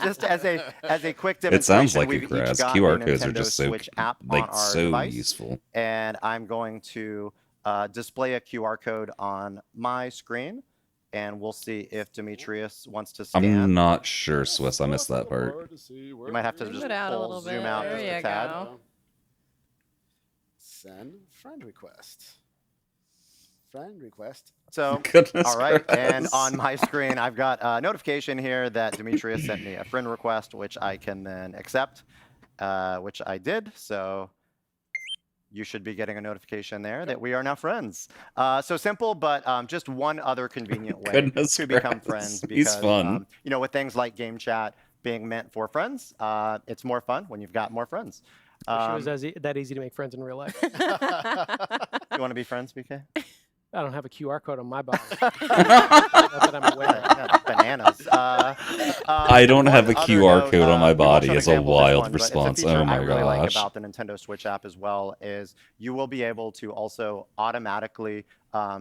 Just as a quick demonstration, It sounds like we've it, each Kraz. got QR a codes are Nintendo just so Switch app on our so device, useful. and I'm going to display a QR code on my screen, and we'll see if Demetrius wants to scan. I'm not sure, Swiss. I missed that part. You might have to Zoom just it out a pull, little zoom bit. out There just you a tad. go. Send friend request. Friend request. So, Goodness all right, and gracious. on my screen, I've got a notification here that Demetrius sent me a friend request, which I can then accept, which I did. So you should be getting a notification there that we are now friends. So simple, but just one other convenient way Goodness to become gracious. friends. He's Because, fun. you know, with things like game chat being meant for friends, it's more fun when you've got more friends. Wish it was that easy to make friends in real life. You want to be friends, BK? I don't have a QR code on my body. Not that I'm aware of. Yeah, bananas. I don't have a one QR other code on my we won't body show an is a example of this wild one, but it's a response. feature Oh my I really like gosh. about the Nintendo Switch app as well is you will be able to also automatically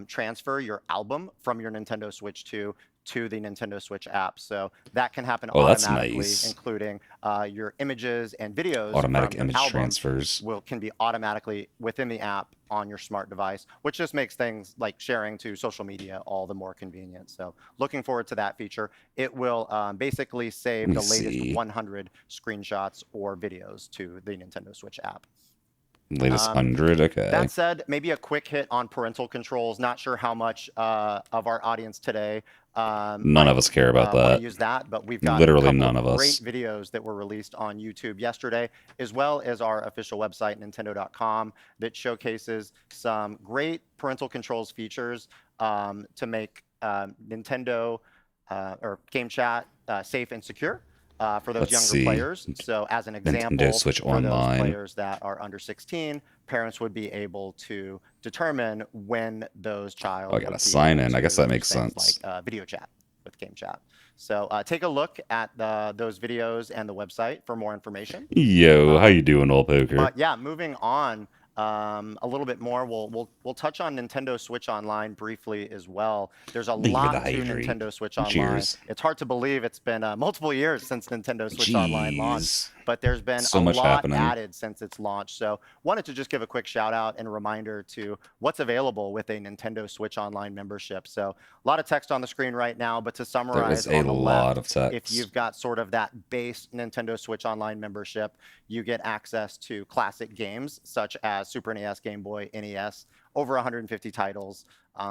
transfer your album from your Nintendo Switch 2 to the Nintendo Switch app. So that can happen Oh, that's automatically, nice. including your images and videos. Automatic from your image album transfers. can be automatically within the app on your smart device, which just makes things like sharing to social media all the more convenient. So looking forward to that feature. It will basically save Let the me latest see. 100 screenshots or videos to the Nintendo Switch app. Latest 100, okay. That said, maybe a quick hit on parental controls. Not sure how much of our audience today None of us care about want that. to use that, but we've got Literally a couple none of us. great videos that were released on YouTube yesterday, as well as our official website, Nintendo.com, that showcases some great parental controls features to make Nintendo or game chat safe and secure. For those Let's younger see. players. So as an example, Nintendo Switch for Online. those players that are under 16, parents would be able to determine when those child. Oh, I gotta sign in. I guess that makes sense. Like video chat with game chat. So take a look at those videos and the website for more information. Yo, how you doing, old poker? But yeah, moving on a little bit more, we'll touch on Nintendo Switch Online briefly as well. There's a Leave lot it to hydrate. Nintendo Switch Online. Cheers. It's hard to believe it's been multiple years since Nintendo Switch Online launched, Jeez. but there's been So a much lot happening. added since its launch. So wanted to just give a quick shout out and a reminder to what's available with a Nintendo Switch Online membership. So a lot of text on the screen right now, but to summarize, There is on a the lot left, of text. if you've got sort of that base Nintendo Switch Online membership, you get access to classic games such as Super NES, Game Boy, NES, over 150 titles,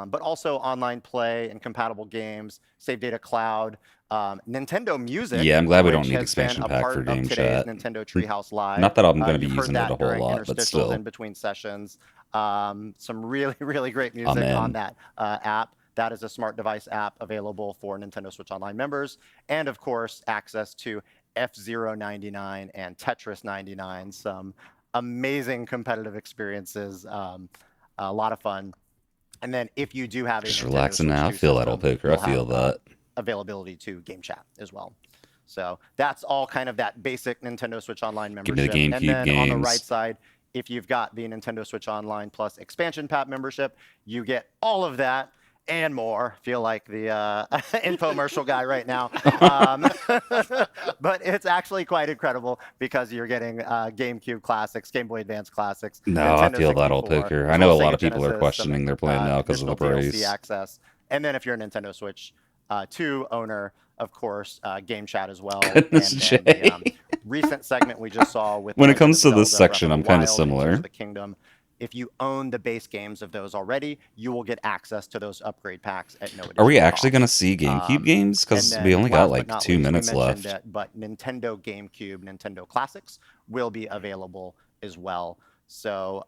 but also online play and compatible games, Save Data Cloud, Nintendo Music. Yeah, I'm glad we don't which need has expansion been a pack part for of game today's chat. Nintendo Treehouse Live. Not that I'm gonna be You've heard using it a that whole during lot, but interstitials still. in between sessions. Some really, really great music Amen. on that app. That is a smart device app available for Nintendo Switch Online members. And of course, access to F-Zero 99 and Tetris 99. Some amazing competitive experiences. A lot of fun. And then if you do have a Just Nintendo relaxing Switch now. I 2 feel that system, old poker. I you'll feel have, that. availability to game chat as well. So that's all kind of that basic Nintendo Switch Online Give membership. me the And GameCube then on the right games. side, if you've got the Nintendo Switch Online Plus expansion pack membership, you get all of that and more. Feel like the infomercial guy right now. But it's actually quite incredible because you're getting GameCube classics, Game Boy Advance classics. No, I Nintendo feel that old 64, poker. I know a full lot Sega of people are Genesis, questioning their plan now because of the additional DLC price. access. And then if you're a Nintendo Switch 2 owner, of course, game chat as well. Goodness, and Jay. then the recent segment we just saw with When The it comes Legend to of this Zelda, Breath section, of I'm the kind of Wild and Tears similar. of the Kingdom. If you own the base games of those already, you will get access to those upgrade packs at no additional Are we actually cost. going to see GameCube games? Because we only got like 2 minutes left. But Nintendo GameCube, Nintendo Classics will be available as well. So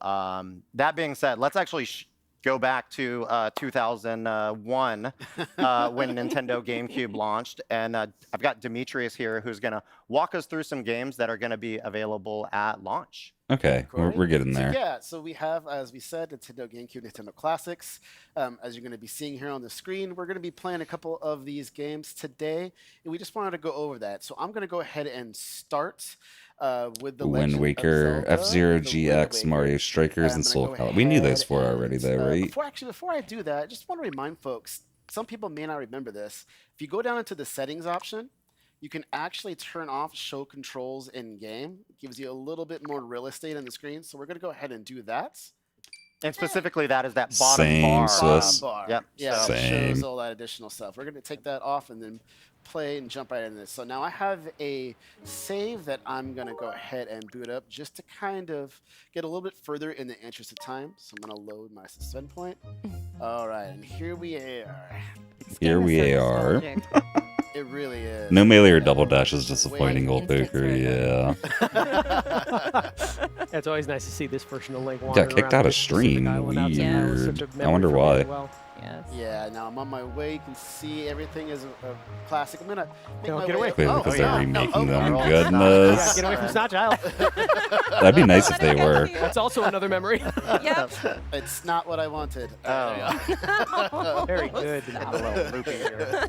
that being said, let's actually go back to 2001 when Nintendo GameCube launched. And I've got Demetrius here who's going to walk us through some games that are going to be available at launch. Okay, we're getting there. So, yeah, so we have, as we said, Nintendo GameCube, Nintendo Classics. As you're going to be seeing here on the screen, we're going to be playing a couple of these games today, and we just wanted to go over that. So I'm going to go ahead and start with the Wind Legend Waker, of Zelda, F-Zero, the GX, Wind Waker. Mario Strikers, I'm and gonna Soul go Calibur. We knew those ahead four already, and, though, right? Before I do that, I just want to remind folks, some people may not remember this. If you go down into the settings option, you can actually turn off show controls in game. It gives you a little bit more real estate on the screen. So we're going to go ahead and do that. And specifically, that is that bottom Same, bar. Swiss. Yep. Yeah, so- it Same. shows all that additional stuff. We're going to take that off and then play and jump right into this. So now I have a save that I'm going to go ahead and boot up just to kind of get a little bit further in the interest of time. So I'm going to load my suspend point. All right, and here we are. Here we are. It really is. No melee or double dash is disappointing, old Instant poker, surrender. yeah. It's always nice to see this version of Link Got wandering kicked around out the of Pacific stream. Island outside. That was such a Weird. I memory wonder for me why. as well. Yes. Yeah, now I'm on my way. You can see everything is a classic. I'm gonna make Don't my get way away up. from Wait, Oh, because yeah. they're remaking them. oh, Yeah, Goodness. get away from Snatch Isle. That'd be nice if they were. That's also another memory. Yep. It's not what I wanted. Very good. Getting a little loopy here.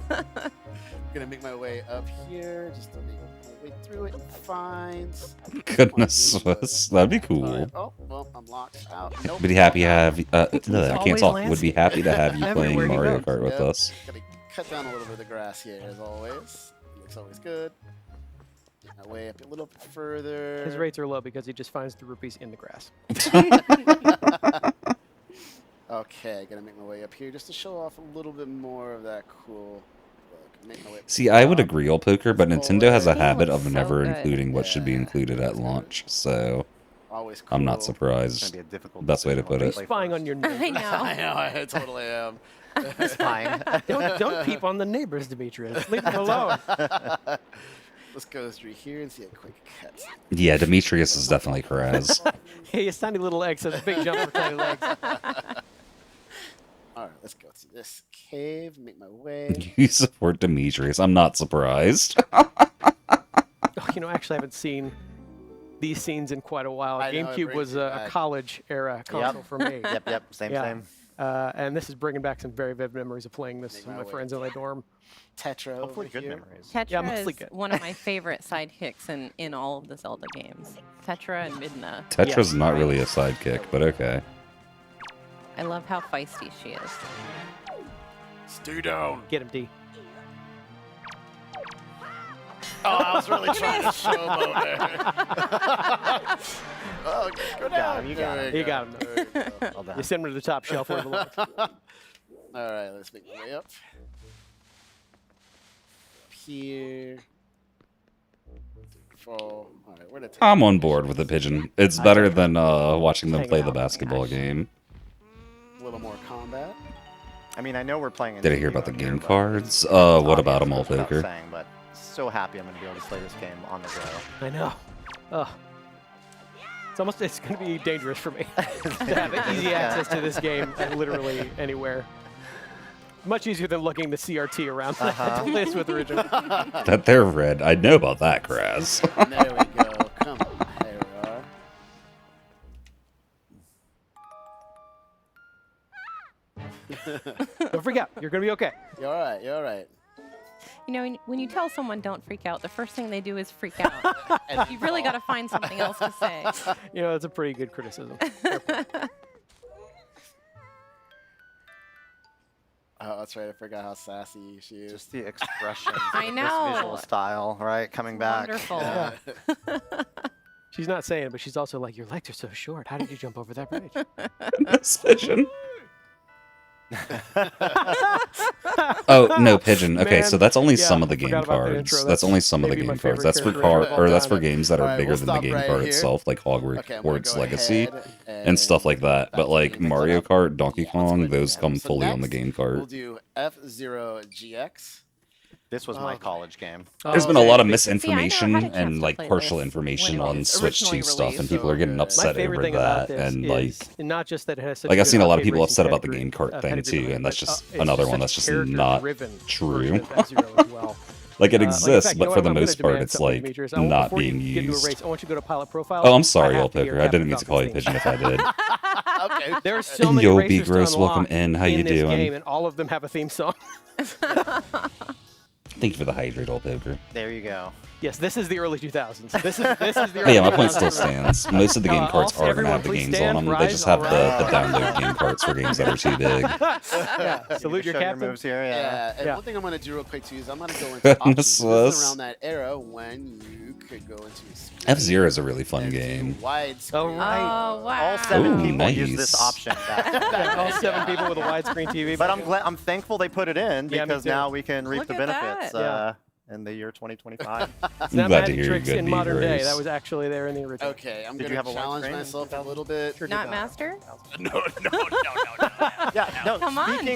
Gonna make my way up here, just to make my way through it and find. Goodness, Swiss. That'd be cool. Alright, oh, well, I'm locked out. Nope. Would be happy to have. I can't always talk. lands Would be happy to have you playing everywhere he Mario goes. Kart with Yep. us. Gotta cut down a little bit of the grass here, as always. Looks always good. Make my way up a little bit further. His rates are low because he just finds the rupees in the grass. Okay, gonna make my way up here just to show off a little bit more of that cool look. Make my way up See, I would top. agree, old poker, but Nintendo has a He habit looks of so never good. including what should be included at launch. So Always cool. I'm not It's surprised. gonna be a difficult Best way to decision put what it. to play Spying first. on your I neighbors. I know. know, I totally am. Spying. don't peep on the neighbors, Demetrius. Leave them alone. Let's go through here and see a quick cut. Yeah, Demetrius is definitely Kraz. Hey, his tiny little legs has a big jump for tiny legs. All right, let's go through this cave, make my way. You support Demetrius. I'm not surprised. Oh, actually, I haven't seen these scenes in quite a while. I know, it GameCube brings was you a back. college era console for me. Yep. Same. And this is bringing back some very vivid memories of playing this Make with my my way friends in my dorm. Tetra Hopefully over good here. memories. Tetra Yeah, mostly is good. one of my favorite sidekicks in all of the Zelda games. Tetra and Midna. Tetra's not really a sidekick, but okay. I love how feisty she is. Stay down. Get him, D. Oh, I was really trying to showboat there. Oh, go down. You got There him. we You got him. There we go. Well done. You send him to the top shelf where he belongs. All right, let's make my way up. Up here. Fall. All right, where to take I'm on board with the pigeon. It's better than watching them Hang play out. the basketball game. a little more combat. I mean, I know we're playing. Did I hear about the game but cards? it's What about them, obvious, old without poker? saying, but so happy I'm going to be able to play this game on the go. I know. Oh, It's going to be dangerous for me to have easy access to this game literally anywhere. Much easier than looking the CRT around the list with original. That they're red. I know about that, Kraz. There we go. Come on. There we are. Don't freak out. You're going to be okay. You're all right. You're all right. You know, when you tell someone don't freak out, the first thing they do is freak out. And you really got to find something else to say. You know, that's a pretty good criticism. Oh, that's right. I forgot how sassy she is. Just the expression. I know. This visual style, right? Coming back. Wonderful. Yeah. She's not saying it, but she's also like, your legs are so short. How did you jump over that bridge? This pigeon. Oh no, pigeon. Okay, Man, so that's only yeah, some of the I game forgot about the cards. intro. That's only some of the maybe my game cards. favorite That's for character that's for done. games that are Alright, bigger we'll than the stop game right card here. itself, like Okay, I'm gonna Hogwarts go Legacy ahead and stuff like that. But like copy and Mario mix it up. Kart, Donkey Yeah, let's go Kong, ahead those and come so fully on the next, game We'll card. do F-Zero GX. This was my Okay. college game. There's been a okay. lot of See, I never misinformation had a chance and to like play partial this information when it on was Switch 2 originally stuff, and released. people are getting My My upset favorite over thing about that. this And is like, not just that it has such Like a I've good seen a lot of arcade people racing upset about the pedigree- game cart thing pedigree too, behind and it, that's but, just it's another one such that's a just not character-driven true. version of F-Zero as well. Like it In exists, fact, you know but what? for the I'm gonna most part, demand it's something, like Demetrius. not Before being you get into a used. race, I want you to go to pilot profile. Oh, I'm sorry, I Old have to hear Poker. I didn't Captain mean to call you Falcon's Pigeon if I did. Okay. There are so many Yo, racers B to Gross, welcome unlock in. How you this doing? game, and all of them have a theme song. Thank you for the hydrate, Old Poker. There you go. Yes, this is the early 2000s. This is the Oh early yeah, my point 2000s. still stands. Most of the game carts also, are going to everyone, have the please games stand, on them. They rise, just have the alright. download game carts for games that are too big. Yeah, salute your Show captain. moves here. Yeah. Yeah, and Yeah. one thing I'm going to do real quick too is I'm going to go into options. This was- is around that era when you could go into a screen F-Zero is a really fun and do game. widescreen. Oh, right. Oh, wow. All 7 Ooh, people use this nice. option. Yeah, all 7 people with a widescreen TV. But I'm thankful they put it in Yeah, me because too. now we can reap Look the at benefits that. in the year 2025. It's not glad to magic hear you're tricks good, in B modern day. Grace. That was actually there in the original. Okay, I'm Did going you have to a challenge widescreen in myself a 2000? little bit. Sure did Not not. master? Yeah, no. Come on,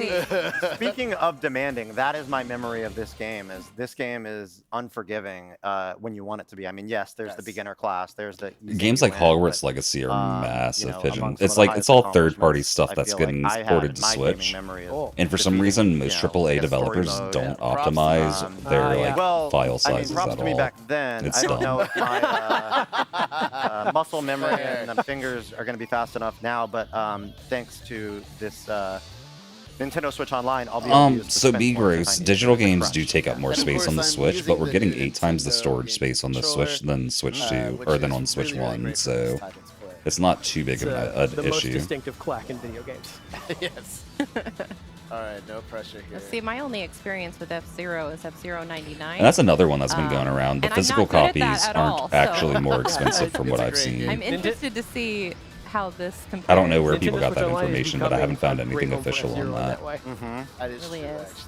Speaking of demanding, that is my memory of this game. Is this game is unforgiving when you want it to be. I mean, yes, there's the Yes. beginner class. There's the easy Games like win, Hogwarts but, Legacy are you massive, know, Pigeon. among some of It's the like highest it's all third-party accomplishments stuff I that's feel like getting I had ported in to my Switch. gaming memory is Oh. And for some defeating, reason, most you know, AAA I guess, story developers mode don't and, optimize their yeah. like well, file I mean, sizes props at to me all. back then. It's I don't dumb. know if my muscle memory and fingers are going to be fast enough now, but thanks to this Nintendo Switch Online, I'll be able to use the So spent B points if I Gross, need digital to. games do take up more And of space on the course, I'm Switch, using but we're the getting 8 times the Nintendo storage game space on the Switch controller, than Switch 2, which or than is on Switch really, really 1, great for so this type of play. it's not too big It's of the an most issue. distinctive clack in video games. Yes. All right, no pressure here. See, my only experience with F-Zero is F-Zero 99. And that's another one that's been going around. The and I'm physical not good at that copies at aren't all, so- actually more expensive from what It's a I've great seen. game. I'm interested to see how this compares. I don't know where Nintendo people got Switch that Online is information, but I haven't becoming found a great anything home for official on F-Zero that. way. That is Really true, is. actually.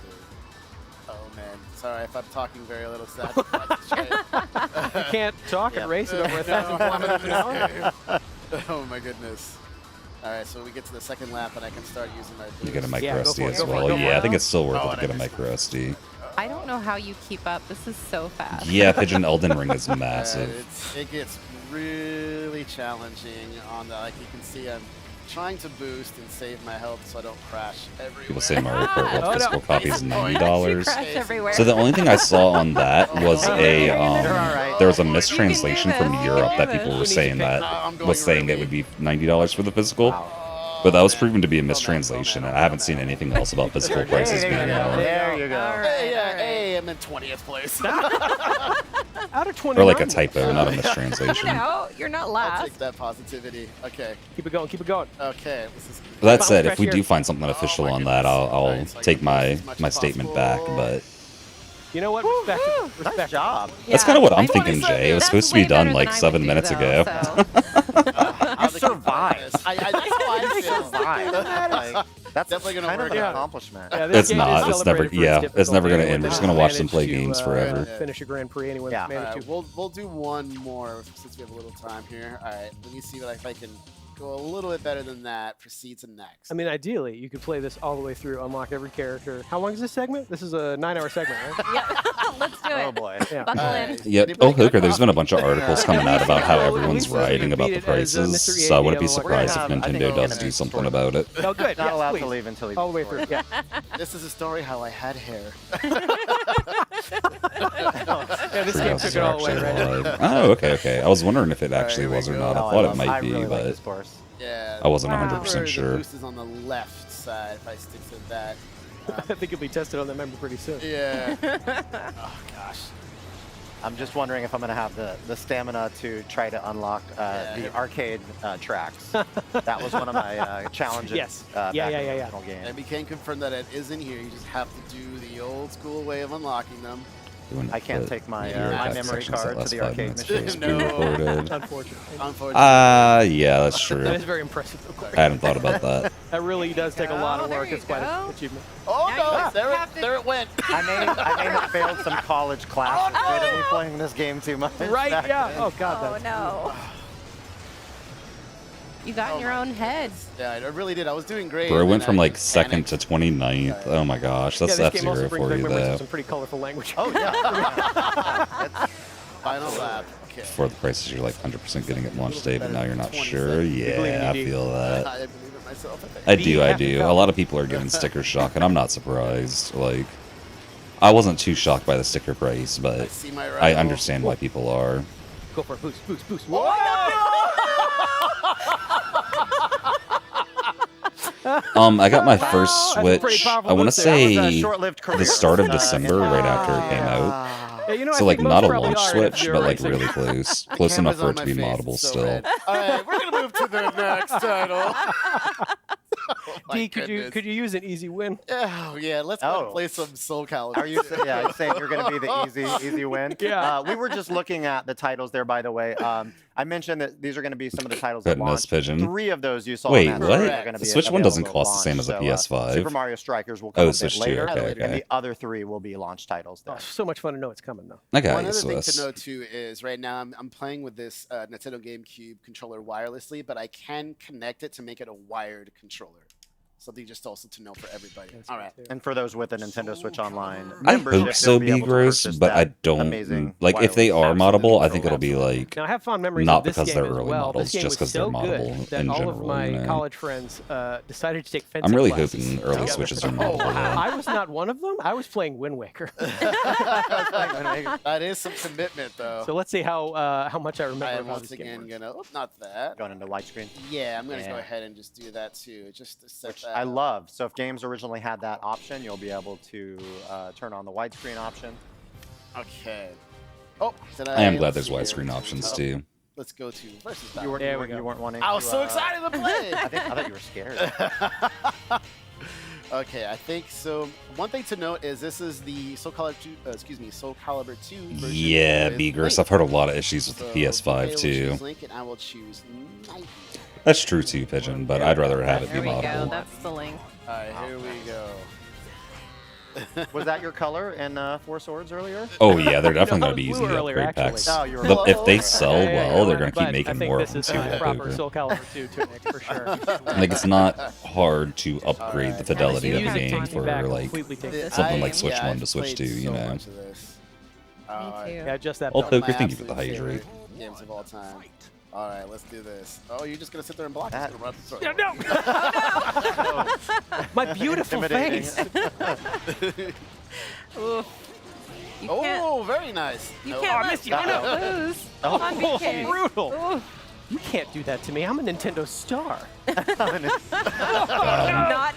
Oh man, sorry if I'm talking very little. Sad. You You can't talk and race it over 1,000 kilometers an hour. Oh my goodness. All right, so we get to the second lap, and I can start using my. You get a boost. micro Yeah, go SD for it, as go for it, well. go for Yeah, I it. think it's still worth Oh, it and to get I a missed micro SD. I don't know how you keep up. This is so fast. Yeah, Pigeon Elden Ring is massive. It gets really challenging on the. Like you can see, I'm trying to boost and save my health so I don't crash everywhere. People say Mario Kart Oh, no. physical copy is You $90. crash everywhere. So the only thing I saw on that was They're all right. there was a mistranslation from this. Europe that You can do people were this. saying that I'm going was saying it really- would be $90 for the physical, but that was proven to be a mistranslation, and I haven't seen anything else about physical prices being lower. There you go. All right, Hey, yeah, all right. hey, I'm in 20th place. Out of 20. Or like a typo, not a mistranslation. No, you're not I'll last. take that positivity. Okay, Keep it going, keep it going. okay. This is. That Final said, if stretch we here. do find something official my on that, goodness. I'll Alright, so I take can my boost as much my as statement possible. back, but You know what? Respect it. Nice Respect it. job. that's Yeah. kind of what I'm I wanna thinking, say Jay. It was that's supposed to be way better done like than I 7 would do, minutes though, ago. so. I'll survived. That's how I feel. Survive. Like, that's Definitely gonna kind of work an out. accomplishment. Yeah, this It's game not. is It's never. celebrated for Yeah, its it's never gonna difficulty. end. We're just Anyone gonna watch them managed play to, games forever. Finish a Grand Prix. Anyone Yeah. managed Alright, to. we'll do one more since we have a little time here. All right, let me see if I can go a little bit better than that, proceed to next. I mean, ideally, you could play this all the way through, unlock every character. How long is this segment? This is a 9-hour segment, right? Yeah, let's do it. Oh boy. Yeah. Buckle in. Yep. Oh, Hooker, there's been a bunch of articles coming out about how everyone's writing about the beat it as, prices, Mr. so I wouldn't be EAPL. surprised if I think Nintendo we're does gonna do be something sort of- about it. Oh, good. Not Yes, allowed please. to leave until he All the way through. Yeah. This is a story how I had hair. Yeah, this game Treehouse took is it all away, actually right? live. Oh, okay. I was wondering if it actually here we was or go. not. I Oh, thought love- it might I be, really like but this course. Yeah. I wasn't Wow. 100% The sure. boost is on the left side if I stick to that. I think it'll be tested on that member pretty soon. Yeah. Oh gosh. I'm just wondering if I'm going to have the stamina to try to unlock the arcade tracks. That was one of my challenges. Yes. Back Yeah, in yeah, the yeah, yeah. original game. And we can confirm that it isn't here. You just have to do the old school way of unlocking them. I can't take my Your my attack memory sections card that to the last 5 arcade minutes machine. was pre-recorded. Unfortunately. Unfortunately. Yeah, that's That true. is very impressive, though, Corey. I hadn't thought about that. That really does take a lot of There work. you It's quite go. an achievement. Oh Now no! you have to- There it went. I may have failed some college classes due to me playing this game too much. Right? back Yeah. then. Oh God. Oh That's no. You got in your own head. Yeah, I really did. I was doing great. Bro, it and went then from I like just 2nd panicked. to 29th. Oh my gosh, that's yeah, this game also F-Zero brings for back you memories of there. some pretty colorful language. Oh yeah. Final lap. Okay. For the prices, you're like 100% getting it launch day, but now you're not 20 sure. cents. Yeah, I feel that. I believe it myself. I think. I do. A lot of people are getting sticker shock, and I'm not surprised. Like, I wasn't too shocked by the sticker price, I but see my I rival. understand why people are. Go for it. Boost, boost, boost. I got my first That's a pretty Switch. powerful I want to boost there. That was a say short-lived career. the start of Uh, December, right after it came out. Yeah, you know, So I like think not most a probably launch are in Switch, F-Zero but like racing. really close, close enough for it to be moddable so still. red. All right, we're gonna move to the next title. Oh, my D, goodness. could you use an easy win? Oh yeah, let's go Oh. play some Soul Calibur. Are you yeah, saying you're going to be the easy win? Yeah. We were just looking at the titles there, by the way. I mentioned that these are going to be some of the titles that Goodness, launch. Pigeon. 3 of those you saw. Wait, on that what? list are gonna The be Switch one doesn't available at cost the same as a launch. PS5. Super Mario Strikers will come Oh, a bit Switch 2, later, okay, and okay. the other 3 will be launch titles there. Oh, so much fun to know it's coming though. I got One you, other thing Swiss. to note too is right now I'm playing with this Nintendo GameCube controller wirelessly, but I can connect it to make it a wired controller. Something just also to know for everybody. All right. And for those with a Nintendo Switch Online I membership, hope so, they'll be able to Beagros, purchase but I that don't. amazing Like, if they are wireless moddable, I controller. think it'll be like. Now I have fond memories Not of this because game they're as early well. models, This game just was 'cause they're so good moddable that in all of general, my you know. college friends decided to take fencing I'm really classes hoping early together. Switches are Oh, moddable. wow. though. I was not one of them. I was playing Wind Waker. That is some commitment though. So let's see how much I remember I am about once this game. again gonna not that. Going into widescreen. Yeah, I'm gonna Yeah. go ahead and just do that too, just to set Which that I up. love. So if games originally had that option, you'll be able to turn on the widescreen option. Okay. Oh, did I am glad let's there's see here. widescreen options Oh, too. Let's go to versus You battle. weren't, There you we weren't, go. you weren't wanting I was to, so excited to play. I thought you were scared. Okay, I think so. One thing to note is this is the Soul Calibur 2, Soul Calibur 2 version. Yeah, with Beagros. Link. I've heard a lot of issues with So the PS5 BK will too. choose Link and I will choose Nike. That's true too, Pigeon, but I'd rather have it There be we go. moddable. That's the link. All right, here we go. Was that your color in Four Swords earlier? Oh yeah, they're definitely No, going to be blue using the earlier, upgrade actually. packs. Oh, you were If they sell Yeah, yeah, well, yeah. they're going to But keep making I think more this of them is too. proper Poker. Soul Calibur 2 to an X for sure. Like it's not hard to upgrade the Alright. fidelity of Use the it game to for back, like completely take Th- this. something I- like Switch yeah, 1 to I've Switch 2, played you so know. much of this. Me too. Yeah, just that. Oh, belt. Poker, My thank you for the absolute hydrate. favorite Games of all time. All right, let's do this. Oh, you're just gonna sit there and block That- us? Yeah, no. My beautiful Intimidating. face. Oof. You can't. Oh, very nice. You No. can't I let missed you. Oh, Fiona lose. Oh, on BK. brutal. Ooh. You can't do that to me. I'm a Nintendo star. Not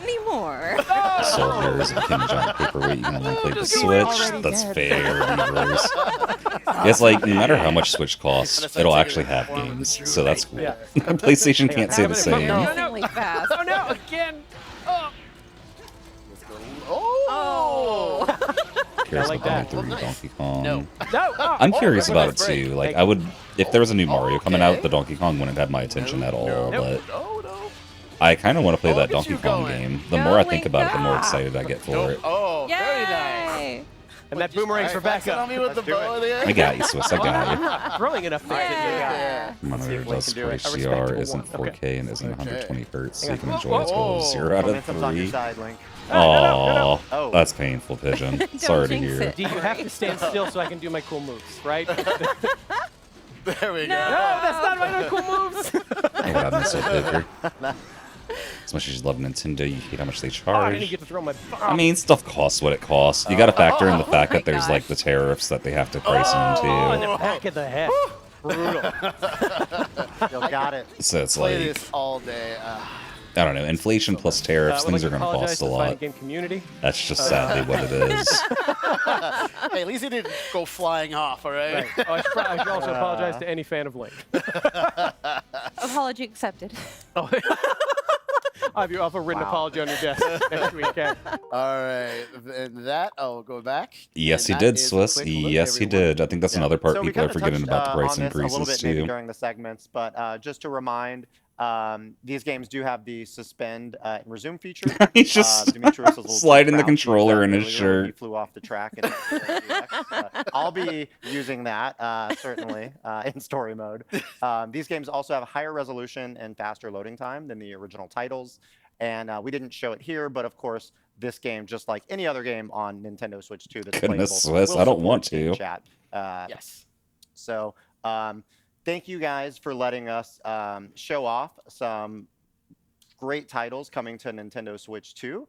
anymore. Soul Bears and King Giant Paperweight, you can only play the Just go in Switch. already That's dead. fair, Beagros. It's like, no matter how much Switch costs, it'll actually have games, so that's cool. Yeah. PlayStation can't say the same. Amazingly fast. Oh no, again. Oh. Let's go. Oh! Curious like about that. the Donkey Kong. No. No. Oh, I'm oh, curious good about it nice break. too. Like Thank I would, if there was a new Mario coming Okay. out, the Donkey Kong wouldn't have my attention at all. Nope. But No, no. I kind of want to play Oh, that look at Donkey you Kong going. game. The Go, more I think Link, about it, the more go. excited I get for No. it. Oh, very nice. Yay! And that boomerang's for Pass it backup. on me with the bow there. I got you, Swiss. I got I'm you. not throwing enough things at you. Yeah. Monitor Blake does can do it. for A HDR, respectable isn't one. 4K, and isn't 120 hertz, so you can Hang on. enjoy it Whoa. 0 out of Momentum's on your 3. side, Link. Oh, Oh. that's painful, Pigeon. Don't Sorry to jinx hear. it. D, you have to stand still so I can do my cool moves, right? No, There we go. that's not my cool moves. Oh god, I'm so poker. As much as you love Nintendo, you hate how much they Oh, I didn't charge. get to throw my bomb. I mean, stuff costs what it costs. You gotta factor in the fact my that there's like the gosh. tariffs that they have to price Oh, in into. the back of the head. Brutal. You got it. So it's Play like, this all day. I don't know, inflation plus tariffs, I would things like are to gonna apologize cost to a the fighting lot. game community. That's just sadly what it is. Hey, at least he didn't go flying off, all right? Right. Oh, I should also apologize to any fan of Link. Apology accepted. Oh. I'll have a written apology on your desk next week. Okay? All right. And that, I'll go back. Yes, he And did, that is a Swiss. quick look, Yes, he everyone. did. I think that's Yeah. another part So we people are kinda forgetting touched, about the price on this a little increases bit maybe too. during the segments, but just to remind, these games do have the suspend and resume feature. He's just Demetrius was a little too sliding the proud to use controller that in his earlier when shirt. He flew off the track. And I'll be using that certainly in story mode. These games also have a higher resolution and faster loading time than the original titles. And we didn't show it here, but of course, this game, just like any other game on Nintendo Switch 2 that's Goodness, playable, Swiss, will I don't support want in to. chat. Yes. So thank you guys for letting us show off some great titles coming to Nintendo Switch 2.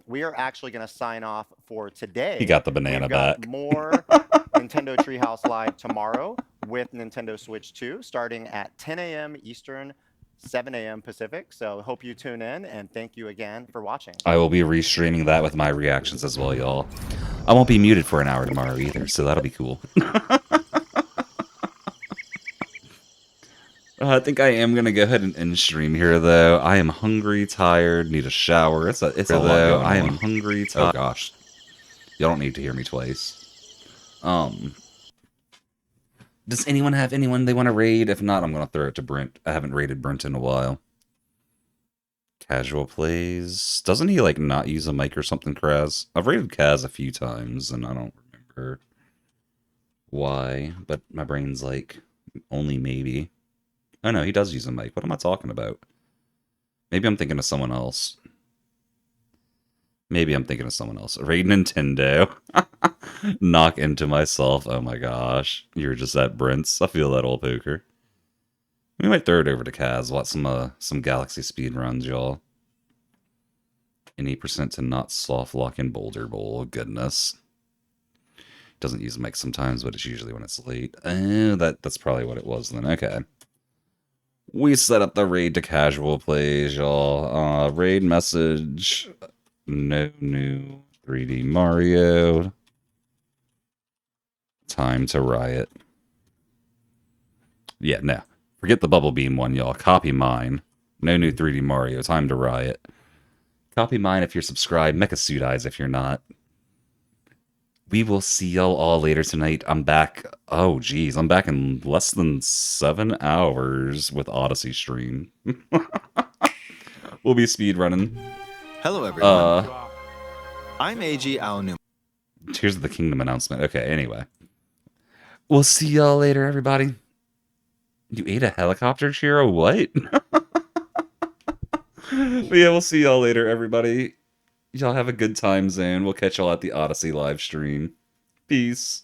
We are actually going to sign off for today. He got the banana We've got back. more Nintendo Treehouse Live tomorrow with Nintendo Switch 2 starting at 10 a.m. Eastern, 7 a.m. Pacific. So hope you tune in, and thank you again for watching. I will be restreaming that with my reactions as well, y'all. I won't be muted for an hour tomorrow either, so that'll be cool. I think I am gonna go ahead and end stream here, though. I am hungry, tired, need a shower. It's a lot going on. I am hungry, tired. Oh gosh, y'all don't need to hear me twice. Does anyone have anyone they want to raid? If not, I'm gonna throw it to Brent. I haven't raided Brent in a while. Casual plays. Doesn't he like not use a mic or something, Kraz? I've raided Kaz a few times and I don't remember why, but my brain's like only maybe. Oh no, he does use a mic. What am I talking about? Maybe I'm thinking of someone else. Maybe I'm thinking of someone else. Raid Nintendo. Knock into myself. Oh my gosh. You're just at Brent's. I feel that old poker. We might throw it over to Kaz. Watch some Galaxy speed runs, y'all. Any percent to not soft lock in Boulder Bowl. Goodness. Doesn't use a mic sometimes, but it's usually when it's late. Oh, that's probably what it was then. Okay. We set up the raid to casual plays, y'all. Raid message. No new 3D Mario. Time to riot. Yeah, no. Forget the Bubble Beam one, y'all. Copy mine. No new 3D Mario. Time to riot. Copy mine if you're subscribed. Mecha Suit Eyes if you're not. We will see y'all all later tonight. I'm back. Oh, geez. I'm back in less than 7 hours with Odyssey stream. We'll be speedrunning. Hello, everyone. I'm AG Aonuma. Tears of the Kingdom announcement. Okay, anyway. We'll see y'all later, everybody. You ate a helicopter, Chiro? What? But yeah, we'll see y'all later, everybody. Y'all have a good time zone. We'll catch y'all at the Odyssey live stream. Peace.